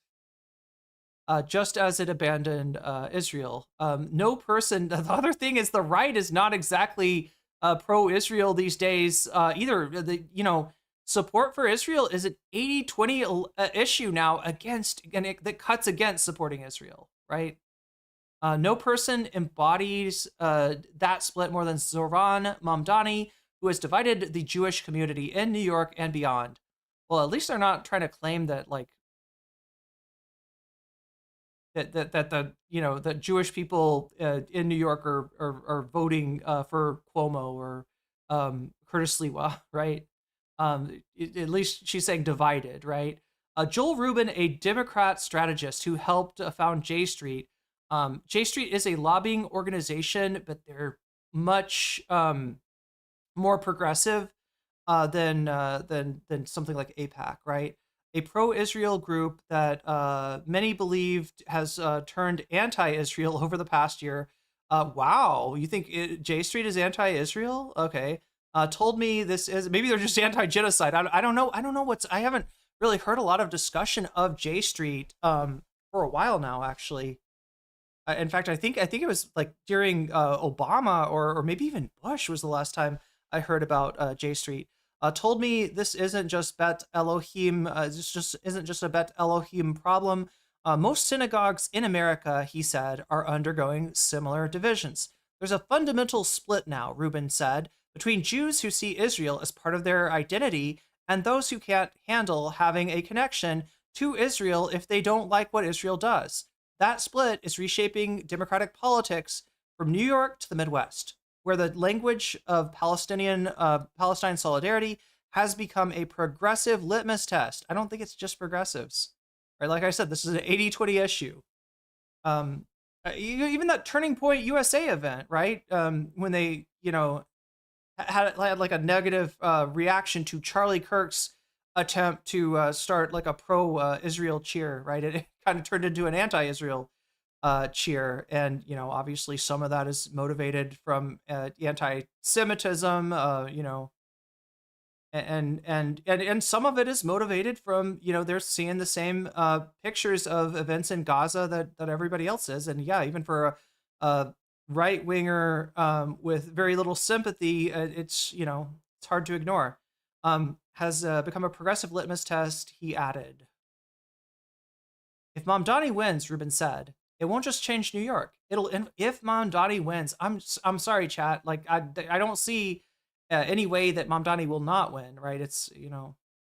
Just as it abandoned Israel. No person, the other thing is the right is not exactly pro-Israel these days either. Support for Israel is an 80-20 issue now that cuts against supporting Israel, right? No person embodies that split more than Zohran Mamdani, who has divided the Jewish community in New York and beyond. Well, at least they're not trying to claim that, that Jewish people in New York are voting for Cuomo or Curtis Sliwa, right? At least she's saying divided, right? Joel Rubin, a Democrat strategist who helped found J Street. J Street is a lobbying organization, but they're much more progressive than something like AIPAC, right? A pro-Israel group that many believed has turned anti-Israel over the past year. Wow, you think J Street is anti-Israel? Okay. Told me this is, maybe they're just anti-genocide. I don't know. I haven't really heard a lot of discussion of J Street for a while now, actually. In fact, I think it was like during Obama or maybe even Bush was the last time I heard about J Street. Told me this isn't just Bet Elohim. This just isn't just a Bet Elohim problem. Most synagogues in America, he said, are undergoing similar divisions. There's a fundamental split now, Rubin said, between Jews who see Israel as part of their identity and those who can't handle having a connection to Israel if they don't like what Israel does. That split is reshaping democratic politics from New York to the Midwest, where the language of Palestine solidarity has become a progressive litmus test. I don't think it's just progressives, right? Like I said, this is an 80-20 issue. Even that Turning Point USA event, right? When they, had like a negative reaction to Charlie Kirk's attempt to start like a pro-Israel cheer, right? It kind of turned into an anti-Israel cheer, and obviously some of that is motivated from anti-Semitism, and some of it is motivated from they're seeing the same pictures of events in Gaza that everybody else is, and yeah, even for a right winger with very little sympathy, it's hard to ignore. Has become a progressive litmus test, he added. If Mamdani wins, Rubin said, it won't just change New York. If Mamdani wins, I'm sorry, chat. Like I don't see any way that Mamdani will not win, right? It's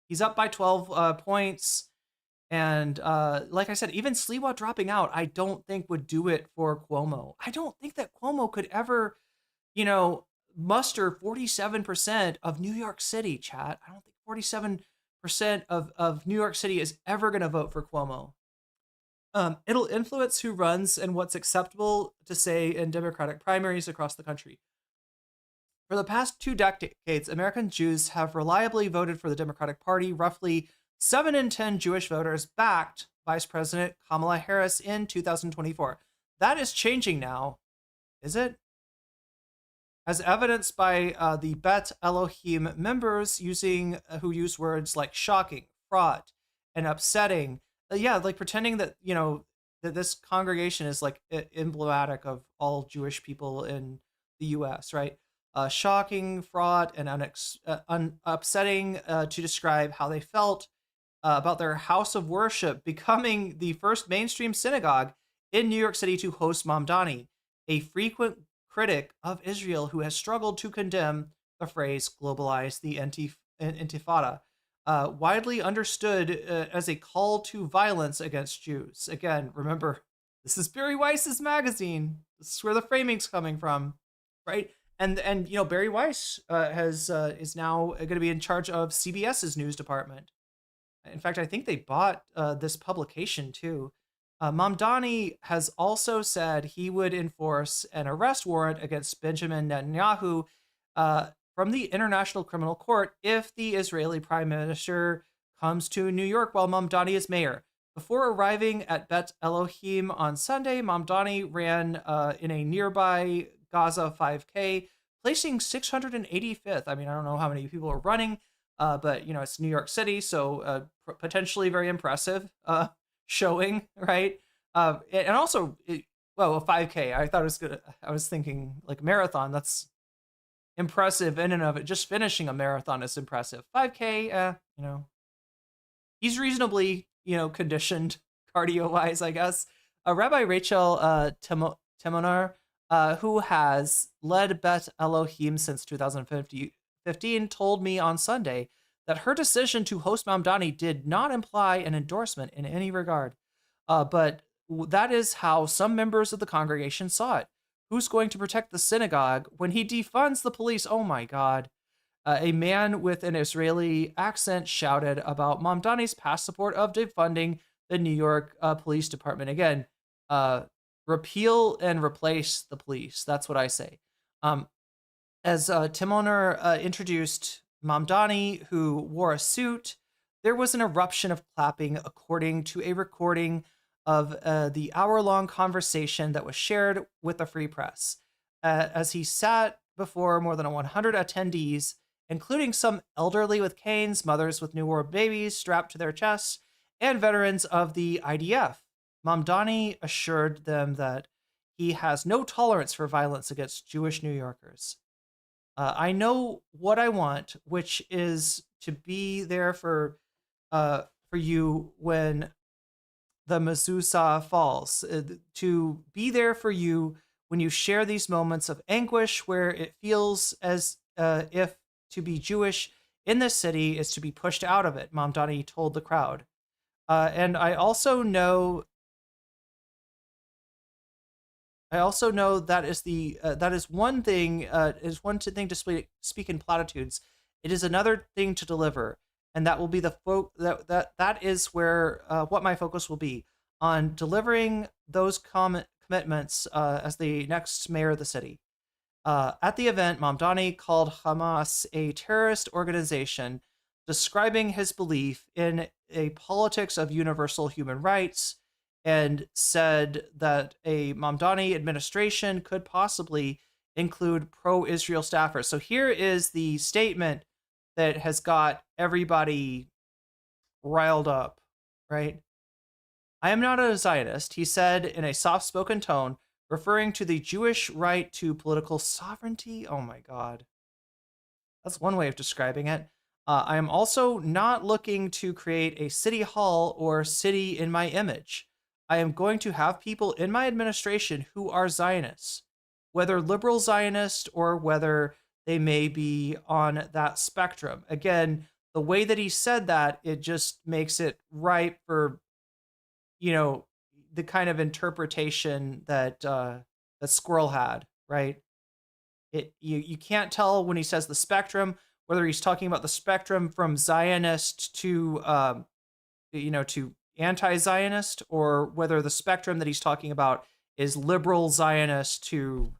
he's up by 12 points, and like I said, even Sliwa dropping out, I don't think would do it for Cuomo. I don't think that Cuomo could ever, muster 47% of New York City, chat. I don't think 47% of New York City is ever going to vote for Cuomo. It'll influence who runs and what's acceptable to say in Democratic primaries across the country. For the past 2 decades, American Jews have reliably voted for the Democratic Party. Roughly 7 in 10 Jewish voters backed Vice President Kamala Harris in 2024. That is changing now, is it? As evidenced by the Bet Elohim members who use words like shocking, fraught, and upsetting. Like pretending that, that this congregation is like emblematic of all Jewish people in the U.S., right? Shocking, fraught, and upsetting to describe how they felt about their house of worship becoming the first mainstream synagogue in New York City to host Mamdani, a frequent critic of Israel who has struggled to condemn the phrase globalize the intifada, widely understood as a call to violence against Jews. Again, remember, this is Bari Weiss's magazine. This is where the framing's coming from, right? And Bari Weiss is now going to be in charge of CBS's news department. In fact, I think they bought this publication too. Mamdani has also said he would enforce an arrest warrant against Benjamin Netanyahu from the International Criminal Court if the Israeli Prime Minister comes to New York while Mamdani is mayor. Before arriving at Bet Elohim on Sunday, Mamdani ran in a nearby Gaza 5K, placing 685th. I mean, I don't know how many people are running, but you know, it's New York City, so potentially very impressive showing, right? And also, well, a 5K. I thought it was good. I was thinking like marathon. That's impressive in and of it. Just finishing a marathon is impressive. 5K, you know, he's reasonably, you know, conditioned cardio-wise, I guess. Rabbi Rachel Timoner, who has led Bet Elohim since 2015, told me on Sunday that her decision to host Mamdani did not imply an endorsement in any regard. But that is how some members of the congregation saw it. Who's going to protect the synagogue when he defunds the police? Oh my God. A man with an Israeli accent shouted about Mamdani's past support of defunding the New York Police Department. Again, repeal and replace the police. That's what I say. As Timoner introduced Mamdani, who wore a suit, there was an eruption of clapping, according to a recording of the hour-long conversation that was shared with the Free Press. As he sat before more than 100 attendees, including some elderly with canes, mothers with newborn babies strapped to their chests, and veterans of the IDF. Mamdani assured them that he has no tolerance for violence against Jewish New Yorkers. I know what I want, which is to be there for you when the mezuzah falls, to be there for you when you share these moments of anguish where it feels as if to be Jewish in this city is to be pushed out of it, Mamdani told the crowd. And I also know that is one thing. Is one thing to speak in platitudes. It is another thing to deliver, and that will be that is where what my focus will be on delivering those commitments as the next mayor of the city. At the event, Mamdani called Hamas a terrorist organization, describing his belief in a politics of universal human rights, and said that a Mamdani administration could possibly include pro-Israel staffers. So here is the statement that has got everybody riled up, right? I am not a Zionist, he said in a soft-spoken tone, referring to the Jewish right to political sovereignty. Oh my God. That's one way of describing it. I am also not looking to create a city hall or city in my image. I am going to have people in my administration who are Zionists, whether liberal Zionist or whether they may be on that spectrum. Again, the way that he said that, it just makes it ripe for, you know, the kind of interpretation that that Squirrel had, right? You can't tell when he says the spectrum whether he's talking about the spectrum from Zionist to to anti-Zionist, or whether the spectrum that he's talking about is liberal Zionist to,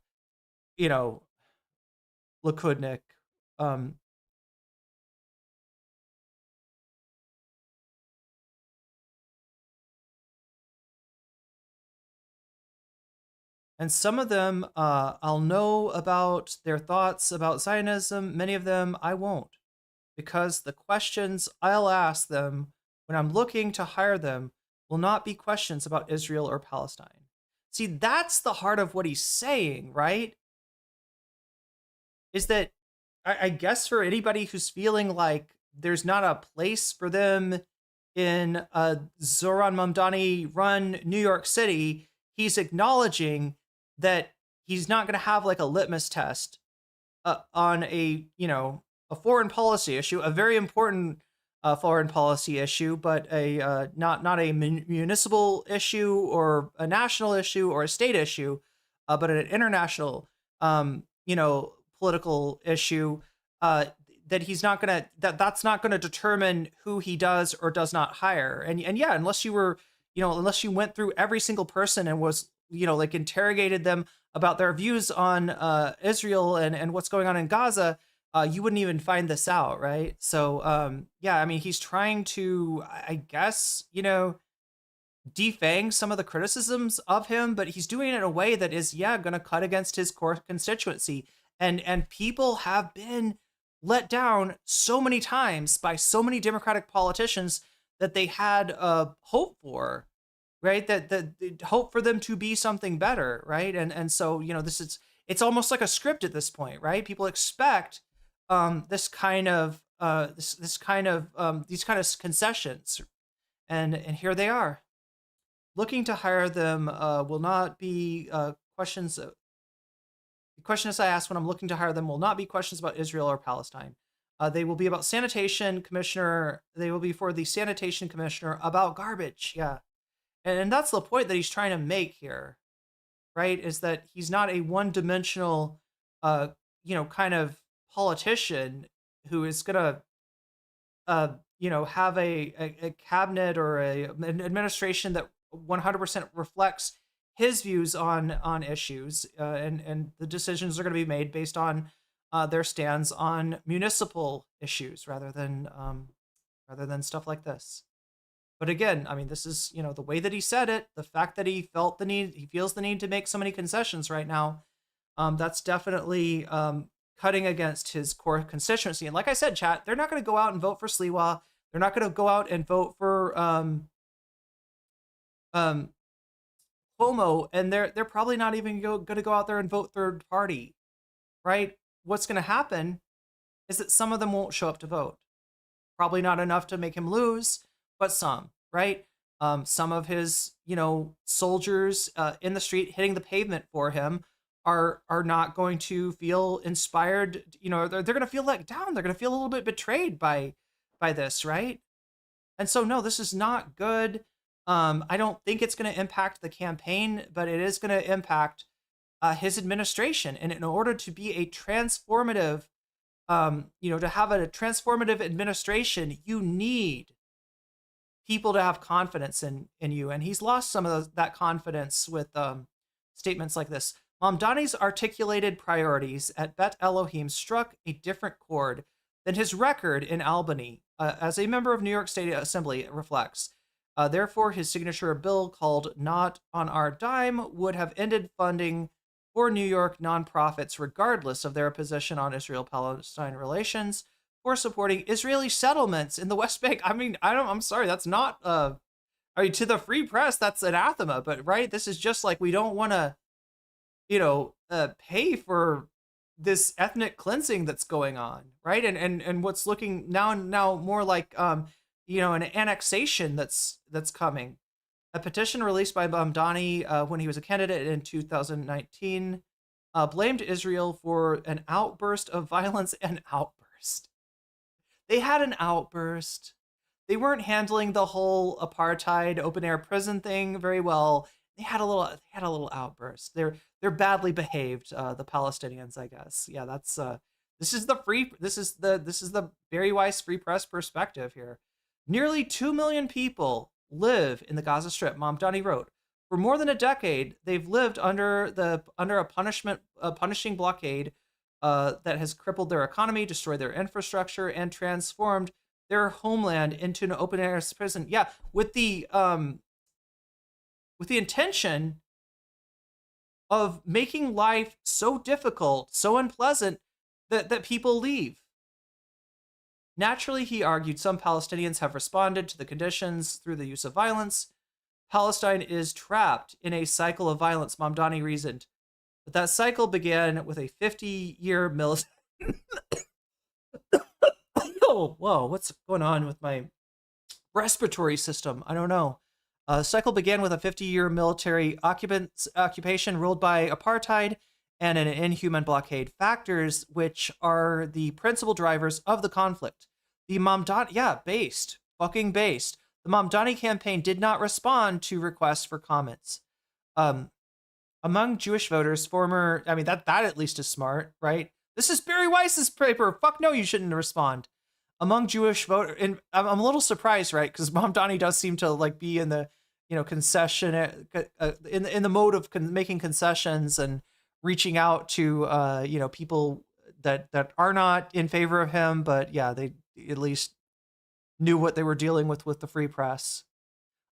you know, Likudnik. And some of them I'll know about their thoughts about Zionism. Many of them I won't, because the questions I'll ask them when I'm looking to hire them will not be questions about Israel or Palestine. See, that's the heart of what he's saying, right? Is that I guess for anybody who's feeling like there's not a place for them in a Zohran Mamdani run New York City, he's acknowledging that he's not going to have like a litmus test on a foreign policy issue, a very important foreign policy issue, but a not a municipal issue or a national issue or a state issue, but an international political issue. That he's not gonna that's not gonna determine who he does or does not hire. And yeah, unless you went through every single person and was like interrogated them about their views on Israel and what's going on in Gaza, you wouldn't even find this out, right? So yeah, I mean, he's trying to, I guess, defang some of the criticisms of him, but he's doing it in a way that is, going to cut against his core constituency. And people have been let down so many times by so many Democratic politicians that they had hope for, right? That hope for them to be something better, right? And so, it's almost like a script at this point, right? People expect these kind of concessions, and here they are. Looking to hire them will not be questions. The questions I ask when I'm looking to hire them will not be questions about Israel or Palestine. They will be about sanitation commissioner. They will be for the sanitation commissioner about garbage. Yeah. And that's the point that he's trying to make here, right? Is that he's not a one-dimensional, kind of politician who is going to, have a cabinet or an administration that 100% reflects his views on issues, and the decisions are going to be made based on their stands on municipal issues rather than stuff like this. But again, I mean, this is, the way that he said it, the fact that he feels the need to make so many concessions right now, that's definitely cutting against his core constituency. And like I said, chat, they're not going to go out and vote for Sliwa. They're not going to go out and vote for Cuomo, and they're probably not even going to go out there and vote third party, right? What's going to happen is that some of them won't show up to vote. Probably not enough to make him lose, but some, right? Some of his, soldiers in the street hitting the pavement for him are not going to feel inspired. They're going to feel let down. They're going to feel a little bit betrayed by this, right? And so, no, this is not good. I don't think it's going to impact the campaign, but it is going to impact his administration. And in order to be a transformative, to have a transformative administration, you need people to have confidence in you. And he's lost some of that confidence with statements like this. Mamdani's articulated priorities at Bet Elohim struck a different chord than his record in Albany as a member of New York State Assembly reflects. Therefore, his signature bill called Not on Our Dime would have ended funding for New York nonprofits, regardless of their position on Israel-Palestine relations, for supporting Israeli settlements in the West Bank. I mean, I'm sorry, that's not, to the free press, that's anathema, but right, this is just like, we don't want to, pay for this ethnic cleansing that's going on, right? And what's looking now more like, an annexation that's coming. A petition released by Mamdani when he was a candidate in 2019 blamed Israel for an outburst of violence. An outburst. They had an outburst. They weren't handling the whole apartheid open air prison thing very well. They had a little outburst. They're badly behaved, the Palestinians, I guess. Yeah, that's this is the Bari Weiss Free Press perspective here. Nearly 2 million people live in the Gaza Strip, Mamdani wrote. For more than a decade, they've lived under a punishing blockade that has crippled their economy, destroyed their infrastructure, and transformed their homeland into an open air prison. Yeah, with the intention of making life so difficult, so unpleasant that people leave. Naturally, he argued, some Palestinians have responded to the conditions through the use of violence. Palestine is trapped in a cycle of violence, Mamdani reasoned. But that cycle began with a 50-year military... Oh, whoa, what's going on with my respiratory system? I don't know. The cycle began with a 50-year military occupation ruled by apartheid and an inhuman blockade, factors which are the principal drivers of the conflict. The Mamdani, based. The Mamdani campaign did not respond to requests for comments. Among Jewish voters, that at least is smart, right? This is Bari Weiss's paper. Fuck no, you shouldn't respond. Among Jewish voters, and I'm a little surprised, right? Because Mamdani does seem to be in the, concession, in the mode of making concessions and reaching out to, people that are not in favor of him, but yeah, they at least knew what they were dealing with the free press.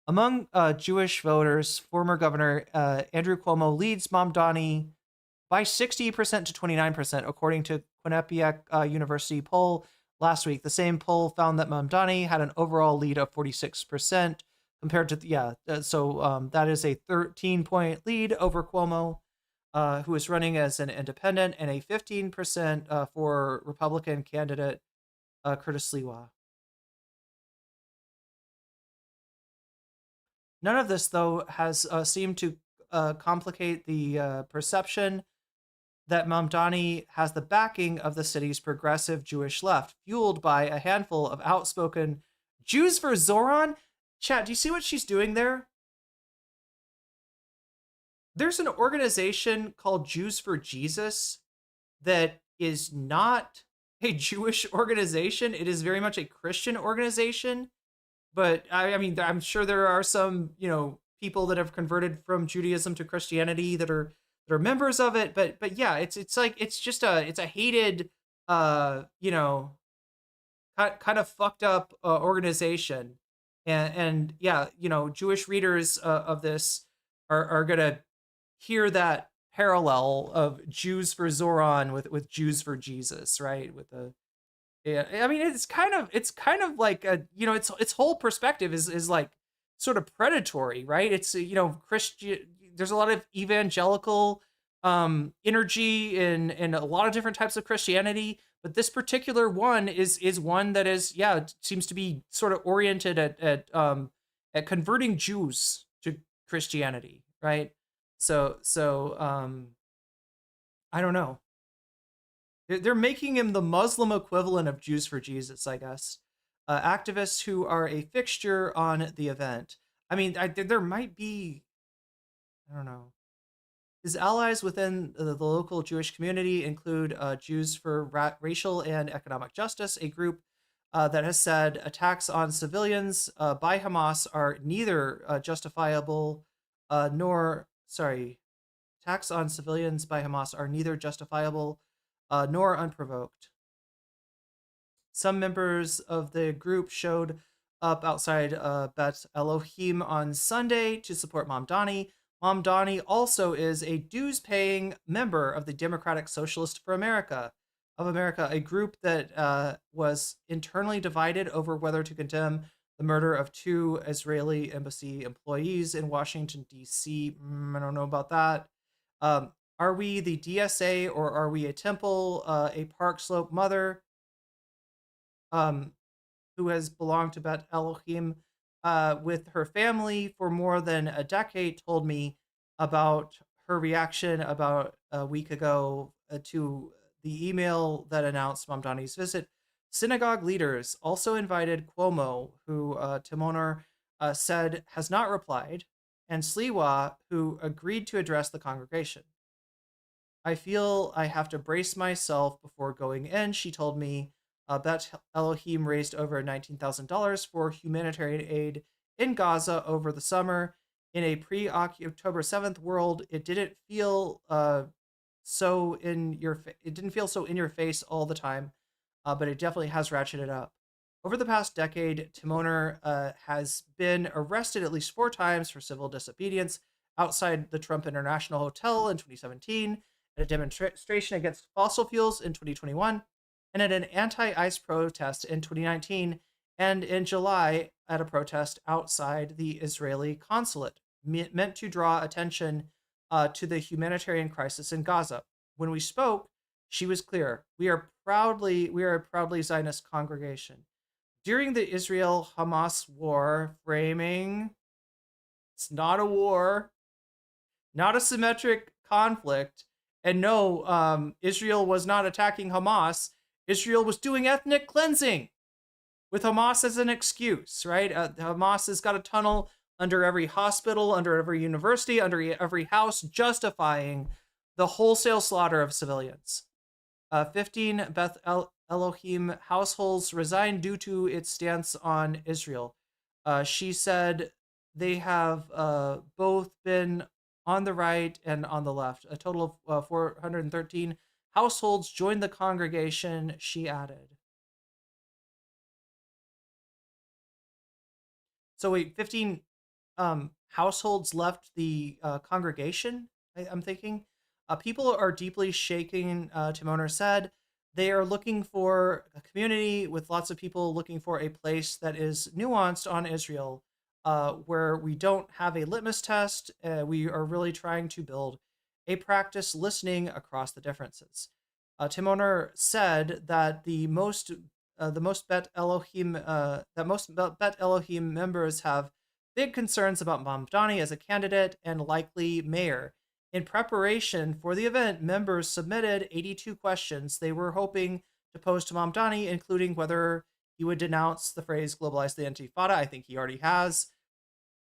Among Jewish voters, former Governor Andrew Cuomo leads Mamdani by 60% to 29%, according to Quinnipiac University poll last week. The same poll found that Mamdani had an overall lead of 46% compared to, that is a 13-point lead over Cuomo, who is running as an independent, and a 15% for Republican candidate Curtis Sliwa. None of this, though, has seemed to complicate the perception that Mamdani has the backing of the city's progressive Jewish left, fueled by a handful of outspoken Jews for Zohran. Chat, do you see what she's doing there? There's an organization called Jews for Jesus that is not a Jewish organization. It is very much a Christian organization. But I mean, I'm sure there are some, people that have converted from Judaism to Christianity that are members of it. But yeah, it's like it's a hated, kind of fucked up organization, and yeah, Jewish readers of this are gonna hear that parallel of Jews for Zohran with Jews for Jesus, right? With the I mean, it's kind of like its whole perspective is like sort of predatory, right? It's Christian. There's a lot of evangelical energy in a lot of different types of Christianity, but this particular one is one that is seems to be sort of oriented at converting Jews to Christianity, right? So I don't know. They're making him the Muslim equivalent of Jews for Jesus, I guess. Activists who are a fixture on the event. I mean, there might be, I don't know. His allies within the local Jewish community include Jews for Racial and Economic Justice, a group that has said attacks on civilians by Hamas are neither attacks on civilians by Hamas are neither justifiable nor unprovoked. Some members of the group showed up outside Bet Elohim on Sunday to support Mamdani. Mamdani also is a dues-paying member of the Democratic Socialists of America, a group that was internally divided over whether to condemn the murder of 2 Israeli embassy employees in Washington, D.C. I don't know about that. Are we the DSA or are we a temple, a Park Slope mother who has belonged to Bet Elohim with her family for more than a decade, told me about her reaction about a week ago to the email that announced Mamdani's visit. Synagogue leaders also invited Cuomo, who Timoner said has not replied, and Sliwa, who agreed to address the congregation. I feel I have to brace myself before going in, she told me. Bet Elohim raised over $19,000 for humanitarian aid in Gaza over the summer. In a pre-October 7th world, it didn't feel so in your face all the time, but it definitely has ratcheted up. Over the past decade, Timoner has been arrested at least 4 times for civil disobedience outside the Trump International Hotel in 2017, at a demonstration against fossil fuels in 2021, and at an anti-ICE protest in 2019, and in July at a protest outside the Israeli consulate, meant to draw attention to the humanitarian crisis in Gaza. When we spoke, she was clear. We are a proudly Zionist congregation. During the Israel-Hamas war, framing, it's not a war, not a symmetric conflict. And no, Israel was not attacking Hamas. Israel was doing ethnic cleansing with Hamas as an excuse, right? Hamas has got a tunnel under every hospital, under every university, under every house, justifying the wholesale slaughter of civilians. 15 Beth Elohim households resigned due to its stance on Israel. She said they have both been on the right and on the left. A total of 413 households joined the congregation, she added. So wait, 15 households left the congregation, I'm thinking. People are deeply shaken, Tim Oner said. They are looking for a community with lots of people looking for a place that is nuanced on Israel, where we don't have a litmus test. We are really trying to build a practice listening across the differences. Tim Oner said that most Bet Elohim members have big concerns about Mamdani as a candidate and likely mayor. In preparation for the event, members submitted 82 questions they were hoping to pose to Mamdani, including whether he would denounce the phrase globalize the Intifada. I think he already has.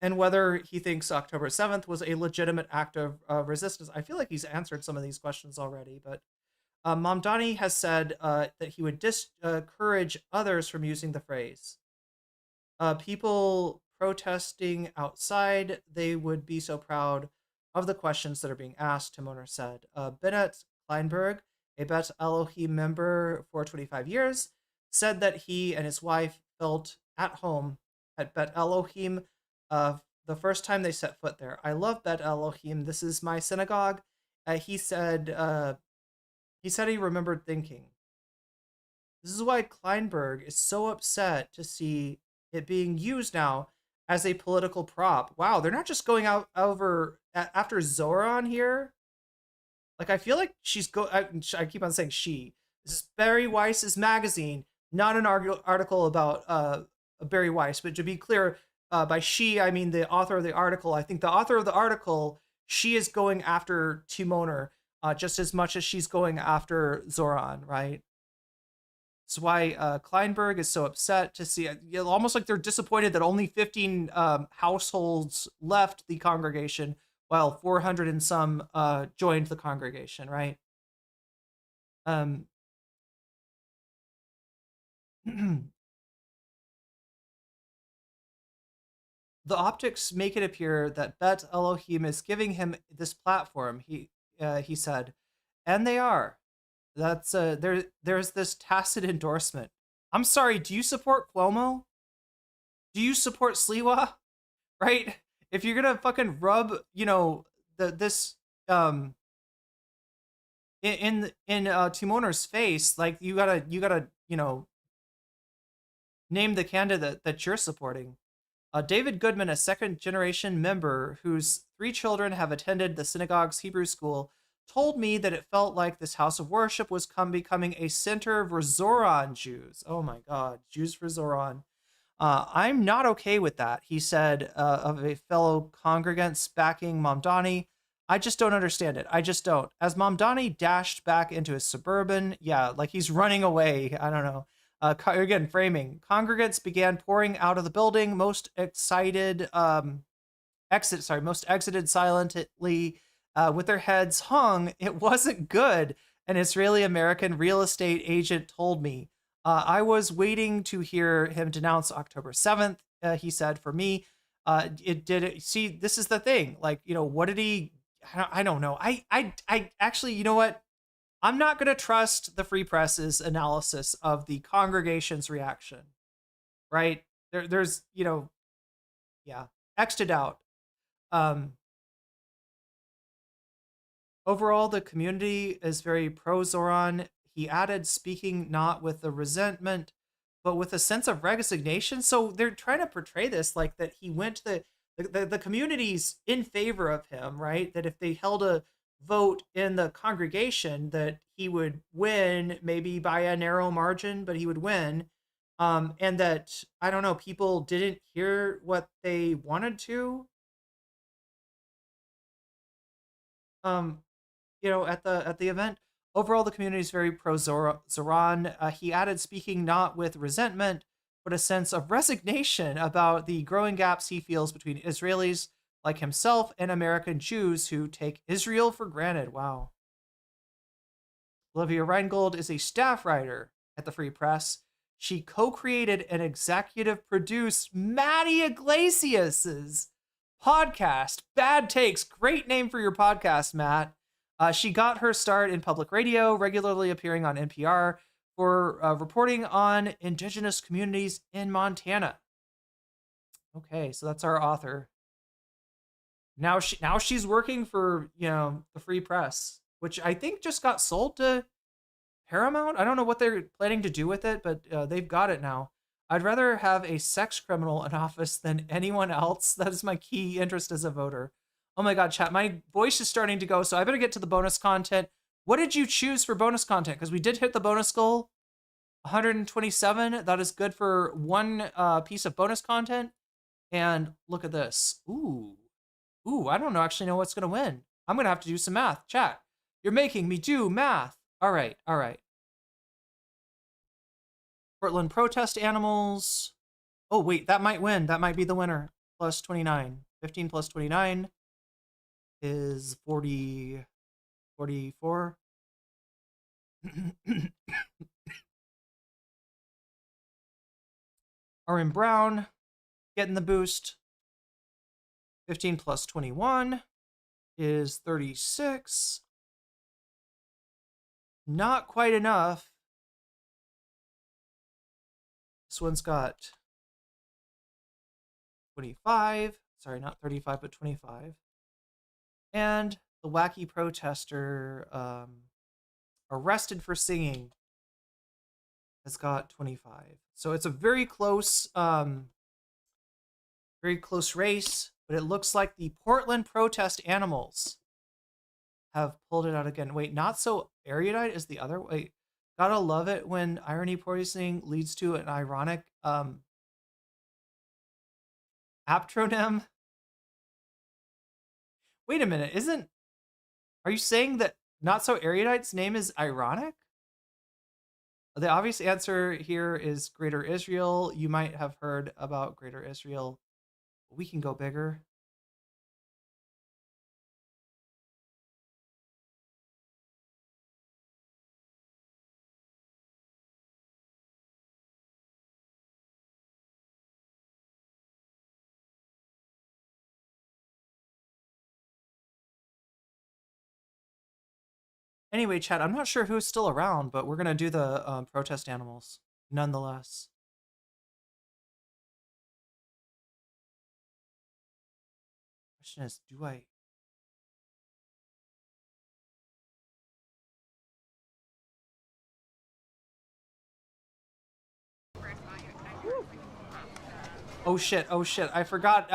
And whether he thinks October 7th was a legitimate act of resistance. I feel like he's answered some of these questions already, but Mamdani has said that he would discourage others from using the phrase. People protesting outside, they would be so proud of the questions that are being asked, Tim Oner said. Bennett Kleinberg, a Bet Elohim member for 25 years, said that he and his wife felt at home at Bet Elohim the first time they set foot there. I love Bet Elohim. This is my synagogue. He said he remembered thinking, this is why Kleinberg is so upset to see it being used now as a political prop. Wow, they're not just going out over after Zohran here. Like, I feel like I keep on saying she. This is Bari Weiss's magazine, not an article about Bari Weiss. But to be clear, by she, I mean the author of the article. I think the author of the article, she is going after Tim Oner just as much as she's going after Zohran, right? That's why Kleinberg is so upset to see it. Almost like they're disappointed that only 15 households left the congregation, while 400 and some joined the congregation, right? The optics make it appear that Bet Elohim is giving him this platform, he said, and they are. That's there's this tacit endorsement. I'm sorry, do you support Cuomo? Do you support Sliwa? Right? If you're gonna fucking rub, this in Tim Oner's face, like you gotta name the candidate that you're supporting. David Goodman, a second-generation member whose 3 children have attended the synagogue's Hebrew school, told me that it felt like this house of worship was becoming a center for Zohran Jews. Oh my God, Jews for Zohran. I'm not okay with that, he said of a fellow congregants backing Mamdani. I just don't understand it. I just don't. As Mamdani dashed back into his Suburban, like he's running away. I don't know. Again, framing. Congregants began pouring out of the building, most exited silently with their heads hung. It wasn't good, an Israeli-American real estate agent told me. I was waiting to hear him denounce October 7th, he said. For me, see, this is the thing. Like, what did he, I don't know. I actually, you know what? I'm not going to trust the Free Press's analysis of the congregation's reaction, right? There's, X to doubt. Overall, the community is very pro-Zohran. He added, speaking not with the resentment, but with a sense of resignation. So they're trying to portray this like that he went to the community's in favor of him, right? That if they held a vote in the congregation, that he would win, maybe by a narrow margin, but he would win. And that, I don't know, people didn't hear what they wanted to. At the event. Overall, the community is very pro-Zohran. He added, speaking not with resentment, but a sense of resignation about the growing gaps he feels between Israelis like himself and American Jews who take Israel for granted. Wow. Olivia Reingold is a staff writer at the Free Press. She co-created and executive produced Maddie Iglesias's podcast, Bad Takes. Great name for your podcast, Matt. She got her start in public radio, regularly appearing on NPR for reporting on indigenous communities in Montana. Okay, so that's our author. Now she's working for, you know, the Free Press, which I think just got sold to Paramount. I don't know what they're planning to do with it, but they've got it now. I'd rather have a sex criminal in office than anyone else. That is my key interest as a voter. Oh my God, chat, my voice is starting to go, so I better get to the bonus content. What did you choose for bonus content? Because we did hit the bonus goal, 127. That is good for one piece of bonus content. And look at this. Ooh, I don't actually know what's going to win. I'm going to have to do some math. Chat, you're making me do math. All right. Portland protest animals. Oh, wait, that might win. That might be the winner. Plus 29. 15 plus 29 is 40, 44. Are in Brown getting the boost. 15 plus 21 is 36. Not quite enough. This one's got 25. Sorry, not 35, but 25. And the wacky protester arrested for singing has got 25. So it's a very close race, but it looks like the Portland protest animals have pulled it out again. Wait, not so erudite is the other. Wait, gotta love it when irony poisoning leads to an ironic aptronym. Wait a minute, are you saying that not so erudite's name is ironic? The obvious answer here is Greater Israel. You might have heard about Greater Israel. We can go bigger. Anyway, chat, I'm not sure who's still around, but we're going to do the protest animals nonetheless. Question is, do I... Oh shit, I forgot.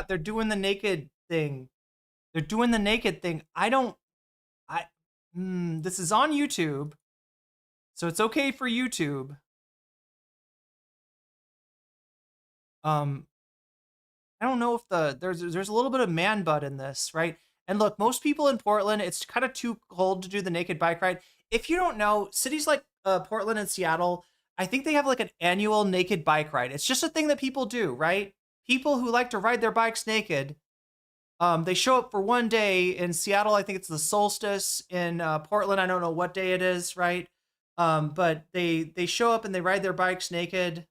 They're doing the naked thing. This is on YouTube, so it's okay for YouTube. I don't know if there's a little bit of man butt in this, right? And look, most people in Portland, it's kind of too cold to do the naked bike ride. If you don't know, cities like Portland and Seattle, I think they have like an annual naked bike ride. It's just a thing that people do, right? People who like to ride their bikes naked. They show up for one day. In Seattle, I think it's the solstice. In Portland, I don't know what day it is, right? But they show up and they ride their bikes naked.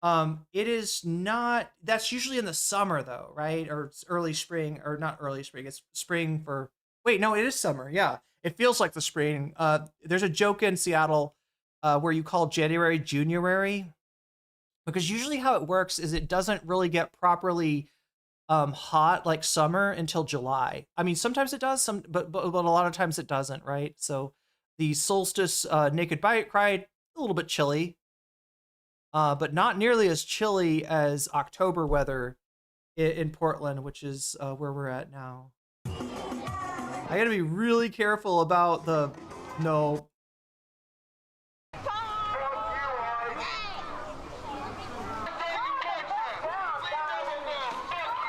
It is not, that's usually in the summer though, right? Or it's early spring, or not early spring, it's spring for, wait, no, it is summer. Yeah, it feels like the spring. There's a joke in Seattle where you call January Juniorary, because usually how it works is it doesn't really get properly hot like summer until July. I mean, sometimes it does, but a lot of times it doesn't, right? So the solstice naked bike ride, a little bit chilly, but not nearly as chilly as October weather in Portland, which is where we're at now. I gotta be really careful about the, no.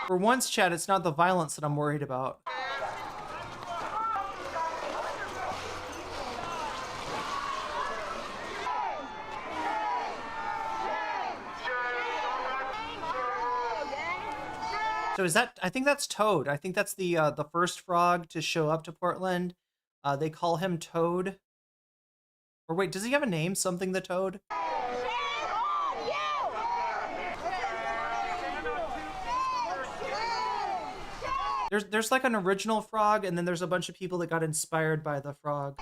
For once, chat, it's not the violence that I'm worried about. So is that, I think that's Toad. I think that's the first frog to show up to Portland. They call him Toad. Or wait, does he have a name? Something the Toad? There's like an original frog, and then there's a bunch of people that got inspired by the frog.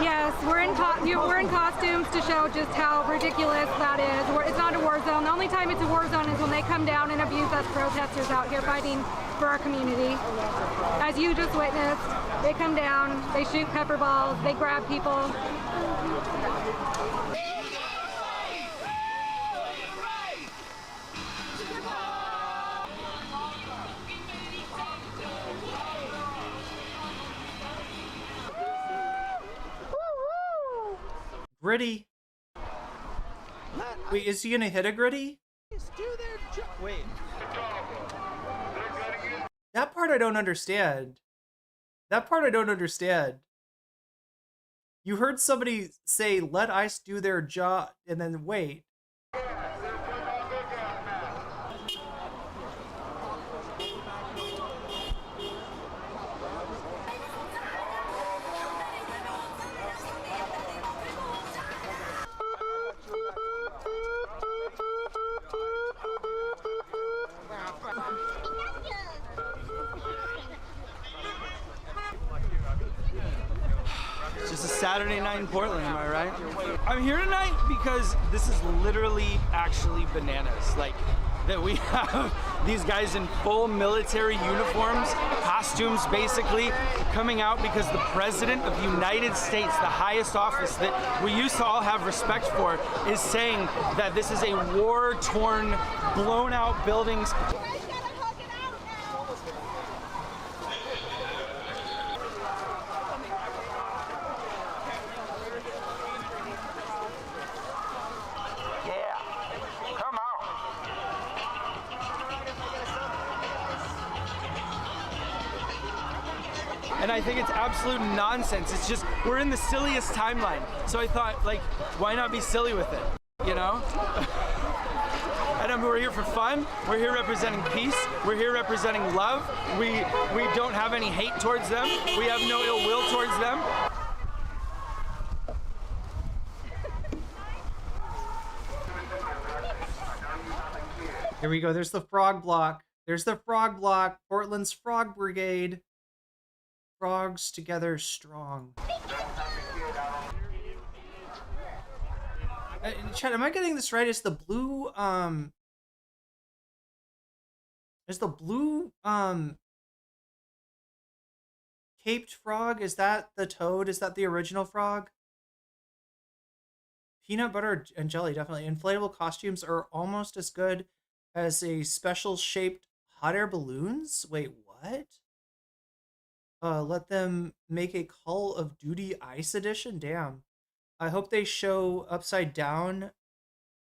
Yes, we're in costumes to show just how ridiculous that is. It's not a war zone. The only time it's a war zone is when they come down and abuse us protesters out here fighting for our community. As you just witnessed, they come down, they shoot pepper balls, they grab people. Gritty. Wait, is he gonna hit a Gritty? Wait. That part I don't understand. That part I don't understand. You heard somebody say, let ICE do their job, and then wait. It's just a Saturday night in Portland, am I right? I'm here tonight because this is literally actually bananas. Like, that we have these guys in full military uniforms, costumes basically, coming out because the President of the United States, the highest office that we used to all have respect for, is saying that this is a war-torn, blown-out buildings. And I think it's absolute nonsense. It's just, we're in the silliest timeline. So I thought, like, why not be silly with it, you know? And we're here for fun. We're here representing peace. We're here representing love. We don't have any hate towards them. We have no ill will towards them. Here we go. There's the frog block. There's the frog block. Portland's Frog Brigade. Frogs together strong. Chad, am I getting this right? Is the blue caped frog, is that the toad? Is that the original frog? Peanut butter and jelly, definitely. Inflatable costumes are almost as good as a special shaped hot air balloons. Wait, what? Let them make a Call of Duty Ice edition? Damn. I hope they show Upside Down.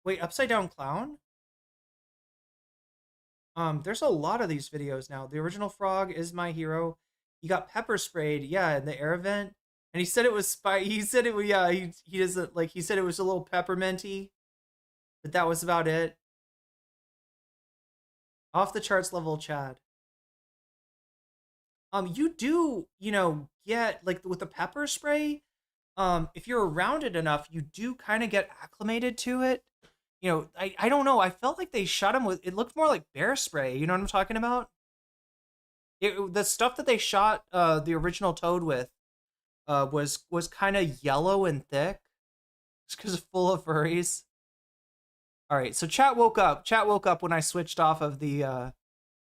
Wait, Upside Down Clown? There's a lot of these videos now. The original frog is my hero. He got pepper sprayed, yeah, in the air vent. And he said it was he said it was, yeah, he doesn't, like, he said it was a little pepperminty. But that was about it. Off the charts level, Chad. You do, you know, get, like, with the pepper spray, if you're around it enough, you do kind of get acclimated to it. You know, I don't know. I felt like they shot him with, it looked more like bear spray. You know what I'm talking about? The stuff that they shot the original Toad with was kind of yellow and thick. Just because it's full of furries. All right, so chat woke up. Chat woke up when I switched off of the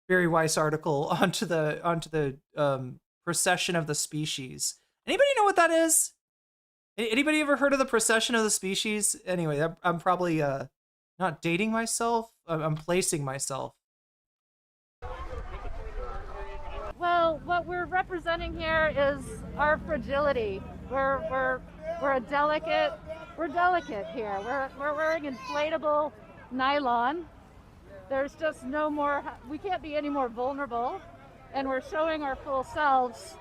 Barry Weiss article onto the procession of the species. Anybody know what that is? Anybody ever heard of the procession of the species? Anyway, I'm probably not dating myself. I'm placing myself. Well, what we're representing here is our fragility. We're delicate here. We're wearing inflatable nylon. There's just no more, we can't be any more vulnerable, and we're showing our full selves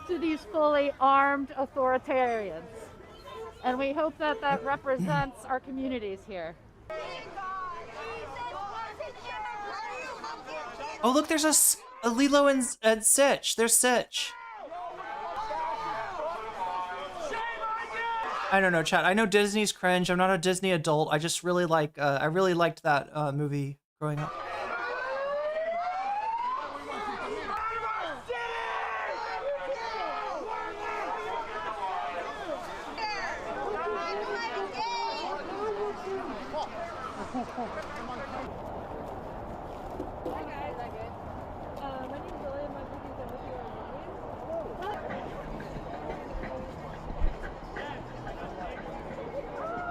to these fully armed authoritarians. And we hope that that represents our communities here. Oh, look, there's a Lilo and Stitch. There's Stitch. I don't know, chat. I know Disney's cringe. I'm not a Disney adult. I just really like, I really liked that movie growing up.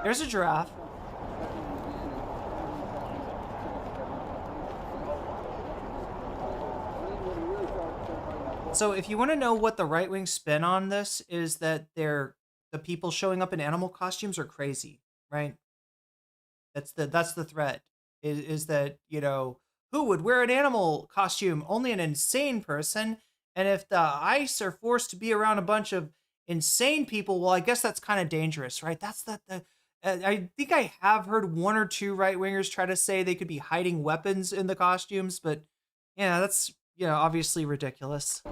There's a giraffe. So if you want to know what the right-wing spin on this is, that the people showing up in animal costumes are crazy, right? That's the threat. Is that, you know, who would wear an animal costume? Only an insane person. And if the ICE are forced to be around a bunch of insane people, well, I guess that's kind of dangerous, right? That's I think I have heard one or two right-wingers try to say they could be hiding weapons in the costumes, but yeah, that's, you know, obviously ridiculous.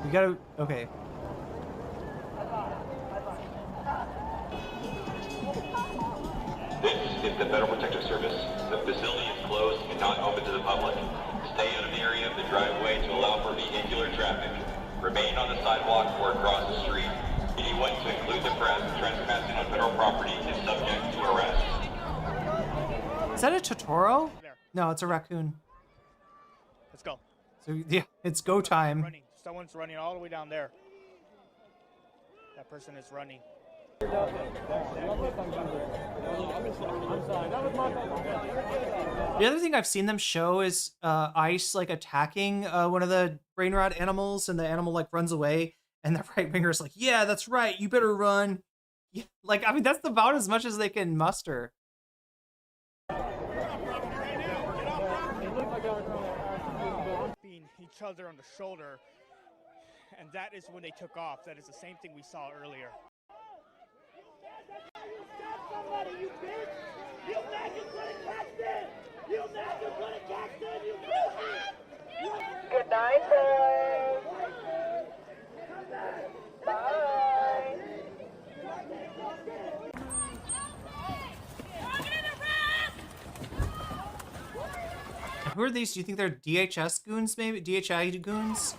We gotta, okay. This is the Federal Protective Service. The facility is closed and not open to the public. Stay out of the area of the driveway to allow for vehicular traffic. Remain on the sidewalk or across the street. Anyone, to include the press, trespassing on federal property is subject to arrest. Is that a Totoro? No, it's a raccoon. Let's go. So yeah, it's go time. Running. Someone's running all the way down there. That person is running. The other thing I've seen them show is ICE like attacking one of the brain rot animals, and the animal like runs away, and the right winger's like, "Yeah, that's right. You better run." Yeah, like, I mean, that's about as much as they can muster. Each other on the shoulder, and that is when they took off. That is the same thing we saw earlier. Good night, boys. Bye. Who are these? Do you think they're DHS goons, maybe? DHI goons?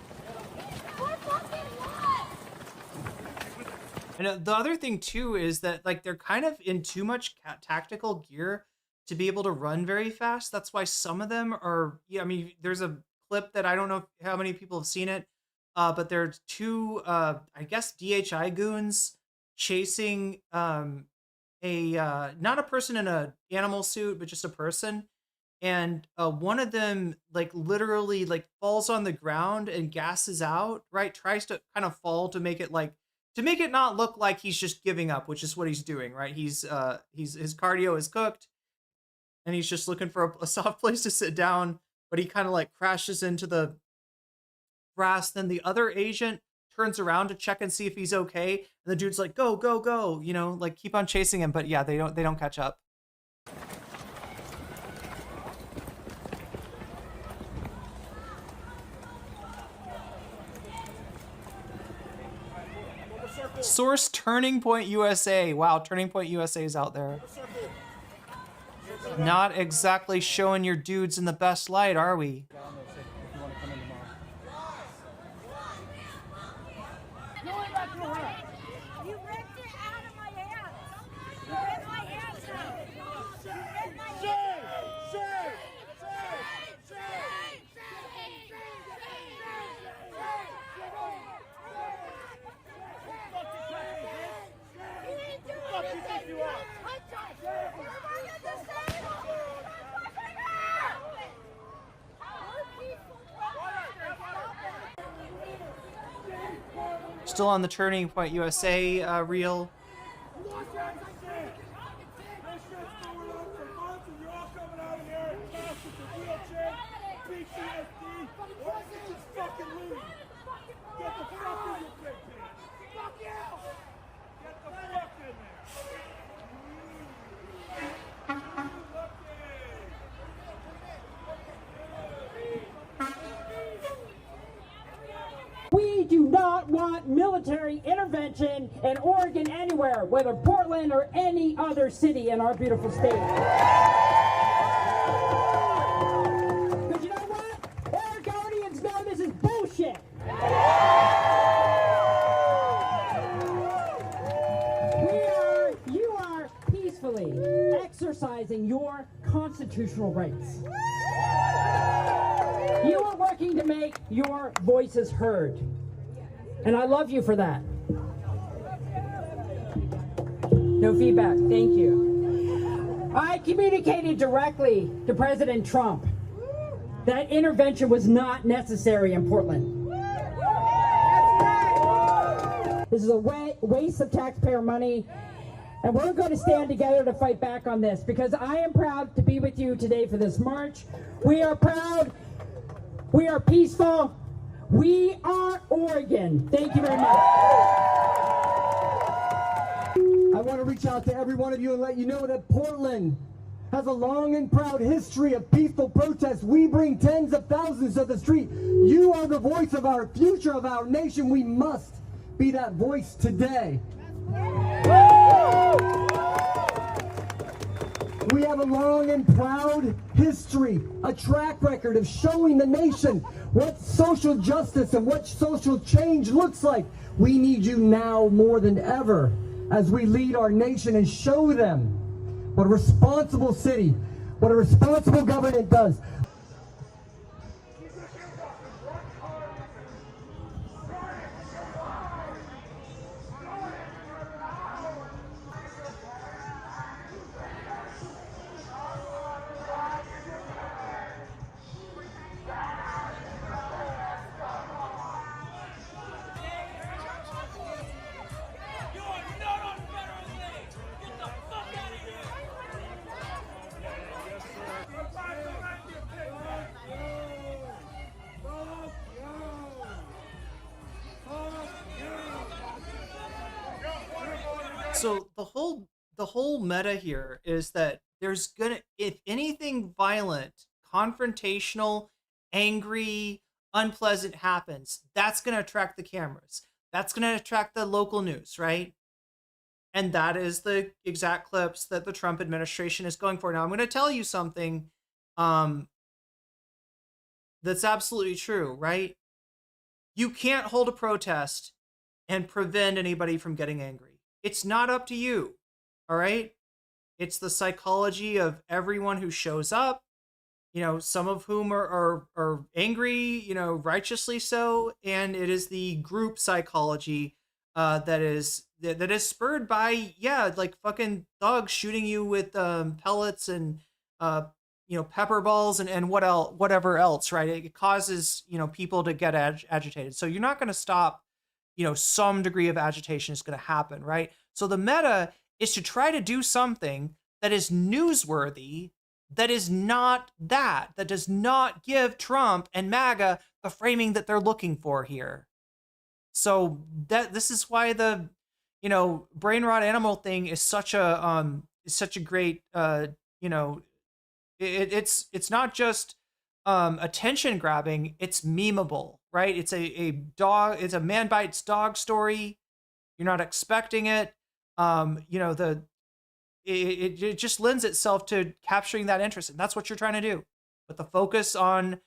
And the other thing, too, is that, like, they're kind of in too much tactical gear to be able to run very fast. That's why some of them are, yeah, I mean, there's a clip that I don't know how many people have seen it, but there's two, I guess, DHI goons chasing not a person in an animal suit, but just a person. And one of them, like, literally, like, falls on the ground and gasses out, right? Tries to kind of fall to make it, like, to make it not look like he's just giving up, which is what he's doing, right? His cardio is cooked, and he's just looking for a soft place to sit down, but he kind of, like, crashes into the grass. Then the other agent turns around to check and see if he's okay, and the dude's like, go, go, go, you know, like, keep on chasing him. But yeah, they don't catch up. Source Turning Point USA. Wow, Turning Point USA is out there. Not exactly showing your dudes in the best light, are we? You ripped it out of my hands. You ripped my hands out. You ripped my hands out. Still on the Turning Point USA reel. We do not want military intervention in Oregon anywhere, whether Portland or any other city in our beautiful state. But you know what? Oregonians know this is bullshit. We are exercising your constitutional rights. You are working to make your voices heard. And I love you for that. No feedback. Thank you. I communicated directly to President Trump that intervention was not necessary in Portland. This is a waste of taxpayer money, and we're going to stand together to fight back on this, because I am proud to be with you today for this march. We are proud. We are peaceful. We are Oregon. Thank you very much. I want to reach out to every one of you and let you know that Portland has a long and proud history of peaceful protest. We bring tens of thousands to the street. You are the voice of our future, of our nation. We must be that voice today. We have a long and proud history, a track record of showing the nation what social justice and what social change looks like. We need you now more than ever as we lead our nation and show them what a responsible city, what a responsible government does. So the whole meta here is that there's gonna, if anything violent, confrontational, angry, unpleasant happens, that's gonna attract the cameras. That's gonna attract the local news, right? And that is the exact clips that the Trump administration is going for. Now I'm gonna tell you something that's absolutely true, right? You can't hold a protest and prevent anybody from getting angry. It's not up to you, all right? It's the psychology of everyone who shows up, you know, some of whom are angry, you know, righteously so, and it is the group psychology that is spurred by, yeah, like fucking thugs shooting you with pellets and you know, pepper balls and whatever else, right? It causes, you know, people to get agitated. So you're not going to stop, you know, some degree of agitation is going to happen, right? So the meta is to try to do something that is newsworthy, that is not that does not give Trump and MAGA the framing that they're looking for here. So this is why the, you know, brain rot animal thing is such a great, you know, it's not just attention grabbing, it's memeable, right? It's it's a man bites dog story. You're not expecting it. You know, it just lends itself to capturing that interest, and that's what you're trying to do. But the focus on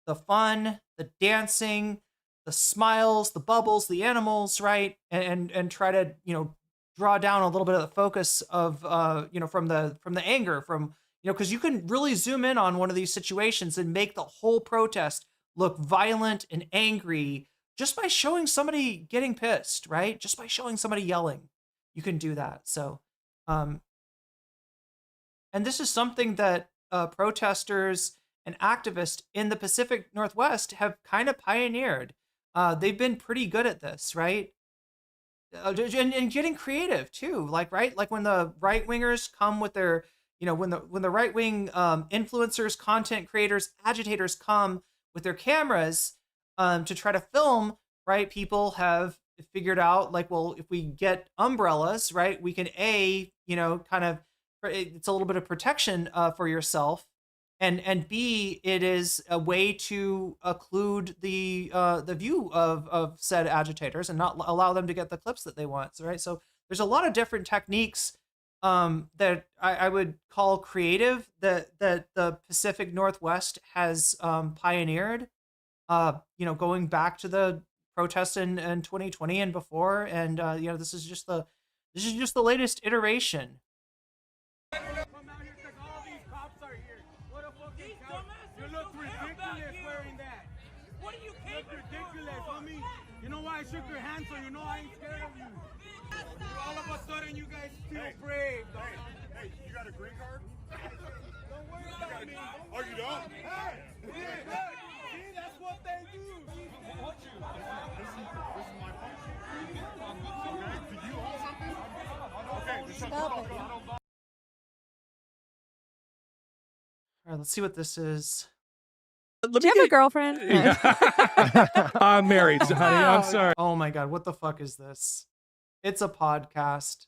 the fun, the dancing, the smiles, the bubbles, the animals, right? And try to, you know, draw down a little bit of the focus of you know, from the anger, from, you know, because you can really zoom in on one of these situations and make the whole protest look violent and angry just by showing somebody getting pissed, right? Just by showing somebody yelling. You can do that. So, and this is something that protesters and activists in the Pacific Northwest have kind of pioneered. They've been pretty good at this, right? And getting creative too, like, right? Like when the right wingers come with their, you know, when the right wing influencers, content creators, agitators come with their cameras to try to film, right? People have figured out, like, well, if we get umbrellas, right, we can you know, kind of, it's a little bit of protection for yourself, and B, it is a way to occlude the view of said agitators and not allow them to get the clips that they want. So, right, so there's a lot of different techniques that I would call creative that the Pacific Northwest has pioneered. You know, going back to the protests in 2020 and before, and you know, this is just the latest iteration. know me. You know why I shook your hand, so you know I ain't scared of you. All of a sudden, you guys feel brave. Hey, you got a green card? Don't worry about me. Oh, you don't? Hey, see, that's what they do. This is my punch. Okay, did you hold something? Okay, this is All right, let's see what this is. Do you have a girlfriend? I'm married, honey. I'm sorry. Oh my god, what the fuck is this? It's a podcast.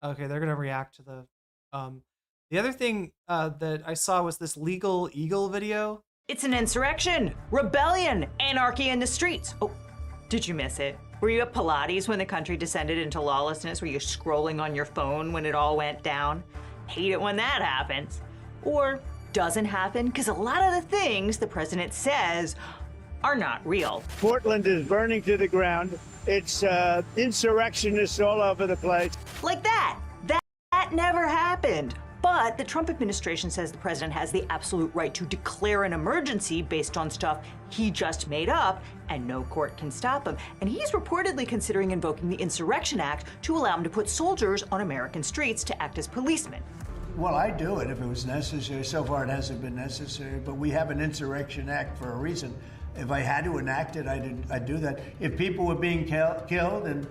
Okay, they're gonna react to the other thing that I saw was this Legal Eagle video. It's an insurrection, rebellion, anarchy in the streets. Oh, did you miss it? Were you at Pilates when the country descended into lawlessness? Were you scrolling on your phone when it all went down? Hate it when that happens. Or doesn't happen, because a lot of the things the president says are not real. Portland is burning to the ground. It's insurrectionists all over the place. Like that. That never happened. But the Trump administration says the president has the absolute right to declare an emergency based on stuff he just made up, and no court can stop him. And he's reportedly considering invoking the Insurrection Act to allow him to put soldiers on American streets to act as policemen. Well, I'd do it if it was necessary. So far, it hasn't been necessary, but we have an Insurrection Act for a reason. If I had to enact it, I'd do that. If people were being killed and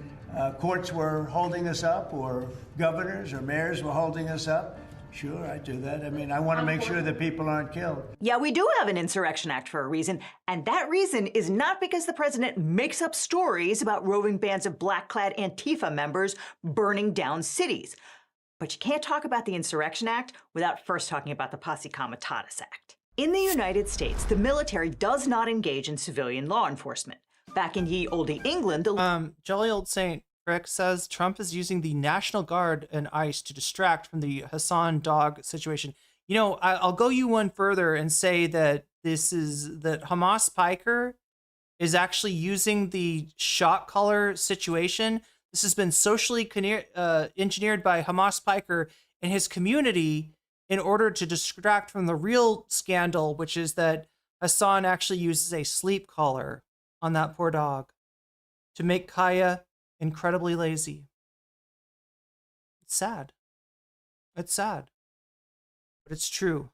courts were holding us up, or governors or mayors were holding us up, sure, I'd do that. I mean, I want to make sure that people aren't killed. Yeah, we do have an Insurrection Act for a reason, and that reason is not because the president makes up stories about roving bands of black-clad Antifa members burning down cities. But you can't talk about the Insurrection Act without first talking about the Posse Comitatus Act. In the United States, the military does not engage in civilian law enforcement. Back in ye olde England, the Jolly Old Saint Rick says Trump is using the National Guard and ICE to distract from the Hassan dog situation. You know, I'll go you one further and say that that Hamas Piker is actually using the shot caller situation. This has been socially engineered by Hamas Piker and his community in order to distract from the real scandal, which is that Hassan actually uses a sleep collar on that poor dog to make Kaya incredibly lazy. It's sad. It's sad. But it's true.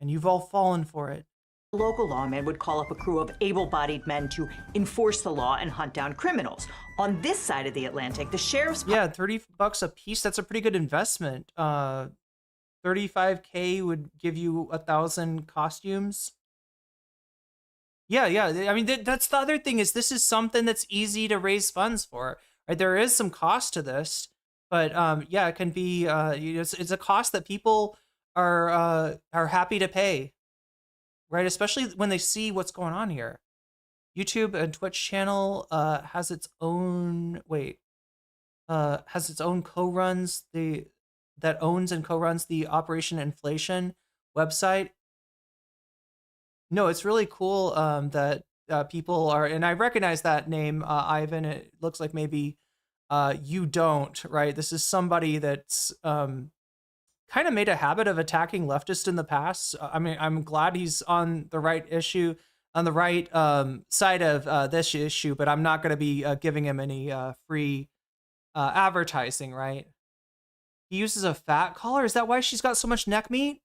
And you've all fallen for it. local lawman would call up a crew of able-bodied men to enforce the law and hunt down criminals. On this side of the Atlantic, the sheriff's... Yeah, $30 a piece, that's a pretty good investment. 35K would give you 1,000 costumes. Yeah. I mean, that's the other thing, is this is something that's easy to raise funds for. Right? There is some cost to this, but yeah, it can be. It's a cost that people are happy to pay, right? Especially when they see what's going on here. YouTube and Twitch channel has its own co-runs that owns and co-runs the Operation Inflation website. No, it's really cool that people are, and I recognize that name, Ivan. It looks like maybe you don't, right? This is somebody that's kind of made a habit of attacking leftists in the past. I mean, I'm glad he's on the right issue, on the right side of this issue, but I'm not going to be giving him any free advertising, right? He uses a fat collar. Is that why she's got so much neck meat?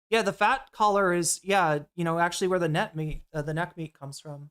Yeah, the fat collar is, actually where the neck meat comes from.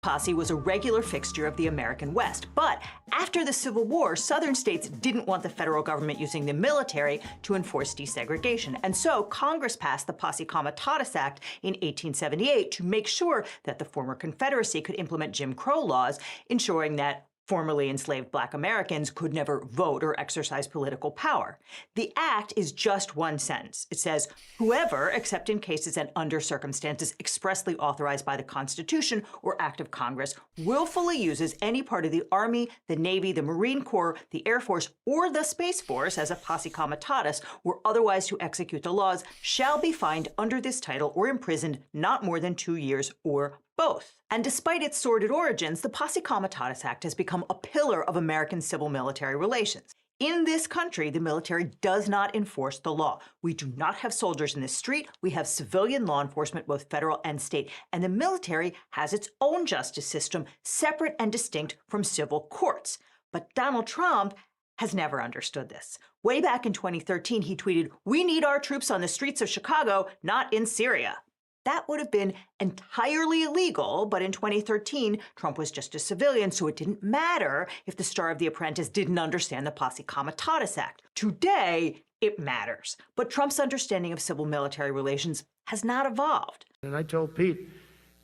Posse was a regular fixture of the American West. But after the Civil War, Southern states didn't want the federal government using the military to enforce desegregation. And so Congress passed the Posse Comitatus Act in 1878 to make sure that the former Confederacy could implement Jim Crow laws, ensuring that formerly enslaved Black Americans could never vote or exercise political power. The act is just one sentence. It says, whoever, except in cases and under circumstances expressly authorized by the Constitution or Act of Congress, willfully uses any part of the Army, the Navy, the Marine Corps, the Air Force, or the Space Force as a posse comitatus, or otherwise to execute the laws, shall be fined under this title or imprisoned not more than 2 years or both. And despite its sordid origins, the Posse Comitatus Act has become a pillar of American civil-military relations. In this country, the military does not enforce the law. We do not have soldiers in the street. We have civilian law enforcement, both federal and state. And the military has its own justice system, separate and distinct from civil courts. But Donald Trump has never understood this. Way back in 2013, he tweeted, "We need our troops on the streets of Chicago, not in Syria." That would have been entirely illegal, but in 2013, Trump was just a civilian, so it didn't matter if the star of The Apprentice didn't understand the Posse Comitatus Act. Today, it matters. But Trump's understanding of civil-military relations has not evolved. And I told Pete,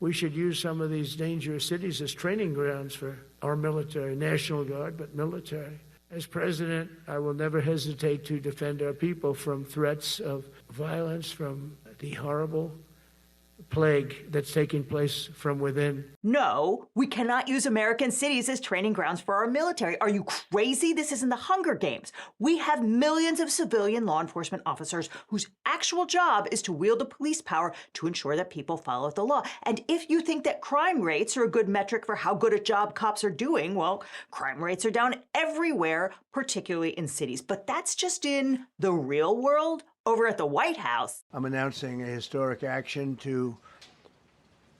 we should use some of these dangerous cities as training grounds for our military, National Guard, but military. As president, I will never hesitate to defend our people from threats of violence, from the horrible plague that's taking place from within. No, we cannot use American cities as training grounds for our military. Are you crazy? This isn't the Hunger Games. We have millions of civilian law enforcement officers whose actual job is to wield the police power to ensure that people follow the law. And if you think that crime rates are a good metric for how good a job cops are doing, well, crime rates are down everywhere, particularly in cities. But that's just in the real world. Over at the White House, I'm announcing a historic action to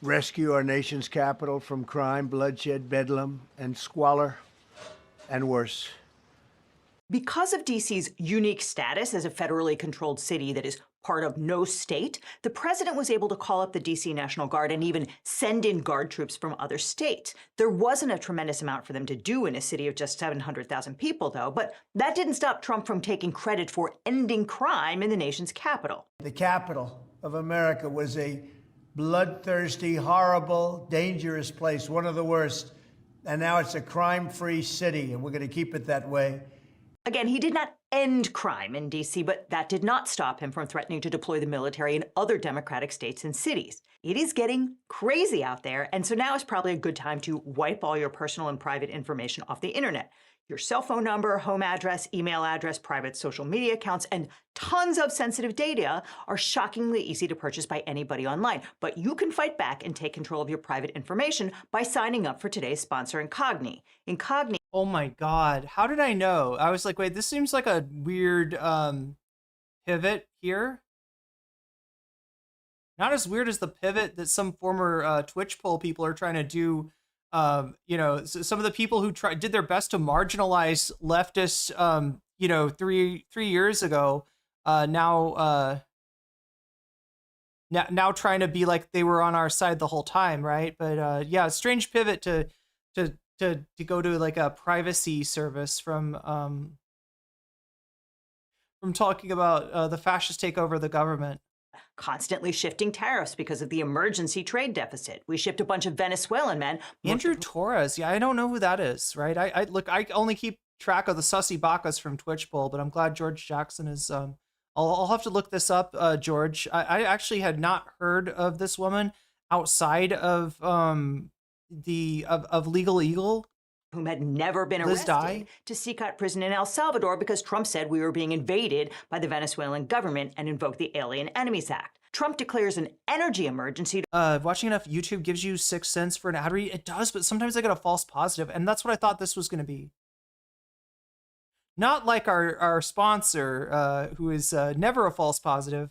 rescue our nation's capital from crime, bloodshed, bedlam, and squalor, and worse. Because of D.C.'s unique status as a federally controlled city that is part of no state, the president was able to call up the D.C. National Guard and even send in guard troops from other states. There wasn't a tremendous amount for them to do in a city of just 700,000 people, though, but that didn't stop Trump from taking credit for ending crime in the nation's capital. The capital of America was a bloodthirsty, horrible, dangerous place, one of the worst. And now it's a crime-free city, and we're going to keep it that way. Again, he did not end crime in D.C., but that did not stop him from threatening to deploy the military in other Democratic states and cities. It is getting crazy out there, and so now is probably a good time to wipe all your personal and private information off the internet. Your cell phone number, home address, email address, private social media accounts, and tons of sensitive data are shockingly easy to purchase by anybody online. But you can fight back and take control of your private information by signing up for today's sponsor, Incogni. Incogni. Oh my God. How did I know? I was like, wait, this seems like a weird pivot here. Not as weird as the pivot that some former Twitch poll people are trying to do. You know, some of the people who did their best to marginalize leftists, you know, three years ago, now trying to be like they were on our side the whole time, right? But yeah, strange pivot to go to like a privacy service from talking about the fascist takeover of the government. Constantly shifting tariffs because of the emergency trade deficit. We shipped a bunch of Venezuelan men. Andrew Torres, yeah, I don't know who that is, right? I look, I only keep track of the sussy bakas from Twitch Bowl, but I'm glad George Jackson is. I'll have to look this up, George. I actually had not heard of this woman outside of Legal Eagle, whom had never been arrested, to seek out prison in El Salvador because Trump said we were being invaded by the Venezuelan government and invoked the Alien Enemies Act. Trump declares an energy emergency. Watching enough YouTube gives you 6 cents for an ad read. It does, but sometimes I get a false positive, and that's what I thought this was going to be. Not like our sponsor, who is never a false positive.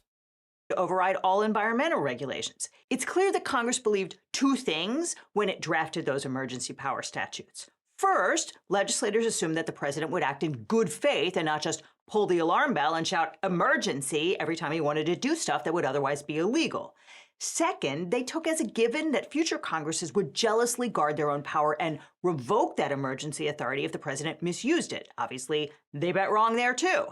To override all environmental regulations. It's clear that Congress believed two things when it drafted those emergency power statutes. First, legislators assumed that the president would act in good faith and not just pull the alarm bell and shout emergency every time he wanted to do stuff that would otherwise be illegal. Second, they took as a given that future Congresses would jealously guard their own power and revoke that emergency authority if the president misused it. Obviously, they bet wrong there too.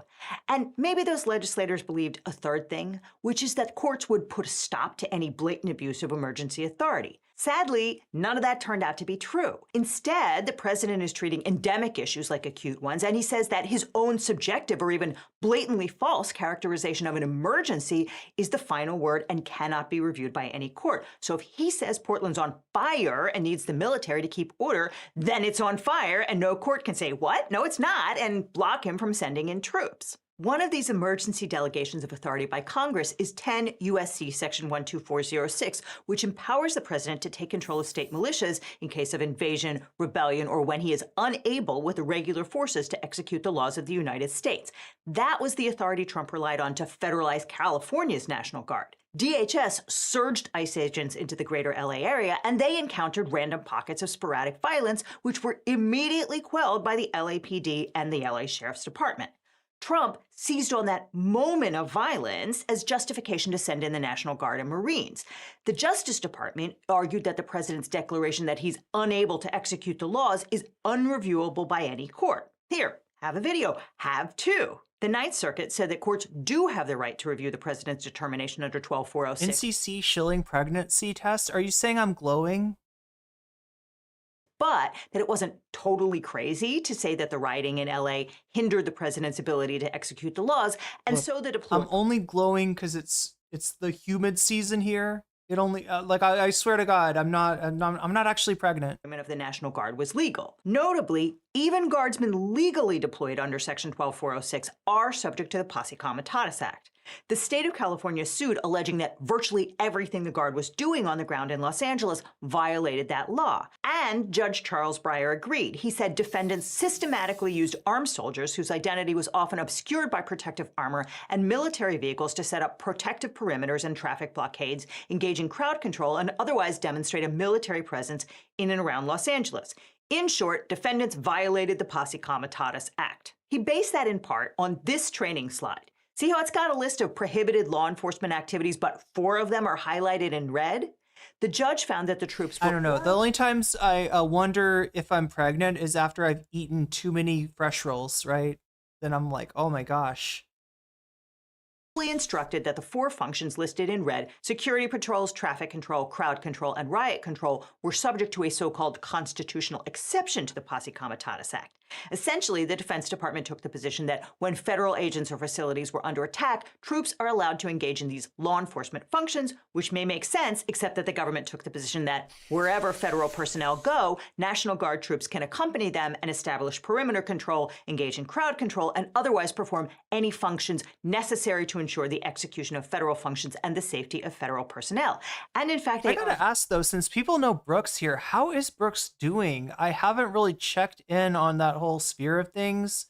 And maybe those legislators believed a third thing, which is that courts would put a stop to any blatant abuse of emergency authority. Sadly, none of that turned out to be true. Instead, the president is treating endemic issues like acute ones, and he says that his own subjective or even blatantly false characterization of an emergency is the final word and cannot be reviewed by any court. So if he says Portland's on fire and needs the military to keep order, then it's on fire and no court can say, what? No, it's not, and block him from sending in troops. One of these emergency delegations of authority by Congress is 10 U.S.C. Section 12406, which empowers the president to take control of state militias in case of invasion, rebellion, or when he is unable with regular forces to execute the laws of the United States. That was the authority Trump relied on to federalize California's National Guard. DHS surged ICE agents into the greater LA area, and they encountered random pockets of sporadic violence, which were immediately quelled by the LAPD and the LA Sheriff's Department. Trump seized on that moment of violence as justification to send in the National Guard and Marines. The Justice Department argued that the president's declaration that he's unable to execute the laws is unreviewable by any court. Here, have a video. Have two. The Ninth Circuit said that courts do have the right to review the president's determination under 12406. NCC shilling pregnancy test? Are you saying I'm glowing? But that it wasn't totally crazy to say that the rioting in LA hindered the president's ability to execute the laws, and Look, so the I'm only glowing because it's the humid season here. It only like I swear to God, I'm not actually pregnant. Of the National Guard was legal. Notably, even guardsmen legally deployed under Section 12406 are subject to the Posse Comitatus Act. The state of California sued, alleging that virtually everything the Guard was doing on the ground in Los Angeles violated that law. And Judge Charles Breyer agreed. He said defendants systematically used armed soldiers whose identity was often obscured by protective armor and military vehicles to set up protective perimeters and traffic blockades, engage in crowd control, and otherwise demonstrate a military presence in and around Los Angeles. In short, defendants violated the Posse Comitatus Act. He based that in part on this training slide. See how it's got a list of prohibited law enforcement activities, but 4 of them are highlighted in red? The judge found that the troops were— I don't know. The only times I wonder if I'm pregnant is after I've eaten too many fresh rolls, right? Then I'm like, oh my gosh. Instructed that the 4 functions listed in red, security patrols, traffic control, crowd control, and riot control, were subject to a so-called constitutional exception to the Posse Comitatus Act. Essentially, the Defense Department took the position that when federal agents or facilities were under attack, troops are allowed to engage in these law enforcement functions, which may make sense, except that the government took the position that wherever federal personnel go, National Guard troops can accompany them and establish perimeter control, engage in crowd control, and otherwise perform any functions necessary to ensure the execution of federal functions and the safety of federal personnel. And in fact, I gotta ask though, since people know Brooks here, how is Brooks doing? I haven't really checked in on that whole sphere of things.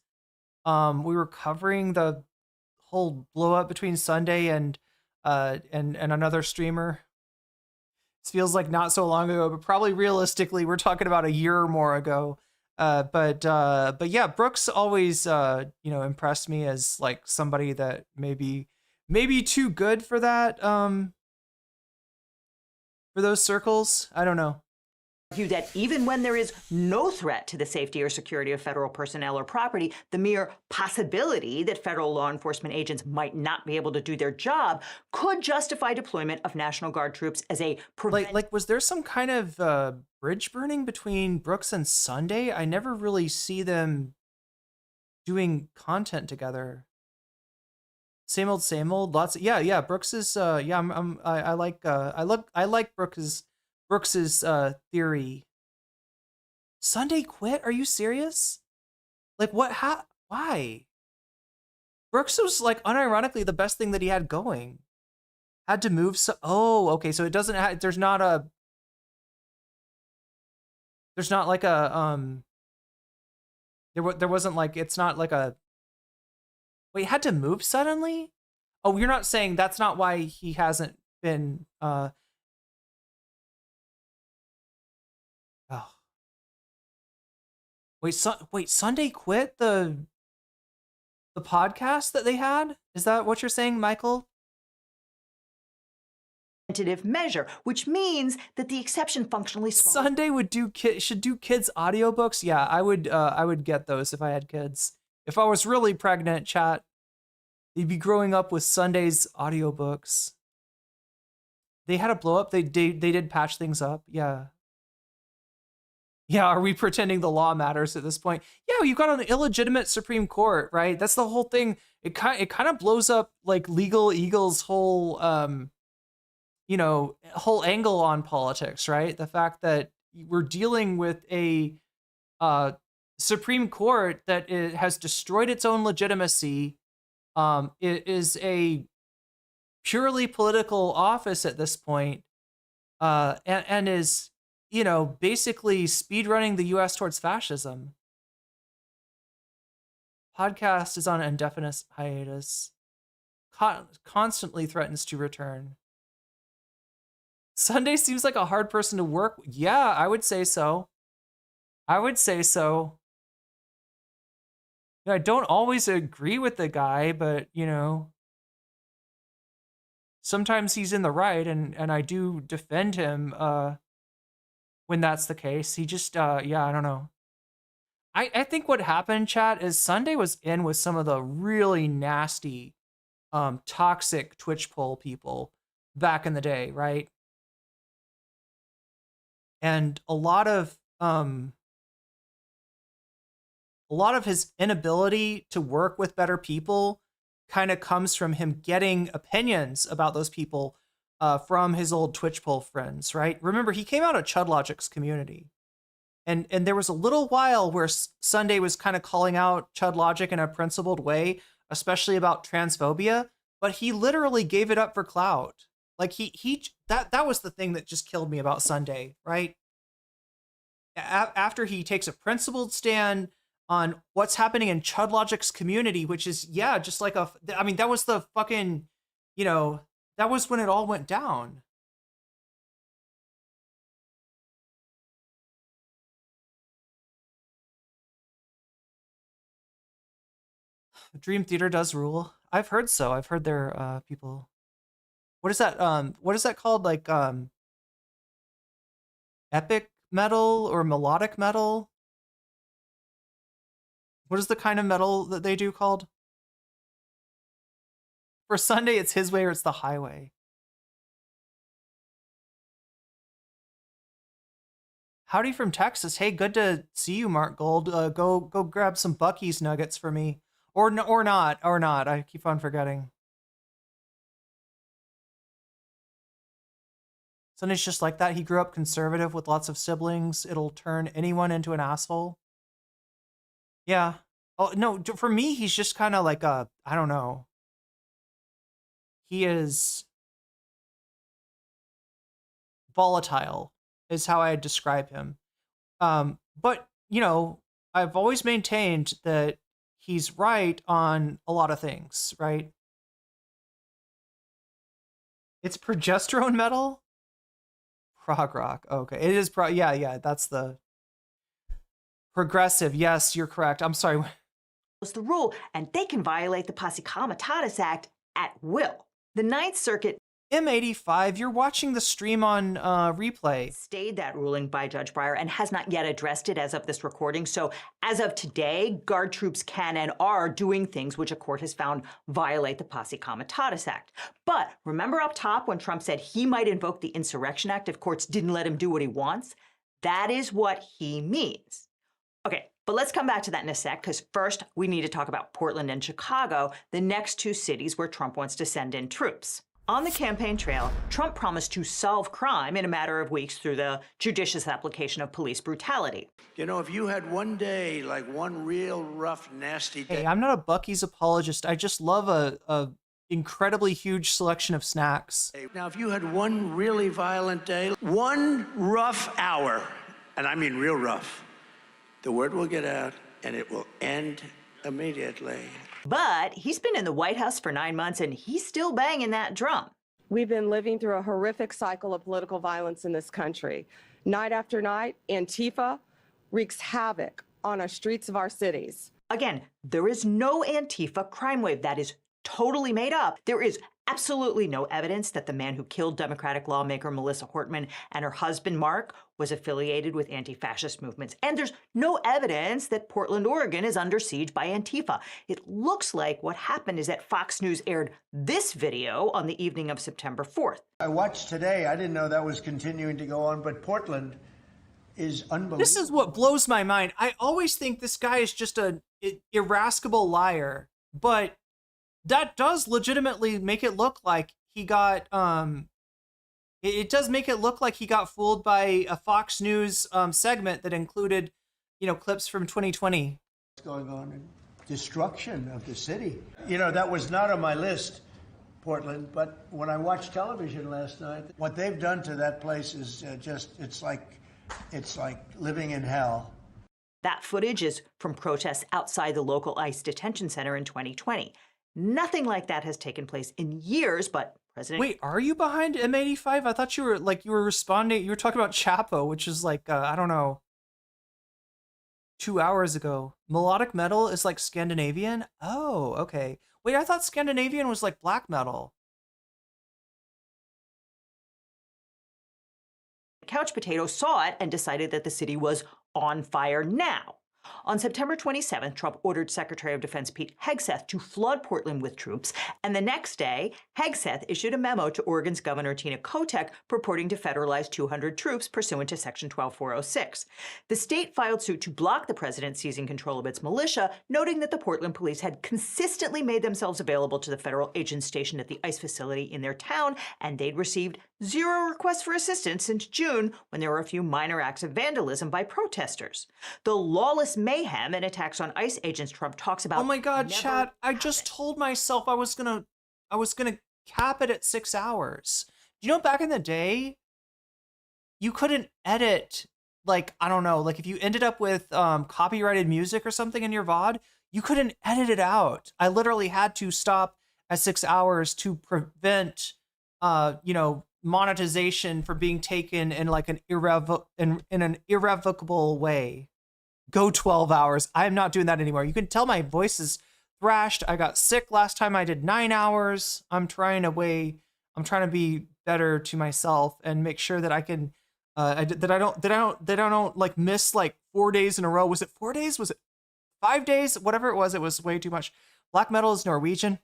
We were covering the whole blow up between Sunday and another streamer. It feels like not so long ago, but probably realistically, we're talking about a year or more ago. But yeah, Brooks always impressed me as like somebody that maybe too good for that for those circles. I don't know. That even when there is no threat to the safety or security of federal personnel or property, the mere possibility that federal law enforcement agents might not be able to do their job could justify deployment of National Guard troops as a like was there some kind of bridge burning between Brooks and Sunday? I never really see them doing content together. Same old, same old. Lots of, yeah. Brooks is I like Brooks's theory. Sunday quit? Are you serious? Like what? Why? Brooks was like unironically the best thing that he had going. Had to move. So okay. So it doesn't. There's not like a There wasn't like, it's not like a. Wait, had to move suddenly? Oh, you're not saying that's not why he hasn't been Oh. Wait, Sunday quit the podcast that they had? Is that what you're saying, Michael? Measure, which means that the exception functionally Sunday should do kids audiobooks. Yeah, I would get those if I had kids. If I was really pregnant, chat, they'd be growing up with Sunday's audiobooks. They had a blow up. They did patch things up. Yeah. Yeah, are we pretending the law matters at this point? Yeah, you got an illegitimate Supreme Court, right? That's the whole thing. It kind of blows up like Legal Eagle's whole whole angle on politics, right? The fact that we're dealing with a Supreme Court that has destroyed its own legitimacy it is a purely political office at this point, and is, you know, basically speedrunning the U.S. towards fascism. Podcast is on indefinite hiatus. Constantly threatens to return. Sunday seems like a hard person to work with. Yeah, I would say so. I would say so. I don't always agree with the guy, but, you know, sometimes he's in the right, and I do defend him when that's the case. He just, yeah, I don't know. I think what happened, chat, is Sunday was in with some of the really nasty, toxic Twitch poll people back in the day, right? And a lot of his inability to work with better people kind of comes from him getting opinions about those people from his old Twitch poll friends, right? Remember, he came out of ChudLogic's community. And there was a little while where Sunday was kind of calling out ChudLogic in a principled way, especially about transphobia, but he literally gave it up for clout. Like that was the thing that just killed me about Sunday, right? After he takes a principled stand on what's happening in ChudLogic's community, which is, yeah, just like I mean, that was the fucking, you know, that was when it all went down. Dream Theater does rule. I've heard so. I've heard their people. What is that? What is that called? Like epic metal or melodic metal? What is the kind of metal that they do called? For Sunday, it's his way or it's the highway. Howdy from Texas. Hey, good to see you, Mark Gold. Go grab some Buc-ee's nuggets for me. Or not. I keep on forgetting. Sunday's just like that. He grew up conservative with lots of siblings. It'll turn anyone into an asshole. Yeah. Oh, no, for me, he's just kind of like I don't know. He is volatile, is how I describe him. But, you know, I've always maintained that he's right on a lot of things, right? It's progesterone metal? Prog rock. Okay. It is yeah, that's the progressive. Yes, you're correct. I'm sorry. It's the rule, and they can violate the Posse Comitatus Act at will. The Ninth Circuit M85, you're watching the stream on replay. Stayed that ruling by Judge Breyer and has not yet addressed it as of this recording. So as of today, Guard troops can and are doing things which a court has found violate the Posse Comitatus Act. But remember up top when Trump said he might invoke the Insurrection Act if courts didn't let him do what he wants? That is what he means. Okay, but let's come back to that in a sec, because first we need to talk about Portland and Chicago, the next two cities where Trump wants to send in troops. On the campaign trail, Trump promised to solve crime in a matter of weeks through the judicious application of police brutality. You know, if you had one day, like one real rough, nasty day. Hey, I'm not a Buc-ee's apologist. I just love a incredibly huge selection of snacks. Now, if you had one really violent day, one rough hour, and I mean real rough, the word will get out and it will end immediately. But he's been in the White House for 9 months and he's still banging that drum. We've been living through a horrific cycle of political violence in this country. Night after night, Antifa wreaks havoc on our streets of our cities. Again, there is no Antifa crime wave. That is totally made up. There is absolutely no evidence that the man who killed Democratic lawmaker Melissa Hortman and her husband Mark was affiliated with anti-fascist movements. And there's no evidence that Portland, Oregon is under siege by Antifa. It looks like what happened is that Fox News aired this video on the evening of September 4th. I watched today. I didn't know that was continuing to go on, but Portland is unbelievable. This is what blows my mind. I always think this guy is just an irascible liar, but that does legitimately make it look like he got it does make it look like he got fooled by a Fox News segment that included, you know, clips from 2020. What's going on in destruction of the city. You know, that was not on my list, Portland, but when I watched television last night, what they've done to that place is it's like living in hell. That footage is from protests outside the local ICE detention center in 2020. Nothing like that has taken place in years, but President... Wait, are you behind M85? I thought you were responding. You were talking about Chapo, which is like, I don't know, 2 hours ago. Melodic metal is like Scandinavian? Oh, okay. Wait, I thought Scandinavian was like black metal. Couch Potato saw it and decided that the city was on fire now. On September 27th, Trump ordered Secretary of Defense Pete Hegseth to flood Portland with troops, and the next day, Hegseth issued a memo to Oregon's Governor Tina Kotek purporting to federalize 200 troops pursuant to Section 12406. The state filed suit to block the president seizing control of its militia, noting that the Portland police had consistently made themselves available to the federal agents stationed at the ICE facility in their town, and they'd received 0 requests for assistance since June, when there were a few minor acts of vandalism by protesters. The lawless mayhem and attacks on ICE agents Trump talks about. Oh my God, Chad! I just told myself I was gonna cap it at 6 hours. You know, back in the day, you couldn't edit, like, I don't know, like if you ended up with copyrighted music or something in your VOD, you couldn't edit it out. I literally had to stop at 6 hours to prevent, you know, monetization for being taken in like an irrevocable way. Go 12 hours. I am not doing that anymore. You can tell my voice is thrashed. I got sick last time I did 9 hours. I'm trying to be better to myself and make sure that I can that I don't like miss like 4 days in a row. Was it 4 days? Was it 5 days? Whatever it was way too much. Black metal is Norwegian.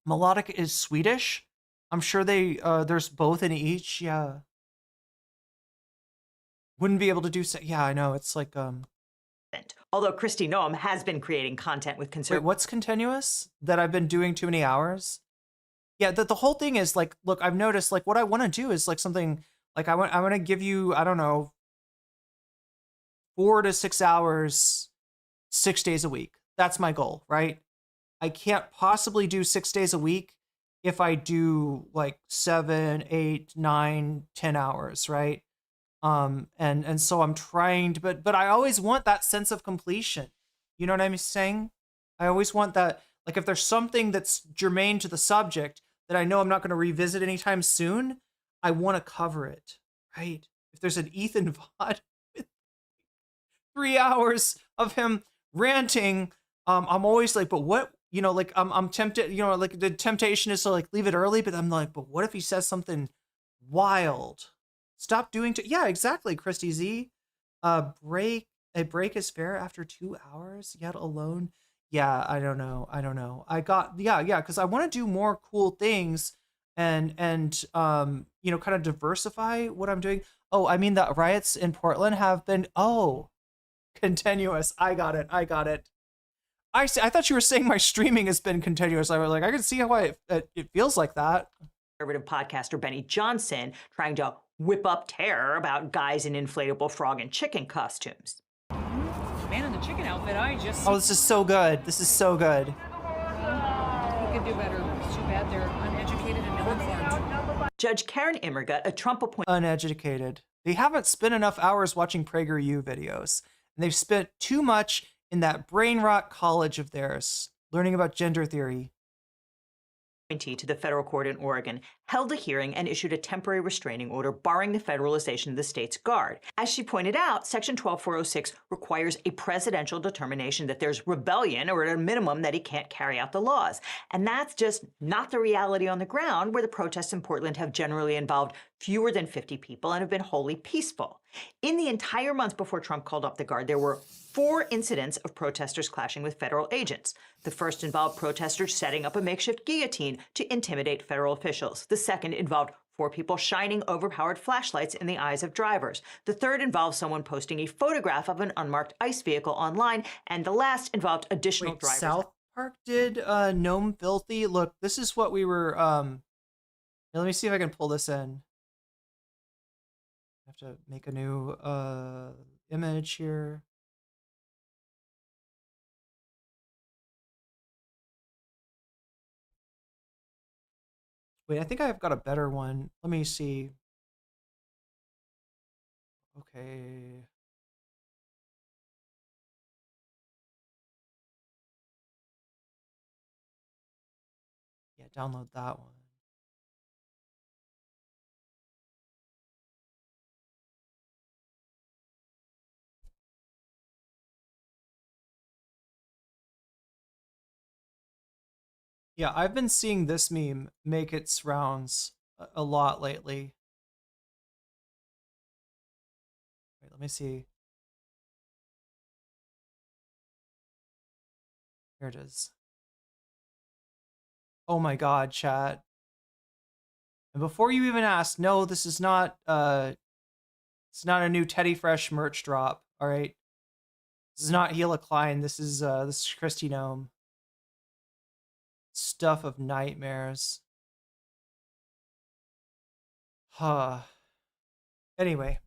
Melodic is Swedish. I'm sure there's both in each. Yeah. Wouldn't be able to do so. Yeah, I know. It's like Although Kristi Noem has been creating content with conservatives. Wait, what's continuous? That I've been doing too many hours? Yeah, the whole thing is like, look, I've noticed like what I want to do is like something like I want to give you, I don't know, 4 to 6 hours, 6 days a week. That's my goal, right? I can't possibly do 6 days a week if I do like 7, 8, 9, 10 hours, right? And so I'm trying to, but I always want that sense of completion. You know what I'm saying? I always want that, like if there's something that's germane to the subject that I know I'm not going to revisit anytime soon, I want to cover it, right? If there's an Ethan VOD with 3 hours of him ranting, I'm always like, but what, you know, like I'm tempted, you know, like the temptation is to like leave it early, but I'm like, but what if he says something wild? Stop doing yeah, exactly, Christy Z. A break is fair after 2 hours, yet alone. Yeah, I don't know. I got because I want to do more cool things and you know, kind of diversify what I'm doing. Oh, I mean the riots in Portland have been continuous. I got it. I thought you were saying my streaming has been continuous. I was like, I can see how it feels like that. Conservative podcaster Benny Johnson trying to whip up terror about guys in inflatable frog and chicken costumes. Man in the chicken outfit, Oh, this is so good. This is so good. We could do better. It's too bad they're uneducated and ill-informed. Judge Karen Immergut, a Trump appointed... Uneducated. They haven't spent enough hours watching PragerU videos. And they've spent too much in that brain rot college of theirs, learning about gender theory. To the federal court in Oregon, held a hearing and issued a temporary restraining order barring the federalization of the state's guard. As she pointed out, Section 12406 requires a presidential determination that there's rebellion, or at a minimum that he can't carry out the laws. And that's just not the reality on the ground, where the protests in Portland have generally involved fewer than 50 people and have been wholly peaceful. In the entire month before Trump called up the guard, there were 4 incidents of protesters clashing with federal agents. The first involved protesters setting up a makeshift guillotine to intimidate federal officials. The second involved 4 people shining overpowered flashlights in the eyes of drivers. The third involved someone posting a photograph of an unmarked ICE vehicle online. And the last involved additional drivers. South Park did Gnome Filthy. Look, this is what we were... let me see if I can pull this in. I have to make a new image here. Wait, I think I've got a better one. Let me see. Okay. Yeah, download that one. Yeah, I've been seeing this meme make its rounds a lot lately. Wait, let me see. Here it is. Oh my god, chat. And before you even ask, no, this is not it's not a new Teddy Fresh merch drop, all right? This is not Gila Klein. This is Christy Gnome. Stuff of nightmares. Huh. Anyway.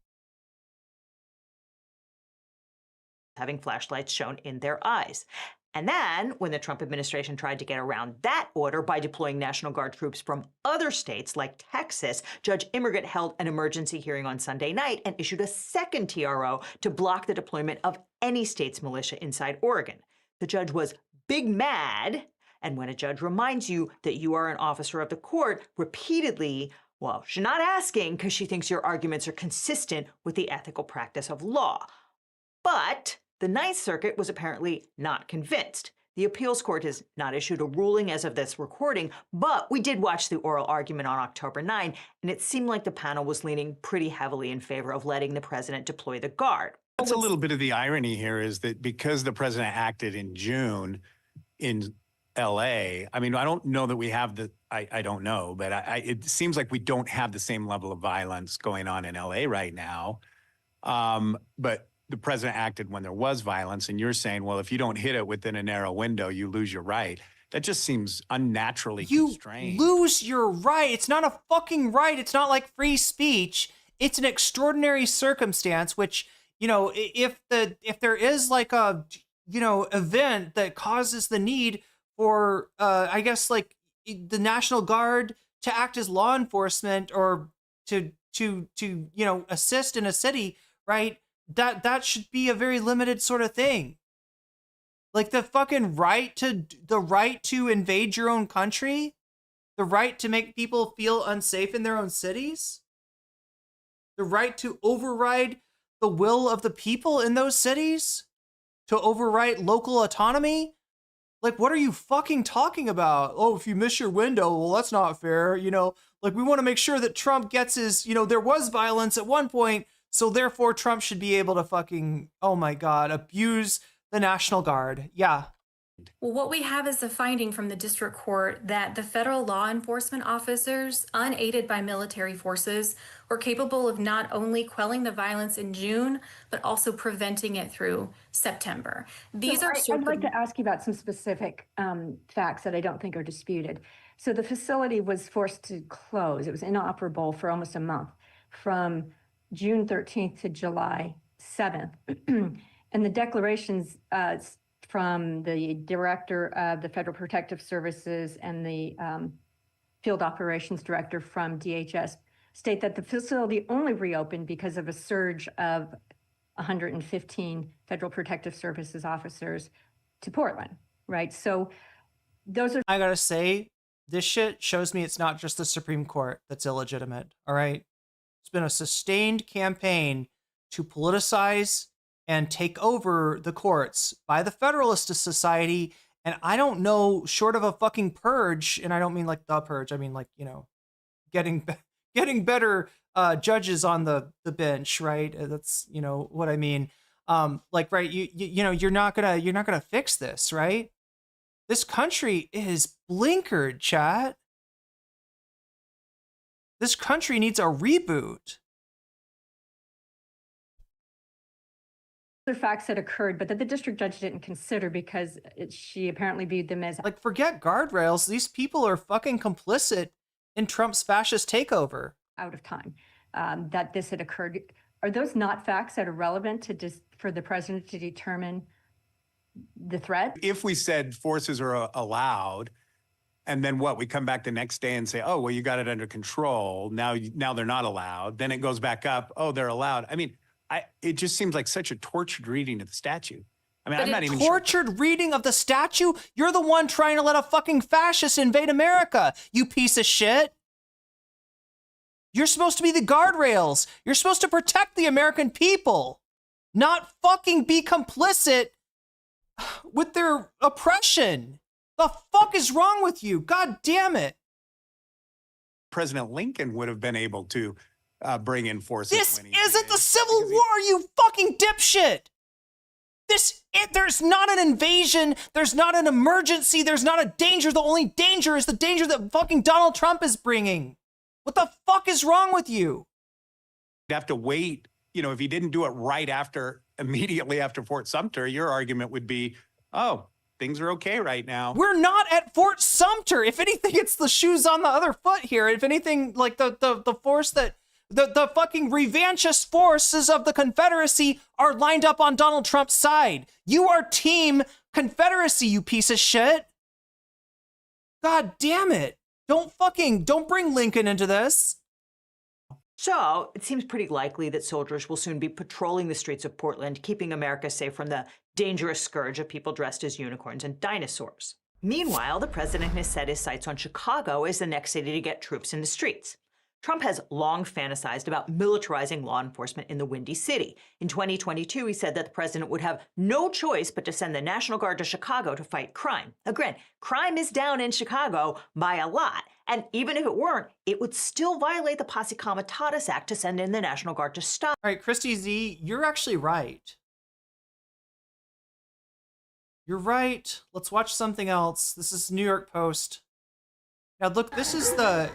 Having flashlights shown in their eyes. And then, when the Trump administration tried to get around that order by deploying National Guard troops from other states like Texas, Judge Immergut held an emergency hearing on Sunday night and issued a second TRO to block the deployment of any state's militia inside Oregon. The judge was big mad, and when a judge reminds you that you are an officer of the court repeatedly, well, she's not asking because she thinks your arguments are consistent with the ethical practice of law. But the Ninth Circuit was apparently not convinced. The appeals court has not issued a ruling as of this recording, but we did watch the oral argument on October 9, and it seemed like the panel was leaning pretty heavily in favor of letting the president deploy the Guard. That's a little bit of the irony here is that because the president acted in June in LA, I mean, I don't know that we have the, I don't know, but it seems like we don't have the same level of violence going on in LA right now. But the president acted when there was violence, and you're saying, well, if you don't hit it within a narrow window, you lose your right. That just seems unnaturally constrained. You lose your right. It's not a fucking right. It's not like free speech. It's an extraordinary circumstance, which, you know, if there is like a, you know, event that causes the need for, I guess, like the National Guard to act as law enforcement or to you know, assist in a city, right? That should be a very limited sort of thing. Like the fucking right to invade your own country, the right to make people feel unsafe in their own cities, the right to override the will of the people in those cities, to override local autonomy. Like, what are you fucking talking about? Oh, if you miss your window, well, that's not fair. You know, like we want to make sure that Trump gets his, you know, there was violence at one point, so therefore Trump should be able to fucking, oh my God, abuse the National Guard. Yeah. Well, what we have is a finding from the district court that the federal law enforcement officers, unaided by military forces, were capable of not only quelling the violence in June, but also preventing it through September. These are. I'd like to ask you about some specific facts that I don't think are disputed. So the facility was forced to close. It was inoperable for almost a month, from June 13th to July 7th. And the declarations from the director of the Federal Protective Services and the field operations director from DHS state that the facility only reopened because of a surge of 115 Federal Protective Services officers to Portland, right? So those are. I gotta say, this shit shows me it's not just the Supreme Court that's illegitimate, all right? It's been a sustained campaign to politicize and take over the courts by the Federalist Society. And I don't know, short of a fucking purge, and I don't mean like the purge, I mean like, you know, getting better judges on the bench, right? That's, you know, what I mean. Like, right, you know, you're not gonna fix this, right? This country is blinkered, chat. This country needs a reboot. Other facts that occurred, but that the district judge didn't consider because she apparently viewed them as. Like, forget guardrails. These people are fucking complicit in Trump's fascist takeover. Out of time, that this had occurred. Are those not facts that are relevant to just for the president to determine the threat? If we said forces are allowed, And then what? We come back the next day and say, oh, well, you got it under control. Now they're not allowed. Then it goes back up. Oh, they're allowed. I mean, it just seems like such a tortured reading of the statute. I mean, I'm not even tortured reading of the statute? You're the one trying to let a fucking fascist invade America, you piece of shit. You're supposed to be the guardrails. You're supposed to protect the American people, not fucking be complicit with their oppression. The fuck is wrong with you? God damn it. President Lincoln would have been able to bring in forces. This isn't the Civil War, you fucking dipshit. There's not an invasion. There's not an emergency. There's not a danger. The only danger is the danger that fucking Donald Trump is bringing. What the fuck is wrong with you? You'd have to wait. You know, if he didn't do it immediately after Fort Sumter, your argument would be, oh, things are okay right now. We're not at Fort Sumter. If anything, it's the shoes on the other foot here. If anything, like the force that the fucking revanchist forces of the Confederacy are lined up on Donald Trump's side. You are team Confederacy, you piece of shit. God damn it. Don't bring Lincoln into this. So it seems pretty likely that soldiers will soon be patrolling the streets of Portland, keeping America safe from the dangerous scourge of people dressed as unicorns and dinosaurs. Meanwhile, the president has set his sights on Chicago as the next city to get troops in the streets. Trump has long fantasized about militarizing law enforcement in the Windy City. In 2022, he said that the president would have no choice but to send the National Guard to Chicago to fight crime. Again, crime is down in Chicago by a lot. And even if it weren't, it would still violate the Posse Comitatus Act to send in the National Guard to stop. All right, Christy Z, you're actually right. You're right. Let's watch something else. This is New York Post. Now look, this is the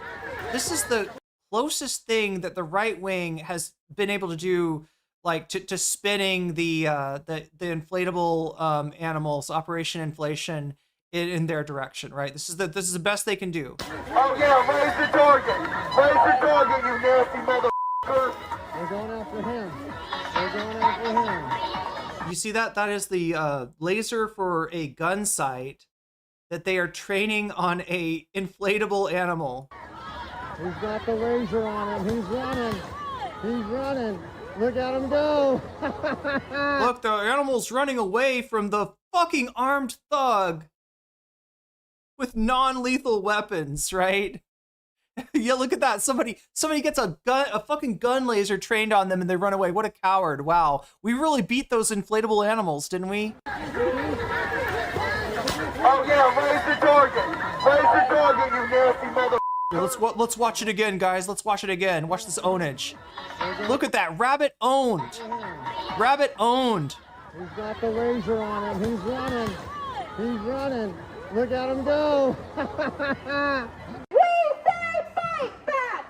closest thing that the right wing has been able to do, like to spinning the inflatable animals, Operation Inflation, in their direction, right? This is the best they can do. Oh yeah, raise the target. Raise the target, you nasty motherfucker. They're going after him. They're going after him. You see that? That is the laser for a gun sight that they are training on a inflatable animal. He's got the laser on him. He's running. He's running. Look at him go. Look, the animal's running away from the fucking armed thug with non-lethal weapons, right? Yeah, look at that. Somebody gets a fucking gun laser trained on them and they run away. What a coward. Wow. We really beat those inflatable animals, didn't we? Oh yeah, raise the target. Raise the target, you nasty motherfucker. Let's watch it again, guys. Let's watch it again. Watch this ownage. Look at that. Rabbit owned. Rabbit owned. He's got the laser on him. He's running. He's running. Look at him go. We say fight back.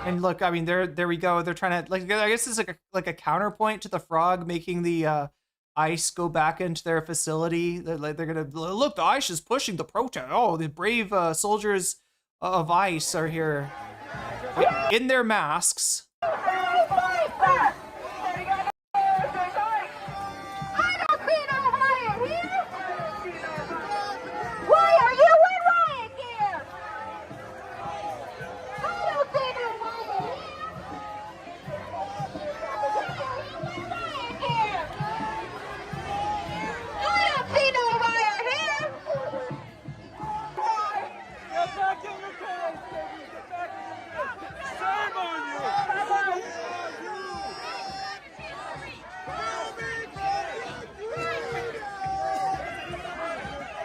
And look, I mean, there we go. They're trying to, like, I guess it's like a counterpoint to the frog making the ICE go back into their facility. They're gonna look. The ICE is pushing the protest. Oh, the brave soldiers of ICE are here in their masks.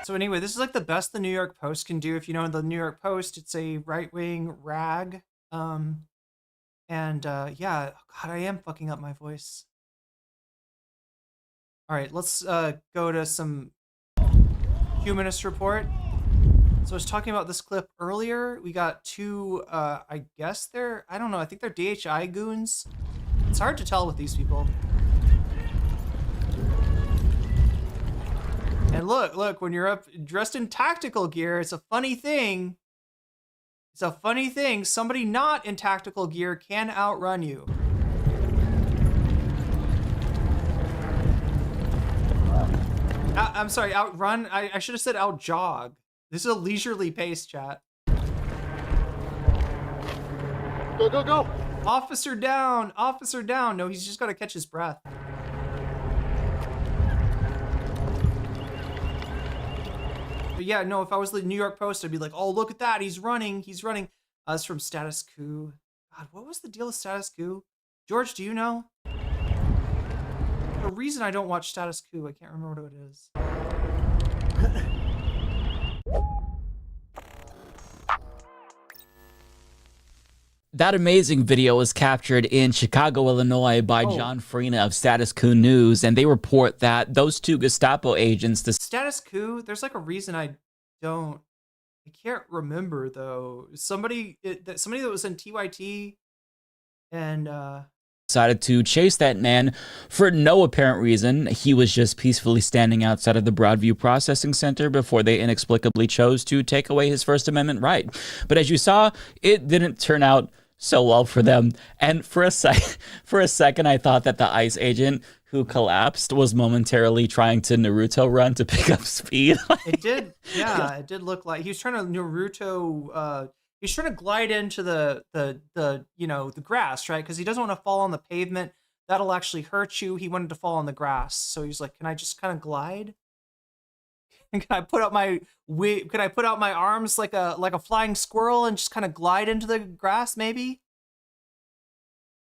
So anyway, this is like the best the New York Post can do. If you know the New York Post, it's a right-wing rag. Yeah, God, I am fucking up my voice. All right, let's go to some Humanist Report. So I was talking about this clip earlier. We got two, I guess I don't know, I think they're DHI goons. It's hard to tell with these people. And look, when you're up dressed in tactical gear, it's a funny thing. It's a funny thing. Somebody not in tactical gear can outrun you. I'm sorry, outrun. I should have said outjog. This is a leisurely pace, chat. Go, go, go. Officer down. Officer down. No, he's just got to catch his breath. But yeah, no, if I was the New York Post, I'd be like, oh, look at that. He's running. He's running. Us from Status Coup. God, what was the deal with Status Coup? George, do you know? The reason I don't watch Status Coup, I can't remember what it is. That amazing video was captured in Chicago, Illinois by John Farina of Status Coup News, and they report that those two Gestapo agents... Status Coup, there's like a reason I can't remember though. Somebody that was in TYT and decided to chase that man for no apparent reason. He was just peacefully standing outside of the Broadview Processing Center before they inexplicably chose to take away his First Amendment right. But as you saw, it didn't turn out so well for them. And for a second, I thought that the ICE agent who collapsed was momentarily trying to Naruto run to pick up speed. It did, yeah, it did look like he was trying to Naruto. He's trying to glide into the you know, the grass, right? Because he doesn't want to fall on the pavement. That'll actually hurt you. He wanted to fall on the grass, so he's like, "Can I just kind of glide? And can I put out my arms like a flying squirrel and just kind of glide into the grass, maybe?"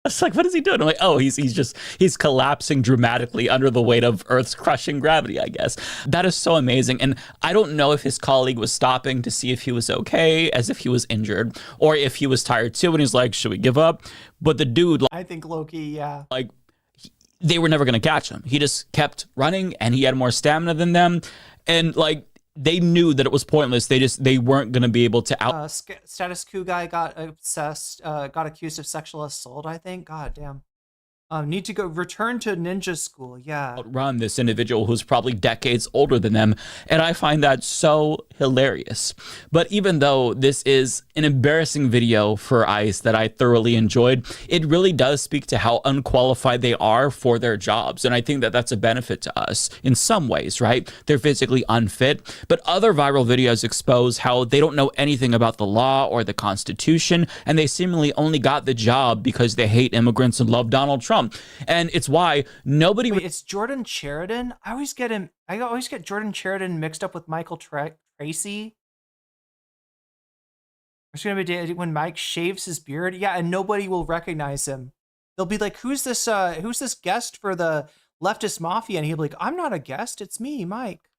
It's like, what is he doing? I'm like, oh, he's collapsing dramatically under the weight of Earth's crushing gravity, I guess. That is so amazing. And I don't know if his colleague was stopping to see if he was okay, as if he was injured, or if he was tired too, and he's like, should we give up? But the dude, I think Loki, yeah. Like, they were never going to catch him. He just kept running, and he had more stamina than them. And, like, they knew that it was pointless. They weren't going to be able to Status Coup guy got accused of sexual assault, I think. God damn. Need to go return to ninja school. Yeah. Outrun this individual who's probably decades older than them. And I find that so hilarious. But even though this is an embarrassing video for ICE that I thoroughly enjoyed, it really does speak to how unqualified they are for their jobs. And I think that that's a benefit to us in some ways, right? They're physically unfit. But other viral videos expose how they don't know anything about the law or the Constitution. And they seemingly only got the job because they hate immigrants and love Donald Trump. And it's why nobody... Wait, it's Jordan Sheridan? I always get Jordan Sheridan mixed up with Michael Tracy. It's gonna be when Mike shaves his beard. Yeah, and nobody will recognize him. They'll be like, who's this guest for the leftist mafia? And he'll be like, I'm not a guest, it's me, Mike.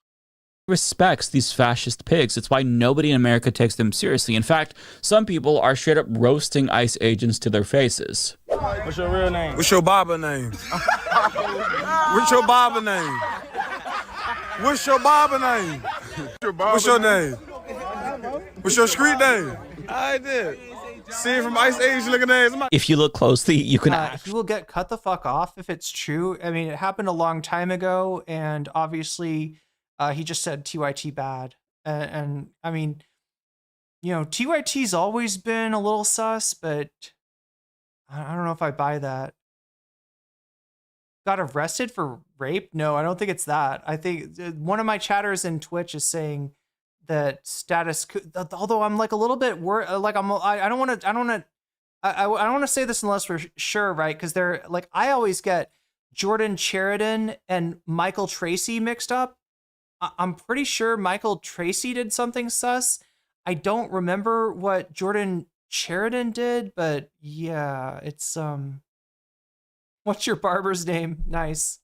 Respects these fascist pigs. It's why nobody in America takes them seriously. In fact, some people are straight up roasting ICE agents to their faces. What's your real name? What's your barber name? What's your barber name? What's your barber name? What's your name? What's your street name? I did. See from ICE agent looking at his. If you look closely, you can he will get cut the fuck off if it's true. I mean, it happened a long time ago, and obviously he just said TYT bad. And I mean, you know, TYT's always been a little sus, but I don't know if I buy that. Got arrested for rape? No, I don't think it's that. I think one of my chatters in Twitch is saying that Status Coup, although I'm like a little bit worried, like I don't want to say this unless we're sure, right? Because they're like, I always get Jordan Sheridan and Michael Tracy mixed up. I'm pretty sure Michael Tracy did something sus. I don't remember what Jordan Sheridan did, but yeah, it's what's your barber's name? Nice.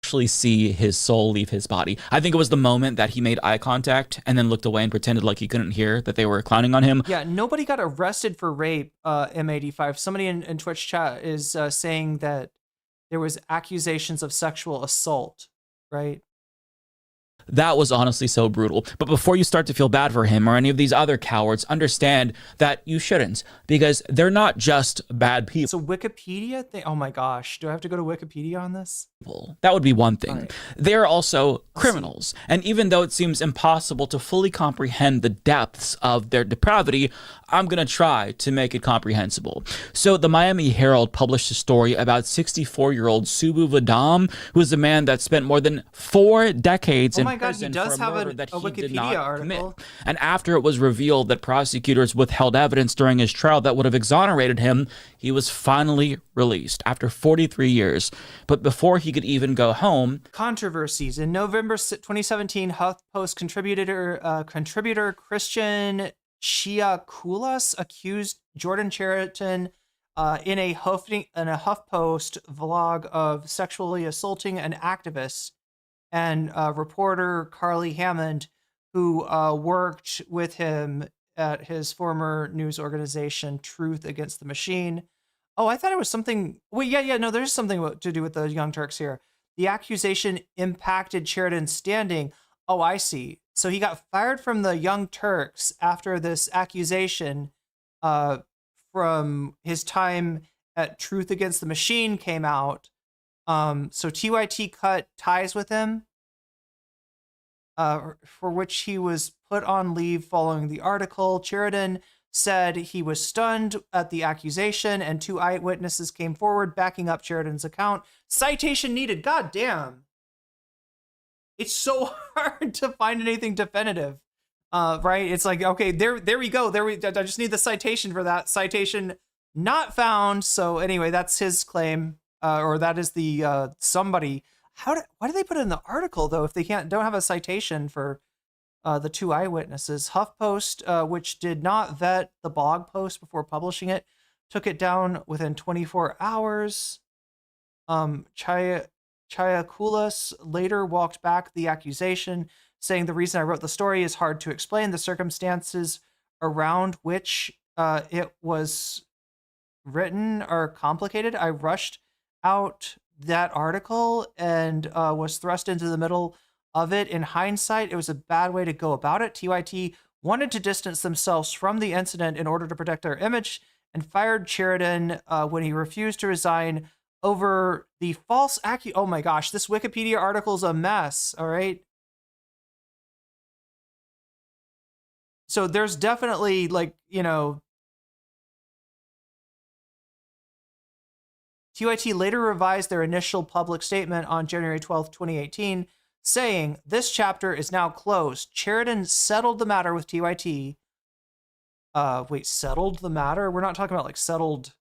Actually see his soul leave his body. I think it was the moment that he made eye contact and then looked away and pretended like he couldn't hear that they were clowning on him. Yeah, nobody got arrested for rape, M85. Somebody in Twitch chat is saying that there was accusations of sexual assault, right? That was honestly so brutal. But before you start to feel bad for him or any of these other cowards, understand that you shouldn't, because they're not just bad people. So Wikipedia thing. Oh my gosh, do I have to go to Wikipedia on this? That would be one thing. They're also criminals. And even though it seems impossible to fully comprehend the depths of their depravity, I'm going to try to make it comprehensible. So the Miami Herald published a story about 64-year-old Subu Vadam, who is a man that spent more than 4 decades in prison for a murder that he did not commit. And after it was revealed that prosecutors withheld evidence during his trial that would have exonerated him, he was finally released after 43 years. But before he could even go home, controversies. In November 2017, HuffPost contributor Christian Chiakulas accused Jordan Cheriton in a HuffPost vlog of sexually assaulting an activist, and reporter Carly Hammond, who worked with him at his former news organization, Truth Against the Machine. Oh, I thought it was something. Wait, yeah, no, there's something to do with the Young Turks here. The accusation impacted Sheridan's standing. Oh, I see. So he got fired from the Young Turks after this accusation from his time at Truth Against the Machine came out. So TYT cut ties with him, for which he was put on leave following the article. Sheridan said he was stunned at the accusation, and 2 eyewitnesses came forward backing up Sheridan's account. Citation needed. God damn. It's so hard to find anything definitive, right? It's like, okay, there we go. I just need the citation for that. Citation not found. So anyway, that's his claim, or that is the somebody. Why do they put it in the article though if they don't have a citation for the 2 eyewitnesses? HuffPost, which did not vet the blog post before publishing it, took it down within 24 hours. Chiakulas later walked back the accusation, saying the reason I wrote the story is hard to explain. The circumstances around which it was written are complicated. I rushed out that article and was thrust into the middle of it. In hindsight, it was a bad way to go about it. TYT wanted to distance themselves from the incident in order to protect their image and fired Sheridan when he refused to resign over the false oh my gosh, this Wikipedia article is a mess, all right? So there's definitely, like, you know, TYT later revised their initial public statement on January 12th, 2018, saying, this chapter is now closed. Sheridan settled the matter with TYT. Wait, settled the matter? We're not talking about, like, settled,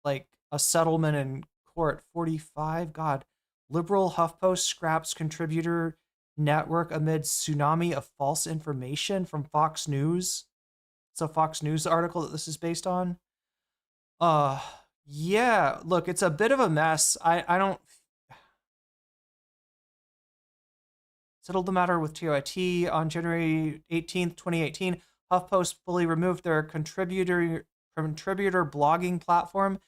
like, a settlement in court. 45? God. Liberal HuffPost scraps contributor network amid tsunami of false information from Fox News. It's a Fox News article that this is based on. Yeah, look, it's a bit of a mess. I don't... Settled the matter with TYT on January 18th, 2018. HuffPost fully removed their contributor blogging platform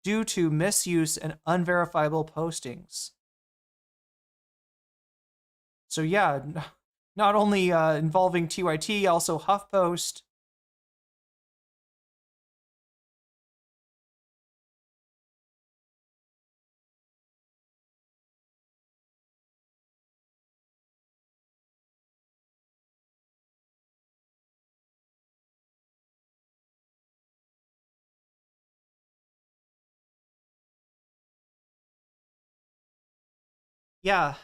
due to misuse and unverifiable postings. So yeah, not only involving TYT, also HuffPost. Yeah,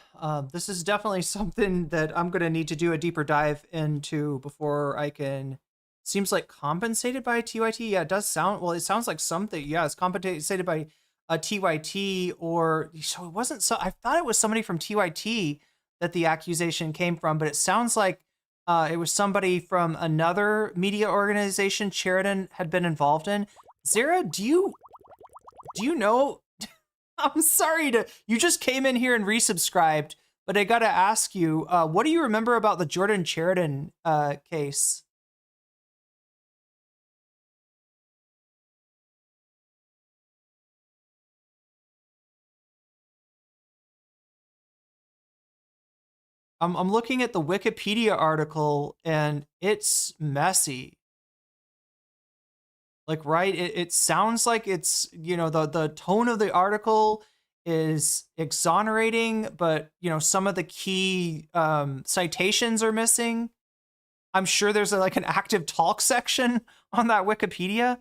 this is definitely something that I'm going to need to do a deeper dive into before I can... Seems like compensated by TYT. Yeah, it does sound... Well, it sounds like something. Yeah, it's compensated by a TYT, or... So it wasn't... So I thought it was somebody from TYT that the accusation came from, but it sounds like it was somebody from another media organization Sheridan had been involved in. Zara, do you know... I'm sorry you just came in here and resubscribed, but I gotta ask you, what do you remember about the Jordan Sheridan case? I'm looking at the Wikipedia article and it's messy. Like, right? It sounds like it's, you know, the tone of the article is exonerating, but, you know, some of the key citations are missing. I'm sure there's like an active talk section on that Wikipedia.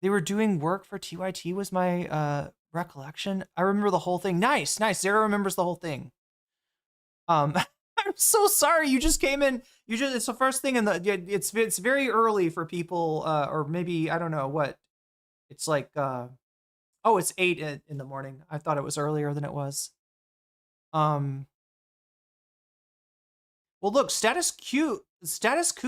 They were doing work for TYT was my recollection. I remember the whole thing. Nice. Zara remembers the whole thing. I'm so sorry. You just came in. It's the first thing in the. It's very early for people, or maybe I don't know what. It's like, oh, it's 8 in the morning. I thought it was earlier than it was. Well, look, status quo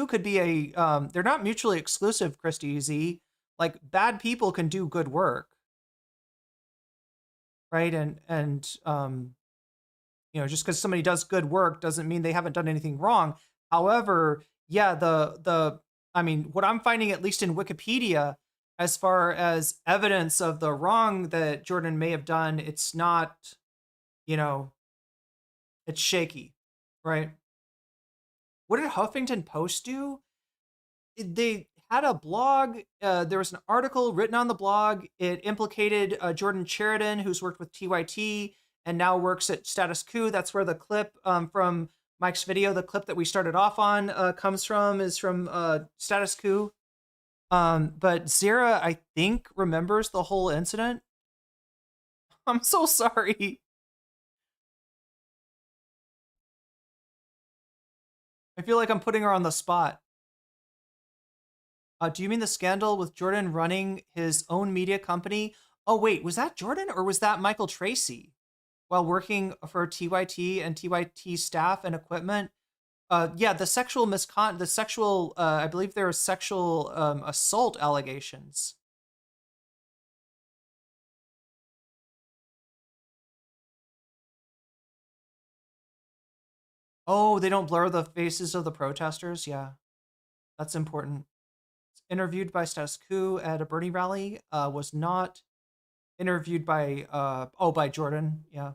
could be a. They're not mutually exclusive, Christy Z. Like, bad people can do good work, right? And you know, just because somebody does good work doesn't mean they haven't done anything wrong. However, yeah, I mean, what I'm finding, at least in Wikipedia, as far as evidence of the wrong that Jordan may have done, it's not, you know, it's shaky, right? What did Huffington Post do? They had a blog. There was an article written on the blog. It implicated Jordan Sheridan, who's worked with TYT and now works at Status Quo. That's where the clip from Mike's video, the clip that we started off on, comes from, is from Status Quo. But Zara, I think, remembers the whole incident. I'm so sorry. I feel like I'm putting her on the spot. Do you mean the scandal with Jordan running his own media company? Oh, wait, was that Jordan or was that Michael Tracy while working for TYT and TYT staff and equipment? Yeah, the sexual I believe there are sexual assault allegations. Oh, they don't blur the faces of the protesters? Yeah, that's important. Interviewed by Status Quo at a Bernie rally, was not interviewed by, by Jordan, yeah.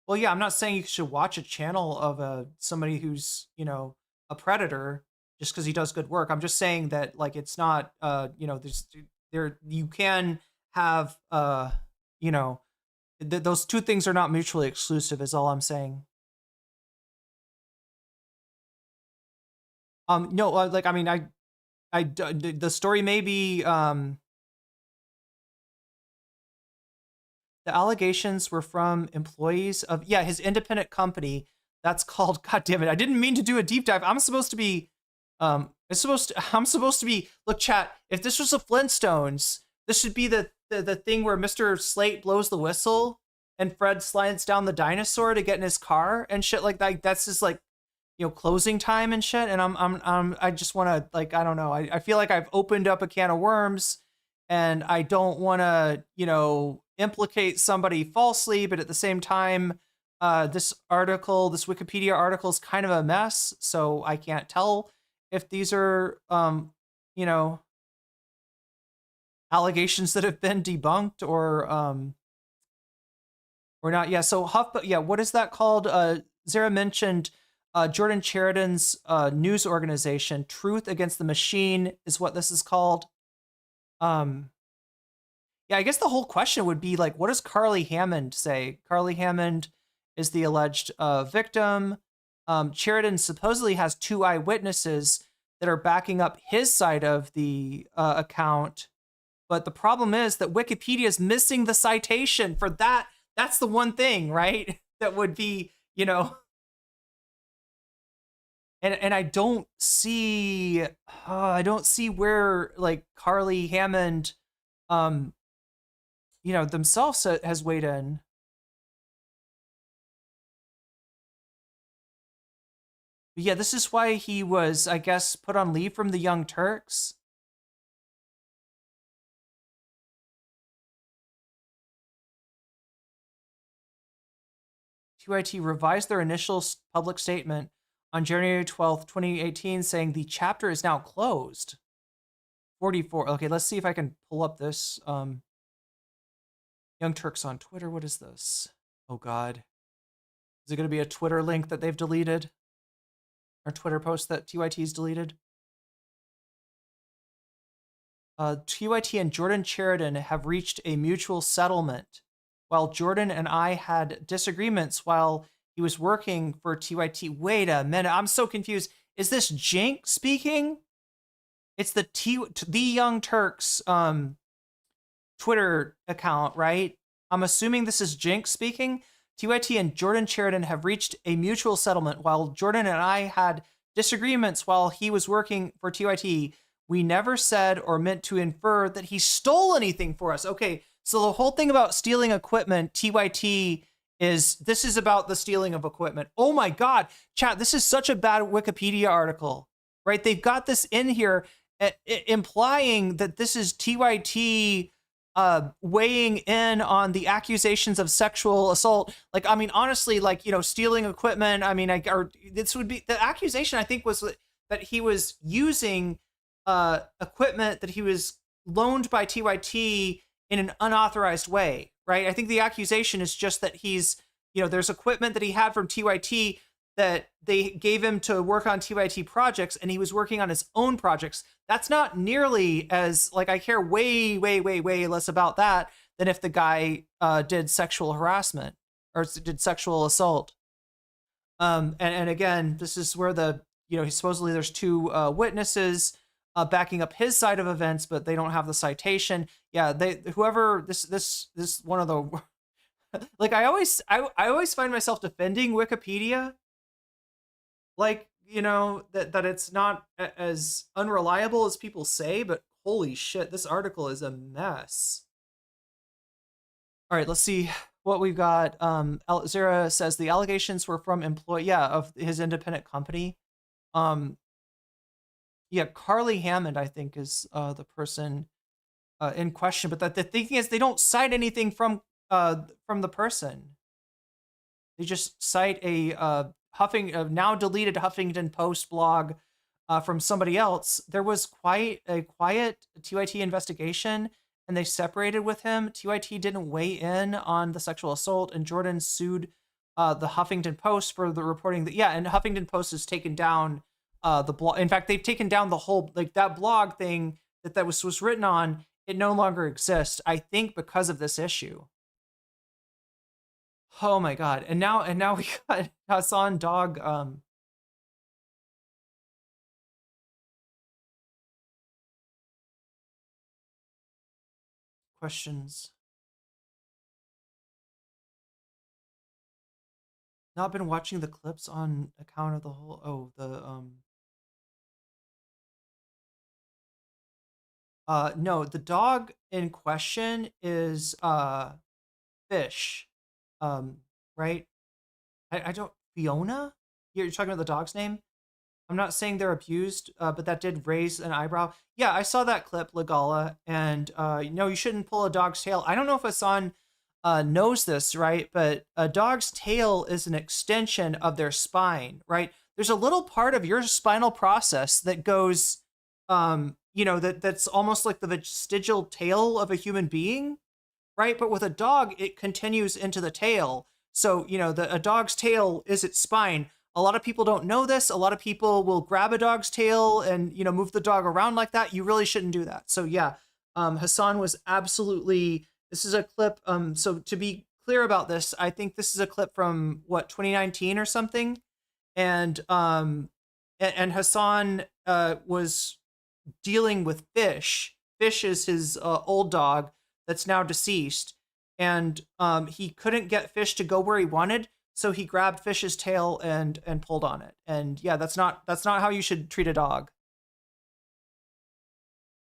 Well, yeah, I'm not saying you should watch a channel of somebody who's, you know, a predator just because he does good work. I'm just saying that, like, it's not, you know, you can have, you know, those two things are not mutually exclusive is all I'm saying. No, like, I mean, the story may be, the allegations were from employees of, yeah, his independent company. That's called, God damn it, I didn't mean to do a deep dive. I'm supposed to be, look, chat, if this was the Flintstones, this should be the thing where Mr. Slate blows the whistle and Fred slides down the dinosaur to get in his car and shit like that. That's just like, you know, closing time and shit. And I just want to, like, I don't know. I feel like I've opened up a can of worms and I don't want to, you know, implicate somebody falsely, but at the same time, this Wikipedia article is kind of a mess. So I can't tell if these are, you know, allegations that have been debunked or not. Yeah. So yeah, what is that called? Zara mentioned Jordan Sheridan's news organization, Truth Against the Machine, is what this is called. Yeah, I guess the whole question would be like, what does Carly Hammond say? Carly Hammond is the alleged victim. Sheridan supposedly has 2 eyewitnesses that are backing up his side of the account. But the problem is that Wikipedia is missing the citation for that. That's the one thing, right? That would be, you know. And I don't see where, like, Carly Hammond, you know, themselves has weighed in. But yeah, this is why he was, I guess, put on leave from the Young Turks. TYT revised their initial public statement on January 12th, 2018, saying the chapter is now closed. 44. Okay, let's see if I can pull up this. Young Turks on Twitter. What is this? Oh God. Is it going to be a Twitter link that they've deleted? Or Twitter post that TYT's deleted? TYT and Jordan Sheridan have reached a mutual settlement. While Jordan and I had disagreements while he was working for TYT. Wait a minute, I'm so confused. Is this Jink speaking? It's the Young Turks Twitter account, right? I'm assuming this is Jink speaking. TYT and Jordan Sheridan have reached a mutual settlement. While Jordan and I had disagreements while he was working for TYT, we never said or meant to infer that he stole anything for us. Okay, so the whole thing about stealing equipment, TYT this is about the stealing of equipment. Oh my God, chat, this is such a bad Wikipedia article, right? They've got this in here implying that this is TYT weighing in on the accusations of sexual assault. Like, I mean, honestly, like, you know, stealing equipment. I mean, this would be the accusation, I think, was that he was using equipment that he was loaned by TYT in an unauthorized way, right? I think the accusation is just that he's, you know, there's equipment that he had from TYT that they gave him to work on TYT projects, and he was working on his own projects. That's not nearly as, like, I care way less about that than if the guy did sexual harassment or did sexual assault. And again, this is where you know, supposedly there's two witnesses backing up his side of events, but they don't have the citation. Yeah, whoever this one of the like, I always find myself defending Wikipedia, like, you know, that it's not as unreliable as people say, but holy shit, this article is a mess. All right, let's see what we've got. Zara says the allegations were from of his independent company. Yeah, Carly Hammond, I think, is the person in question. But the thing is, they don't cite anything from the person. They just cite a now deleted Huffington Post blog from somebody else. There was quite a quiet TYT investigation, and they separated with him. TYT didn't weigh in on the sexual assault, and Jordan sued the Huffington Post for the reporting that, and Huffington Post has taken down the blog. In fact, they've taken down the whole, like, that blog thing that was written on. It no longer exists, I think, because of this issue. Oh my God. And now we got Hassan Dog. Questions. Not been watching the clips on account of the whole, no, the dog in question is Fish. Right? I don't, Fiona? You're talking about the dog's name? I'm not saying they're abused, but that did raise an eyebrow. Yeah, I saw that clip, Legala, and no, you shouldn't pull a dog's tail. I don't know if Hassan knows this, right? But a dog's tail is an extension of their spine, right? There's a little part of your spinal process that goes, you know, that's almost like the vestigial tail of a human being, right? But with a dog, it continues into the tail. So, you know, a dog's tail is its spine. A lot of people don't know this. A lot of people will grab a dog's tail and, you know, move the dog around like that. You really shouldn't do that. So yeah, Hassan was absolutely, this is a clip. So to be clear about this, I think this is a clip from 2019 or something. And Hassan was dealing with Fish. Fish is his old dog that's now deceased, and he couldn't get Fish to go where he wanted, so he grabbed Fish's tail and pulled on it. And yeah, that's not how you should treat a dog.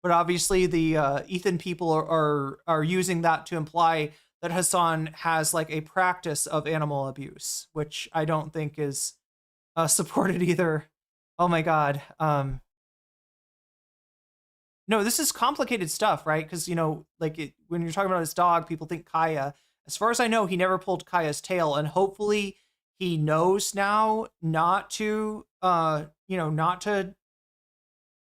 But obviously the Ethan people are using that to imply that Hassan has, like, a practice of animal abuse, which I don't think is supported either. Oh my God. No, this is complicated stuff, right? Because, you know, like, when you're talking about his dog, people think Kaya. As far as I know, he never pulled Kaya's tail, and hopefully he knows now not to, you know, not to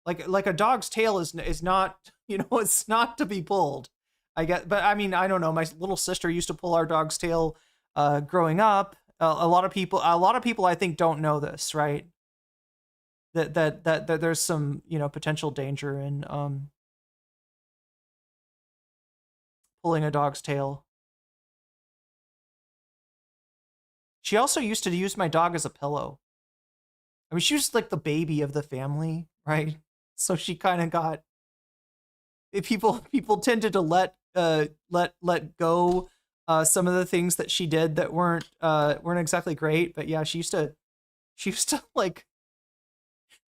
Like a dog's tail is not, it's not to be pulled. I get, but I mean, I don't know. My little sister used to pull our dog's tail growing up. A lot of people I think don't know this, right? That there's some, potential danger in pulling a dog's tail. She also used to use my dog as a pillow. I mean, she was like the baby of the family, right? So she kind of got, people tended to let go some of the things that she did that weren't exactly great. But yeah, she used to like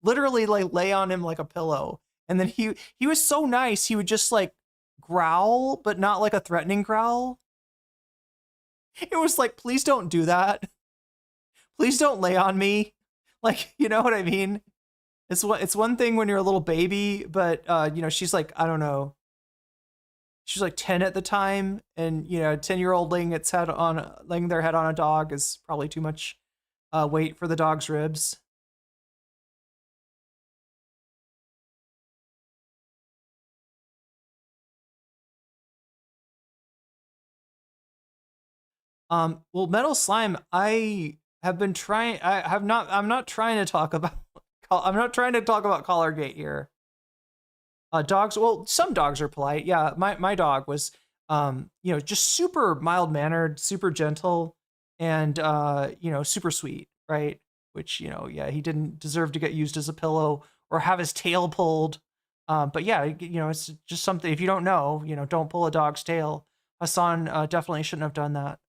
literally like lay on him like a pillow. And then he was so nice. He would just like growl, but not like a threatening growl. It was like, please don't do that. Please don't lay on me. Like, you know what I mean? It's one thing when you're a little baby, but she's like, I don't know. She was like 10 at the time, and 10-year-old laying their head on a dog is probably too much weight for the dog's ribs. Well, Metal Slime, I'm not trying to talk about Collargate here. Dogs, well, some dogs are polite. Yeah, my dog was, just super mild-mannered, super gentle, and, super sweet, right? Which, yeah, he didn't deserve to get used as a pillow or have his tail pulled. But yeah, it's just something, if you don't know, don't pull a dog's tail. Hassan definitely shouldn't have done that.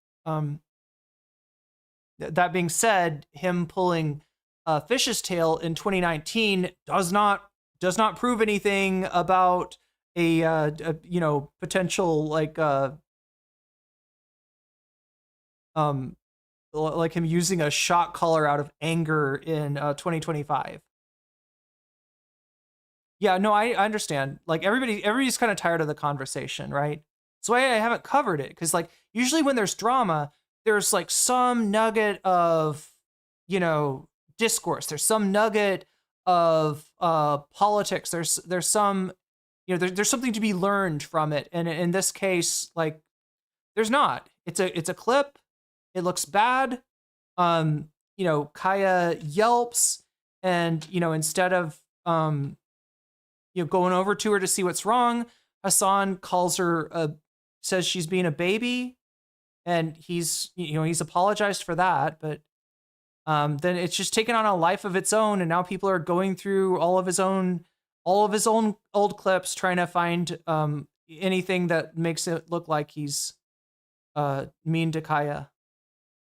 That being said, him pulling Fish's tail in 2019 does not prove anything about a potential like him using a shock collar out of anger in 2025. Yeah, no, I understand. Like everybody's kind of tired of the conversation, right? That's why I haven't covered it, because like usually when there's drama, there's like some nugget of discourse. There's some nugget of politics. There's some there's something to be learned from it, and in this case, like there's not. It's a clip. It looks bad. Kaya yelps, and instead of going over to her to see what's wrong, Hassan calls her says she's being a baby, and he's apologized for that, but then it's just taken on a life of its own, and now people are going through all of his own old clips trying to find anything that makes it look like he's mean to Kaya,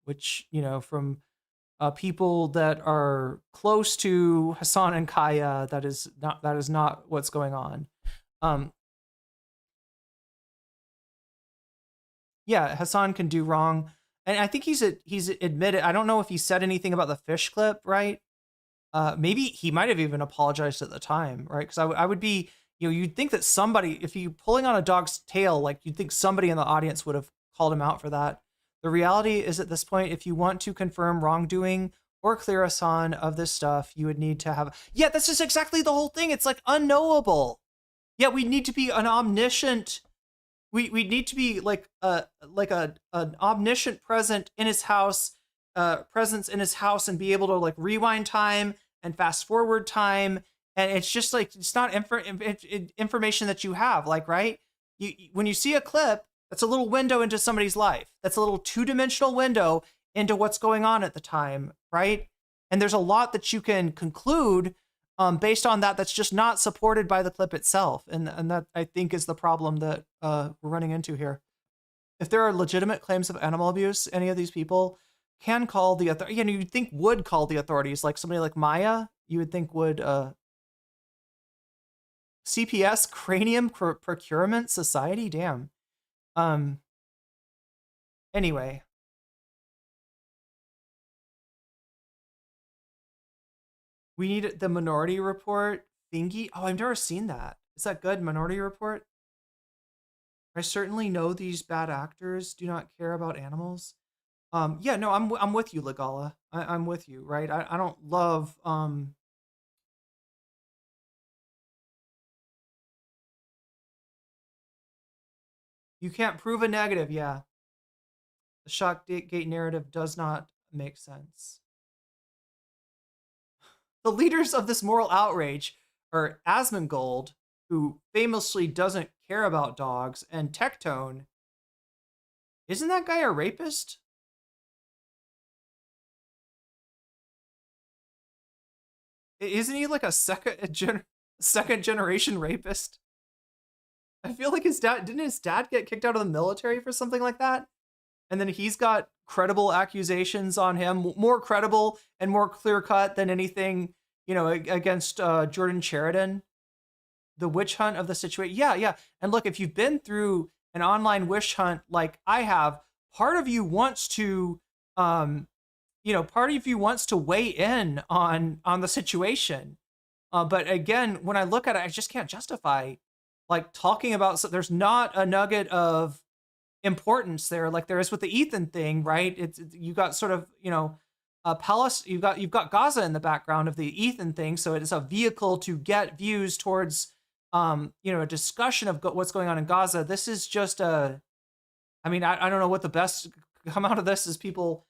which from people that are close to Hassan and Kaya, that is not what's going on. Yeah, Hassan can do wrong. And I think he's admitted, I don't know if he said anything about the fish clip, right? Maybe he might have even apologized at the time, right? Because I would be, you'd think that somebody, if you're pulling on a dog's tail, like you'd think somebody in the audience would have called him out for that. The reality is, at this point, if you want to confirm wrongdoing or clear Hassan of this stuff, you would need to have, yeah, that's just exactly the whole thing. It's like unknowable. Yeah, we need to be an omniscient, we need to be like an omniscient presence in his house and be able to like rewind time and fast forward time. And it's just like, it's not information that you have, like, right? When you see a clip, that's a little window into somebody's life. That's a little two-dimensional window into what's going on at the time, right? And there's a lot that you can conclude based on that that's just not supported by the clip itself. And that, I think, is the problem that we're running into here. If there are legitimate claims of animal abuse, any of these people can call the authorities. You'd think would call the authorities, like somebody like Maya, you would think would. CPS, Cranium Procurement Society, damn. Anyway. We need the Minority Report thingy. Oh, I've never seen that. Is that good, Minority Report? I certainly know these bad actors do not care about animals. Yeah, no, I'm with you, Legala. I'm with you, right? I don't love You can't prove a negative, yeah. The Shockgate narrative does not make sense. The leaders of this moral outrage are Asmongold, who famously doesn't care about dogs, and Tectone. Isn't that guy a rapist? Isn't he like a second generation rapist? I feel like didn't his dad get kicked out of the military for something like that? And then he's got credible accusations on him, more credible and more clear cut than anything, against Jordan Sheridan. The witch hunt of the situation. Yeah. And look, if you've been through an online witch hunt like I have, part of you wants to, weigh in on the situation. But again, when I look at it, I just can't justify like talking about. So there's not a nugget of importance there, like there is with the Ethan thing, right? You got sort of Palace. You've got Gaza in the background of the Ethan thing, so it is a vehicle to get views towards a discussion of what's going on in Gaza. This is just I don't know what the best come out of this is people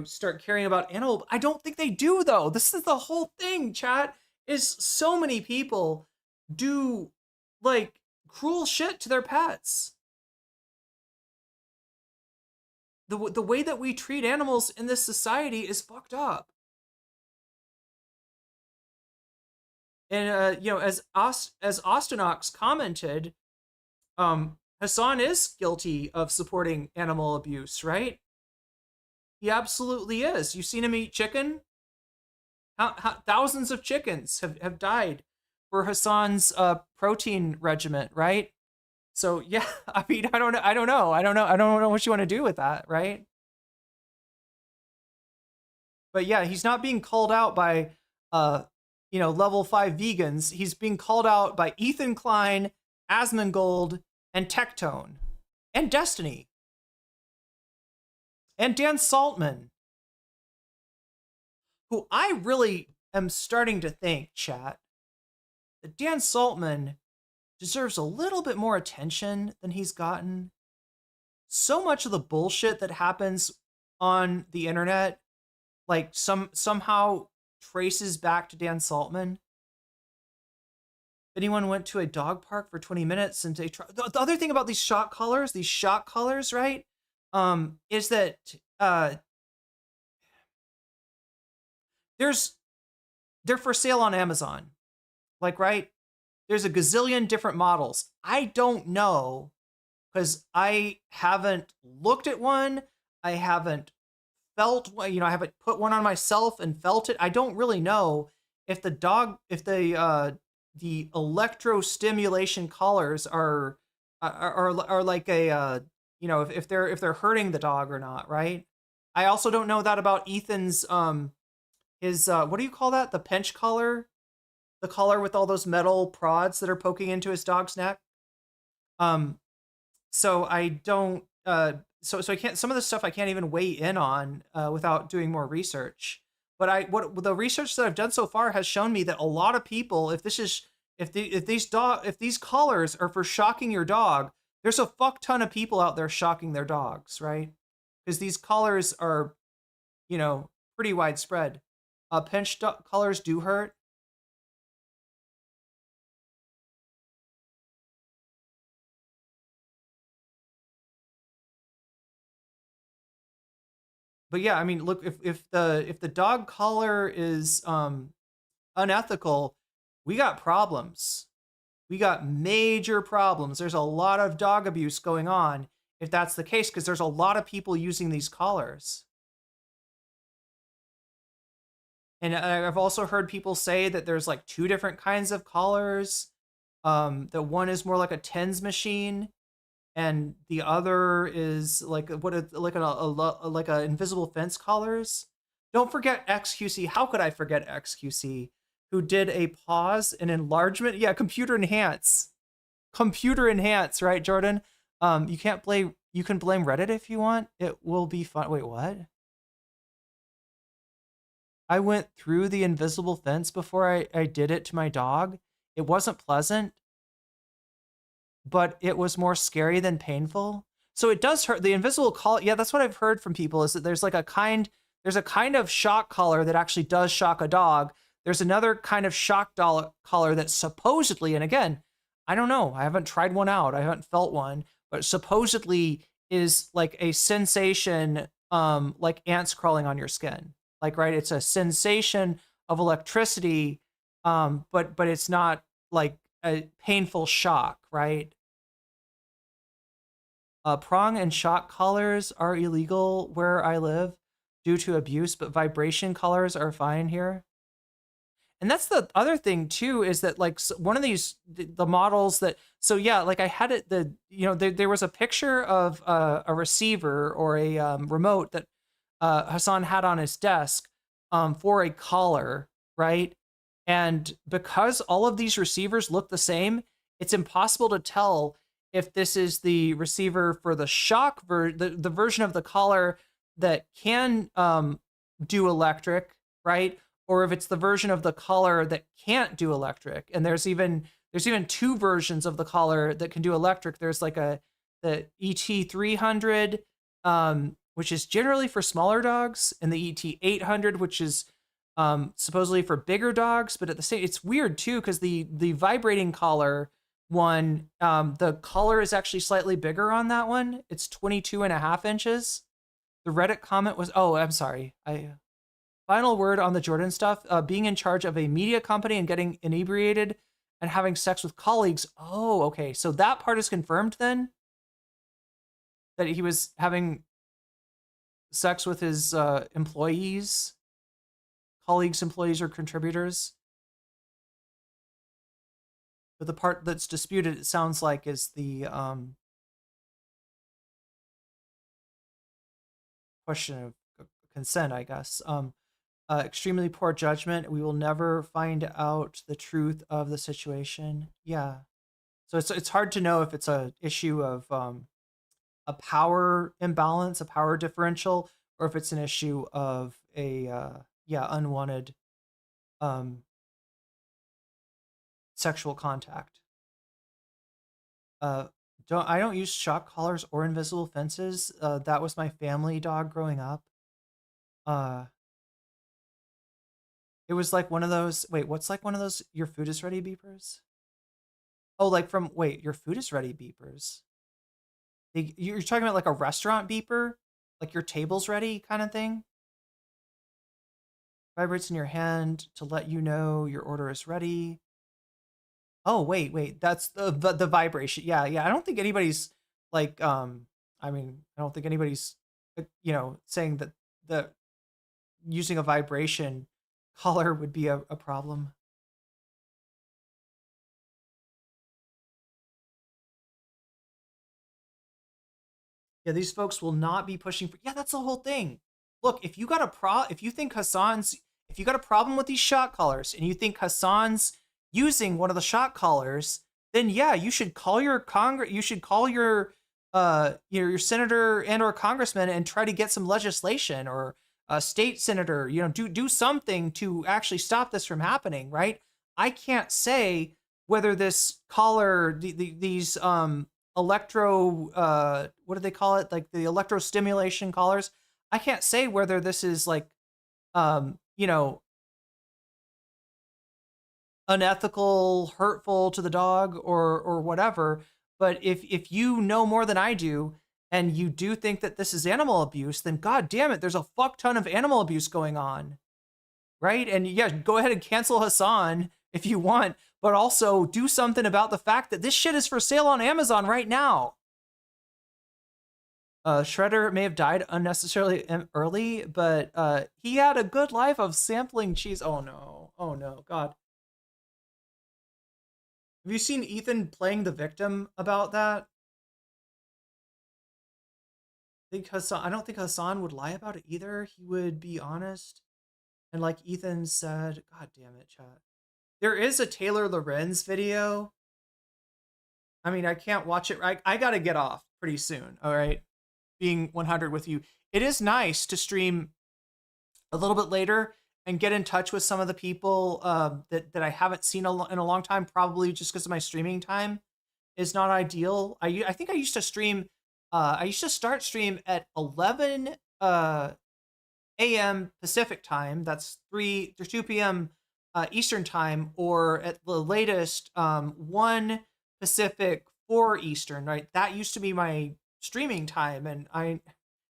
start caring about animal. I don't think they do though. This is the whole thing, chat, is so many people do like cruel shit to their pets. The way that we treat animals in this society is fucked up. And as Ostenox commented, Hassan is guilty of supporting animal abuse, right? He absolutely is. You've seen him eat chicken? How thousands of chickens have died for Hassan's protein regimen, right? So yeah, I mean, I don't know what you want to do with that, right? But yeah, he's not being called out by level 5 vegans. He's being called out by Ethan Klein, Asmongold, and Tectone, and Destiny, and Dan Saltman, who I really am starting to think, chat, that Dan Saltman deserves a little bit more attention than he's gotten. So much of the bullshit that happens on the internet, like somehow traces back to Dan Saltman. Anyone went to a dog park for 20 minutes and they try. The other thing about these shock collars, right? Is that they're for sale on Amazon. Like, right? There's a gazillion different models. I don't know because I haven't looked at one. I haven't felt, I haven't put one on myself and felt it. I don't really know if the electrostimulation collars are like a, if they're hurting the dog or not, right? I also don't know that about Ethan's, his, what do you call that? The pinch collar? The collar with all those metal prods that are poking into his dog's neck. So I don't, so I can't, some of the stuff I can't even weigh in on without doing more research. But what the research that I've done so far has shown me that a lot of people, if these collars are for shocking your dog, there's a fuck ton of people out there shocking their dogs, right? Because these collars are, pretty widespread. Pinch collars do hurt. But yeah, I mean, look, if the dog collar is unethical, we got problems. We got major problems. There's a lot of dog abuse going on if that's the case, because there's a lot of people using these collars. And I've also heard people say that there's like 2 different kinds of collars. That one is more like a tens machine, and the other is like like a invisible fence collars. Don't forget XQC. How could I forget XQC, who did a pause and enlargement? Yeah, computer enhance, right, Jordan? You can blame Reddit if you want. It will be fun. Wait, what? I went through the invisible fence before I did it to my dog. It wasn't pleasant. but it was more scary than painful. So it does hurt. The invisible collar, yeah, that's what I've heard from people, is that there's a kind of shock collar that actually does shock a dog. There's another kind of shock collar that supposedly, and again, I don't know, I haven't tried one out, I haven't felt one, but supposedly is like a sensation, like ants crawling on your skin. Like, right, it's a sensation of electricity, but it's not like a painful shock, right? Prong and shock collars are illegal where I live due to abuse, but vibration collars are fine here. And that's the other thing too, is that like one of these, the models that, so yeah, like I had it, there was a picture of a receiver or a remote that Hassan had on his desk for a collar, right? And because all of these receivers look the same, it's impossible to tell if this is the receiver for the shock the version of the collar that can do electric, right? Or if it's the version of the collar that can't do electric. And there's even two versions of the collar that can do electric. There's like the ET300, which is generally for smaller dogs, and the ET800, which is supposedly for bigger dogs. But at the same, it's weird too, because the vibrating collar one, the collar is actually slightly bigger on that one. It's 22.5 inches. The Reddit comment was, oh, I'm sorry. Final word on the Jordan stuff, being in charge of a media company and getting inebriated and having sex with colleagues. Oh, okay. So that part is confirmed then? That he was having sex with his employees, colleagues, employees, or contributors? But the part that's disputed, it sounds like, is the question of consent, I guess. Extremely poor judgment. We will never find out the truth of the situation. Yeah. So it's hard to know if it's a issue of a power imbalance, a power differential, or if it's an issue of a unwanted sexual contact. I don't use shock collars or invisible fences. That was my family dog growing up. It was like one of those, wait, what's like one of those, your food is ready beepers? Oh, like from, wait, your food is ready beepers. You're talking about like a restaurant beeper? Like your table's ready kind of thing? Vibrates in your hand to let you know your order is ready. Oh, wait, that's the vibration. Yeah. I don't think anybody's like, I don't think anybody's, saying that the using a vibration collar would be a problem. Yeah, these folks will not be pushing for, yeah, that's the whole thing. Look, if you got a problem with these shock collars and you think Hassan's using one of the shock collars, then yeah, you should call your your senator and or congressman and try to get some legislation, or a state senator, do something to actually stop this from happening, right? I can't say whether this collar, these electro, what do they call it? Like the electrostimulation collars. I can't say whether this is like, unethical, hurtful to the dog, or whatever. But if you know more than I do, and you do think that this is animal abuse, then god damn it, there's a fuck ton of animal abuse going on, right? And yeah, go ahead and cancel Hassan if you want, but also do something about the fact that this shit is for sale on Amazon right now. Shredder may have died unnecessarily early, but he had a good life of sampling cheese. Oh no, god. Have you seen Ethan playing the victim about that? I don't think Hassan would lie about it either. He would be honest. And like Ethan said, god damn it, chat. There is a Taylor Lorenz video. I mean, I can't watch it. I gotta get off pretty soon, all right? Being 100 with you. It is nice to stream a little bit later and get in touch with some of the people that I haven't seen in a long time, probably just because of my streaming time. is not ideal. I think I used to stream, I used to start stream at 11 a.m. Pacific time. That's 2 p.m. Eastern time, or at the latest 1 Pacific, 4 Eastern, right? That used to be my streaming time, and I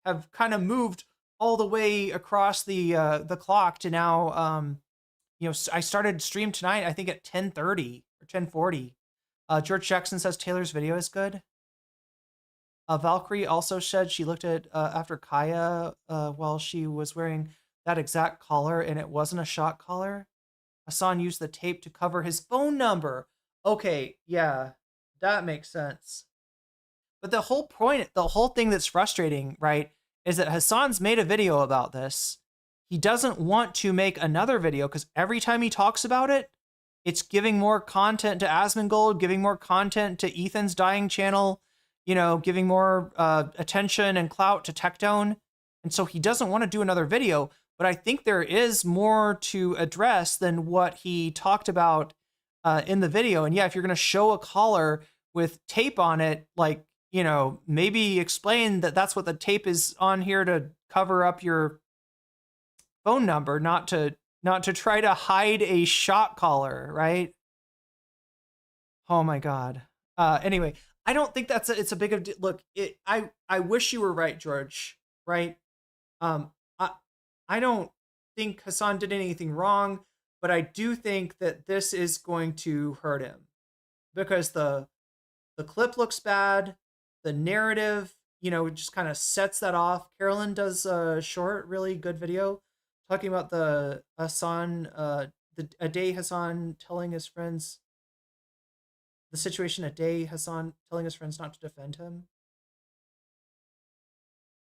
have kind of moved all the way across the clock to now. You know, I started stream tonight, I think at 10:30 or 10:40. George Jackson says Taylor's video is good. Valkyrie also said she looked at after Kaya while she was wearing that exact collar, and it wasn't a shock collar. Hassan used the tape to cover his phone number. Okay, yeah, that makes sense. But the whole point, the whole thing that's frustrating, right, is that Hassan's made a video about this. He doesn't want to make another video because every time he talks about it, it's giving more content to Asmongold, giving more content to Ethan's dying channel, you know, giving more attention and clout to Tectone. And so he doesn't want to do another video, but I think there is more to address than what he talked about in the video. And yeah, if you're going to show a collar with tape on it, like, you know, maybe explain that that's what the tape is on here to cover up your phone number, not to try to hide a shock collar, right? Oh my God. Anyway, I don't think it's a big of look. I wish you were right, George. Right? I don't think Hassan did anything wrong, but I do think that this is going to hurt him because the clip looks bad. The narrative, you know, just kind of sets that off. Carolyn does a short, really good video talking about the Hassan, a day Hassan telling his friends, the situation a day Hassan telling his friends not to defend him.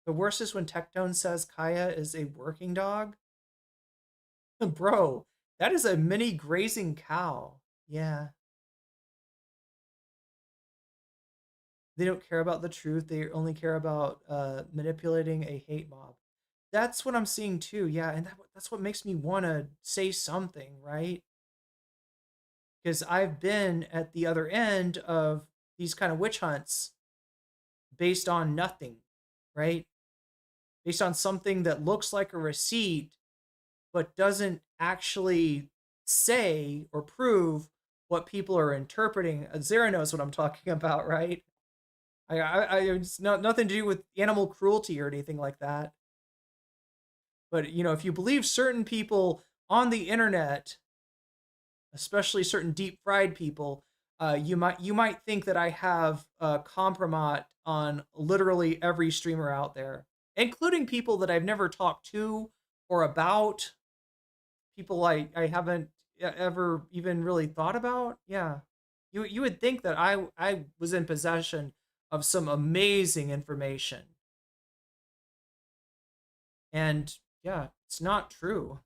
The worst is when Tectone says Kaya is a working dog. Bro, that is a mini grazing cow. Yeah. They don't care about the truth. They only care about manipulating a hate mob. That's what I'm seeing too. Yeah, and that's what makes me want to say something, right? Because I've been at the other end of these kind of witch hunts based on nothing, right? Based on something that looks like a receipt, but doesn't actually say or prove what people are interpreting. Zara knows what I'm talking about, right? It's nothing to do with animal cruelty or anything like that. But, you know, if you believe certain people on the internet, especially certain deep fried people, you might think that I have compromat on literally every streamer out there, including people that I've never talked to or about, people I haven't ever even really thought about. Yeah, you would think that I was in possession of some amazing information. And yeah, it's not true.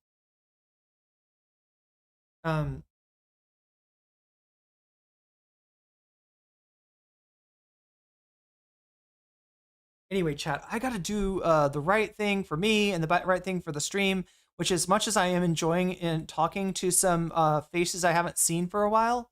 Anyway, chat, I got to do the right thing for me and the right thing for the stream, which, as much as I am enjoying in talking to some faces I haven't seen for a while,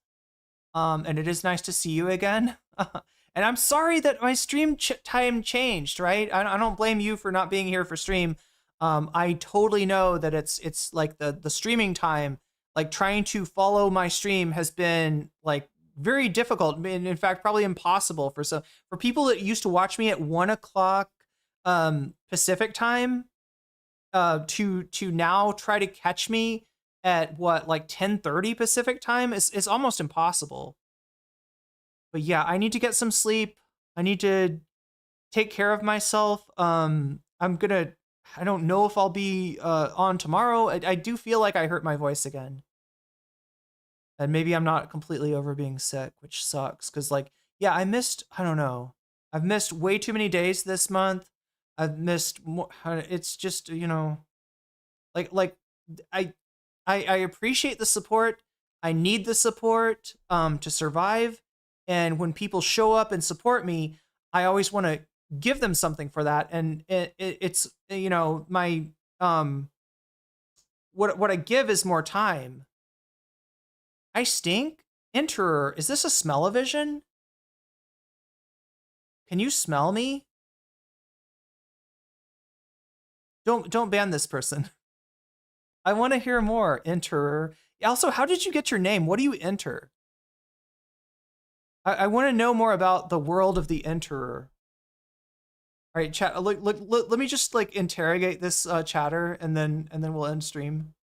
and it is nice to see you again. And I'm sorry that my stream time changed, right? I don't blame you for not being here for stream. I totally know that it's like the streaming time, like trying to follow my stream has been like very difficult. And in fact, probably impossible for people that used to watch me at 1 o'clock Pacific time to now try to catch me at what, like 10:30 Pacific time is almost impossible. But yeah, I need to get some sleep. I need to take care of myself. I don't know if I'll be on tomorrow. I do feel like I hurt my voice again. And maybe I'm not completely over being sick, which sucks. Cause like, yeah, I don't know. I've missed way too many days this month. I've missed more. It's just, you know, like I appreciate the support. I need the support to survive. And when people show up and support me, I always want to give them something for that. And it's, you know, my, what I give is more time. I stink. Enterer, is this a smell-o-vision? Can you smell me? Don't ban this person. I want to hear more. Enterer. Also, how did you get your name? What do you enter? I want to know more about the world of the enterer. All right, chat. Look, let me just like interrogate this chatter, and then we'll end stream.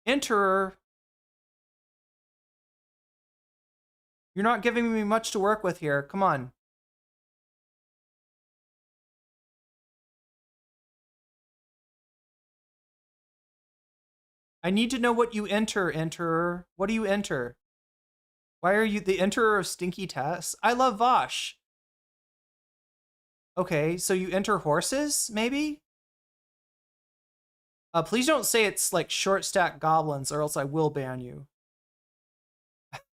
Enterer. You're not giving me much to work with here. Come on. I need to know what you enter, enterer. What do you enter? Why are you the enterer of stinky tests? I love Vosh. Okay, so you enter horses, maybe? Please don't say it's like short stack goblins, or else I will ban you.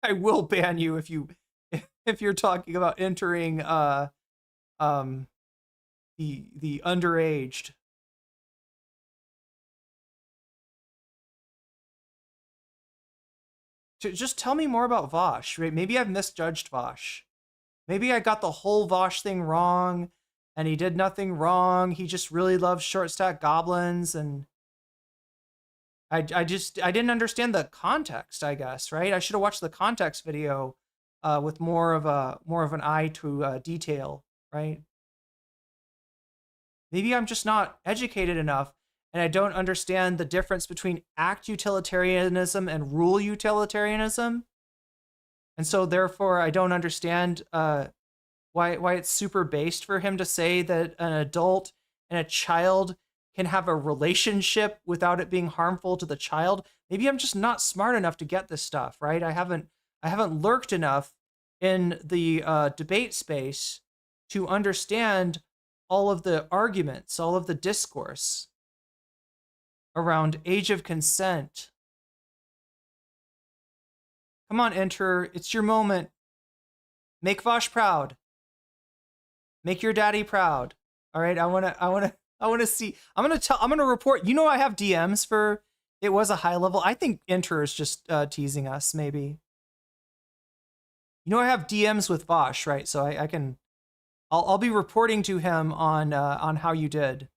I will ban you if you're talking about entering the underaged. Just tell me more about Vosh, right? Maybe I've misjudged Vosh. Maybe I got the whole Vosh thing wrong, and he did nothing wrong. He just really loves short stack goblins, and I didn't understand the context, I guess, right? I should have watched the context video with more of an eye to detail, right? Maybe I'm just not educated enough, and I don't understand the difference between act utilitarianism and rule utilitarianism. And so therefore I don't understand why it's super based for him to say that an adult and a child can have a relationship without it being harmful to the child. Maybe I'm just not smart enough to get this stuff, right? I haven't lurked enough in the debate space to understand all of the arguments, all of the discourse around age of consent. Come on, enter. It's your moment. Make Vosh proud. Make your daddy proud. All right. I want to see. I'm going to report. You know, I have DMs for it was a high level. I think enter is just teasing us, maybe. You know, I have DMs with Vosh, right? So I'll be reporting to him on how you did.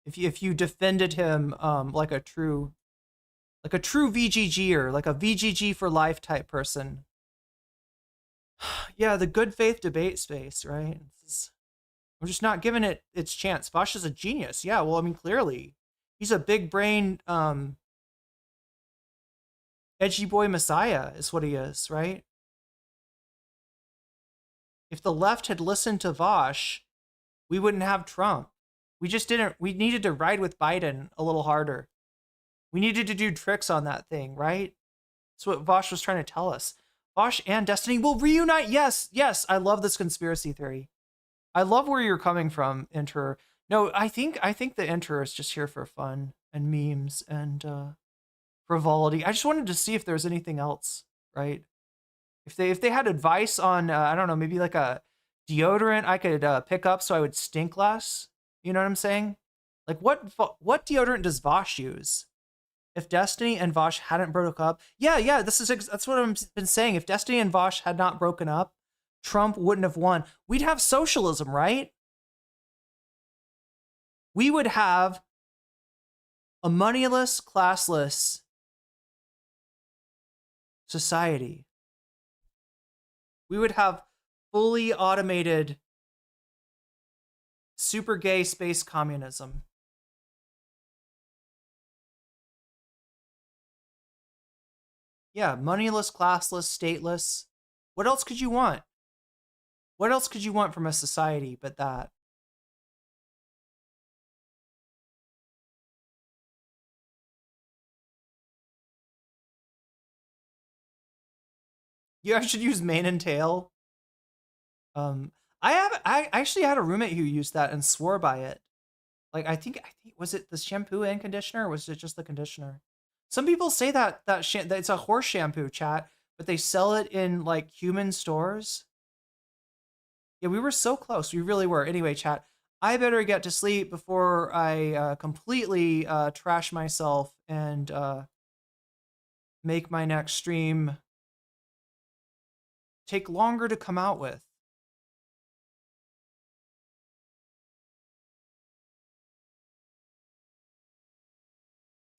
If you defended him like a true VGGer, like a VGG for life type person. Yeah, the good faith debate space, right? We're just not giving it its chance. Vosh is a genius. Yeah, well, I mean, clearly. He's a big brain edgy boy messiah is what he is, right? If the left had listened to Vosh, we wouldn't have Trump. We just didn't. We needed to ride with Biden a little harder. We needed to do tricks on that thing, right? That's what Vosh was trying to tell us. Vosh and Destiny will reunite. Yes, yes. I love this conspiracy theory. I love where you're coming from, Enterer. No, I think the Enterer is just here for fun and memes and frivolity. I just wanted to see if there's anything else, right? If they had advice on I don't know, maybe like a deodorant I could pick up so I would stink less. You know what I'm saying? Like what deodorant does Vosh use? If Destiny and Vosh hadn't broken up, yeah, that's what I've been saying. If Destiny and Vosh had not broken up, Trump wouldn't have won. We'd have socialism, right? We would have a moneyless, classless society. We would have fully automated super gay space communism. Yeah, moneyless, classless, stateless. What else could you want? What else could you want from a society but that? You should use mane and tail. I actually had a roommate who used that and swore by it. Like I think was it the shampoo and conditioner, or was it just the conditioner? Some people say that it's a horse shampoo, chat, but they sell it in like human stores. Yeah, we were so close. We really were. Anyway, chat, I better get to sleep before I completely trash myself and make my next stream take longer to come out with.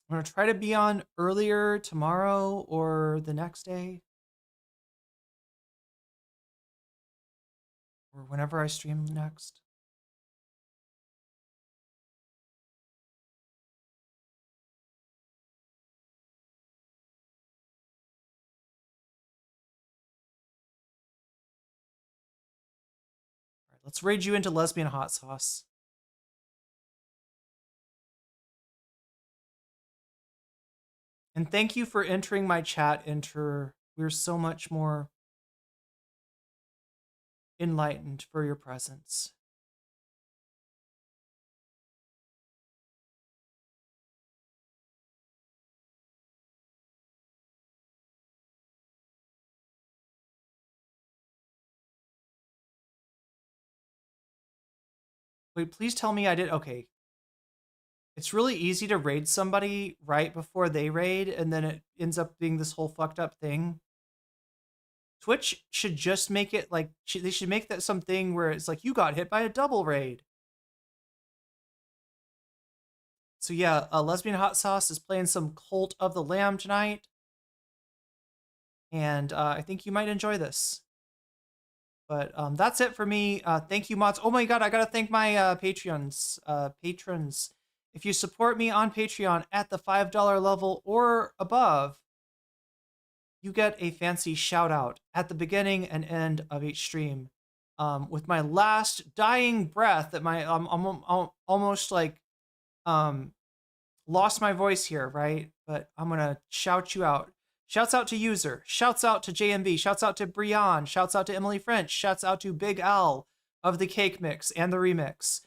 I'm going to try to be on earlier tomorrow or the next day, or whenever I stream next. All right, let's raid you into lesbian hot sauce. And thank you for entering my chat, Enter. We're so much more enlightened for your presence. Wait, please tell me I did. Okay. It's really easy to raid somebody right before they raid, and then it ends up being this whole fucked up thing. Twitch should just make it like, they should make that something where it's like, you got hit by a double raid. So yeah, Lesbian Hot Sauce is playing some Cult of the Lamb tonight. And I think you might enjoy this. But that's it for me. Thank you, mods. Oh my god, I gotta thank my patrons. If you support me on Patreon at the $5 level or above, you get a fancy shout out at the beginning and end of each stream. With my last dying breath, that I'm almost like lost my voice here, right? But I'm gonna shout you out. Shouts out to User, shouts out to JMB, shouts out to Brian, shouts out to Emily French, shouts out to Big Al of the Cake Mix and the Remix.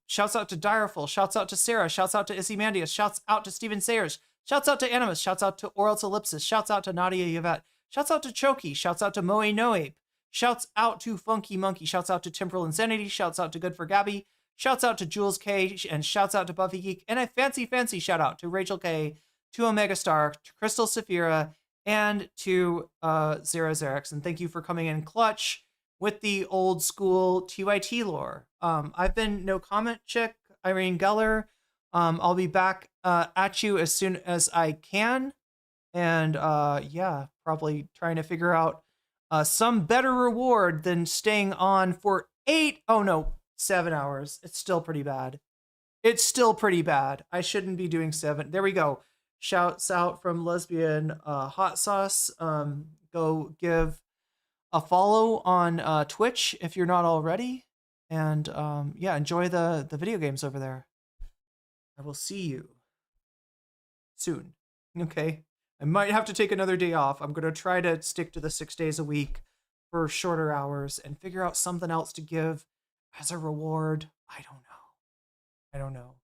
Shouts out to Direful, shouts out to Sarah, shouts out to Issimandius, shouts out to Steven Sayers, shouts out to Animus, shouts out to Oral Ellipsis, shouts out to Nadia Yvette, shouts out to Choki, shouts out to Moe Noape, shouts out to Funky Monkey, shouts out to Temporal Insanity, shouts out to Good for Gabby, shouts out to Jules K, and shouts out to Buffy Geek, and a fancy shout out to Rachel K, to Omega Star, to Crystal Saphira, and to Zara Xerix. And thank you for coming in clutch with the old school TYT lore. I've been nocommentchick, Irene Geller. I'll be back at you as soon as I can. And yeah, probably trying to figure out some better reward than staying on for 7 hours. It's still pretty bad. It's still pretty bad. I shouldn't be doing 7. There we go. Shouts out from Lesbian Hot Sauce. Go give a follow on Twitch if you're not already. And yeah, enjoy the video games over there. I will see you soon. Okay. I might have to take another day off. I'm going to try to stick to the 6 days a week for shorter hours and figure out something else to give as a reward. I don't know.